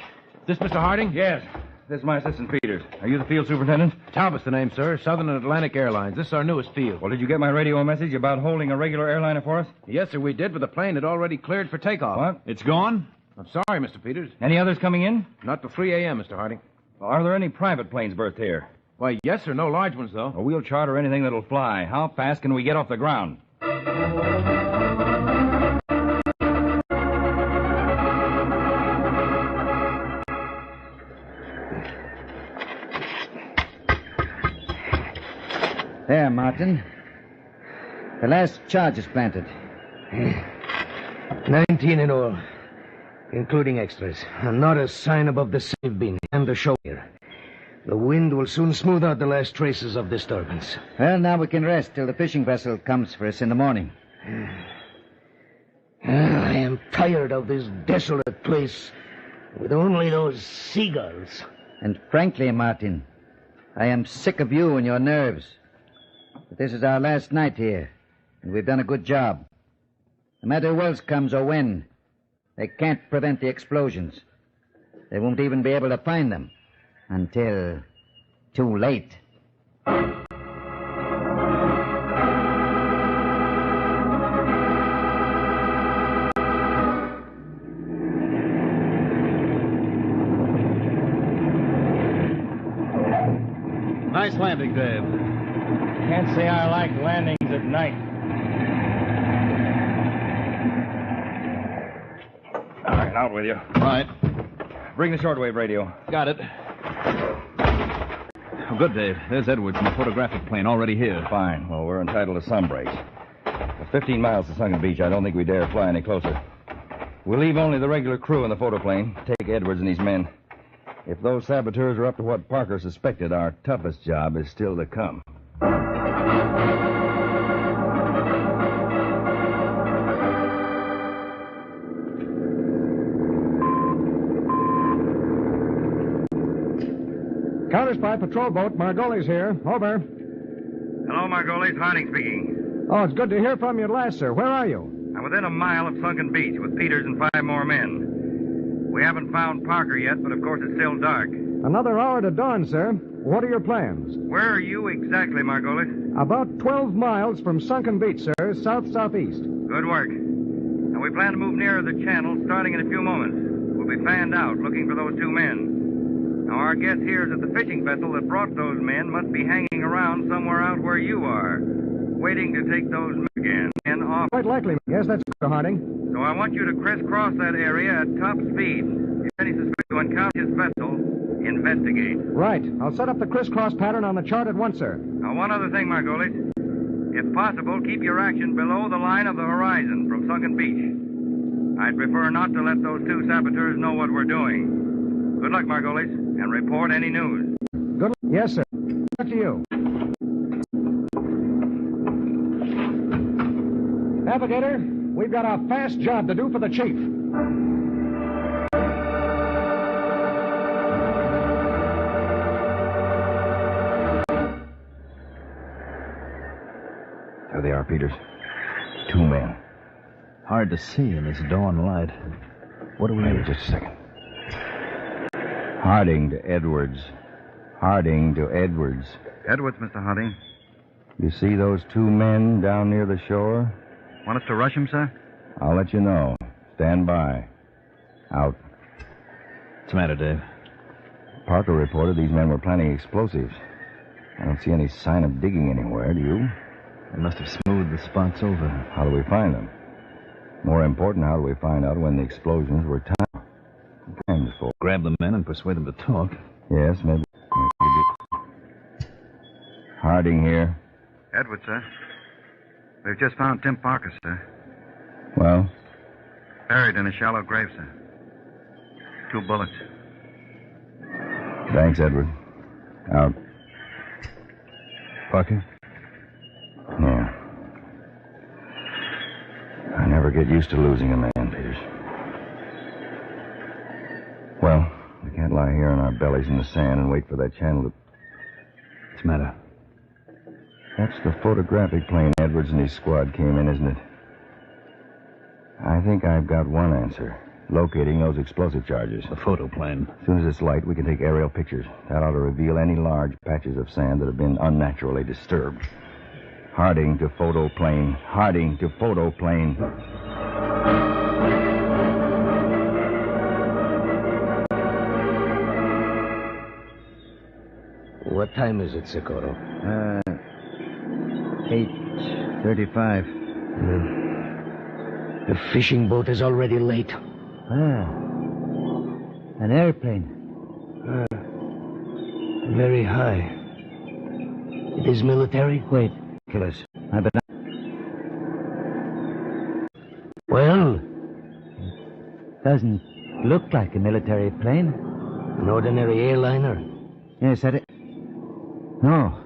This Mr. Harding? Yes. This is my assistant, Peters. Are you the field superintendent? Talbot's the name, sir. Southern and Atlantic Airlines. This is our newest field. Well, did you get my radio message about holding a regular airliner for us? Yes, sir, we did, but the plane had already cleared for takeoff. What? It's gone? I'm sorry, Mr. Peters. Any others coming in? Not till 3 a.m., Mr. Harding. Well, are there any private planes berthed here? Why, yes, sir. No large ones, though. Well, we'll charter anything that'll fly. How fast can we get off the ground? There, Martin. The last charge is planted. 19 in all, including extras. And not a sign above the save bin and the show here. The wind will soon smooth out the last traces of disturbance. Well, now we can rest till the fishing vessel comes for us in the morning. I am tired of this desolate place with only those seagulls. And frankly, Martin, I am sick of you and your nerves. But this is our last night here, and we've done a good job. No matter who else comes or when, they can't prevent the explosions. They won't even be able to find them until too late. Nice landing, Dave. Can't say I like landings at night. All right, out with you. All right. Bring the shortwave radio. Got it. Oh, good, Dave. There's Edwards in the photographic plane already here. Fine. Well, we're entitled to some breaks. With 15 miles to Sunken Beach, I don't think we dare fly any closer. We'll leave only the regular crew in the photoplane. Take Edwards and his men. If those saboteurs are up to what Parker suspected, our toughest job is still to come. Counter Spy patrol boat, Margoli's here. Over. Hello, Margolis. Harding speaking. Oh, it's good to hear from you at last, sir. Where are you? I'm within a mile of Sunken Beach with Peters and 5 more men. We haven't found Parker yet, but of course it's still dark. Another hour to dawn, sir. What are your plans? Where are you exactly, Margolis? About 12 miles from Sunken Beach, sir, south-southeast. Good work. And we plan to move nearer the channel starting in a few moments. We'll be fanned out looking for those 2 men. Now, our guess here is that the fishing vessel that brought those men must be hanging around somewhere out where you are, waiting to take those men again off. Quite likely. Yes, that's good, Harding. So I want you to crisscross that area at top speed. If any suspicion to encounter his vessel, investigate. Right. I'll set up the crisscross pattern on the chart at once, sir. Now, one other thing, Margolis. If possible, keep your action below the line of the horizon from Sunken Beach. I'd prefer not to let those two saboteurs know what we're doing. Good luck, Margolis, and report any news. Good. Yes, sir. Back to you. Navigator, we've got a fast job to do for the chief. There they are, Peters. Two men. Hard to see in this dawn light. What do we need? Just a second. Harding to Edwards. Harding to Edwards. Edwards, Mr. Harding. You see those two men down near the shore? Want us to rush him, sir? I'll let you know. Stand by. Out. What's the matter, Dave? Parker reported these men were planting explosives. I don't see any sign of digging anywhere, do you? They must have smoothed the spots over. How do we find them? More important, how do we find out when the explosions were timed? Times for. Grab the men and persuade them to talk. Yes, maybe. Harding here. Edwards, sir. We've just found Tim Parker, sir. Well? Buried in a shallow grave, sir. 2 bullets. Thanks, Edward. Out. Parker? Yeah. I never get used to losing a man, Peters. Well, we can't lie here on our bellies in the sand and wait for that channel to... What's the matter? That's the photographic plane Edwards and his squad came in, isn't it? I think I've got one answer. Locating those explosive charges. The photo plane. As soon as it's light, we can take aerial pictures. That ought to reveal any large patches of sand that have been unnaturally disturbed. Harding to photo plane. Harding to photo plane. What time is it, Socorro? 8:35. The fishing boat is already late. An airplane. Very high. It is military? Wait, killers. I bet not. Well? Doesn't look like a military plane. An ordinary airliner? Yes, that it. No.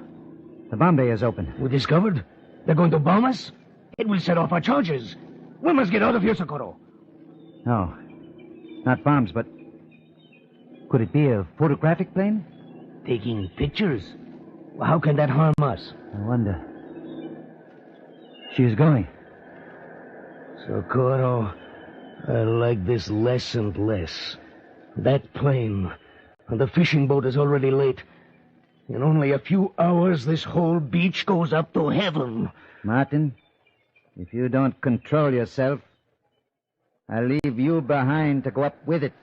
The bomb bay is open. We discovered? They're going to bomb us? It will set off our charges. We must get out of here, Socorro. No. Not bombs, but... Could it be a photographic plane? Taking pictures? Well, how can that harm us? I wonder. She is going. Socorro, I like this less and less. That plane, and the fishing boat is already late. In only a few hours, this whole beach goes up to heaven. Martin, if you don't control yourself, I'll leave you behind to go up with it.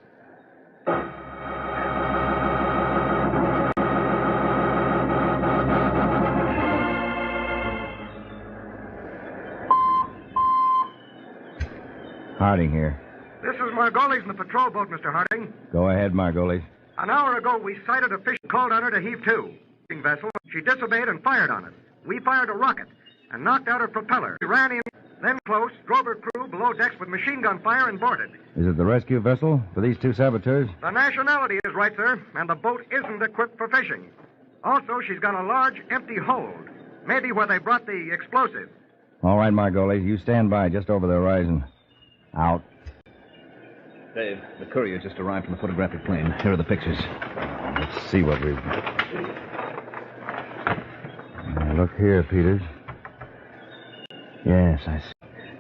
Harding here. This is Margolis in the patrol boat, Mr. Harding. Go ahead, Margolis. An hour ago, we sighted a fish and called on her to heave to. Vessel. She disobeyed and fired on it. We fired a rocket and knocked out her propeller. We ran in, then close, drove her crew below decks with machine gun fire and boarded. Is it the rescue vessel for these two saboteurs? The nationality is right, sir, and the boat isn't equipped for fishing. Also, she's got a large, empty hold. Maybe where they brought the explosives. All right, Margolis, you stand by just over the horizon. Out. Dave, the courier just arrived from the photographic plane. Here are the pictures. Let's see what we've... Look here, Peters. Yes, I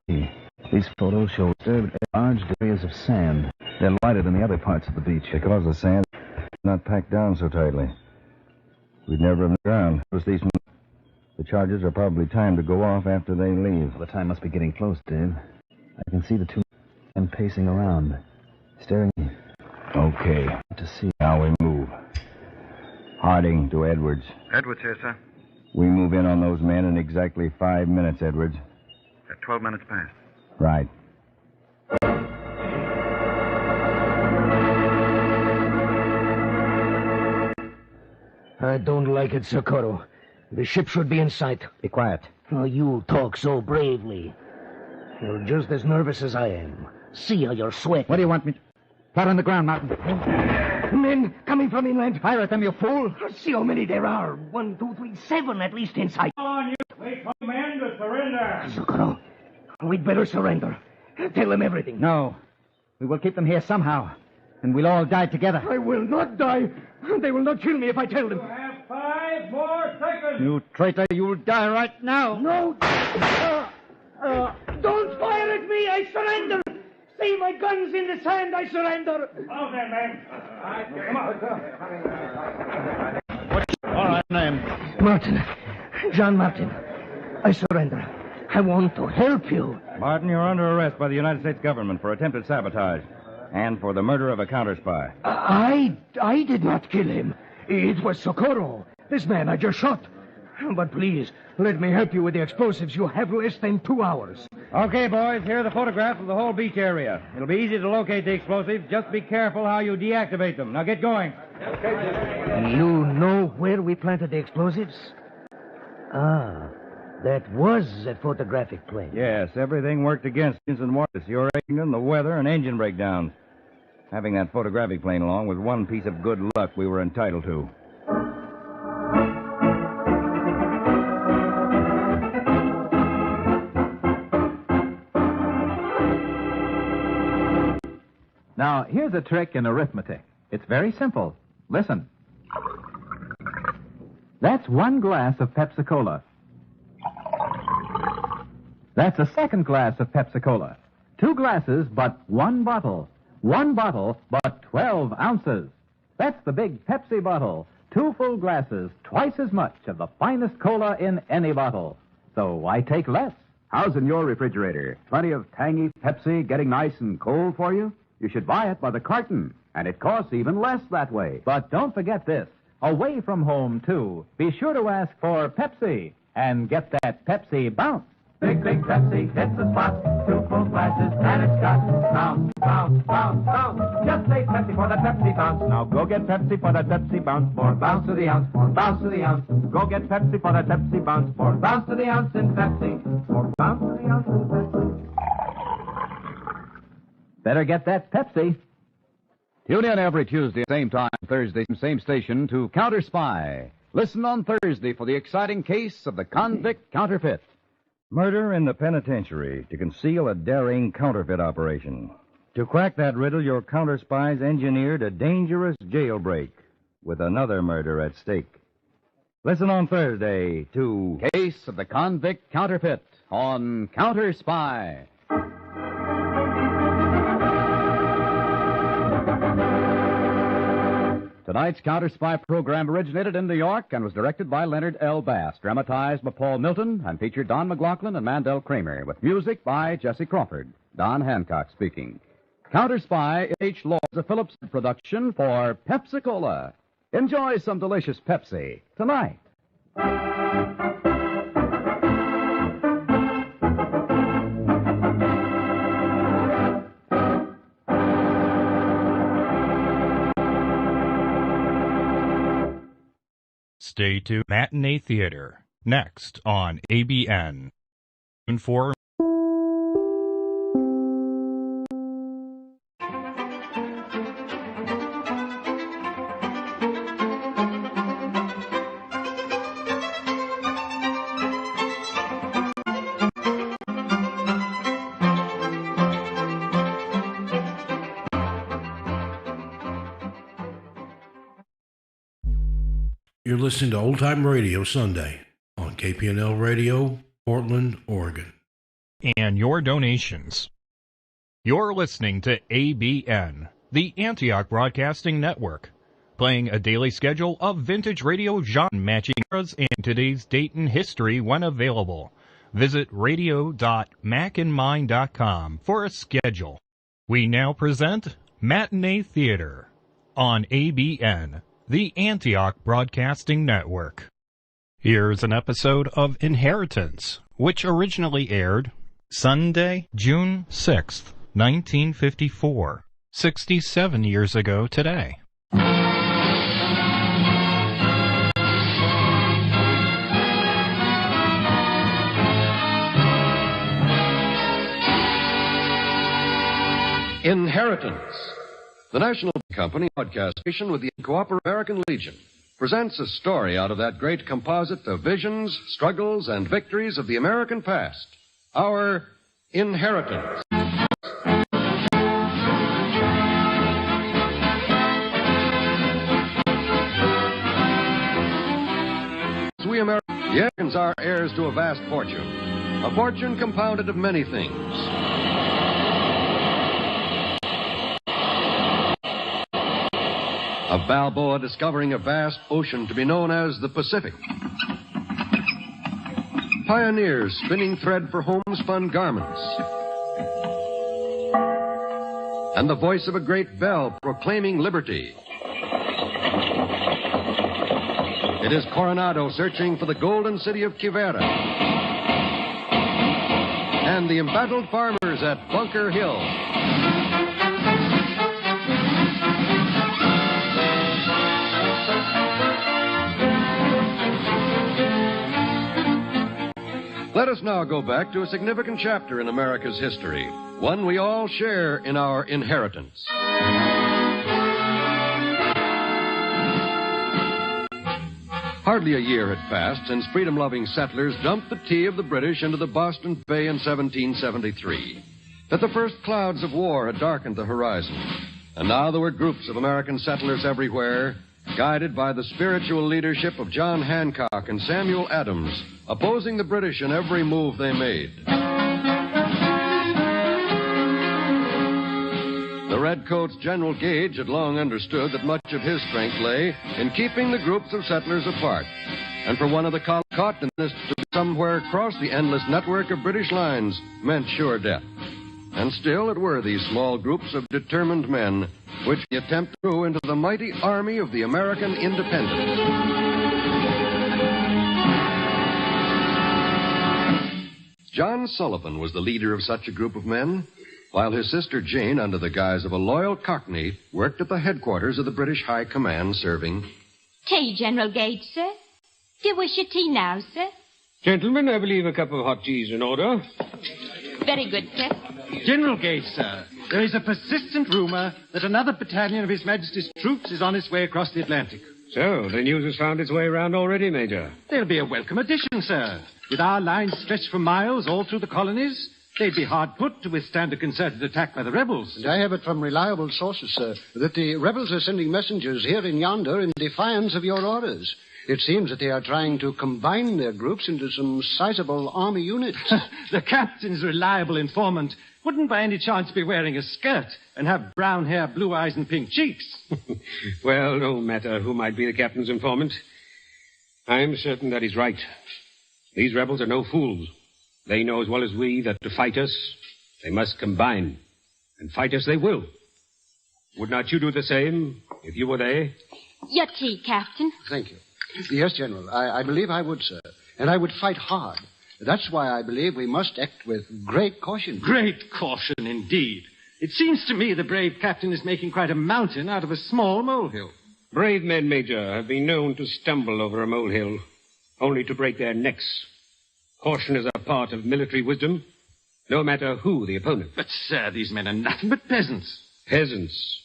see. These photos show disturbed large areas of sand. They're lighter than the other parts of the beach. Because the sand is not packed down so tightly. We'd never have ground. The charges are probably timed to go off after they leave. Well, the time must be getting close, Dave. I can see the two men pacing around, staring. Okay. To see. Now we move. Harding to Edwards. Edwards here, sir. We move in on those men in exactly 5 minutes, Edwards. At 12 minutes past. Right. I don't like it, Socorro. The ship should be in sight. Be quiet. Oh, you talk so bravely. You're just as nervous as I am. See how you're sweating. What do you want me to... Flat on the ground, Martin. Men coming from inland. Fire at them, you fool. See how many there are. 1, 2, 3, 7 at least in sight. Come on, you. Wait for men to surrender. Socorro, we'd better surrender. Tell them everything. No. We will keep them here somehow. And we'll all die together. I will not die. They will not kill me if I tell them. You have 5 more seconds. You traitor, you'll die right now. No. Don't fire at me. I surrender. See my guns in the sand. I surrender. All then, men. Come on. All right, name. Martin. John Martin. I surrender. I want to help you. Martin, you're under arrest by the United States government for attempted sabotage and for the murder of a counterspy. I did not kill him. It was Socorro. This man I just shot. But please, let me help you with the explosives. You have less than 2 hours. Okay, boys, here are the photographs of the whole beach area. It'll be easy to locate the explosives. Just be careful how you deactivate them. Now get going. You know where we planted the explosives? Ah, that was a photographic plane. Yes, everything worked against us and Waters, your ignorance, the weather, and engine breakdowns. Having that photographic plane along was one piece of good luck we were entitled to. Now, here's a trick in arithmetic. It's very simple. Listen. That's 1 glass of Pepsi-Cola. That's a second glass of Pepsi-Cola. 2 glasses, but 1 bottle. 1 bottle, but 12 ounces. That's the big Pepsi bottle. 2 full glasses, twice as much of the finest cola in any bottle. So why take less? How's in your refrigerator? Plenty of tangy Pepsi getting nice and cold for you? You should buy it by the carton, and it costs even less that way. But don't forget this. Away from home, too. Be sure to ask for Pepsi and get that Pepsi bounce. Big Pepsi hits the spot. 2 full glasses and it's got bounce, bounce, bounce, bounce. Just say Pepsi for the Pepsi bounce. Now go get Pepsi for that Pepsi bounce. More bounce to the ounce, more bounce to the ounce. Go get Pepsi for that Pepsi bounce. More bounce to the ounce in Pepsi. More bounce to the ounce in Pepsi. Better get that Pepsi. Tune in every Tuesday, same time, Thursday, same station, to Counter Spy. Listen on Thursday for the exciting case of the convict counterfeit. Murder in the penitentiary to conceal a daring counterfeit operation. To crack that riddle, your counter spies engineered a dangerous jailbreak with another murder at stake. Listen on Thursday to Case of the Convict Counterfeit on Counter Spy. Tonight's Counter Spy program originated in New York and was directed by Leonard L. Bass, dramatized by Paul Milton, and featured Don McLaughlin and Mandel Kramer, with music by Jesse Crawford. Don Hancock speaking. Counter Spy H. Law is a Phillips production for Pepsi-Cola. Enjoy some delicious Pepsi tonight. Stay tuned. Matinee Theater, next on ABN. For You're listening to Old Time Radio Sunday on Kpnl Radio, Portland, Oregon. And your donations. You're listening to ABN, the Antioch Broadcasting Network, playing a daily schedule of vintage radio genre matching eras and today's date in history when available. Visit radio.macandmine.com for a schedule. We now present Matinee Theater on ABN, the Antioch Broadcasting Network. Here's an episode of Inheritance, which originally aired Sunday, June 6th, 1954, 67 years ago today. Inheritance. The National Company broadcast station with the Cooperative American Legion presents a story out of that great composite of visions, struggles, and victories of the American past. Our Inheritance. We Americans are heirs to a vast fortune. A fortune compounded of many things. Of Balboa discovering a vast ocean to be known as the Pacific. Pioneers spinning thread for homespun garments. And the voice of a great bell proclaiming liberty. It is Coronado searching for the golden city of Quivera. And the embattled farmers at Bunker Hill. Let us now go back to a significant chapter in America's history, one we all share in our inheritance. Hardly a year had passed since freedom-loving settlers dumped the tea of the British into the Boston Bay in 1773, that the first clouds of war had darkened the horizon, and now there were groups of American settlers everywhere, guided by the spiritual leadership of John Hancock and Samuel Adams, opposing the British in every move they made. The Redcoats' General Gage had long understood that much of his strength lay in keeping the groups of settlers apart, and for one of the colonists caught in this to be somewhere across the endless network of British lines meant sure death. And still it were these small groups of determined men which the attempt grew into the mighty army of the American independence. John Sullivan was the leader of such a group of men, while his sister Jane, under the guise of a loyal Cockney, worked at the headquarters of the British High Command, serving... Tea, General Gage, sir. Do you wish your tea now, sir? Gentlemen, I believe a cup of hot tea is in order. Very good, sir. General Gage, sir, there is a persistent rumor that another battalion of His Majesty's troops is on its way across the Atlantic. So, the news has found its way around already, Major. They'll be a welcome addition, sir. With our lines stretched for miles all through the colonies, they'd be hard put to withstand a concerted attack by the rebels. And I have it from reliable sources, sir, that the rebels are sending messengers here and yonder in defiance of your orders. It seems that they are trying to combine their groups into some sizable army units. The captain's reliable informant wouldn't by any chance be wearing a skirt and have brown hair, blue eyes, and pink cheeks. Well, no matter who might be the captain's informant, I'm certain that he's right. These rebels are no fools. They know as well as we that to fight us, they must combine. And fight us they will. Would not you do the same if you were they? Your tea, Captain. Thank you. Yes, General, I believe I would, sir. And I would fight hard. That's why I believe we must act with great caution. Great caution, indeed. It seems to me the brave captain is making quite a mountain out of a small molehill. Brave men, Major, have been known to stumble over a molehill, only to break their necks. Caution is a part of military wisdom, no matter who the opponent. But, sir, these men are nothing but peasants. Peasants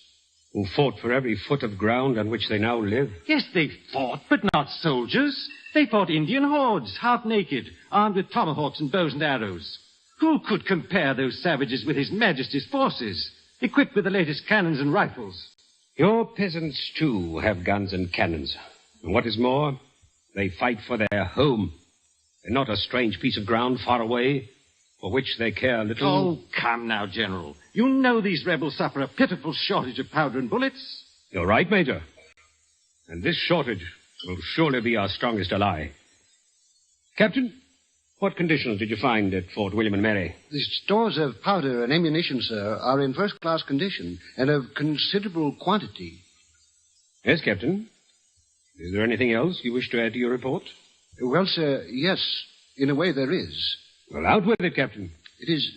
who fought for every foot of ground on which they now live. Yes, they fought, but not soldiers. They fought Indian hordes, half naked, armed with tomahawks and bows and arrows. Who could compare those savages with His Majesty's forces, equipped with the latest cannons and rifles? Your peasants, too, have guns and cannons. And what is more, they fight for their home, and not a strange piece of ground far away, for which they care little. Oh, come now, General. You know these rebels suffer a pitiful shortage of powder and bullets. You're right, Major. And this shortage will surely be our strongest ally. Captain, what conditions did you find at Fort William and Mary? The stores of powder and ammunition, sir, are in first-class condition and of considerable quantity. Yes, Captain. Is there anything else you wish to add to your report? Well, sir, yes. In a way, there is. Well, out with it, Captain. It is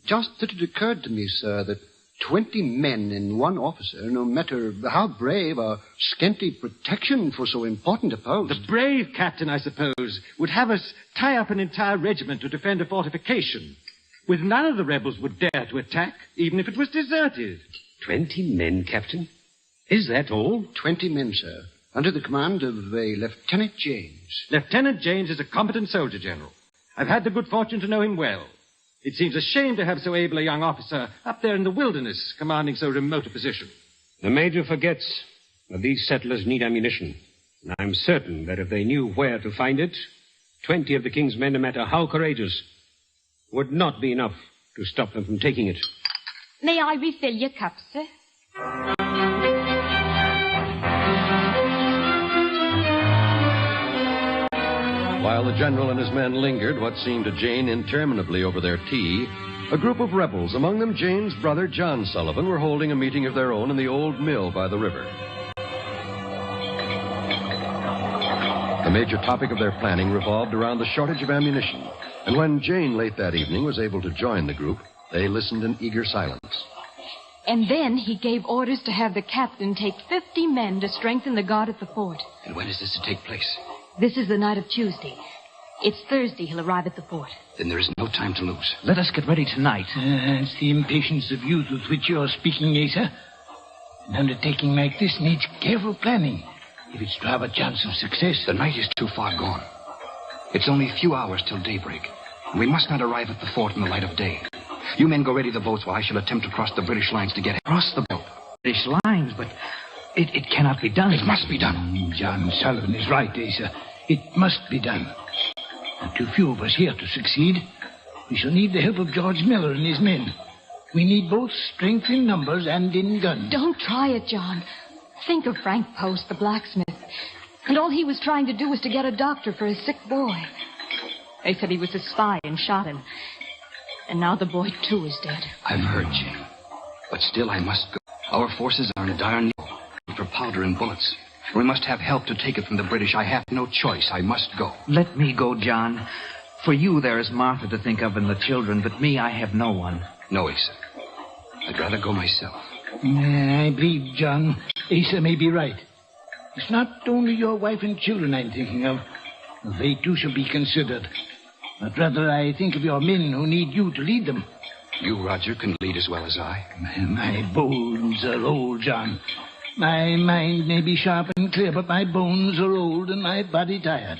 just that it occurred to me, sir, that 20 men and one officer, no matter how brave, are scanty protection for so important a post. The brave captain, I suppose, would have us tie up an entire regiment to defend a fortification. with none of the rebels would dare to attack, even if it was deserted. 20 men, Captain? Is that all? 20 men, sir, under the command of a Lieutenant James. Lieutenant James is a competent soldier, General. I've had the good fortune to know him well. It seems a shame to have so able a young officer up there in the wilderness commanding so remote a position. The Major forgets that these settlers need ammunition. And I'm certain that if they knew where to find it, 20 of the King's men, no matter how courageous, would not be enough to stop them from taking it. May I refill your cup, sir? While the general and his men lingered what seemed to Jane interminably over their tea, a group of rebels, among them Jane's brother John Sullivan, were holding a meeting of their own in the old mill by the river. The major topic of their planning revolved around the shortage of ammunition, and when Jane late that evening was able to join the group, they listened in eager silence. And then he gave orders to have the captain take 50 men to strengthen the guard at the fort. And when is this to take place? This is the night of Tuesday. It's Thursday he'll arrive at the fort. Then there is no time to lose. Let us get ready tonight. It's the impatience of youth with which you're speaking, Asa. An undertaking like this needs careful planning if it's to have a chance of success. The night is too far gone. It's only a few hours till daybreak. And we must not arrive at the fort in the light of day. You men go ready the boats while I shall attempt to cross the British lines to get across the boat. British lines, but it cannot be done. It must be done. John Sullivan is right, Asa. It must be done. And too few of us here to succeed. We shall need the help of George Miller and his men. We need both strength in numbers and in guns. Don't try it, John. Think of Frank Post, the blacksmith. And all he was trying to do was to get a doctor for his sick boy. They said he was a spy and shot him. And now the boy, too, is dead. I've heard, Jane. But still I must go. Our forces are in dire need for powder and bullets. We must have help to take it from the British. I have no choice. I must go. Let me go, John. For you, there is Martha to think of and the children, but me, I have no one. No, Asa. I'd rather go myself. I believe, John, Asa may be right. It's not only your wife and children I'm thinking of. They, too, shall be considered. But rather, I think of your men who need you to lead them. You, Roger, can lead as well as I. My bones are old, John. My mind may be sharp and clear, but my bones are old and my body tired.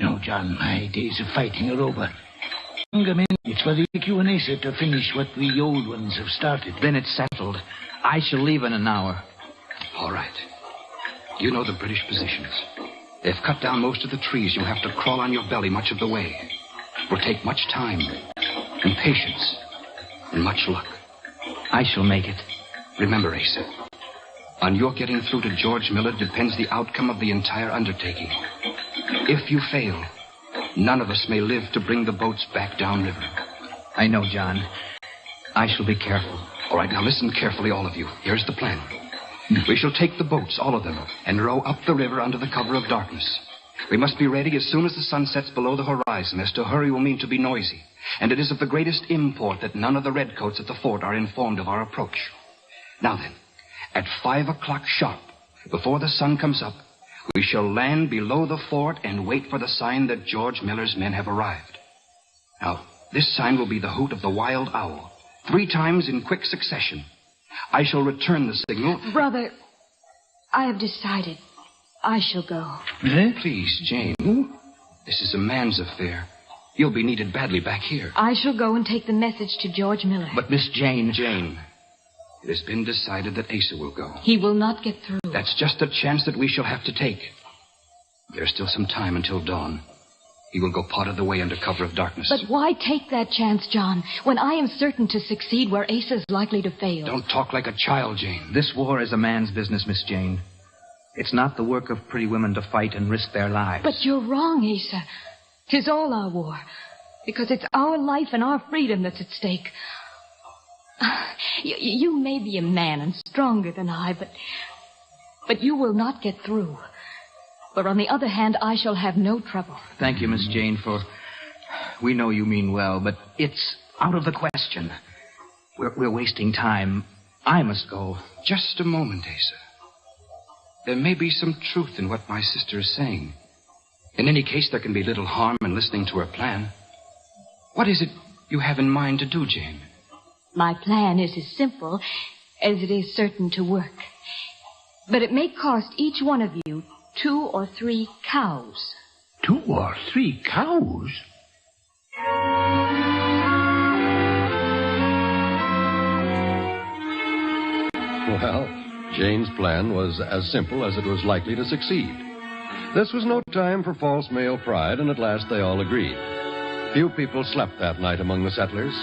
No, John, my days of fighting are over. Younger men, it's for the you and Asa to finish what we old ones have started. Then it's settled. I shall leave in an hour. All right. You know the British positions. They've cut down most of the trees. You'll have to crawl on your belly much of the way. It will take much time and patience and much luck. I shall make it. Remember, Asa, on your getting through to George Miller depends the outcome of the entire undertaking. If you fail, none of us may live to bring the boats back downriver. I know, John. I shall be careful. All right, now listen carefully, all of you. Here's the plan. We shall take the boats, all of them, and row up the river under the cover of darkness. We must be ready as soon as the sun sets below the horizon, as to hurry will mean to be noisy. And it is of the greatest import that none of the redcoats at the fort are informed of our approach. Now then, at 5 o'clock sharp, before the sun comes up, we shall land below the fort and wait for the sign that George Miller's men have arrived. Now, this sign will be the hoot of the wild owl, 3 times in quick succession. I shall return the signal. Brother, I have decided. I shall go. Please, Jane. This is a man's affair. You'll be needed badly back here. I shall go and take the message to George Miller. But Miss Jane... Jane, it has been decided that Asa will go. He will not get through. That's just a chance that we shall have to take. There's still some time until dawn. He will go part of the way under cover of darkness. But why take that chance, John, when I am certain to succeed where Asa's likely to fail? Don't talk like a child, Jane. This war is a man's business, Miss Jane. It's not the work of pretty women to fight and risk their lives. But you're wrong, Asa. 'Tis all our war. Because it's our life and our freedom that's at stake. You may be a man and stronger than I, but you will not get through. But on the other hand, I shall have no trouble. Thank you, Miss Jane, for... We know you mean well, but it's out of the question. We're wasting time. I must go. Just a moment, Asa. There may be some truth in what my sister is saying. In any case, there can be little harm in listening to her plan. What is it you have in mind to do, Jane? My plan is as simple as it is certain to work. But it may cost each one of you 2 or 3 cows. 2 or 3 cows? Well, Jane's plan was as simple as it was likely to succeed. This was no time for false male pride, and at last they all agreed. Few people slept that night among the settlers.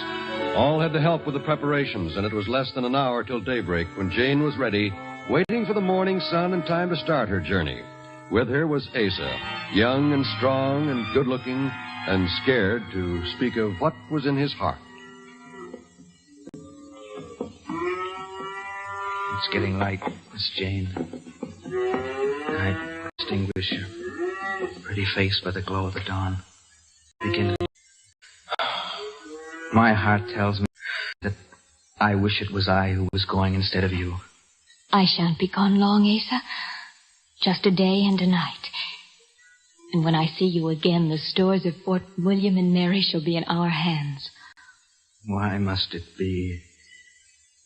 All had to help with the preparations, and it was less than an hour till daybreak when Jane was ready, waiting for the morning sun and time to start her journey. With her was Asa, young and strong and good-looking, and scared to speak of what was in his heart. It's getting light, Miss Jane. I distinguish your pretty face by the glow of the dawn. My heart tells me that I wish it was I who was going instead of you. I shan't be gone long, Asa. Just a day and a night. And when I see you again, the stores of Fort William and Mary shall be in our hands. Why must it be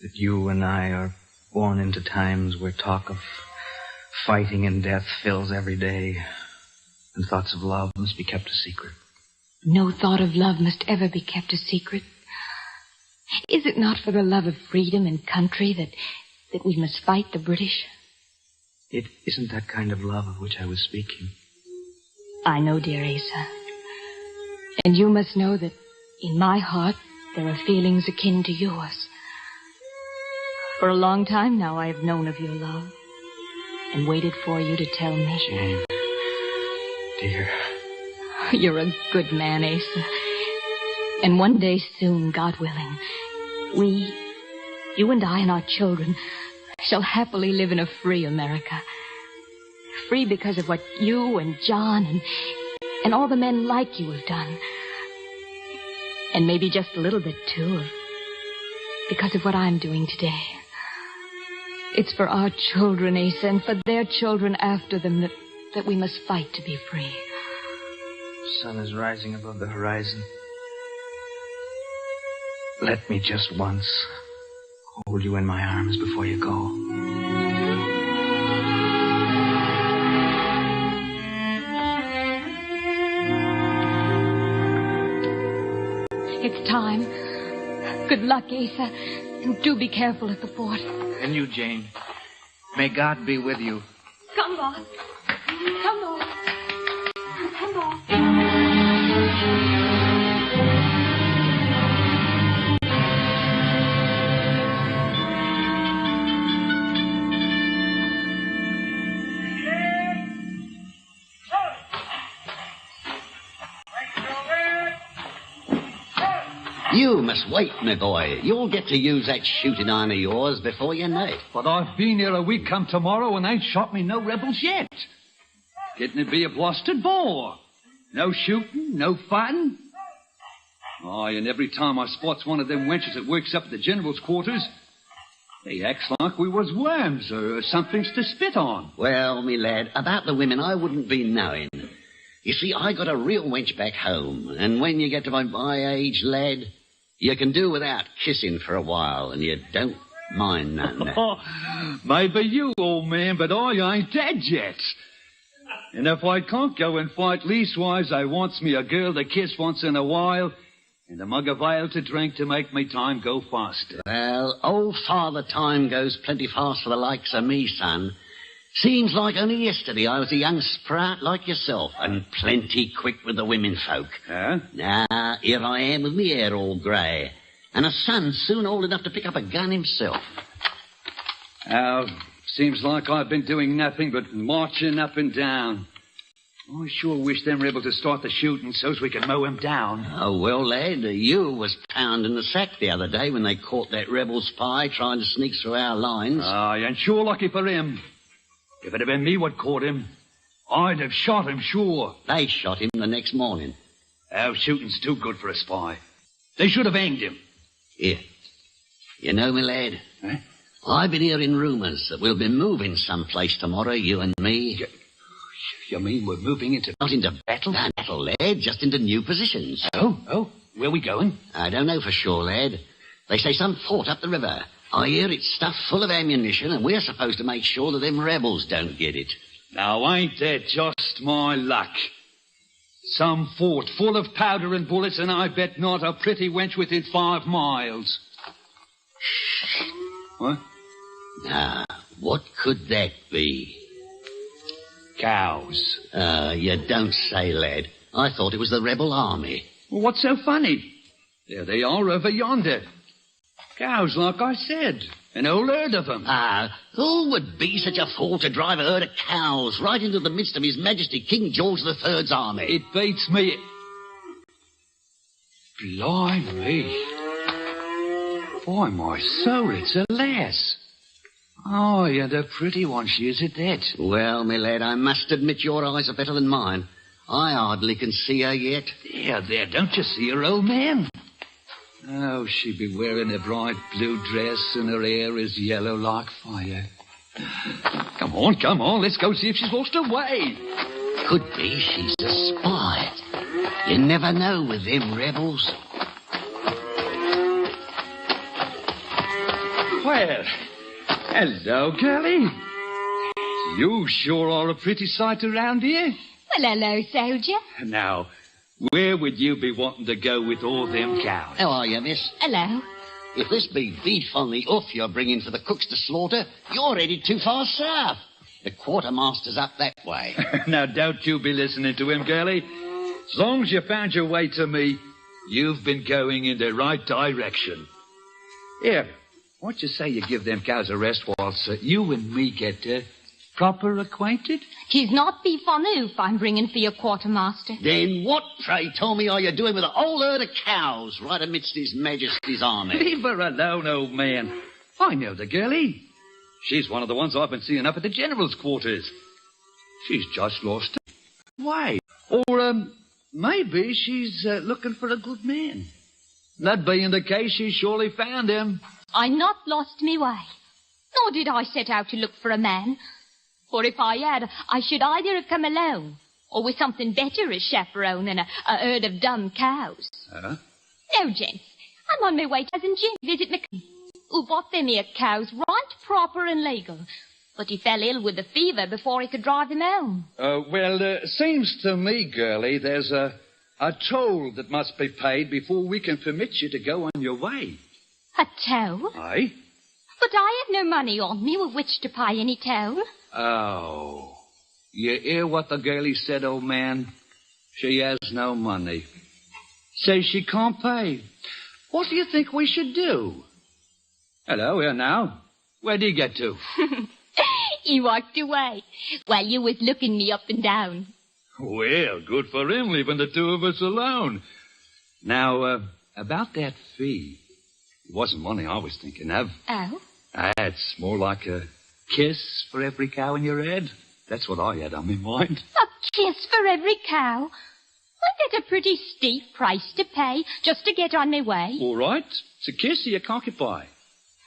that you and I are born into times where talk of fighting and death fills every day, and thoughts of love must be kept a secret? No thought of love must ever be kept a secret. Is it not for the love of freedom and country that we must fight the British? It isn't that kind of love of which I was speaking. I know, dear Asa. And you must know that in my heart there are feelings akin to yours. For a long time now I have known of your love and waited for you to tell me. Jane, dear. You're a good man, Asa. And one day soon, God willing, you and I and our children, shall happily live in a free America. Free because of what you and John and all the men like you have done. And maybe just a little bit, too, because of what I'm doing today. It's for our children, Asa, and for their children after them that we must fight to be free. The sun is rising above the horizon. Let me just once hold you in my arms before you go. It's time. Good luck, Asa. And do be careful at the fort. And you, Jane. May God be with you. Come, boss. Come, boss. Come, boss. You must wait, my boy. You'll get to use that shooting iron of yours before you know it. But I've been here a week come tomorrow and ain't shot me no rebels yet. Getting to be a blasted bore. No shooting, no fighting. Aye, and every time I spots one of them wenches that works up at the general's quarters, they acts like we was worms or somethings to spit on. Well, me lad, about the women I wouldn't be knowing. You see, I got a real wench back home, and when you get to my age, lad, you can do without kissing for a while, and you don't mind none. Maybe you, old man, but I ain't dead yet. And if I can't go and fight, leastwise I wants me a girl to kiss once in a while, and a mug of ale to drink to make me time go faster. Well, old Father Time goes plenty fast for the likes of me, son. Seems like only yesterday I was a young sprout like yourself, and plenty quick with the women folk. Huh? Now, here I am with me hair all grey, and a son soon old enough to pick up a gun himself. Seems like I've been doing nothing but marching up and down. I sure wish them were able to start the shooting so's we can mow him down. Oh, well, lad, you was pounding the sack the other day when they caught that rebel spy trying to sneak through our lines. Aye, and sure lucky for him. If it had been me what caught him, I'd have shot him, sure. They shot him the next morning. Our shooting's too good for a spy. They should have hanged him. Here. You know, my lad, I've been hearing rumours that we'll be moving someplace tomorrow, you and me. You mean we're moving into... Not into battle, lad, just into new positions. Oh, Where we going? I don't know for sure, lad. They say some fort up the river. I hear it's stuffed full of ammunition, and we're supposed to make sure that them rebels don't get it. Now, ain't that just my luck? Some fort full of powder and bullets, and I bet not a pretty wench within 5 miles. What? Now, what could that be? Cows. You don't say, lad. I thought it was the rebel army. Well, what's so funny? There they are over yonder. Cows, like I said. An old herd of them. Who would be such a fool to drive a herd of cows right into the midst of His Majesty King George III's army? It beats me. Blimey. By my soul, it's a lass. Oh, and a pretty one she is at that. Well, my lad, I must admit your eyes are better than mine. I hardly can see her yet. There, don't you see her, old man? Oh, she'd be wearing a bright blue dress and her hair is yellow like fire. Come on, let's go see if she's lost her way. Could be she's a spy. You never know with them rebels. Well, hello, girlie. You sure are a pretty sight around here. Well, hello, soldier. Now, where would you be wanting to go with all them cows? How are you, miss? Hello. If this be beef on the hoof you're bringing for the cooks to slaughter, you're headed too far south. The quartermaster's up that way. Now, don't you be listening to him, girlie. As long as you found your way to me, you've been going in the right direction. Here, why don't you say you give them cows a rest whilst you and me get proper acquainted? 'Tis not beef on the hoof I'm bringing for your quartermaster. Then what, pray tell me, are you doing with a whole herd of cows right amidst His Majesty's army? Leave her alone, old man. I know the girlie. She's one of the ones I've been seeing up at the general's quarters. She's just lost her way. Or, maybe she's looking for a good man. That being the case, she surely found him. I not lost me way. Nor did I set out to look for a man. For if I had, I should either have come alone, or with something better as chaperone than a herd of dumb cows. Huh? No, gents. I'm on my way to Cousin Jim to visit McCann, who bought them here cows right proper and legal. But he fell ill with the fever before he could drive them home. Well, seems to me, girlie, there's a toll that must be paid before we can permit you to go on your way. A toll? Aye. But I have no money on me with which to pay any toll. Oh. You hear what the girlie said, old man? She has no money. Says she can't pay. What do you think we should do? Hello, here now. Where'd he get to? He walked away while you was looking me up and down. Well, good for him, leaving the two of us alone. Now, about that fee. It wasn't money I was thinking of. Oh? It's more like a kiss for every cow in your head. That's what I had on my mind. A kiss for every cow? Ain't that a pretty steep price to pay just to get on my way? All right. It's a kiss or you can't get by.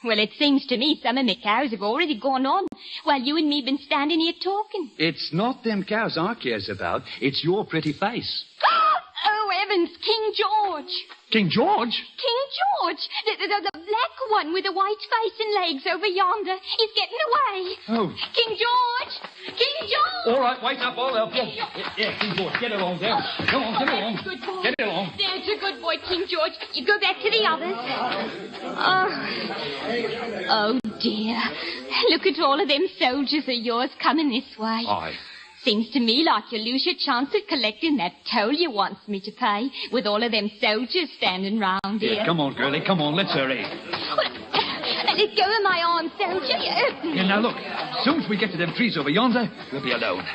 Well, it seems to me some of my cows have already gone on while you and me been standing here talking. It's not them cows I cares about. It's your pretty face. Oh, heavens, King George. King George? King George. The black one with the white face and legs over yonder. He's getting away. Oh. King George. King George. All right, wait up. I'll help you. Yeah, King George, get along there. Come on, get along. Good boy. Get along. There's a good boy, King George. You go back to the others. Oh, dear. Look at all of them soldiers of yours coming this way. Aye. Seems to me like you lose your chance of collecting that toll you wants me to pay with all of them soldiers standing round here. Yeah, come on, girlie, come on, let's hurry. Let go of my arm, soldier. Yeah, now look, as soon as we get to them trees over yonder, we'll be alone.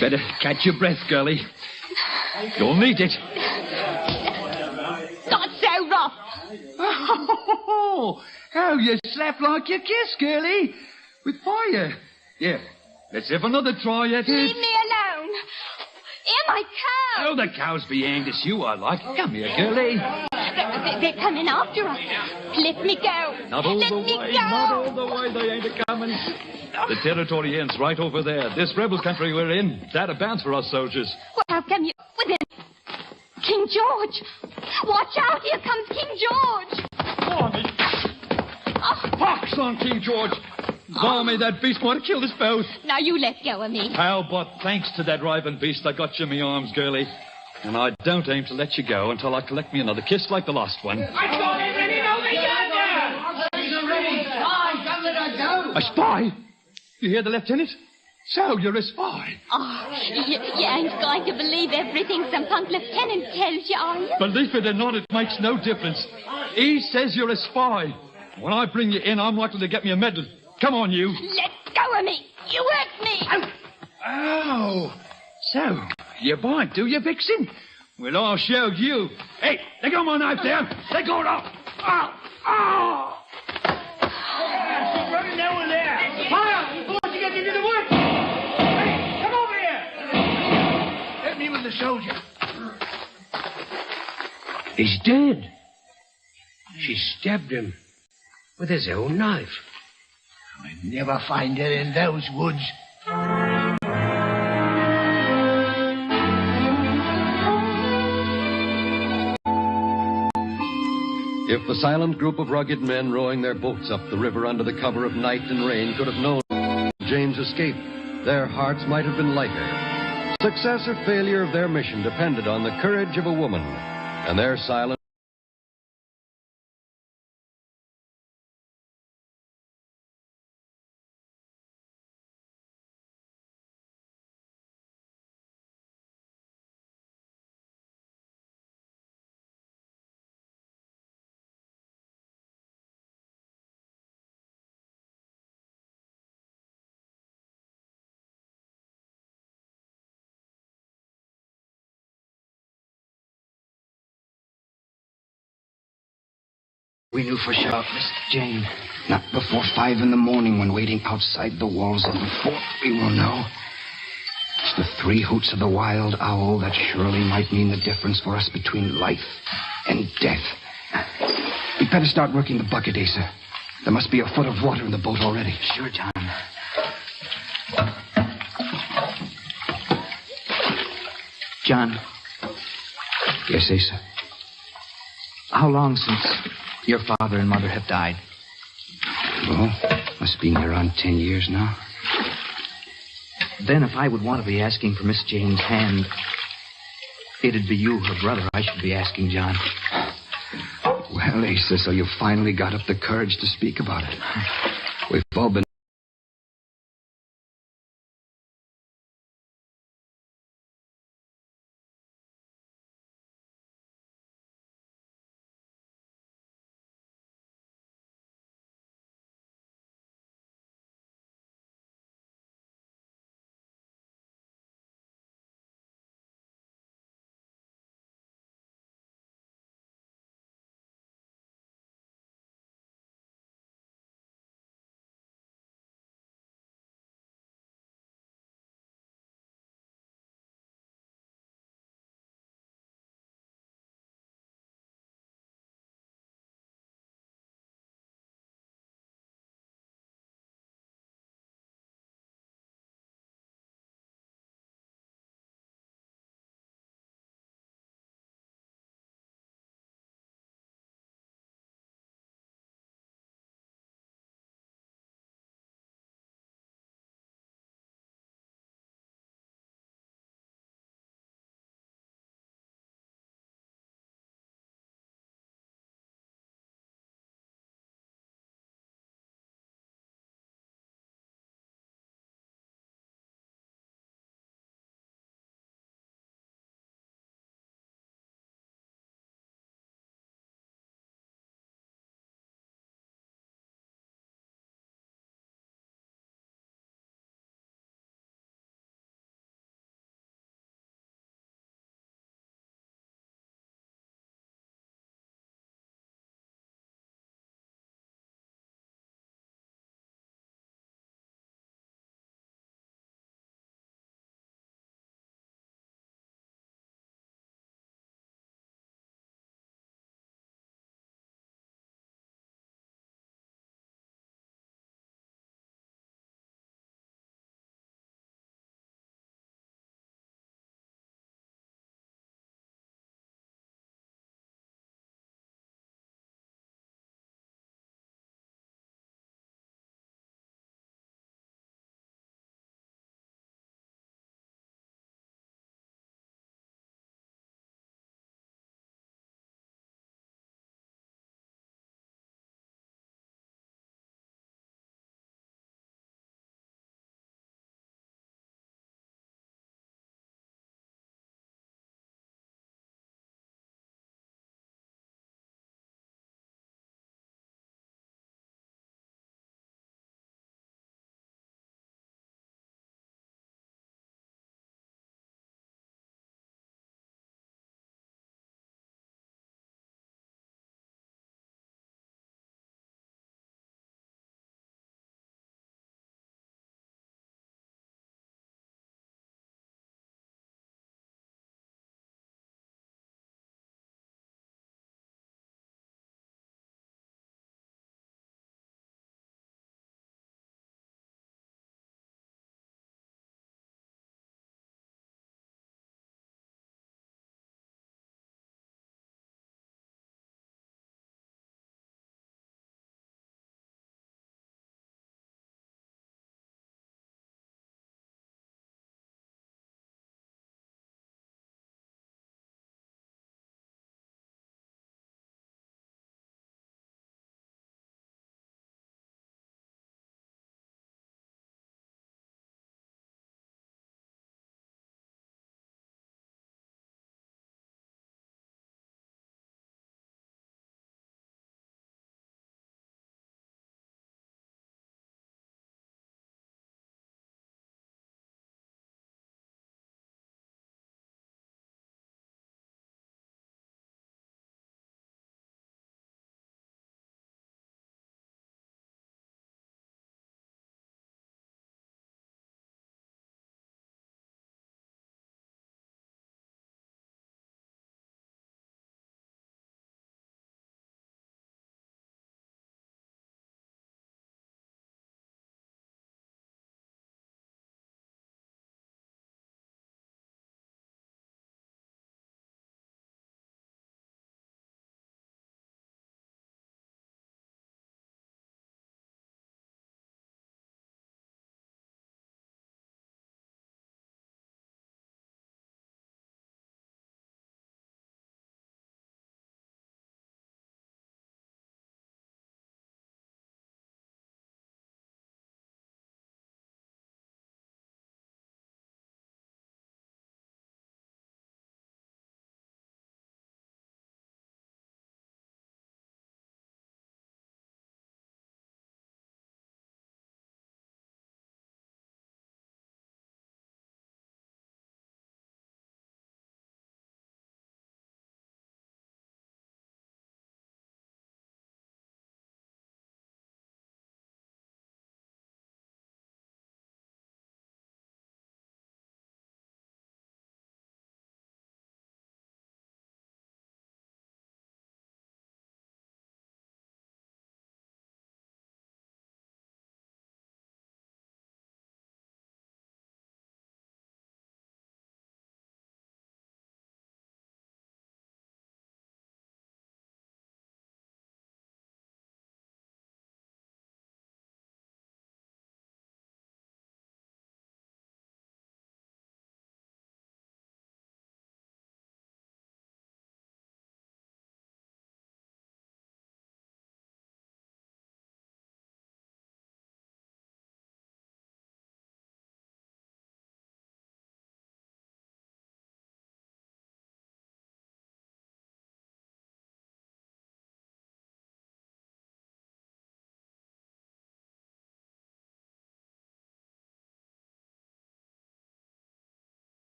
Better catch your breath, girlie. You'll need it. Not so rough. Oh, you slap like you kiss, girlie. With fire. Yeah, let's have another try at it. Leave me alone. Here, my cow. Oh, the cows be hanged. It's you I like. Come here, girlie. They're coming after us. Let me go. Not all Let the me way, go. not all the way. They ain't a-coming. The territory ends right over there. This rebel country we're in, that abounds for us soldiers. Well, how come you with him? King George! Watch out! Here comes King George! Pox on King George! Barmy, that beast might have killed us both. Now you let go of me. How, but thanks to that raving beast, I got you in my arms, girlie. And I don't aim to let you go until I collect me another kiss like the last one. I saw him running over yonder! A spy? You hear the lieutenant? So, you're a spy. Oh, you ain't going to believe everything some punk lieutenant tells you, are you? Believe it or not, it makes no difference. He says you're a spy. When I bring you in, I'm likely to get me a medal. Come on, you. Let go of me. You hurt me. Oh. So, you bite, do you, Vixen? Well, I'll show you. Hey, let go of my knife there. Let go of it off. Oh, oh. Running down in there. Fire! Before you get into the woods. Hey, come over here. Let me with the soldier. He's dead. She stabbed him with his own knife. I'd never find her in those woods. If the silent group of rugged men rowing their boats up the river under the cover of night and rain could have known James' escape, their hearts might have been lighter. Success or failure of their mission depended on the courage of a woman, and their silent We knew for sure, Miss Jane. Not before 5 in the morning when waiting outside the walls of the fort we will know. It's the 3 hoots of the wild owl that surely might mean the difference for us between life and death. We'd better start working the bucket, Asa. There must be a foot of water in the boat already. Sure, John. John. Yes, Asa. How long since your father and mother have died? Oh, must be near around 10 years now. Then if I would want to be asking for Miss Jane's hand, it'd be you, her brother, I should be asking, John. Well, Asa, so you finally got up the courage to speak about it. We've all been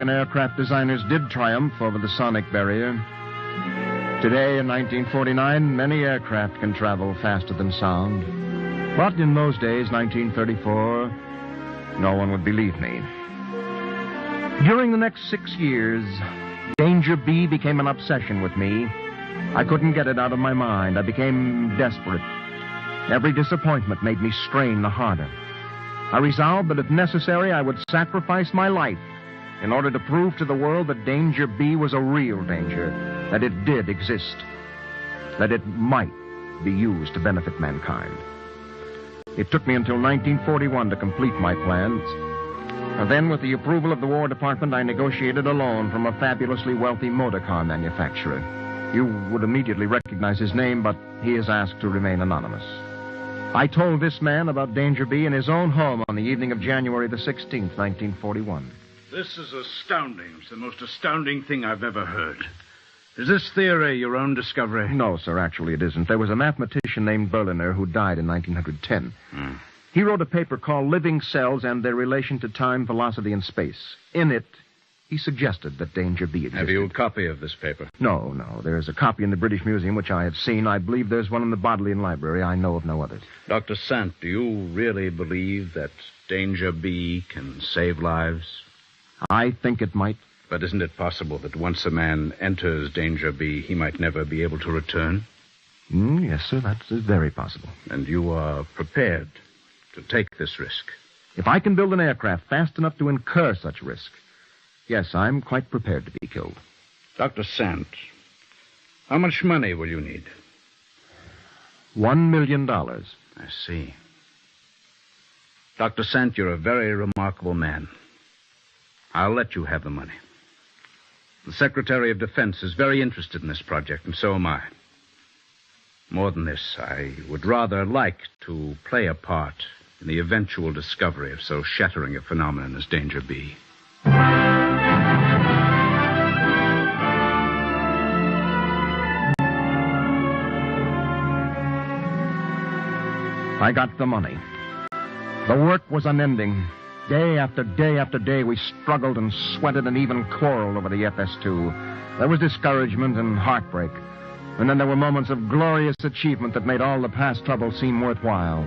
aircraft designers did triumph over the sonic barrier. Today, in 1949, many aircraft can travel faster than sound. But in those days, 1934, no one would believe me. During the next 6 years, Danger B became an obsession with me. I couldn't get it out of my mind. I became desperate. Every disappointment made me strain the harder. I resolved that if necessary, I would sacrifice my life in order to prove to the world that Danger B was a real danger, that it did exist, that it might be used to benefit mankind. It took me until 1941 to complete my plans. And then, with the approval of the War Department, I negotiated a loan from a fabulously wealthy motor car manufacturer. You would immediately recognize his name, but he is asked to remain anonymous. I told this man about Danger B in his own home on the evening of January the 16th, 1941. This is astounding. It's the most astounding thing I've ever heard. Is this theory your own discovery? No, sir, actually it isn't. There was a mathematician named Berliner who died in 1910. He wrote a paper called Living Cells and Their Relation to Time, Velocity, and Space. In it, he suggested that Danger B existed. Have you a copy of this paper? No. There's a copy in the British Museum, which I have seen. I believe there's one in the Bodleian Library. I know of no others. Dr. Sant, do you really believe that Danger B can save lives? I think it might. But isn't it possible that once a man enters Danger B, he might never be able to return? Yes, sir, that's very possible. And you are prepared to take this risk? If I can build an aircraft fast enough to incur such risk, yes, I'm quite prepared to be killed. Dr. Sant, how much money will you need? $1 million. I see. Dr. Sant, you're a very remarkable man. I'll let you have the money. The Secretary of Defense is very interested in this project, and so am I. More than this, I would rather like to play a part in the eventual discovery of so shattering a phenomenon as Danger B. I got the money. The work was unending. Day after day after day, we struggled and sweated and even quarreled over the FS-2. There was discouragement and heartbreak. And then there were moments of glorious achievement that made all the past trouble seem worthwhile.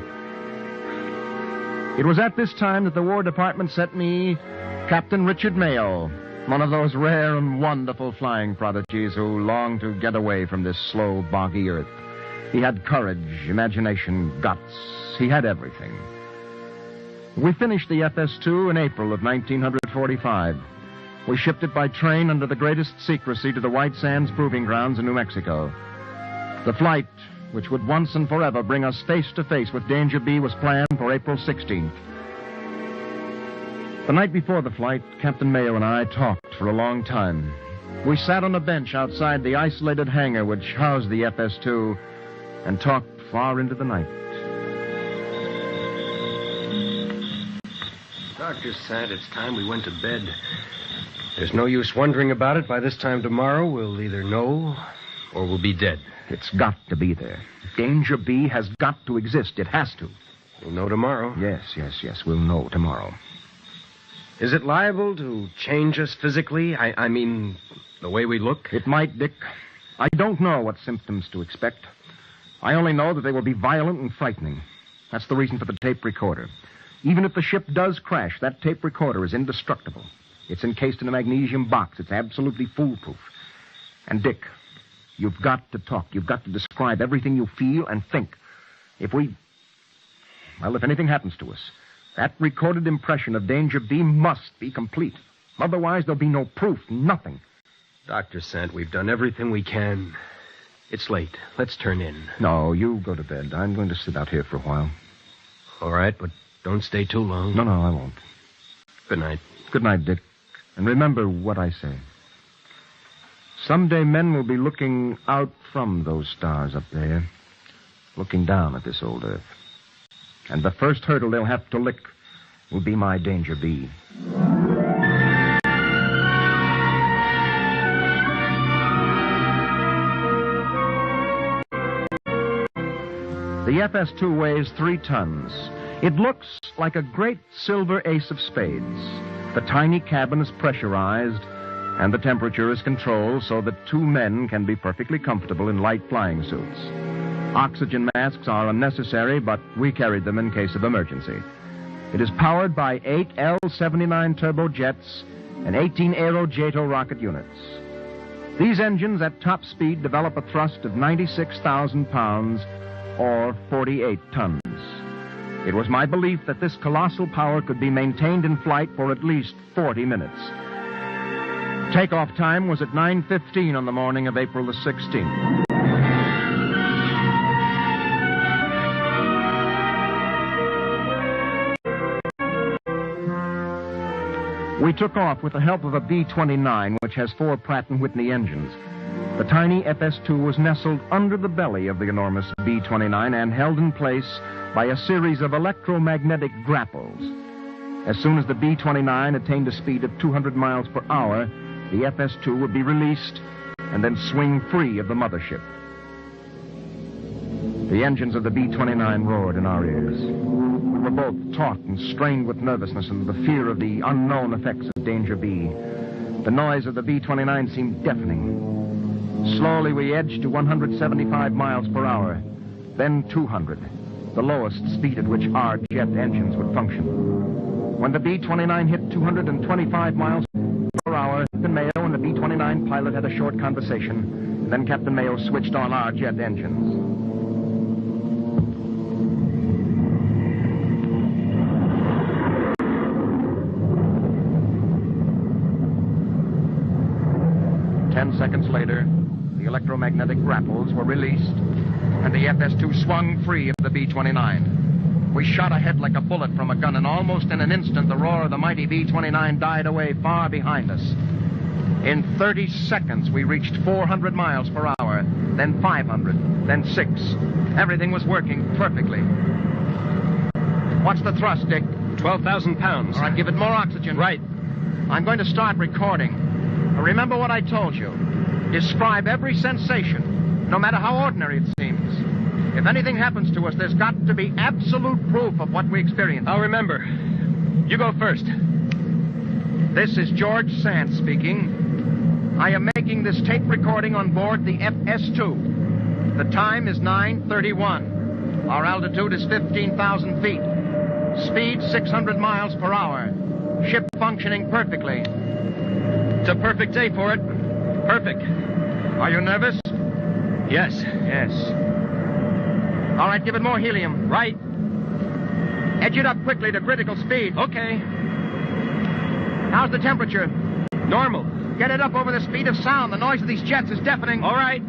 It was at this time that the War Department sent me Captain Richard Mayo, one of those rare and wonderful flying prodigies who longed to get away from this slow, boggy earth. He had courage, imagination, guts. He had everything. We finished the FS-2 in April of 1945. We shipped it by train under the greatest secrecy to the White Sands Proving Grounds in New Mexico. The flight, which would once and forever bring us face to face with Danger B, was planned for April 16th. The night before the flight, Captain Mayo and I talked for a long time. We sat on a bench outside the isolated hangar which housed the FS-2 and talked far into the night. Dr. Sant, it's time we went to bed. There's no use wondering about it. By this time tomorrow, we'll either know or we'll be dead. It's got to be there. Danger B has got to exist. It has to. We'll know tomorrow. Yes. We'll know tomorrow. Is it liable to change us physically? I mean, the way we look? It might, Dick. I don't know what symptoms to expect. I only know that they will be violent and frightening. That's the reason for the tape recorder. Even if the ship does crash, that tape recorder is indestructible. It's encased in a magnesium box. It's absolutely foolproof. And, Dick, you've got to talk. You've got to describe everything you feel and think. If anything happens to us, that recorded impression of Danger B must be complete. Otherwise, there'll be no proof, nothing. Dr. Sant, we've done everything we can. It's late. Let's turn in. No, you go to bed. I'm going to sit out here for a while. All right, but don't stay too long. No, I won't. Good night. Good night, Dick. And remember what I say. Someday men will be looking out from those stars up there, looking down at this old earth. And the first hurdle they'll have to lick will be my Danger B. The FS-2 weighs 3 tons. It looks like a great silver ace of spades. The tiny cabin is pressurized, and the temperature is controlled so that 2 men can be perfectly comfortable in light flying suits. Oxygen masks are unnecessary, but we carried them in case of emergency. It is powered by 8 L-79 turbojets and 18 Aerojato rocket units. These engines at top speed develop a thrust of 96,000 pounds, or 48 tons. It was my belief that this colossal power could be maintained in flight for at least 40 minutes. Takeoff time was at 9:15 on the morning of April the 16th. We took off with the help of a B-29, which has 4 Pratt & Whitney engines. The tiny FS-2 was nestled under the belly of the enormous B-29 and held in place by a series of electromagnetic grapples. As soon as the B-29 attained a speed of 200 miles per hour, the FS-2 would be released and then swing free of the mothership. The engines of the B-29 roared in our ears. We were both taut and strained with nervousness and the fear of the unknown effects of Danger B. The noise of the B-29 seemed deafening. Slowly we edged to 175 miles per hour, then 200, the lowest speed at which our jet engines would function. When the B-29 hit 225 miles per hour, Captain Mayo and the B-29 pilot had a short conversation, and then Captain Mayo switched on our jet engines. Seconds later, the electromagnetic grapples were released, and the FS-2 swung free of the B-29. We shot ahead like a bullet from a gun, and almost in an instant, the roar of the mighty B-29 died away far behind us. In 30 seconds, we reached 400 miles per hour, then 500, then 6. Everything was working perfectly. What's the thrust, Dick? 12,000 pounds. All right, give it more oxygen. Right. I'm going to start recording. Remember what I told you. Describe every sensation, no matter how ordinary it seems. If anything happens to us, there's got to be absolute proof of what we experienced. I'll remember. You go first. This is George Sant speaking. I am making this tape recording on board the FS-2. The time is 9:31. Our altitude is 15,000 feet. Speed 600 miles per hour. Ship functioning perfectly. It's a perfect day for it. Perfect. Are you nervous? Yes. Yes. All right, give it more helium. Right. Edge it up quickly to critical speed. Okay. How's the temperature? Normal. Get it up over the speed of sound. The noise of these jets is deafening. All right.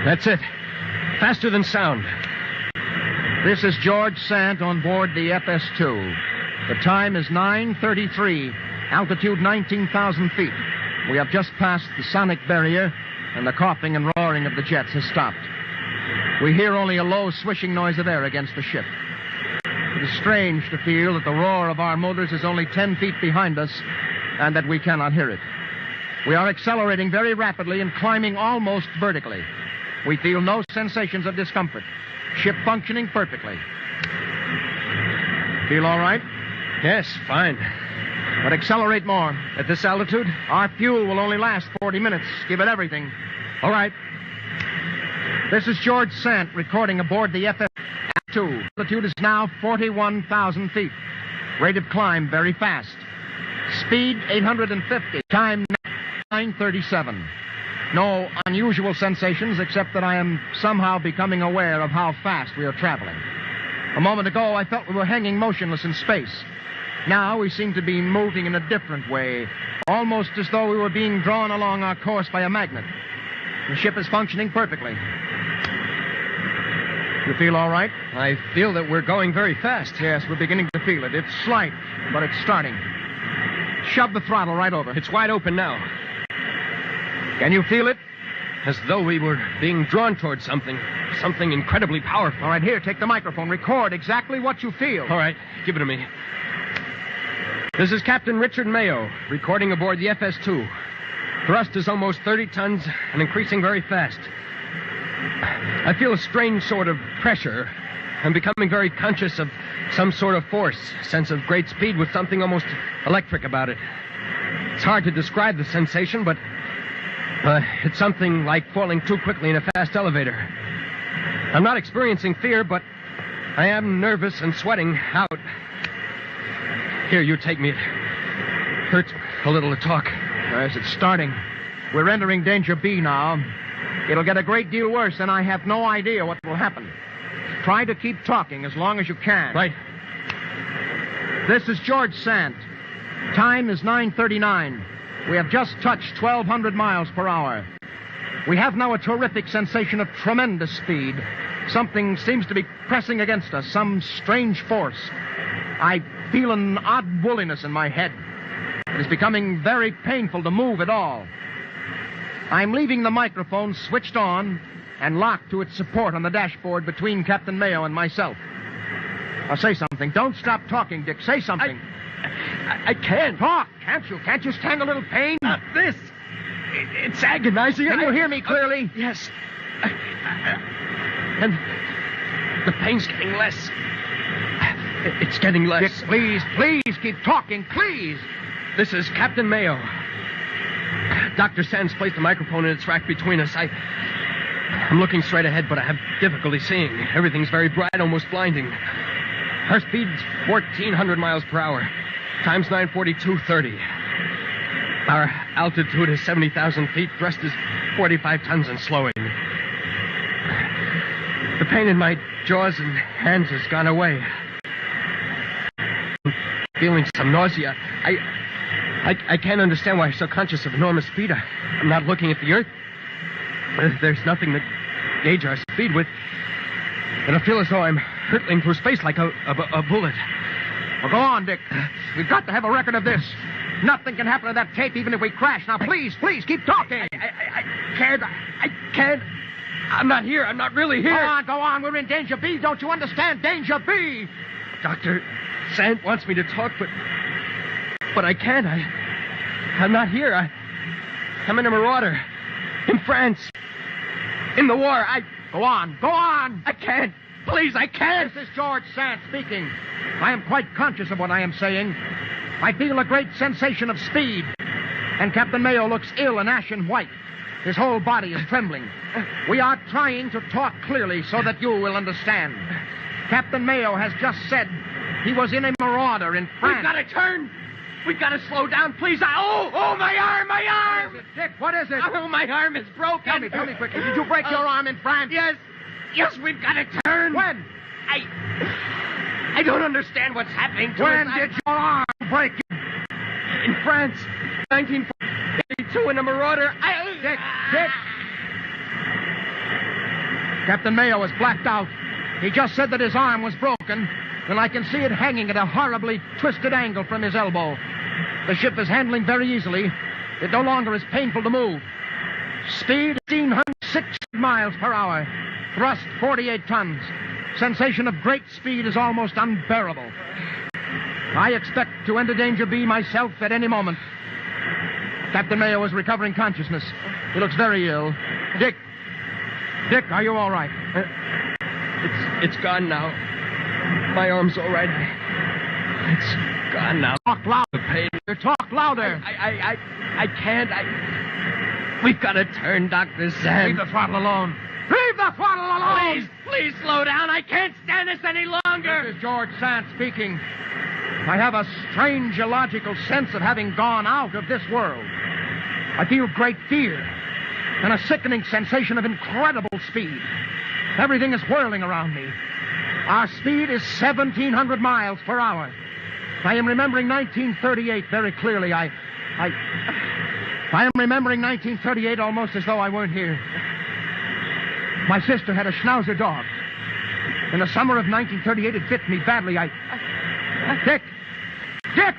That's it. Faster than sound. This is George Sant on board the FS-2. The time is 9:33, altitude 19,000 feet. We have just passed the sonic barrier, and the coughing and roaring of the jets has stopped. We hear only a low swishing noise of air against the ship. It is strange to feel that the roar of our motors is only 10 feet behind us, and that we cannot hear it. We are accelerating very rapidly and climbing almost vertically. We feel no sensations of discomfort. Ship functioning perfectly. Feel all right? Yes, fine. But accelerate more. At this altitude? Our fuel will only last 40 minutes. Give it everything. All right. This is George Sant recording aboard the FS-2. Altitude is now 41,000 feet. Rate of climb very fast. Speed 850. Time 9:37. No unusual sensations except that I am somehow becoming aware of how fast we are traveling. A moment ago, I felt we were hanging motionless in space. Now we seem to be moving in a different way, almost as though we were being drawn along our course by a magnet. The ship is functioning perfectly. You feel all right? I feel that we're going very fast. Yes, we're beginning to feel it. It's slight, but it's starting. Shove the throttle right over. It's wide open now. Can you feel it? As though we were being drawn towards something. Something incredibly powerful. All right, here, take the microphone. Record exactly what you feel. All right, give it to me. This is Captain Richard Mayo, recording aboard the FS2. Thrust is almost 30 tons and increasing very fast. I feel a strange sort of pressure. I'm becoming very conscious of some sort of force, sense of great speed with something almost electric about it. It's hard to describe the sensation, but it's something like falling too quickly in a fast elevator. I'm not experiencing fear, but I am nervous and sweating out. Here, you take me. It hurts a little to talk. Yes, it's starting. We're entering Danger B now. It'll get a great deal worse, and I have no idea what will happen. Try to keep talking as long as you can. Right. This is George Sant. Time is 9:39. We have just touched 1,200 miles per hour. We have now a terrific sensation of tremendous speed. Something seems to be pressing against us, some strange force. I feel an odd woolliness in my head. It is becoming very painful to move at all. I'm leaving the microphone switched on and locked to its support on the dashboard between Captain Mayo and myself. Now say something. Don't stop talking, Dick. Say something. I can't. Talk, can't you? Can't you stand a little pain? Not this. It's agonizing. Can you hear me clearly? Yes. And the pain's getting less. It's getting less. Dick, please keep talking, please. This is Captain Mayo. Dr. Sands placed the microphone in its rack between us. I'm looking straight ahead, but I have difficulty seeing. Everything's very bright, almost blinding. Our speed's 1,400 miles per hour. Time's 9:42:30. Our altitude is 70,000 feet. Thrust is 45 tons and slowing. The pain in my jaws and hands has gone away. I'm feeling some nausea. I can't understand why I'm so conscious of enormous speed. I'm not looking at the Earth. There's nothing to gauge our speed with. And I feel as though I'm hurtling through space like a bullet. Well, go on, Dick. We've got to have a record of this. Nothing can happen to that tape even if we crash. Now, please, keep talking. I can't. I'm not here. I'm not really here. Go on. We're in Danger B. Don't you understand? Danger B. Dr. Sant wants me to talk, but I can't. I'm not here. I'm in a marauder. In France. In the war. Go on. I can't. Please, I can't. This is George Sant speaking. I am quite conscious of what I am saying. I feel a great sensation of speed. And Captain Mayo looks ill and ashen white. His whole body is trembling. We are trying to talk clearly so that you will understand. Captain Mayo has just said he was in a marauder in France. We've got to turn. We've got to slow down, please. Oh, my arm! What is it, Dick? What is it? Oh, my arm is broken. Tell me quickly. Did you break your arm in France? Yes, we've got to turn. When? I don't understand what's happening to us. When did your arm break? In France, 1942, in a marauder. Dick. Captain Mayo is blacked out. He just said that his arm was broken, and I can see it hanging at a horribly twisted angle from his elbow. The ship is handling very easily. It no longer is painful to move. Speed 1,660 miles per hour. Thrust 48 tons. Sensation of great speed is almost unbearable. I expect to enter Danger B myself at any moment. Captain Mayo is recovering consciousness. He looks very ill. Dick, are you all right? It's gone now. My arm's all right. It's gone now. Talk louder. The pain. Talk louder. I can't. We've got to turn, Dr. Sam. Leave the throttle alone. Leave the throttle alone! Please slow down. I can't stand this any longer. This is George Sant speaking. I have a strange illogical sense of having gone out of this world. I feel great fear and a sickening sensation of incredible speed. Everything is whirling around me. Our speed is 1,700 miles per hour. I am remembering 1938 very clearly. I am remembering 1938 almost as though I weren't here. My sister had a Schnauzer dog. In the summer of 1938, it bit me badly. Dick,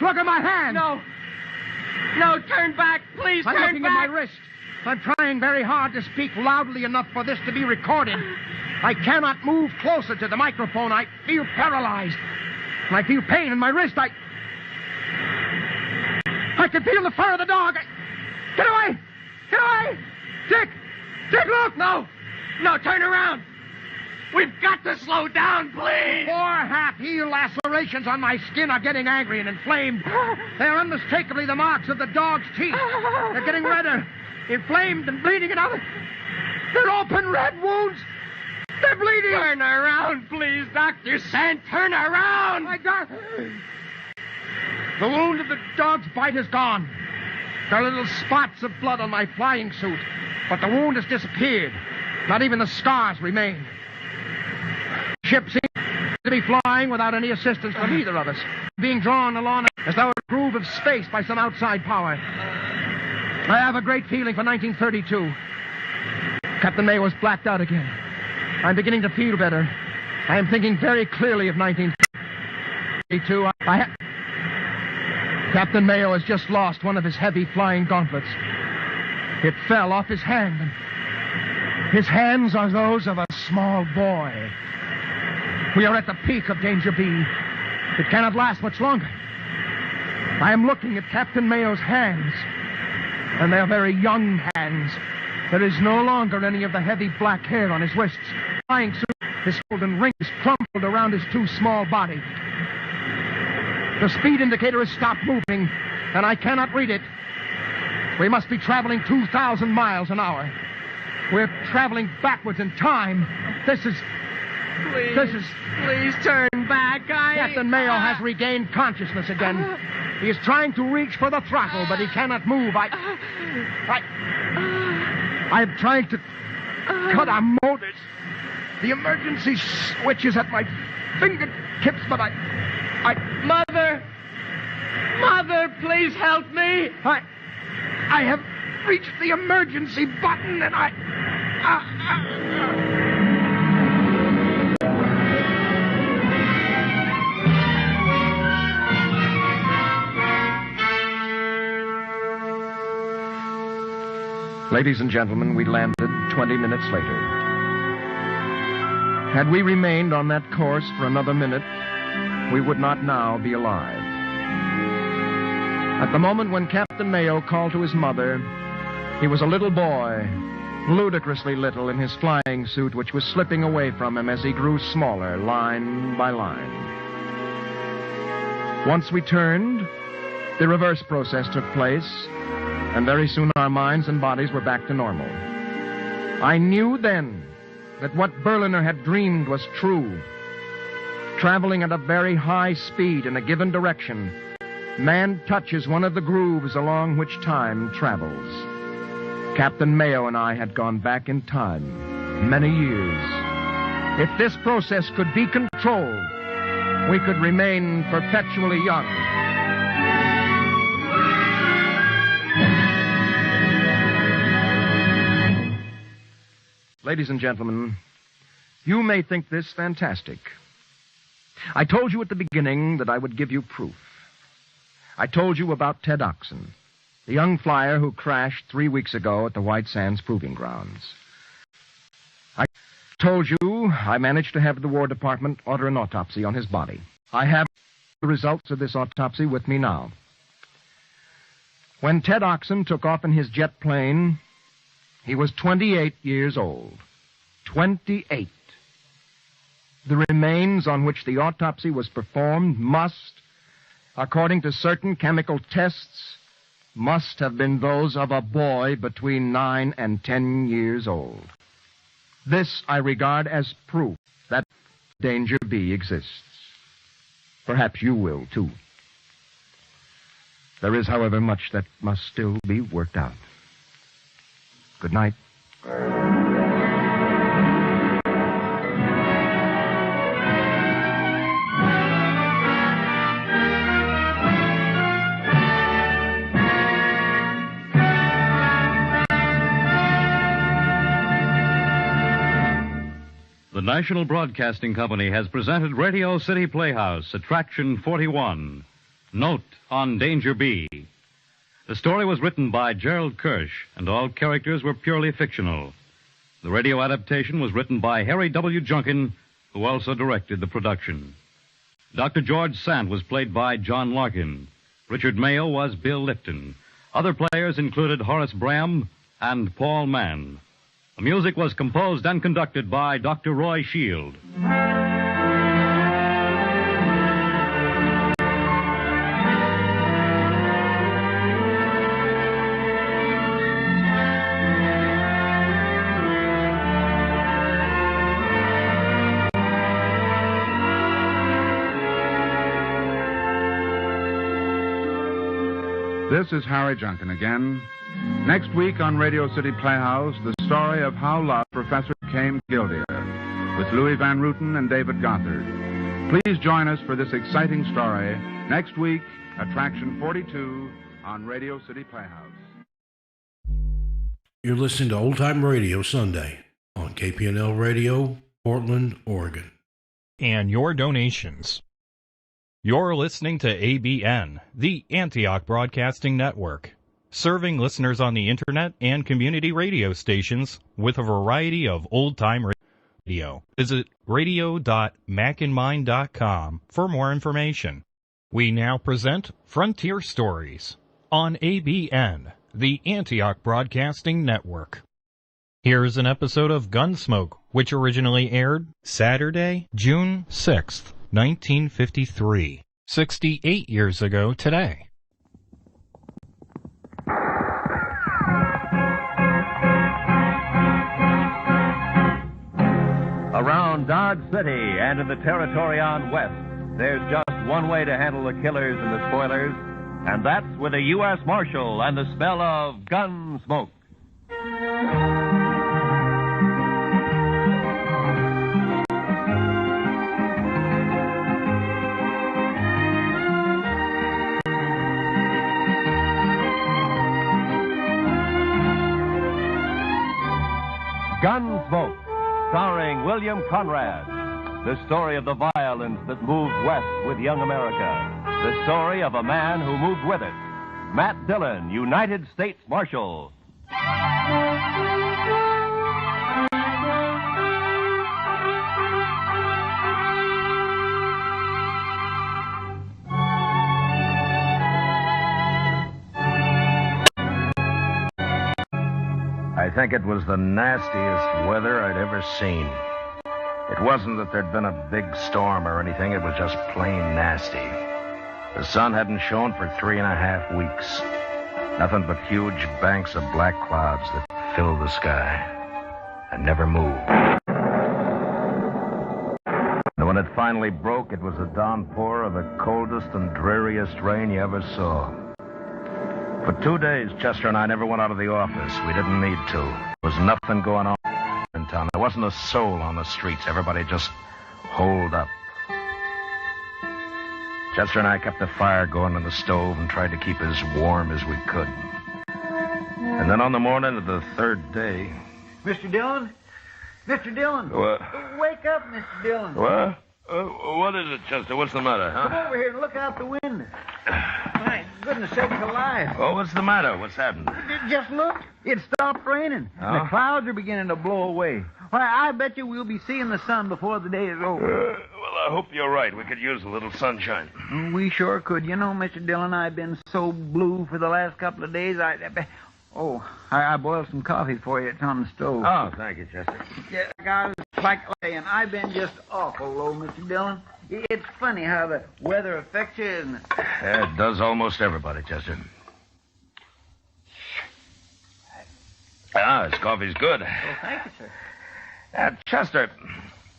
look at my hand! No, turn back. Please, I'm looking at my wrist. I'm trying very hard to speak loudly enough for this to be recorded. I cannot move closer to the microphone. I feel paralyzed. I feel pain in my wrist. can feel the fur of the dog. Get away! Get away! Dick! Dick, look! No! No, turn around! We've got to slow down, please! 4 half-healed lacerations on my skin are getting angry and inflamed. They're unmistakably the marks of the dog's teeth. They're getting redder, inflamed and bleeding, and other. They're open red wounds. They're bleeding. Turn around, please, Dr. Sant. Turn around! My God! The wound of the dog's bite is gone. There are little spots of blood on my flying suit, but the wound has disappeared. Not even the scars remain. The ship seems to be flying without any assistance from either of us, being drawn along as though a groove of space by some outside power. I have a great feeling for 1932. Captain Mayo is blacked out again. I'm beginning to feel better. I am thinking very clearly of 1932. Captain Mayo has just lost one of his heavy flying gauntlets. It fell off his hand, and his hands are those of a small boy. We are at the peak of Danger B. It cannot last much longer. I am looking at Captain Mayo's hands, and they are very young hands. There is no longer any of the heavy black hair on his wrists. Flying suit, his golden rings crumpled around his too small body. The speed indicator has stopped moving, and I cannot read it. We must be traveling 2,000 miles an hour. We're traveling backwards in time. Please turn back. Captain Mayo has regained consciousness again. He is trying to reach for the throttle, but he cannot move. I'm trying to cut our motors. The emergency switch is at my fingertips, but Mother, please help me. I have reached the emergency button, and Ladies and gentlemen, we landed 20 minutes later. Had we remained on that course for another minute, we would not now be alive. At the moment when Captain Mayo called to his mother, he was a little boy, ludicrously little in his flying suit, which was slipping away from him as he grew smaller, line by line. Once we turned, the reverse process took place, and very soon our minds and bodies were back to normal. I knew then that what Berliner had dreamed was true. Traveling at a very high speed in a given direction, man touches one of the grooves along which time travels. Captain Mayo and I had gone back in time, many years. If this process could be controlled, we could remain perpetually young. Ladies and gentlemen, you may think this fantastic. I told you at the beginning that I would give you proof. I told you about Ted Oxon, the young flyer who crashed 3 weeks ago at the White Sands Proving Grounds. I told you I managed to have the War Department order an autopsy on his body. I have the results of this autopsy with me now. When Ted Oxon took off in his jet plane, he was 28 years old. 28. The remains on which the autopsy was performed must, according to certain chemical tests, must have been those of a boy between 9 and 10 years old. This I regard as proof that Danger B exists. Perhaps you will, too. There is, however, much that must still be worked out. Good night. The National Broadcasting Company has presented Radio City Playhouse, Attraction 41, Note on Danger B. The story was written by Gerald Kirsch, and all characters were purely fictional. The radio adaptation was written by Harry W. Junkin, who also directed the production. Dr. George Sant was played by John Larkin. Richard Mayo was Bill Lipton. Other players included Horace Bram and Paul Mann. The music was composed and conducted by Dr. Roy Shield. This is Harry Junkin again. Next week on Radio City Playhouse, the story of how love Professor came Gildia, with Louis Van Rooten and David Gothard. Please join us for this exciting story next week, Attraction 42 on Radio City Playhouse. You're listening to Old Time Radio Sunday on Kpnl Radio, Portland, Oregon. And your donations. You're listening to ABN, the Antioch Broadcasting Network, serving listeners on the internet and community radio stations with a variety of old-time radio. Visit radio.macinmind.com for more information. We now present Frontier Stories on ABN, the Antioch Broadcasting Network. Here's an episode of Gunsmoke, which originally aired Saturday, June 6th. 1953, 68 years ago today. Around Dodge City and in the territory on west, there's just one way to handle the killers and the spoilers, and that's with a U.S. Marshal and the smell of gun smoke. Gunsmoke, starring William Conrad. The story of the violence that moved west with young America. The story of a man who moved with it. Matt Dillon, United States Marshal. I think it was the nastiest weather I'd ever seen. It wasn't that there'd been a big storm or anything. It was just plain nasty. The sun hadn't shone for 3.5 weeks. Nothing but huge banks of black clouds that filled the sky and never moved. And when it finally broke, it was a downpour of the coldest and dreariest rain you ever saw. For 2 days, Chester and I never went out of the office. We didn't need to. There was nothing going on in town. There wasn't a soul on the streets. Everybody just holed up. Chester and I kept the fire going in the stove and tried to keep as warm as we could. And then on the morning of the third day... Mr. Dillon? Mr. Dillon? What? Wake up, Mr. Dillon. What? What is it, Chester? What's the matter, huh? Come over here and look out the window. My goodness sakes alive. Oh, what's the matter? What's happened? Just look. It stopped raining. Oh? The clouds are beginning to blow away. Why, I bet you we'll be seeing the sun before the day is over. Well, I hope you're right. We could use a little sunshine. We sure could. You know, Mr. Dillon, I've been so blue for the last couple of days. I boiled some coffee for you. It's on the stove. Oh, thank you, Chester. Yeah, I was like saying, I've been just awful low, Mr. Dillon. It's funny how the weather affects you, isn't it? Yeah, it does almost everybody, Chester. This coffee's good. Well, thank you, sir. Chester,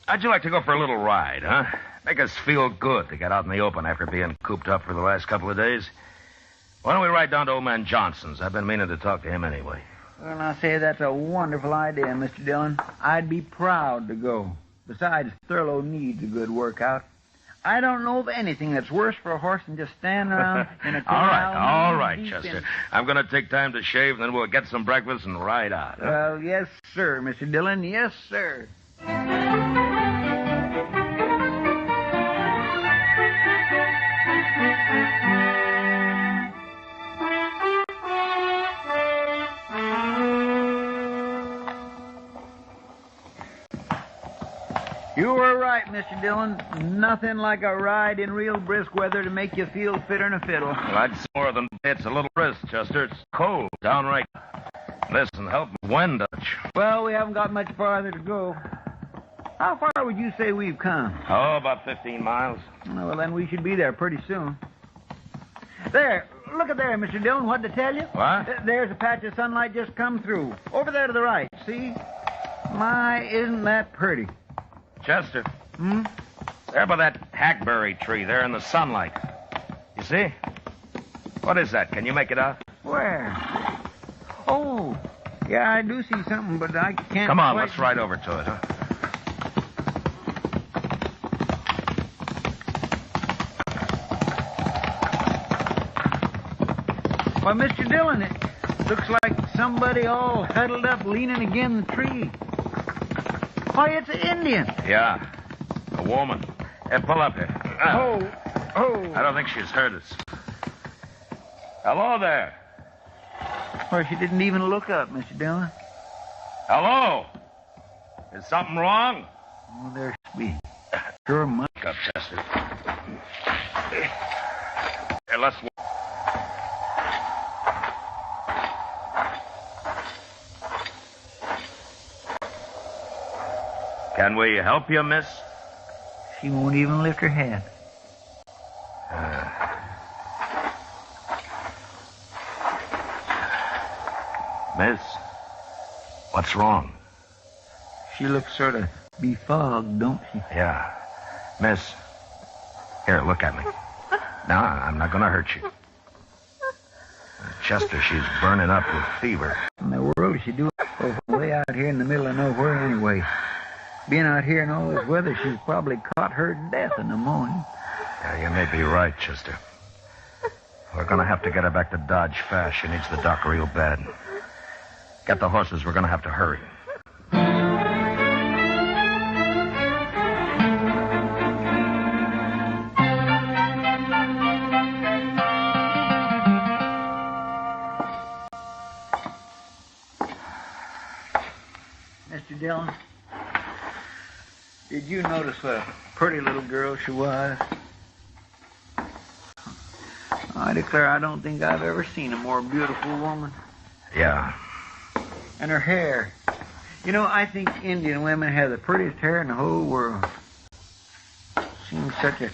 how'd you like to go for a little ride, huh? Make us feel good to get out in the open after being cooped up for the last couple of days. Why don't we ride down to old man Johnson's? I've been meaning to talk to him anyway. Well, I say that's a wonderful idea, Mr. Dillon. I'd be proud to go. Besides, Thurlow needs a good workout. I don't know of anything that's worse for a horse than just standing around in a corral. All right, Chester. I'm going to take time to shave, and then we'll get some breakfast and ride out. Huh? Well, yes, sir, Mr. Dillon. Yes, sir. You were right, Mr. Dillon. Nothing like a ride in real brisk weather to make you feel fitter than a fiddle. Well, I'd say more than it's a little brisk, Chester. It's cold, downright. Listen, help me win, Dutch. Well, we haven't got much farther to go. How far would you say we've come? Oh, about 15 miles. Well, then we should be there pretty soon. There, look at there, Mr. Dillon. What'd I tell you? What? There's a patch of sunlight just come through. Over there to the right, see? My, isn't that pretty? Chester. Hmm? There by that hackberry tree there in the sunlight. You see? What is that? Can you make it out? Where? Oh, yeah, I do see something, but I can't... Come on, quite... let's ride over to it, huh? Why, Mr. Dillon, it looks like somebody all huddled up leaning against the tree. Why, it's an Indian. Yeah, a woman. Hey, pull up here. Oh. I don't think she's heard us. Hello there. Well, she didn't even look up, Mr. Dillon. Hello. Is something wrong? Oh, there she be. Sure much. Up, Chester. Here, let's... Can we help you, miss? She won't even lift her head. Miss, what's wrong? She looks sort of befogged, don't she? Yeah. Miss, here, look at me. No, I'm not going to hurt you. Chester, she's burning up with fever. In the world is she doing way out here in the middle of nowhere anyway? Being out here in all this weather, she's probably caught her death in the morning. Yeah, you may be right, Chester. We're going to have to get her back to Dodge fast. She needs the doc real bad. Get the horses. We're going to have to hurry. Mr. Dillon, did you notice what a pretty little girl she was? I declare I don't think I've ever seen a more beautiful woman. Yeah. And her hair. You know, I think Indian women have the prettiest hair in the whole world. Seems such a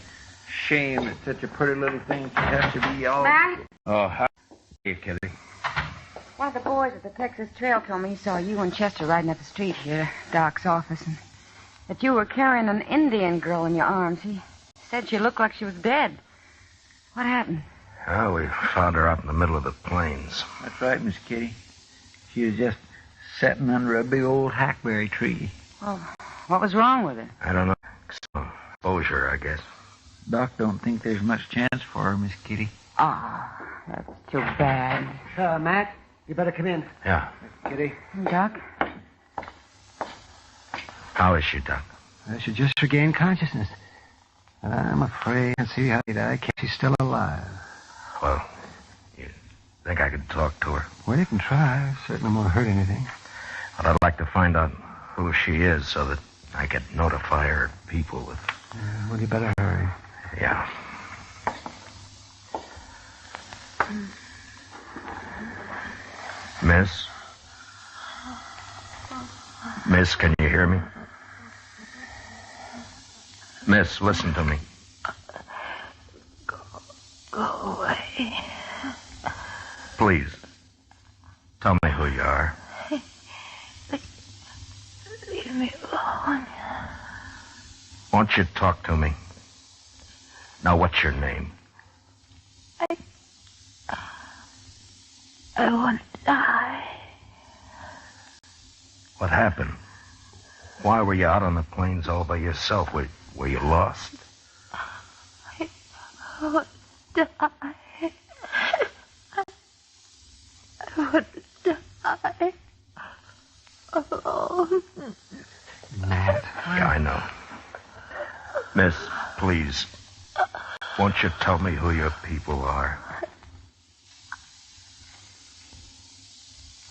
shame that such a pretty little thing has to be all... Matt? Oh, how are you, Kitty? One of the boys at the Texas Trail told me he saw you and Chester riding up the street here, Doc's office, and that you were carrying an Indian girl in your arms. He said she looked like she was dead. What happened? Oh, we found her out in the middle of the plains. That's right, Miss Kitty. She was just sitting under a big old hackberry tree. Well, what was wrong with her? I don't know. Exposure, I guess. Doc don't think there's much chance for her, Miss Kitty. Ah, that's too bad. Matt, you better come in. Yeah. Kitty. Doc? How is she, Doc? She just regained consciousness. And I'm afraid I see how she's still alive. Well, you think I could talk to her? Well, you can try. Certainly won't hurt anything. But I'd like to find out who she is so that I could notify her people with... Well, you better hurry. Yeah. Miss? Miss, can you hear me? Miss, listen to me. Go away. Please, tell me who you are. Leave me alone. Won't you talk to me? Now, what's your name? I want to die. What happened? Why were you out on the plains all by yourself? Were you lost? I want to die. I want to die. Alone. Matt. Yeah, I know. Miss, please, won't you tell me who your people are?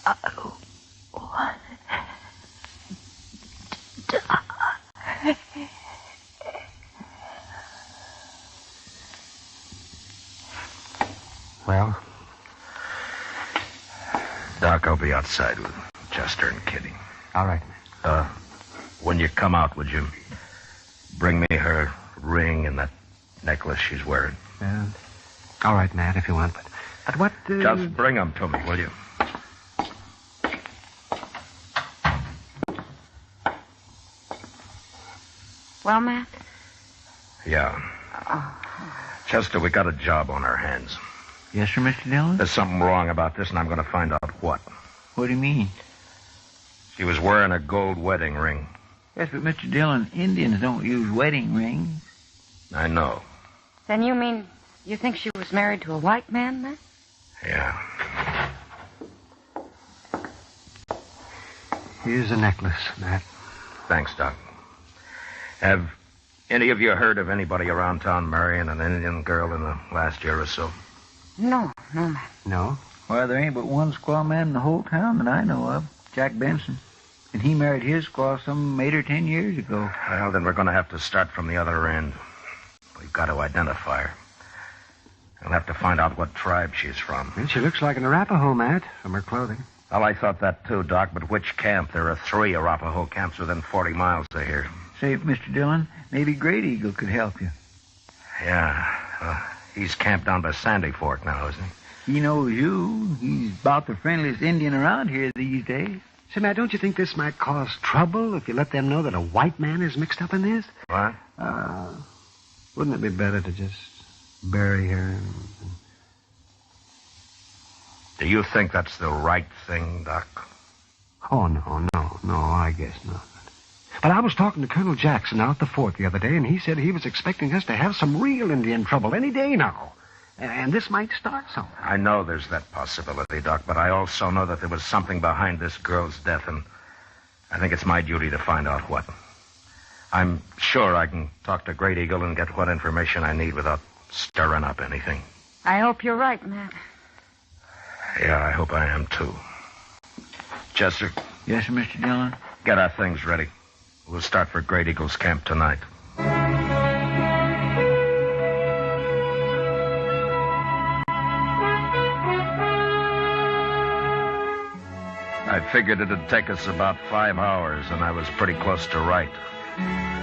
I want to die. Doc, I'll be outside with Chester and Kitty. All right. When you come out, would you bring me her ring and that necklace she's wearing? Yeah. All right, Matt, if you want. But what... Just bring them to me, will you? Well, Matt? Yeah. Chester, we got a job on our hands. Yes, sir, Mr. Dillon? There's something wrong about this, and I'm going to find out what. What do you mean? She was wearing a gold wedding ring. Yes, but Mr. Dillon, Indians don't use wedding rings. I know. Then you mean you think she was married to a white man, Matt? Yeah. Here's the necklace, Matt. Thanks, Doc. Have any of you heard of anybody around town marrying an Indian girl in the last year or so? No, Matt. No? Well, there ain't but one squaw man in the whole town that I know of, Jack Benson. And he married his squaw some 8 or 10 years ago. Well, then we're going to have to start from the other end. We've got to identify her. We'll have to find out what tribe she's from. Well, she looks like an Arapaho, Matt, from her clothing. Well, I thought that too, Doc, but which camp? There are 3 Arapaho camps within 40 miles of here. Say, Mr. Dillon, maybe Great Eagle could help you. Yeah. He's camped down by Sandy Fork now, isn't he? He knows you. He's about the friendliest Indian around here these days. Say, Matt, don't you think this might cause trouble if you let them know that a white man is mixed up in this? What? Wouldn't it be better to just bury her? Do you think that's the right thing, Doc? Oh, no, I guess not. But I was talking to Colonel Jackson out at the fort the other day, and he said he was expecting us to have some real Indian trouble any day now. And this might start something. I know there's that possibility, Doc, but I also know that there was something behind this girl's death, and I think it's my duty to find out what. I'm sure I can talk to Great Eagle and get what information I need without stirring up anything. I hope you're right, Matt. Yeah, I hope I am, too. Chester? Yes, sir, Mr. Dillon? Get our things ready. We'll start for Great Eagle's camp tonight. I figured it'd take us about 5 hours, and I was pretty close to right.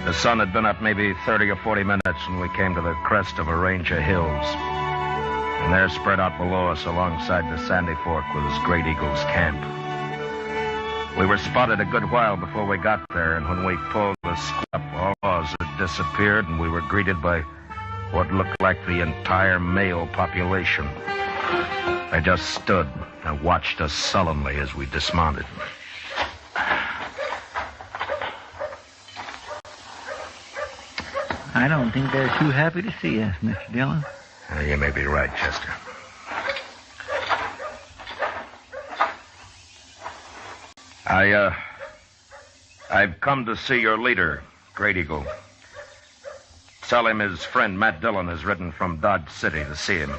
The sun had been up maybe 30 or 40 minutes when we came to the crest of a range of hills. And there, spread out below us alongside the Sandy Fork, was Great Eagle's camp. We were spotted a good while before we got there, and when we pulled the square up, all of us had disappeared, and we were greeted by what looked like the entire male population. They just stood and watched us sullenly as we dismounted. I don't think they're too happy to see us, Mr. Dillon. You may be right, Chester. I've come to see your leader, Great Eagle. Tell him his friend Matt Dillon has ridden from Dodge City to see him.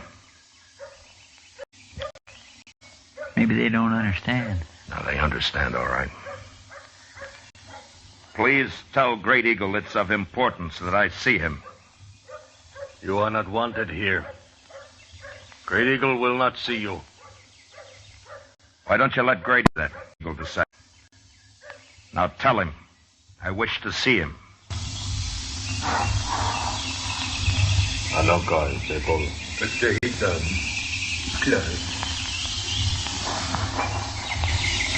Maybe they don't understand. No, they understand, all right. Please tell Great Eagle it's of importance that I see him. You are not wanted here. Great Eagle will not see you. Why don't you let Great Eagle decide? Now tell him I wish to see him.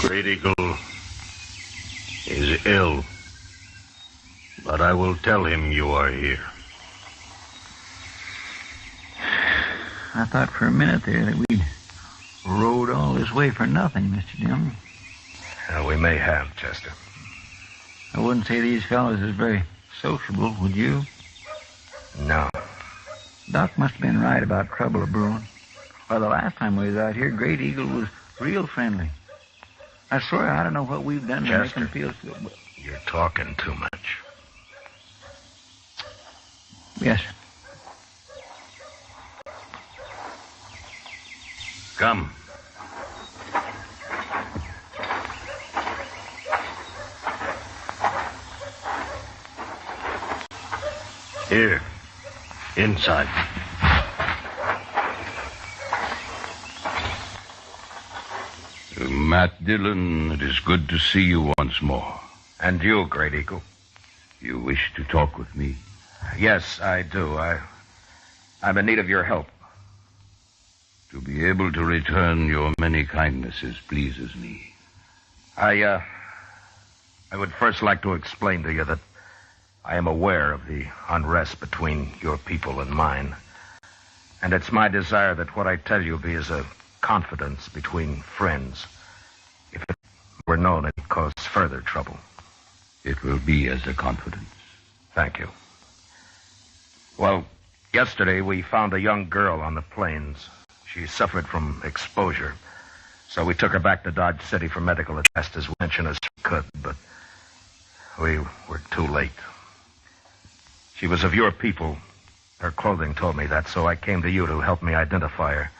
Great Eagle is ill, but I will tell him you are here. I thought for a minute there that we'd rode all this way for nothing, Mr. Dillon. We may have, Chester. I wouldn't say these fellows is very sociable, would you? No. Doc must have been right about trouble a-brewing. Well, the last time we was out here, Great Eagle was real friendly. I swear I don't know what we've done to make him feel so... You're talking too much. Yes, sir. Come. Here. Inside. Matt Dillon, it is good to see you once more. And you, Great Eagle. You wish to talk with me? Yes, I do. I'm in need of your help. To be able to return your many kindnesses pleases me. I would first like to explain to you that I am aware of the unrest between your people and mine. And it's my desire that what I tell you be as a confidence between friends. If it were known, it would cause further trouble. It will be as a confidence. Thank you. Well, yesterday we found a young girl on the plains. She suffered from exposure. So we took her back to Dodge City for medical attest as attention as we could, but we were too late. She was of your people. Her clothing told me that, so I came to you to help me identify her.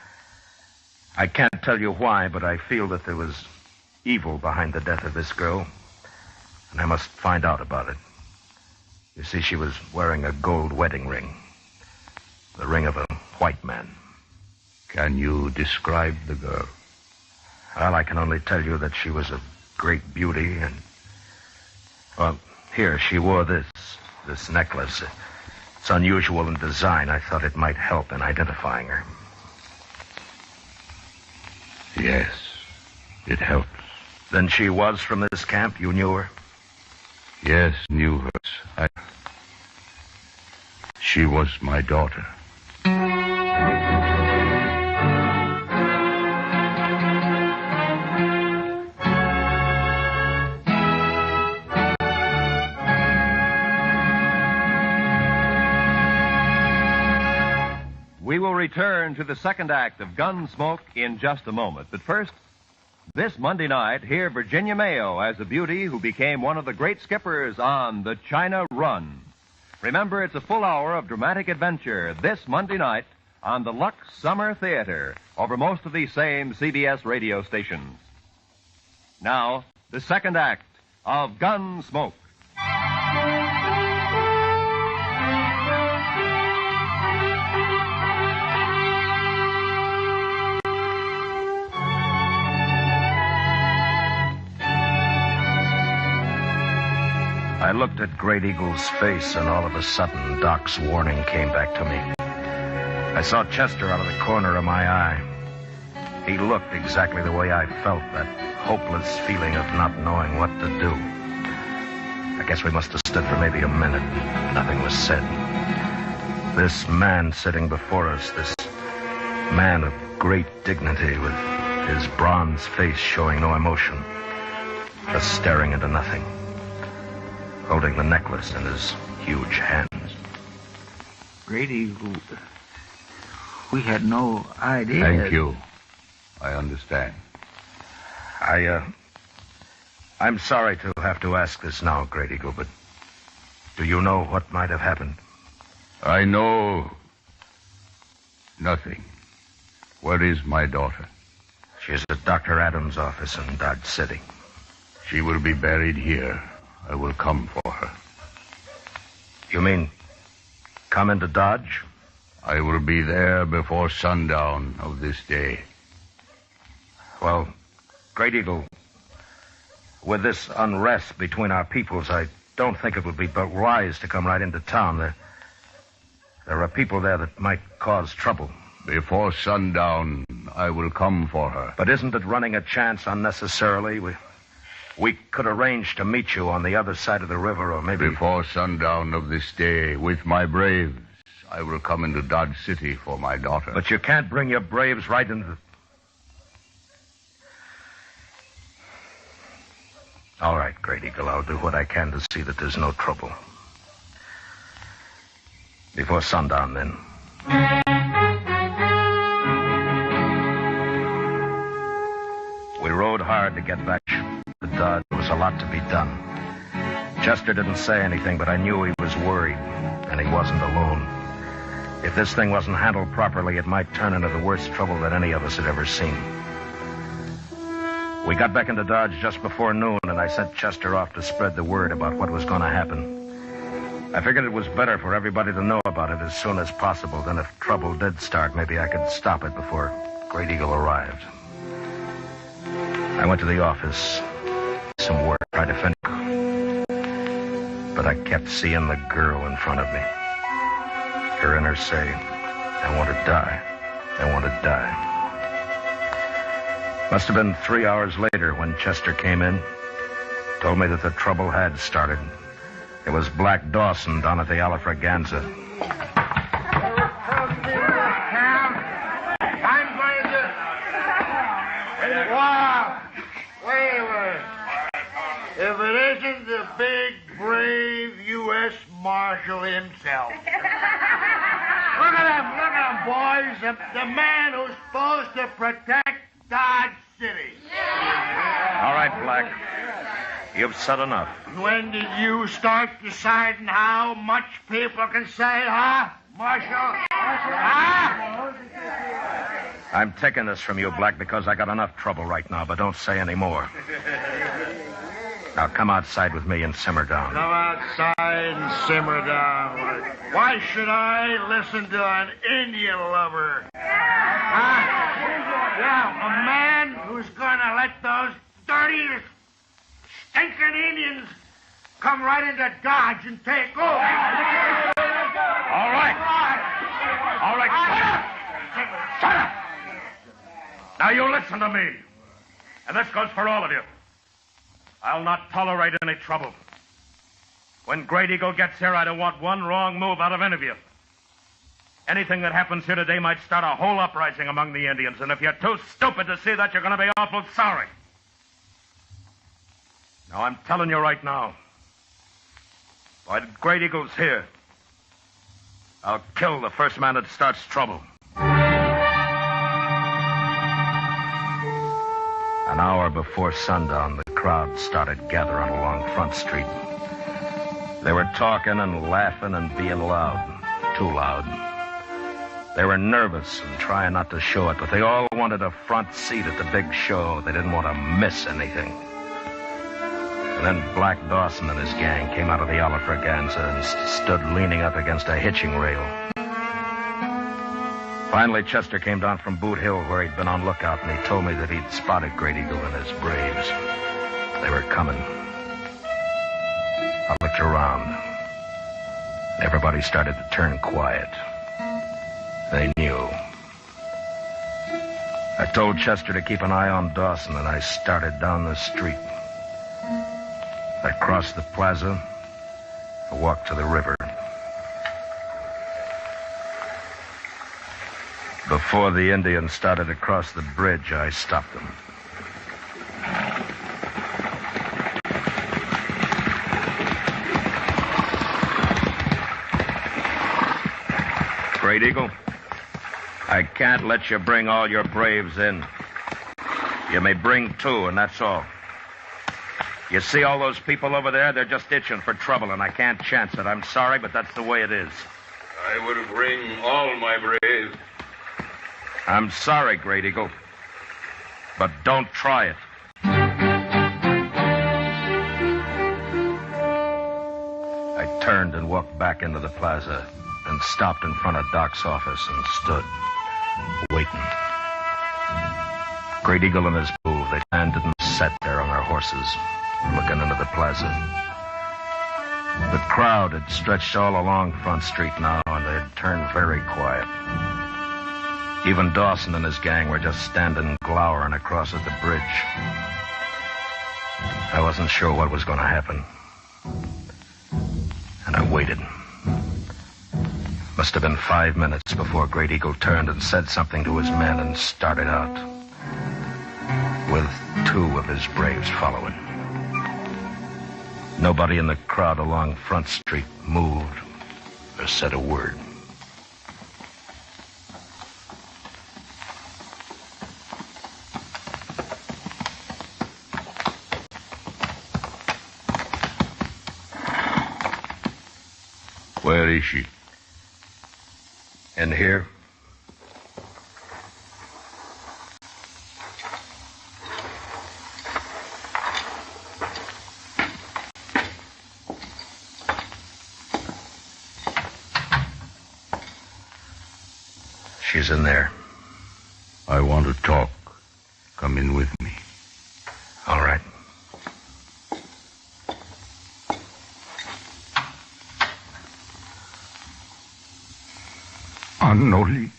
I can't tell you why, but I feel that there was evil behind the death of this girl, and I must find out about it. You see, she was wearing a gold wedding ring, the ring of a white man. Can you describe the girl? Well, I can only tell you that she was a great beauty, and... Well, here, she wore this necklace. It's unusual in design. I thought it might help in identifying her. Yes, it helps. Then she was from this camp? You knew her? Yes, knew her. She was my daughter. We will return to the second act of Gunsmoke in just a moment. But first, this Monday night, hear Virginia Mayo as a beauty who became one of the great skippers on the China Run. Remember, it's a full hour of dramatic adventure this Monday night on the Lux Summer Theater over most of these same CBS radio stations. Now, the second act of Gunsmoke. I looked at Great Eagle's face, and all of a sudden, Doc's warning came back to me. I saw Chester out of the corner of my eye. He looked exactly the way I felt, that hopeless feeling of not knowing what to do. I guess we must have stood for maybe a minute. Nothing was said. This man sitting before us, this man of great dignity with his bronze face showing no emotion, just staring into nothing, holding the necklace in his huge hands. Great Eagle, we had no idea. Thank you. I understand. I'm sorry to have to ask this now, Great Eagle, but do you know what might have happened? I know nothing. Where is my daughter? She's at Dr. Adams' office in Dodge City. She will be buried here. I will come for her. You mean come into Dodge? I will be there before sundown of this day. Well, Great Eagle, with this unrest between our peoples, I don't think it would be but wise to come right into town. There are people there that might cause trouble. Before sundown, I will come for her. But isn't it running a chance unnecessarily? We could arrange to meet you on the other side of the river, or maybe... Before sundown of this day, with my braves, I will come into Dodge City for my daughter. But you can't bring your braves right into... All right, Great Eagle, I'll do what I can to see that there's no trouble. Before sundown, then. We rode hard to get back to Dodge. There was a lot to be done. Chester didn't say anything, but I knew he was worried, and he wasn't alone. If this thing wasn't handled properly, it might turn into the worst trouble that any of us had ever seen. We got back into Dodge just before noon, and I sent Chester off to spread the word about what was going to happen. I figured it was better for everybody to know about it as soon as possible. Then if trouble did start, maybe I could stop it before Great Eagle arrived. I went to the office. Some work, tried to finish. But I kept seeing the girl in front of me. Hearing her say, I want to die. I want to die. Must have been 3 hours later when Chester came in. Told me that the trouble had started. It was Black Dawson down at the Alafraganza. I'm going to... Wow! Wait a minute. If it isn't the big, brave U.S. Marshal himself. Look at him, boys. The man who's supposed to protect Dodge City. All right, Black. You've said enough. When did you start deciding how much people can say, huh, Marshal? Huh? I'm taking this from you, Black, because I got enough trouble right now, but don't say any more. Now come outside with me and simmer down. Come outside and simmer down. Why should I listen to an Indian lover? Huh? Yeah, a man who's gonna let those dirty, stinking Indians come right into Dodge and take over. All right. All right, shut up. Now you listen to me. And this goes for all of you. I'll not tolerate any trouble. When Great Eagle gets here, I don't want one wrong move out of any of you. Anything that happens here today might start a whole uprising among the Indians, and if you're too stupid to see that, you're going to be awful sorry. Now, I'm telling you right now, while Great Eagle's here, I'll kill the first man that starts trouble. An hour before sundown, the crowd started gathering along Front Street. They were talking and laughing and being loud. Too loud. They were nervous and trying not to show it, but they all wanted a front seat at the big show. They didn't want to miss anything. And then Black Dawson and his gang came out of the Alafraganza and stood leaning up against a hitching rail. Finally, Chester came down from Boot Hill where he'd been on lookout, and he told me that he'd spotted Great Eagle and his braves. They were coming. I looked around. Everybody started to turn quiet. They knew. I told Chester to keep an eye on Dawson, and I started down the street. I crossed the plaza. I walked to the river. Before the Indians started to cross the bridge, I stopped them. Great Eagle, I can't let you bring all your braves in. You may bring 2, and that's all. You see all those people over there? They're just itching for trouble, and I can't chance it. I'm sorry, but that's the way it is. I will bring all my braves. I'm sorry, Great Eagle, but don't try it. I turned and walked back into the plaza and stopped in front of Doc's office and stood, waiting. Great Eagle and his bull, they landed and sat there on their horses, looking into the plaza. The crowd had stretched all along Front Street now, and they had turned very quiet. Even Dawson and his gang were just standing glowering across at the bridge. I wasn't sure what was going to happen. And I waited. Must have been 5 minutes before Great Eagle turned and said something to his men and started out, with 2 of his braves following. Nobody in the crowd along Front Street moved or said a word. Where is she? In here. She's in there. I want to talk. Come in with me. Manoli.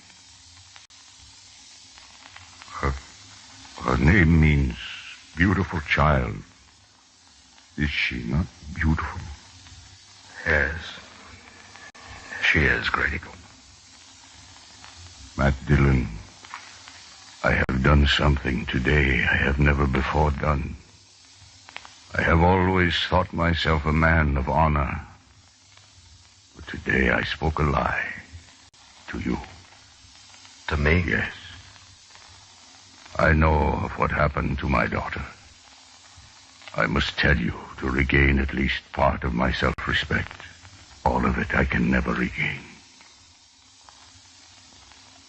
Her name means beautiful child. Is she not beautiful? Yes. She is, Great Eagle. Matt Dillon, I have done something today I have never before done. I have always thought myself a man of honor. But today I spoke a lie. To you. To me? Yes. I know of what happened to my daughter. I must tell you to regain at least part of my self-respect. All of it I can never regain.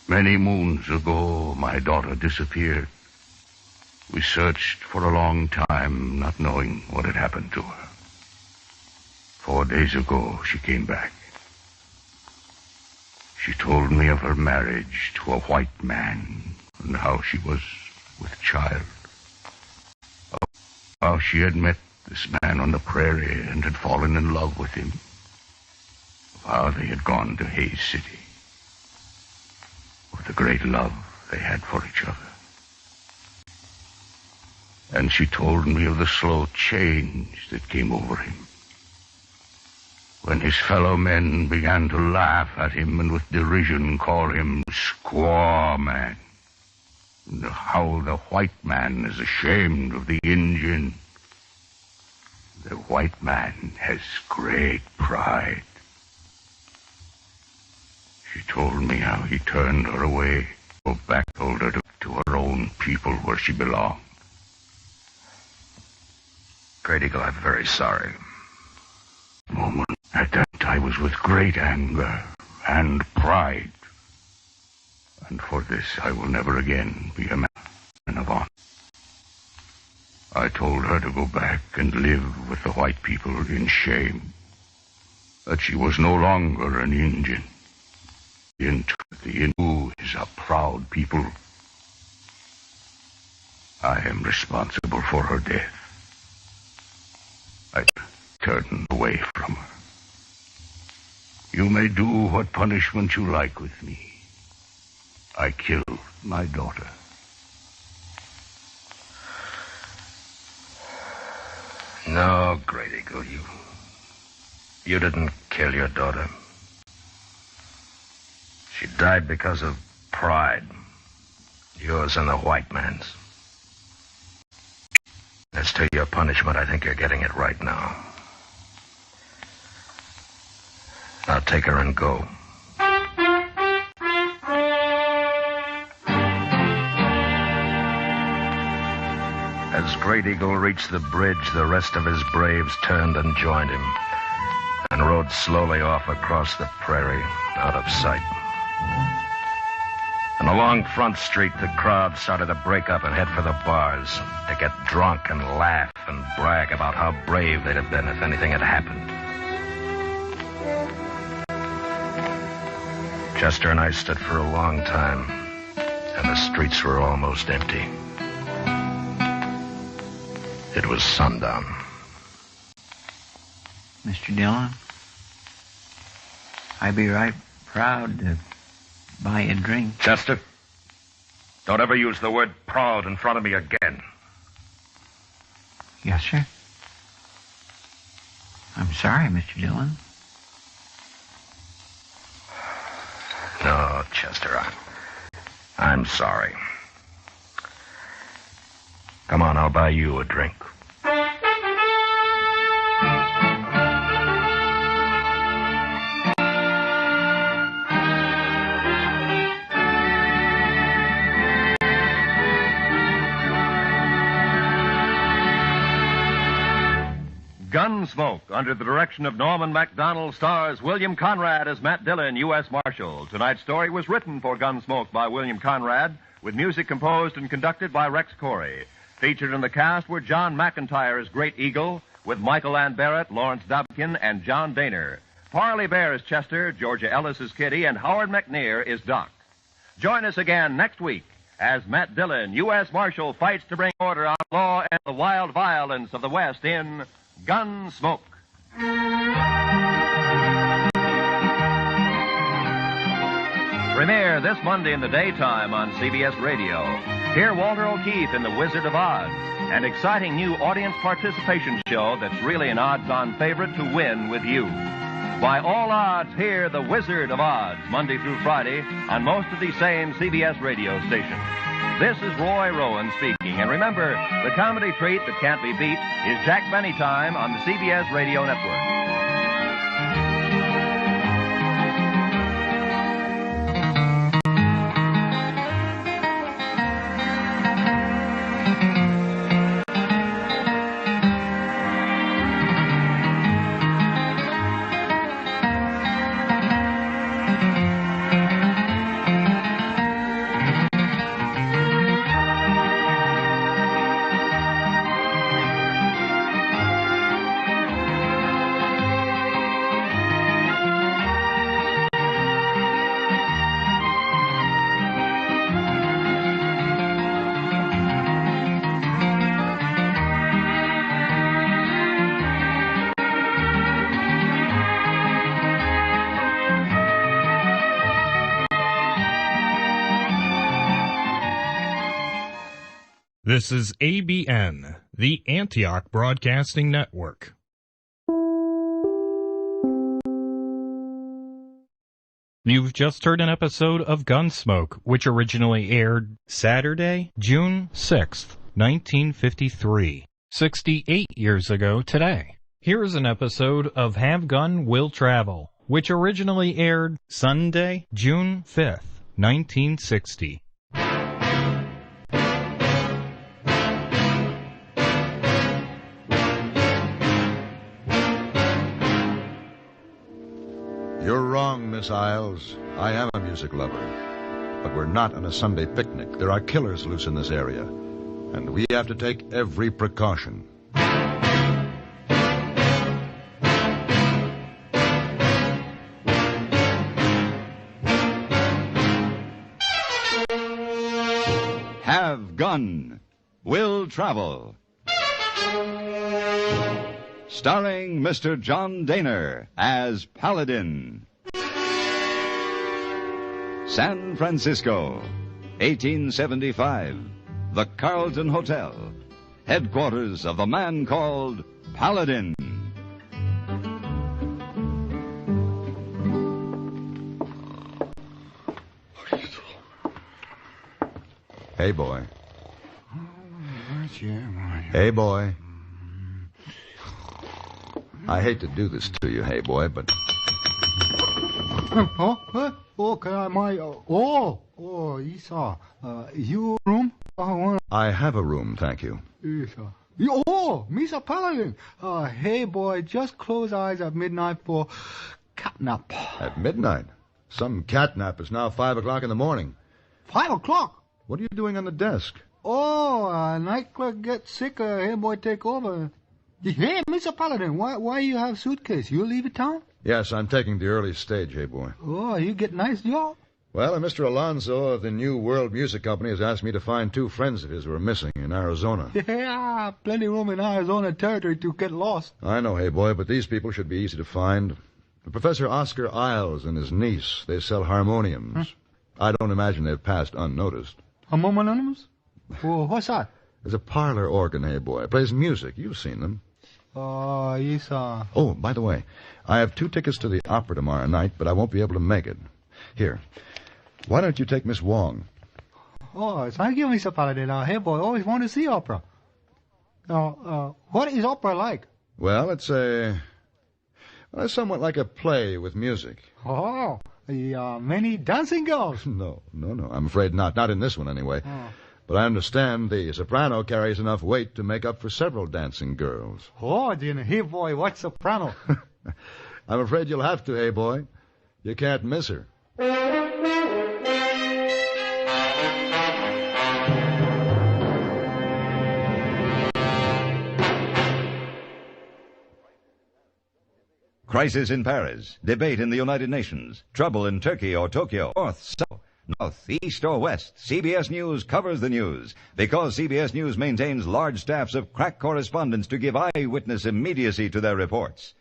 Many moons ago, my daughter disappeared. We searched for a long time, not knowing what had happened to her. 4 days ago, she came back. She told me of her marriage to a white man and how she was with child. How she had met this man on the prairie and had fallen in love with him. Of how they had gone to Hayes City. Of the great love they had for each other. And she told me of the slow change that came over him. When his fellow men began to laugh at him and with derision call him Squaw Man. And how the white man is ashamed of the Indian. The white man has great pride. She told me how he turned her away, go back, told her to her own people where she belonged. Great Eagle, I'm very sorry. Moment at that I was with great anger and pride. And for this I will never again be a man of honor. I told her to go back and live with the white people in shame. That she was no longer an Indian. The Innu is a proud people. I am responsible for her death. I turned away from her. You may do what punishment you like with me. I killed my daughter. No, Great Eagle, you didn't kill your daughter. She died because of pride. Yours and the white man's. As to your punishment, I think you're getting it right now. Now take her and go. As Great Eagle reached the bridge, the rest of his braves turned and joined him and rode slowly off across the prairie, out of sight. And along Front Street, the crowd started to break up and head for the bars to get drunk and laugh and brag about how brave they'd have been if anything had happened. Chester and I stood for a long time, and the streets were almost empty. It was sundown. Mr. Dillon, I'd be right proud to buy you a drink. Chester, don't ever use the word proud in front of me again. Yes, sir. I'm sorry, Mr. Dillon. No, Chester, I'm sorry. Come on, I'll buy you a drink. Gunsmoke, under the direction of Norman MacDonald, stars William Conrad as Matt Dillon, U.S. Marshal. Tonight's story was written for Gunsmoke by William Conrad, with music composed and conducted by Rex Corey. Featured in the cast were John McIntyre as Great Eagle, with Michael Ann Barrett, Lawrence Dobkin, and John Daner. Parley Bear as Chester, Georgia Ellis as Kitty, and Howard McNear is Doc. Join us again next week as Matt Dillon, U.S. Marshal, fights to bring order on law and the wild violence of the West in Gunsmoke. Premiere this Monday in the daytime on CBS Radio. Hear Walter O'Keefe in The Wizard of Oz, an exciting new audience participation show that's really an odds-on favorite to win with you. By all odds, hear The Wizard of Oz Monday through Friday on most of these same CBS radio stations. This is Roy Rowan speaking, and remember, the comedy treat that can't be beat is Jack Benny Time on the CBS Radio Network. This is ABN, the Antioch Broadcasting Network. You've just heard an episode of Gunsmoke, which originally aired Saturday, June 6th, 1953, 68 years ago today. Here's an episode of Have Gun Will Travel, which originally aired Sunday, June 5th, 1960. You're wrong, Miss Isles. I am a music lover. But we're not on a Sunday picnic. There are killers loose in this area. And we have to take every precaution. Have Gun Will Travel. Starring Mr. John Daner as Paladin. San Francisco, 1875. The Carlton Hotel, headquarters of the man called Paladin. Hey, boy. Hey, boy. I hate to do this to you, hey, boy, but... Isa. You room? I have a room, thank you. Isa. Mr. Paladin. Hey, boy, just close eyes at midnight for catnap. At midnight? Some catnap. It's now 5 o'clock in the morning. 5 o'clock? What are you doing on the desk? Night clerk gets sick, hey, boy, take over. Hey, Mr. Paladin, why you have suitcase? You leave town? Yes, I'm taking the early stage, hey, boy. Oh, you get nice job? Well, Mr. Alonso of the New World Music Company has asked me to find 2 friends of his who are missing in Arizona. Yeah, plenty room in Arizona territory to get lost. I know, hey, boy, but these people should be easy to find. Professor Oscar Isles and his niece, they sell harmoniums. Huh? I don't imagine they've passed unnoticed. Harmoniums? Well, what's that? There's a parlor organ, hey, boy. It plays music. You've seen them. Yes, sir. Oh, by the way, I have 2 tickets to the opera tomorrow night, but I won't be able to make it. Here, why don't you take Miss Wong? Oh, thank you, Mr. Paladin. Hey, boy, always want to see opera. What is opera like? Well, it's somewhat like a play with music. Oh, many dancing girls? No. I'm afraid not. Not in this one, anyway. Oh. But I understand the soprano carries enough weight to make up for several dancing girls. Oh, then, hey, boy, what's soprano? I'm afraid you'll have to, hey, boy. You can't miss her. Crisis in Paris. Debate in the United Nations. Trouble in Turkey or Tokyo. North, south, north, east, or west. CBS News covers the news because CBS News maintains large staffs of crack correspondents to give eyewitness immediacy to their reports.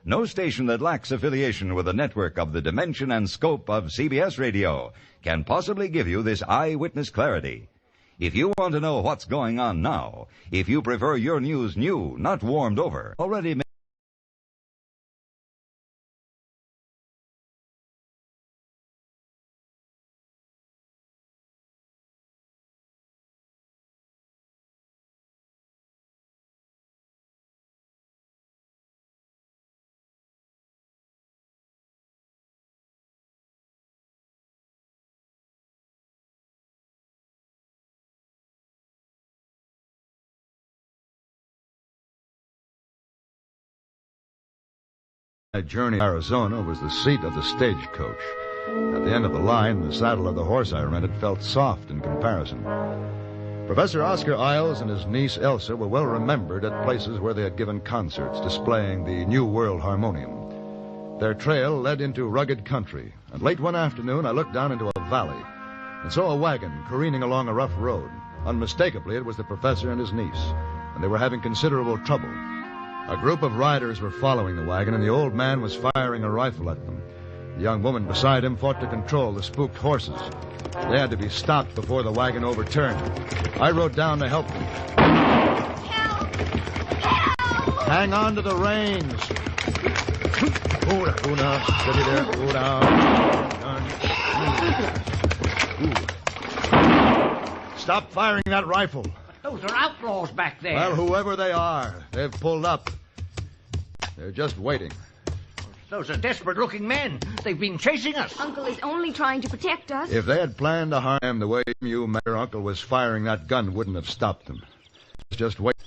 No station that lacks affiliation with a network of the dimension and scope of CBS Radio can possibly give you this eyewitness clarity. If you want to know what's going on now, if you prefer your news new, not warmed over, already made My journey to Arizona was the seat of the stagecoach. At the end of the line, the saddle of the horse I rented felt soft in comparison. Professor Oscar Isles and his niece Elsa were well remembered at places where they had given concerts displaying the New World harmonium. Their trail led into rugged country, and late one afternoon I looked down into a valley and saw a wagon careening along a rough road. Unmistakably, it was the professor and his niece, and they were having considerable trouble. A group of riders were following the wagon, and the old man was firing a rifle at them. The young woman beside him fought to control the spooked horses. They had to be stopped before the wagon overturned. I rode down to help them. Help! Help! Hang on to the reins. Una, steady there. Stop firing that rifle. Those are outlaws back there. Well, whoever they are, they've pulled up. They're just waiting. Those are desperate-looking men. They've been chasing us. Uncle is only trying to protect us. If they had planned to harm him the way you, Mayor Uncle, was firing that gun, wouldn't have stopped them. Just wait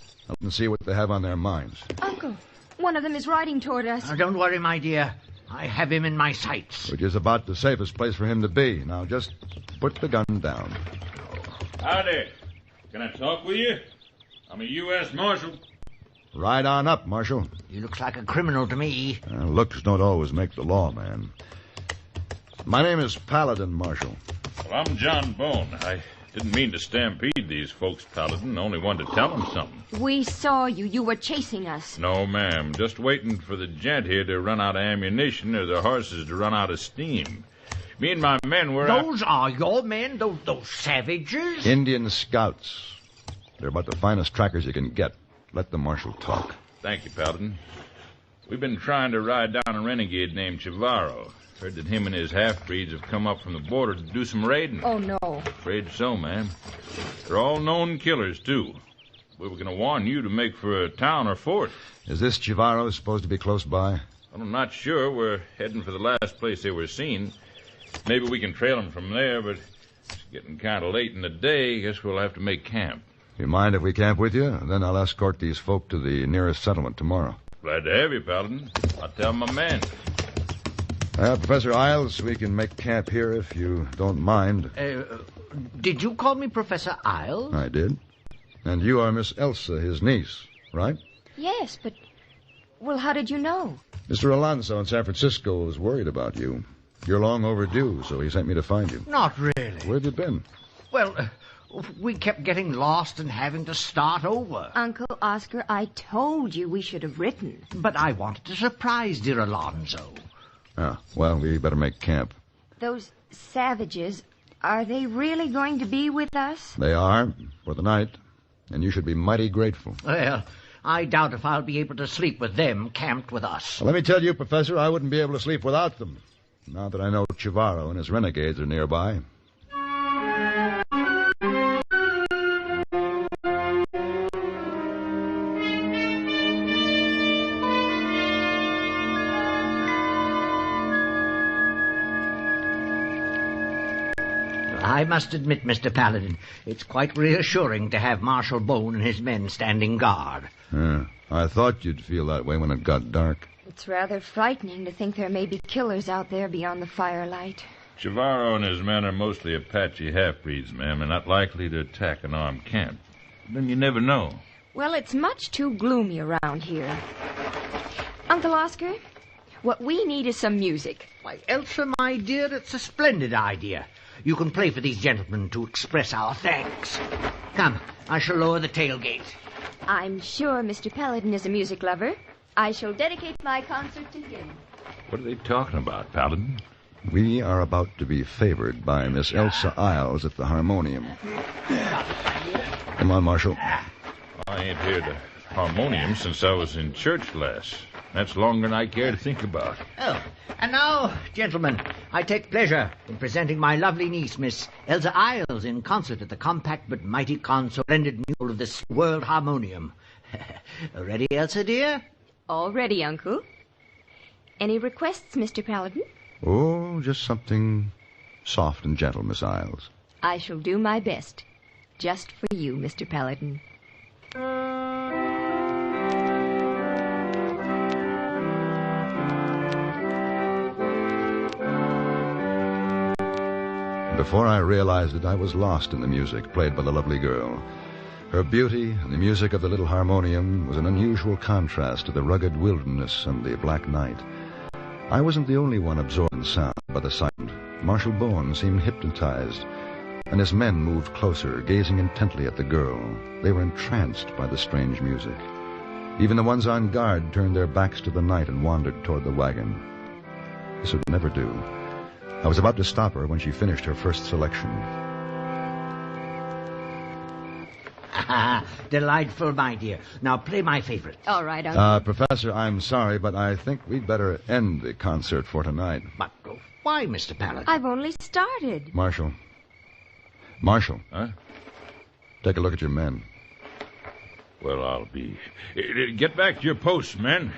and see what they have on their minds. Uncle, one of them is riding toward us. Now, don't worry, my dear. I have him in my sights. Which is about the safest place for him to be. Now, just put the gun down. Howdy. Can I talk with you? I'm a U.S. Marshal. Ride on up, Marshal. He looks like a criminal to me. Looks don't always make the law, man. My name is Paladin, Marshal. Well, I'm John Bone. I didn't mean to stampede these folks, Paladin. Only wanted to tell them something. We saw you. You were chasing us. No, ma'am. Just waiting for the gent here to run out of ammunition or the horses to run out of steam. Me and my men were... Those are your men? Those savages? Indian scouts. They're about the finest trackers you can get. Let the Marshal talk. Thank you, Paladin. We've been trying to ride down a renegade named Chavarro. Heard that him and his half-breeds have come up from the border to do some raiding. Oh, no. Afraid so, ma'am. They're all known killers, too. We were going to warn you to make for a town or fort. Is this Chavarro supposed to be close by? Well, I'm not sure. We're heading for the last place they were seen. Maybe we can trail them from there, but it's getting kind of late in the day. Guess we'll have to make camp. You mind if we camp with you? Then I'll escort these folk to the nearest settlement tomorrow. Glad to have you, Paladin. I'll tell my men. Professor Isles, we can make camp here if you don't mind. Did you call me Professor Isles? I did. And you are Miss Elsa, his niece, right? Yes, but... Well, how did you know? Mr. Alonso in San Francisco was worried about you. You're long overdue, so he sent me to find you. Not really. Where have you been? Well, we kept getting lost and having to start over. Uncle Oscar, I told you we should have written. But I wanted to surprise dear Alonzo. Well, we better make camp. Those savages, are they really going to be with us? They are, for the night. And you should be mighty grateful. Well, I doubt if I'll be able to sleep with them camped with us. Well, let me tell you, Professor, I wouldn't be able to sleep without them. Now that I know Chavarro and his renegades are nearby. I must admit, Mr. Paladin, it's quite reassuring to have Marshal Bone and his men standing guard. I thought you'd feel that way when it got dark. It's rather frightening to think there may be killers out there beyond the firelight. Chavarro and his men are mostly Apache half-breeds, ma'am. They're not likely to attack an armed camp. Then you never know. Well, it's much too gloomy around here. Uncle Oscar, what we need is some music. Why, Elsa, my dear, it's a splendid idea. You can play for these gentlemen to express our thanks. Come, I shall lower the tailgate. I'm sure Mr. Paladin is a music lover. I shall dedicate my concert to him. What are they talking about, Paladin? We are about to be favored by Miss Elsa Isles at the harmonium. Come on, Marshal. I ain't heard the harmonium since I was in church last. That's longer than I care to think about. Oh, and now, gentlemen, I take pleasure in presenting my lovely niece, Miss Elsa Isles, in concert at the compact but mighty splendid mule of this world harmonium. Ready, Elsa, dear? All ready, Uncle. Any requests, Mr. Paladin? Oh, just something soft and gentle, Miss Isles. I shall do my best. Just for you, Mr. Paladin. Before I realized it, I was lost in the music played by the lovely girl. Her beauty and the music of the little harmonium was an unusual contrast to the rugged wilderness and the black night. I wasn't the only one absorbed in sound by the sound. Marshal Bowen seemed hypnotized, and his men moved closer, gazing intently at the girl. They were entranced by the strange music. Even the ones on guard turned their backs to the night and wandered toward the wagon. This would never do. I was about to stop her when she finished her first selection. Delightful, my dear. Now play my favorite. All right, Uncle. Professor, I'm sorry, but I think we'd better end the concert for tonight. But why, Mr. Paladin? I've only started. Marshal. Huh? Take a look at your men. Well, I'll be... Get back to your posts, men.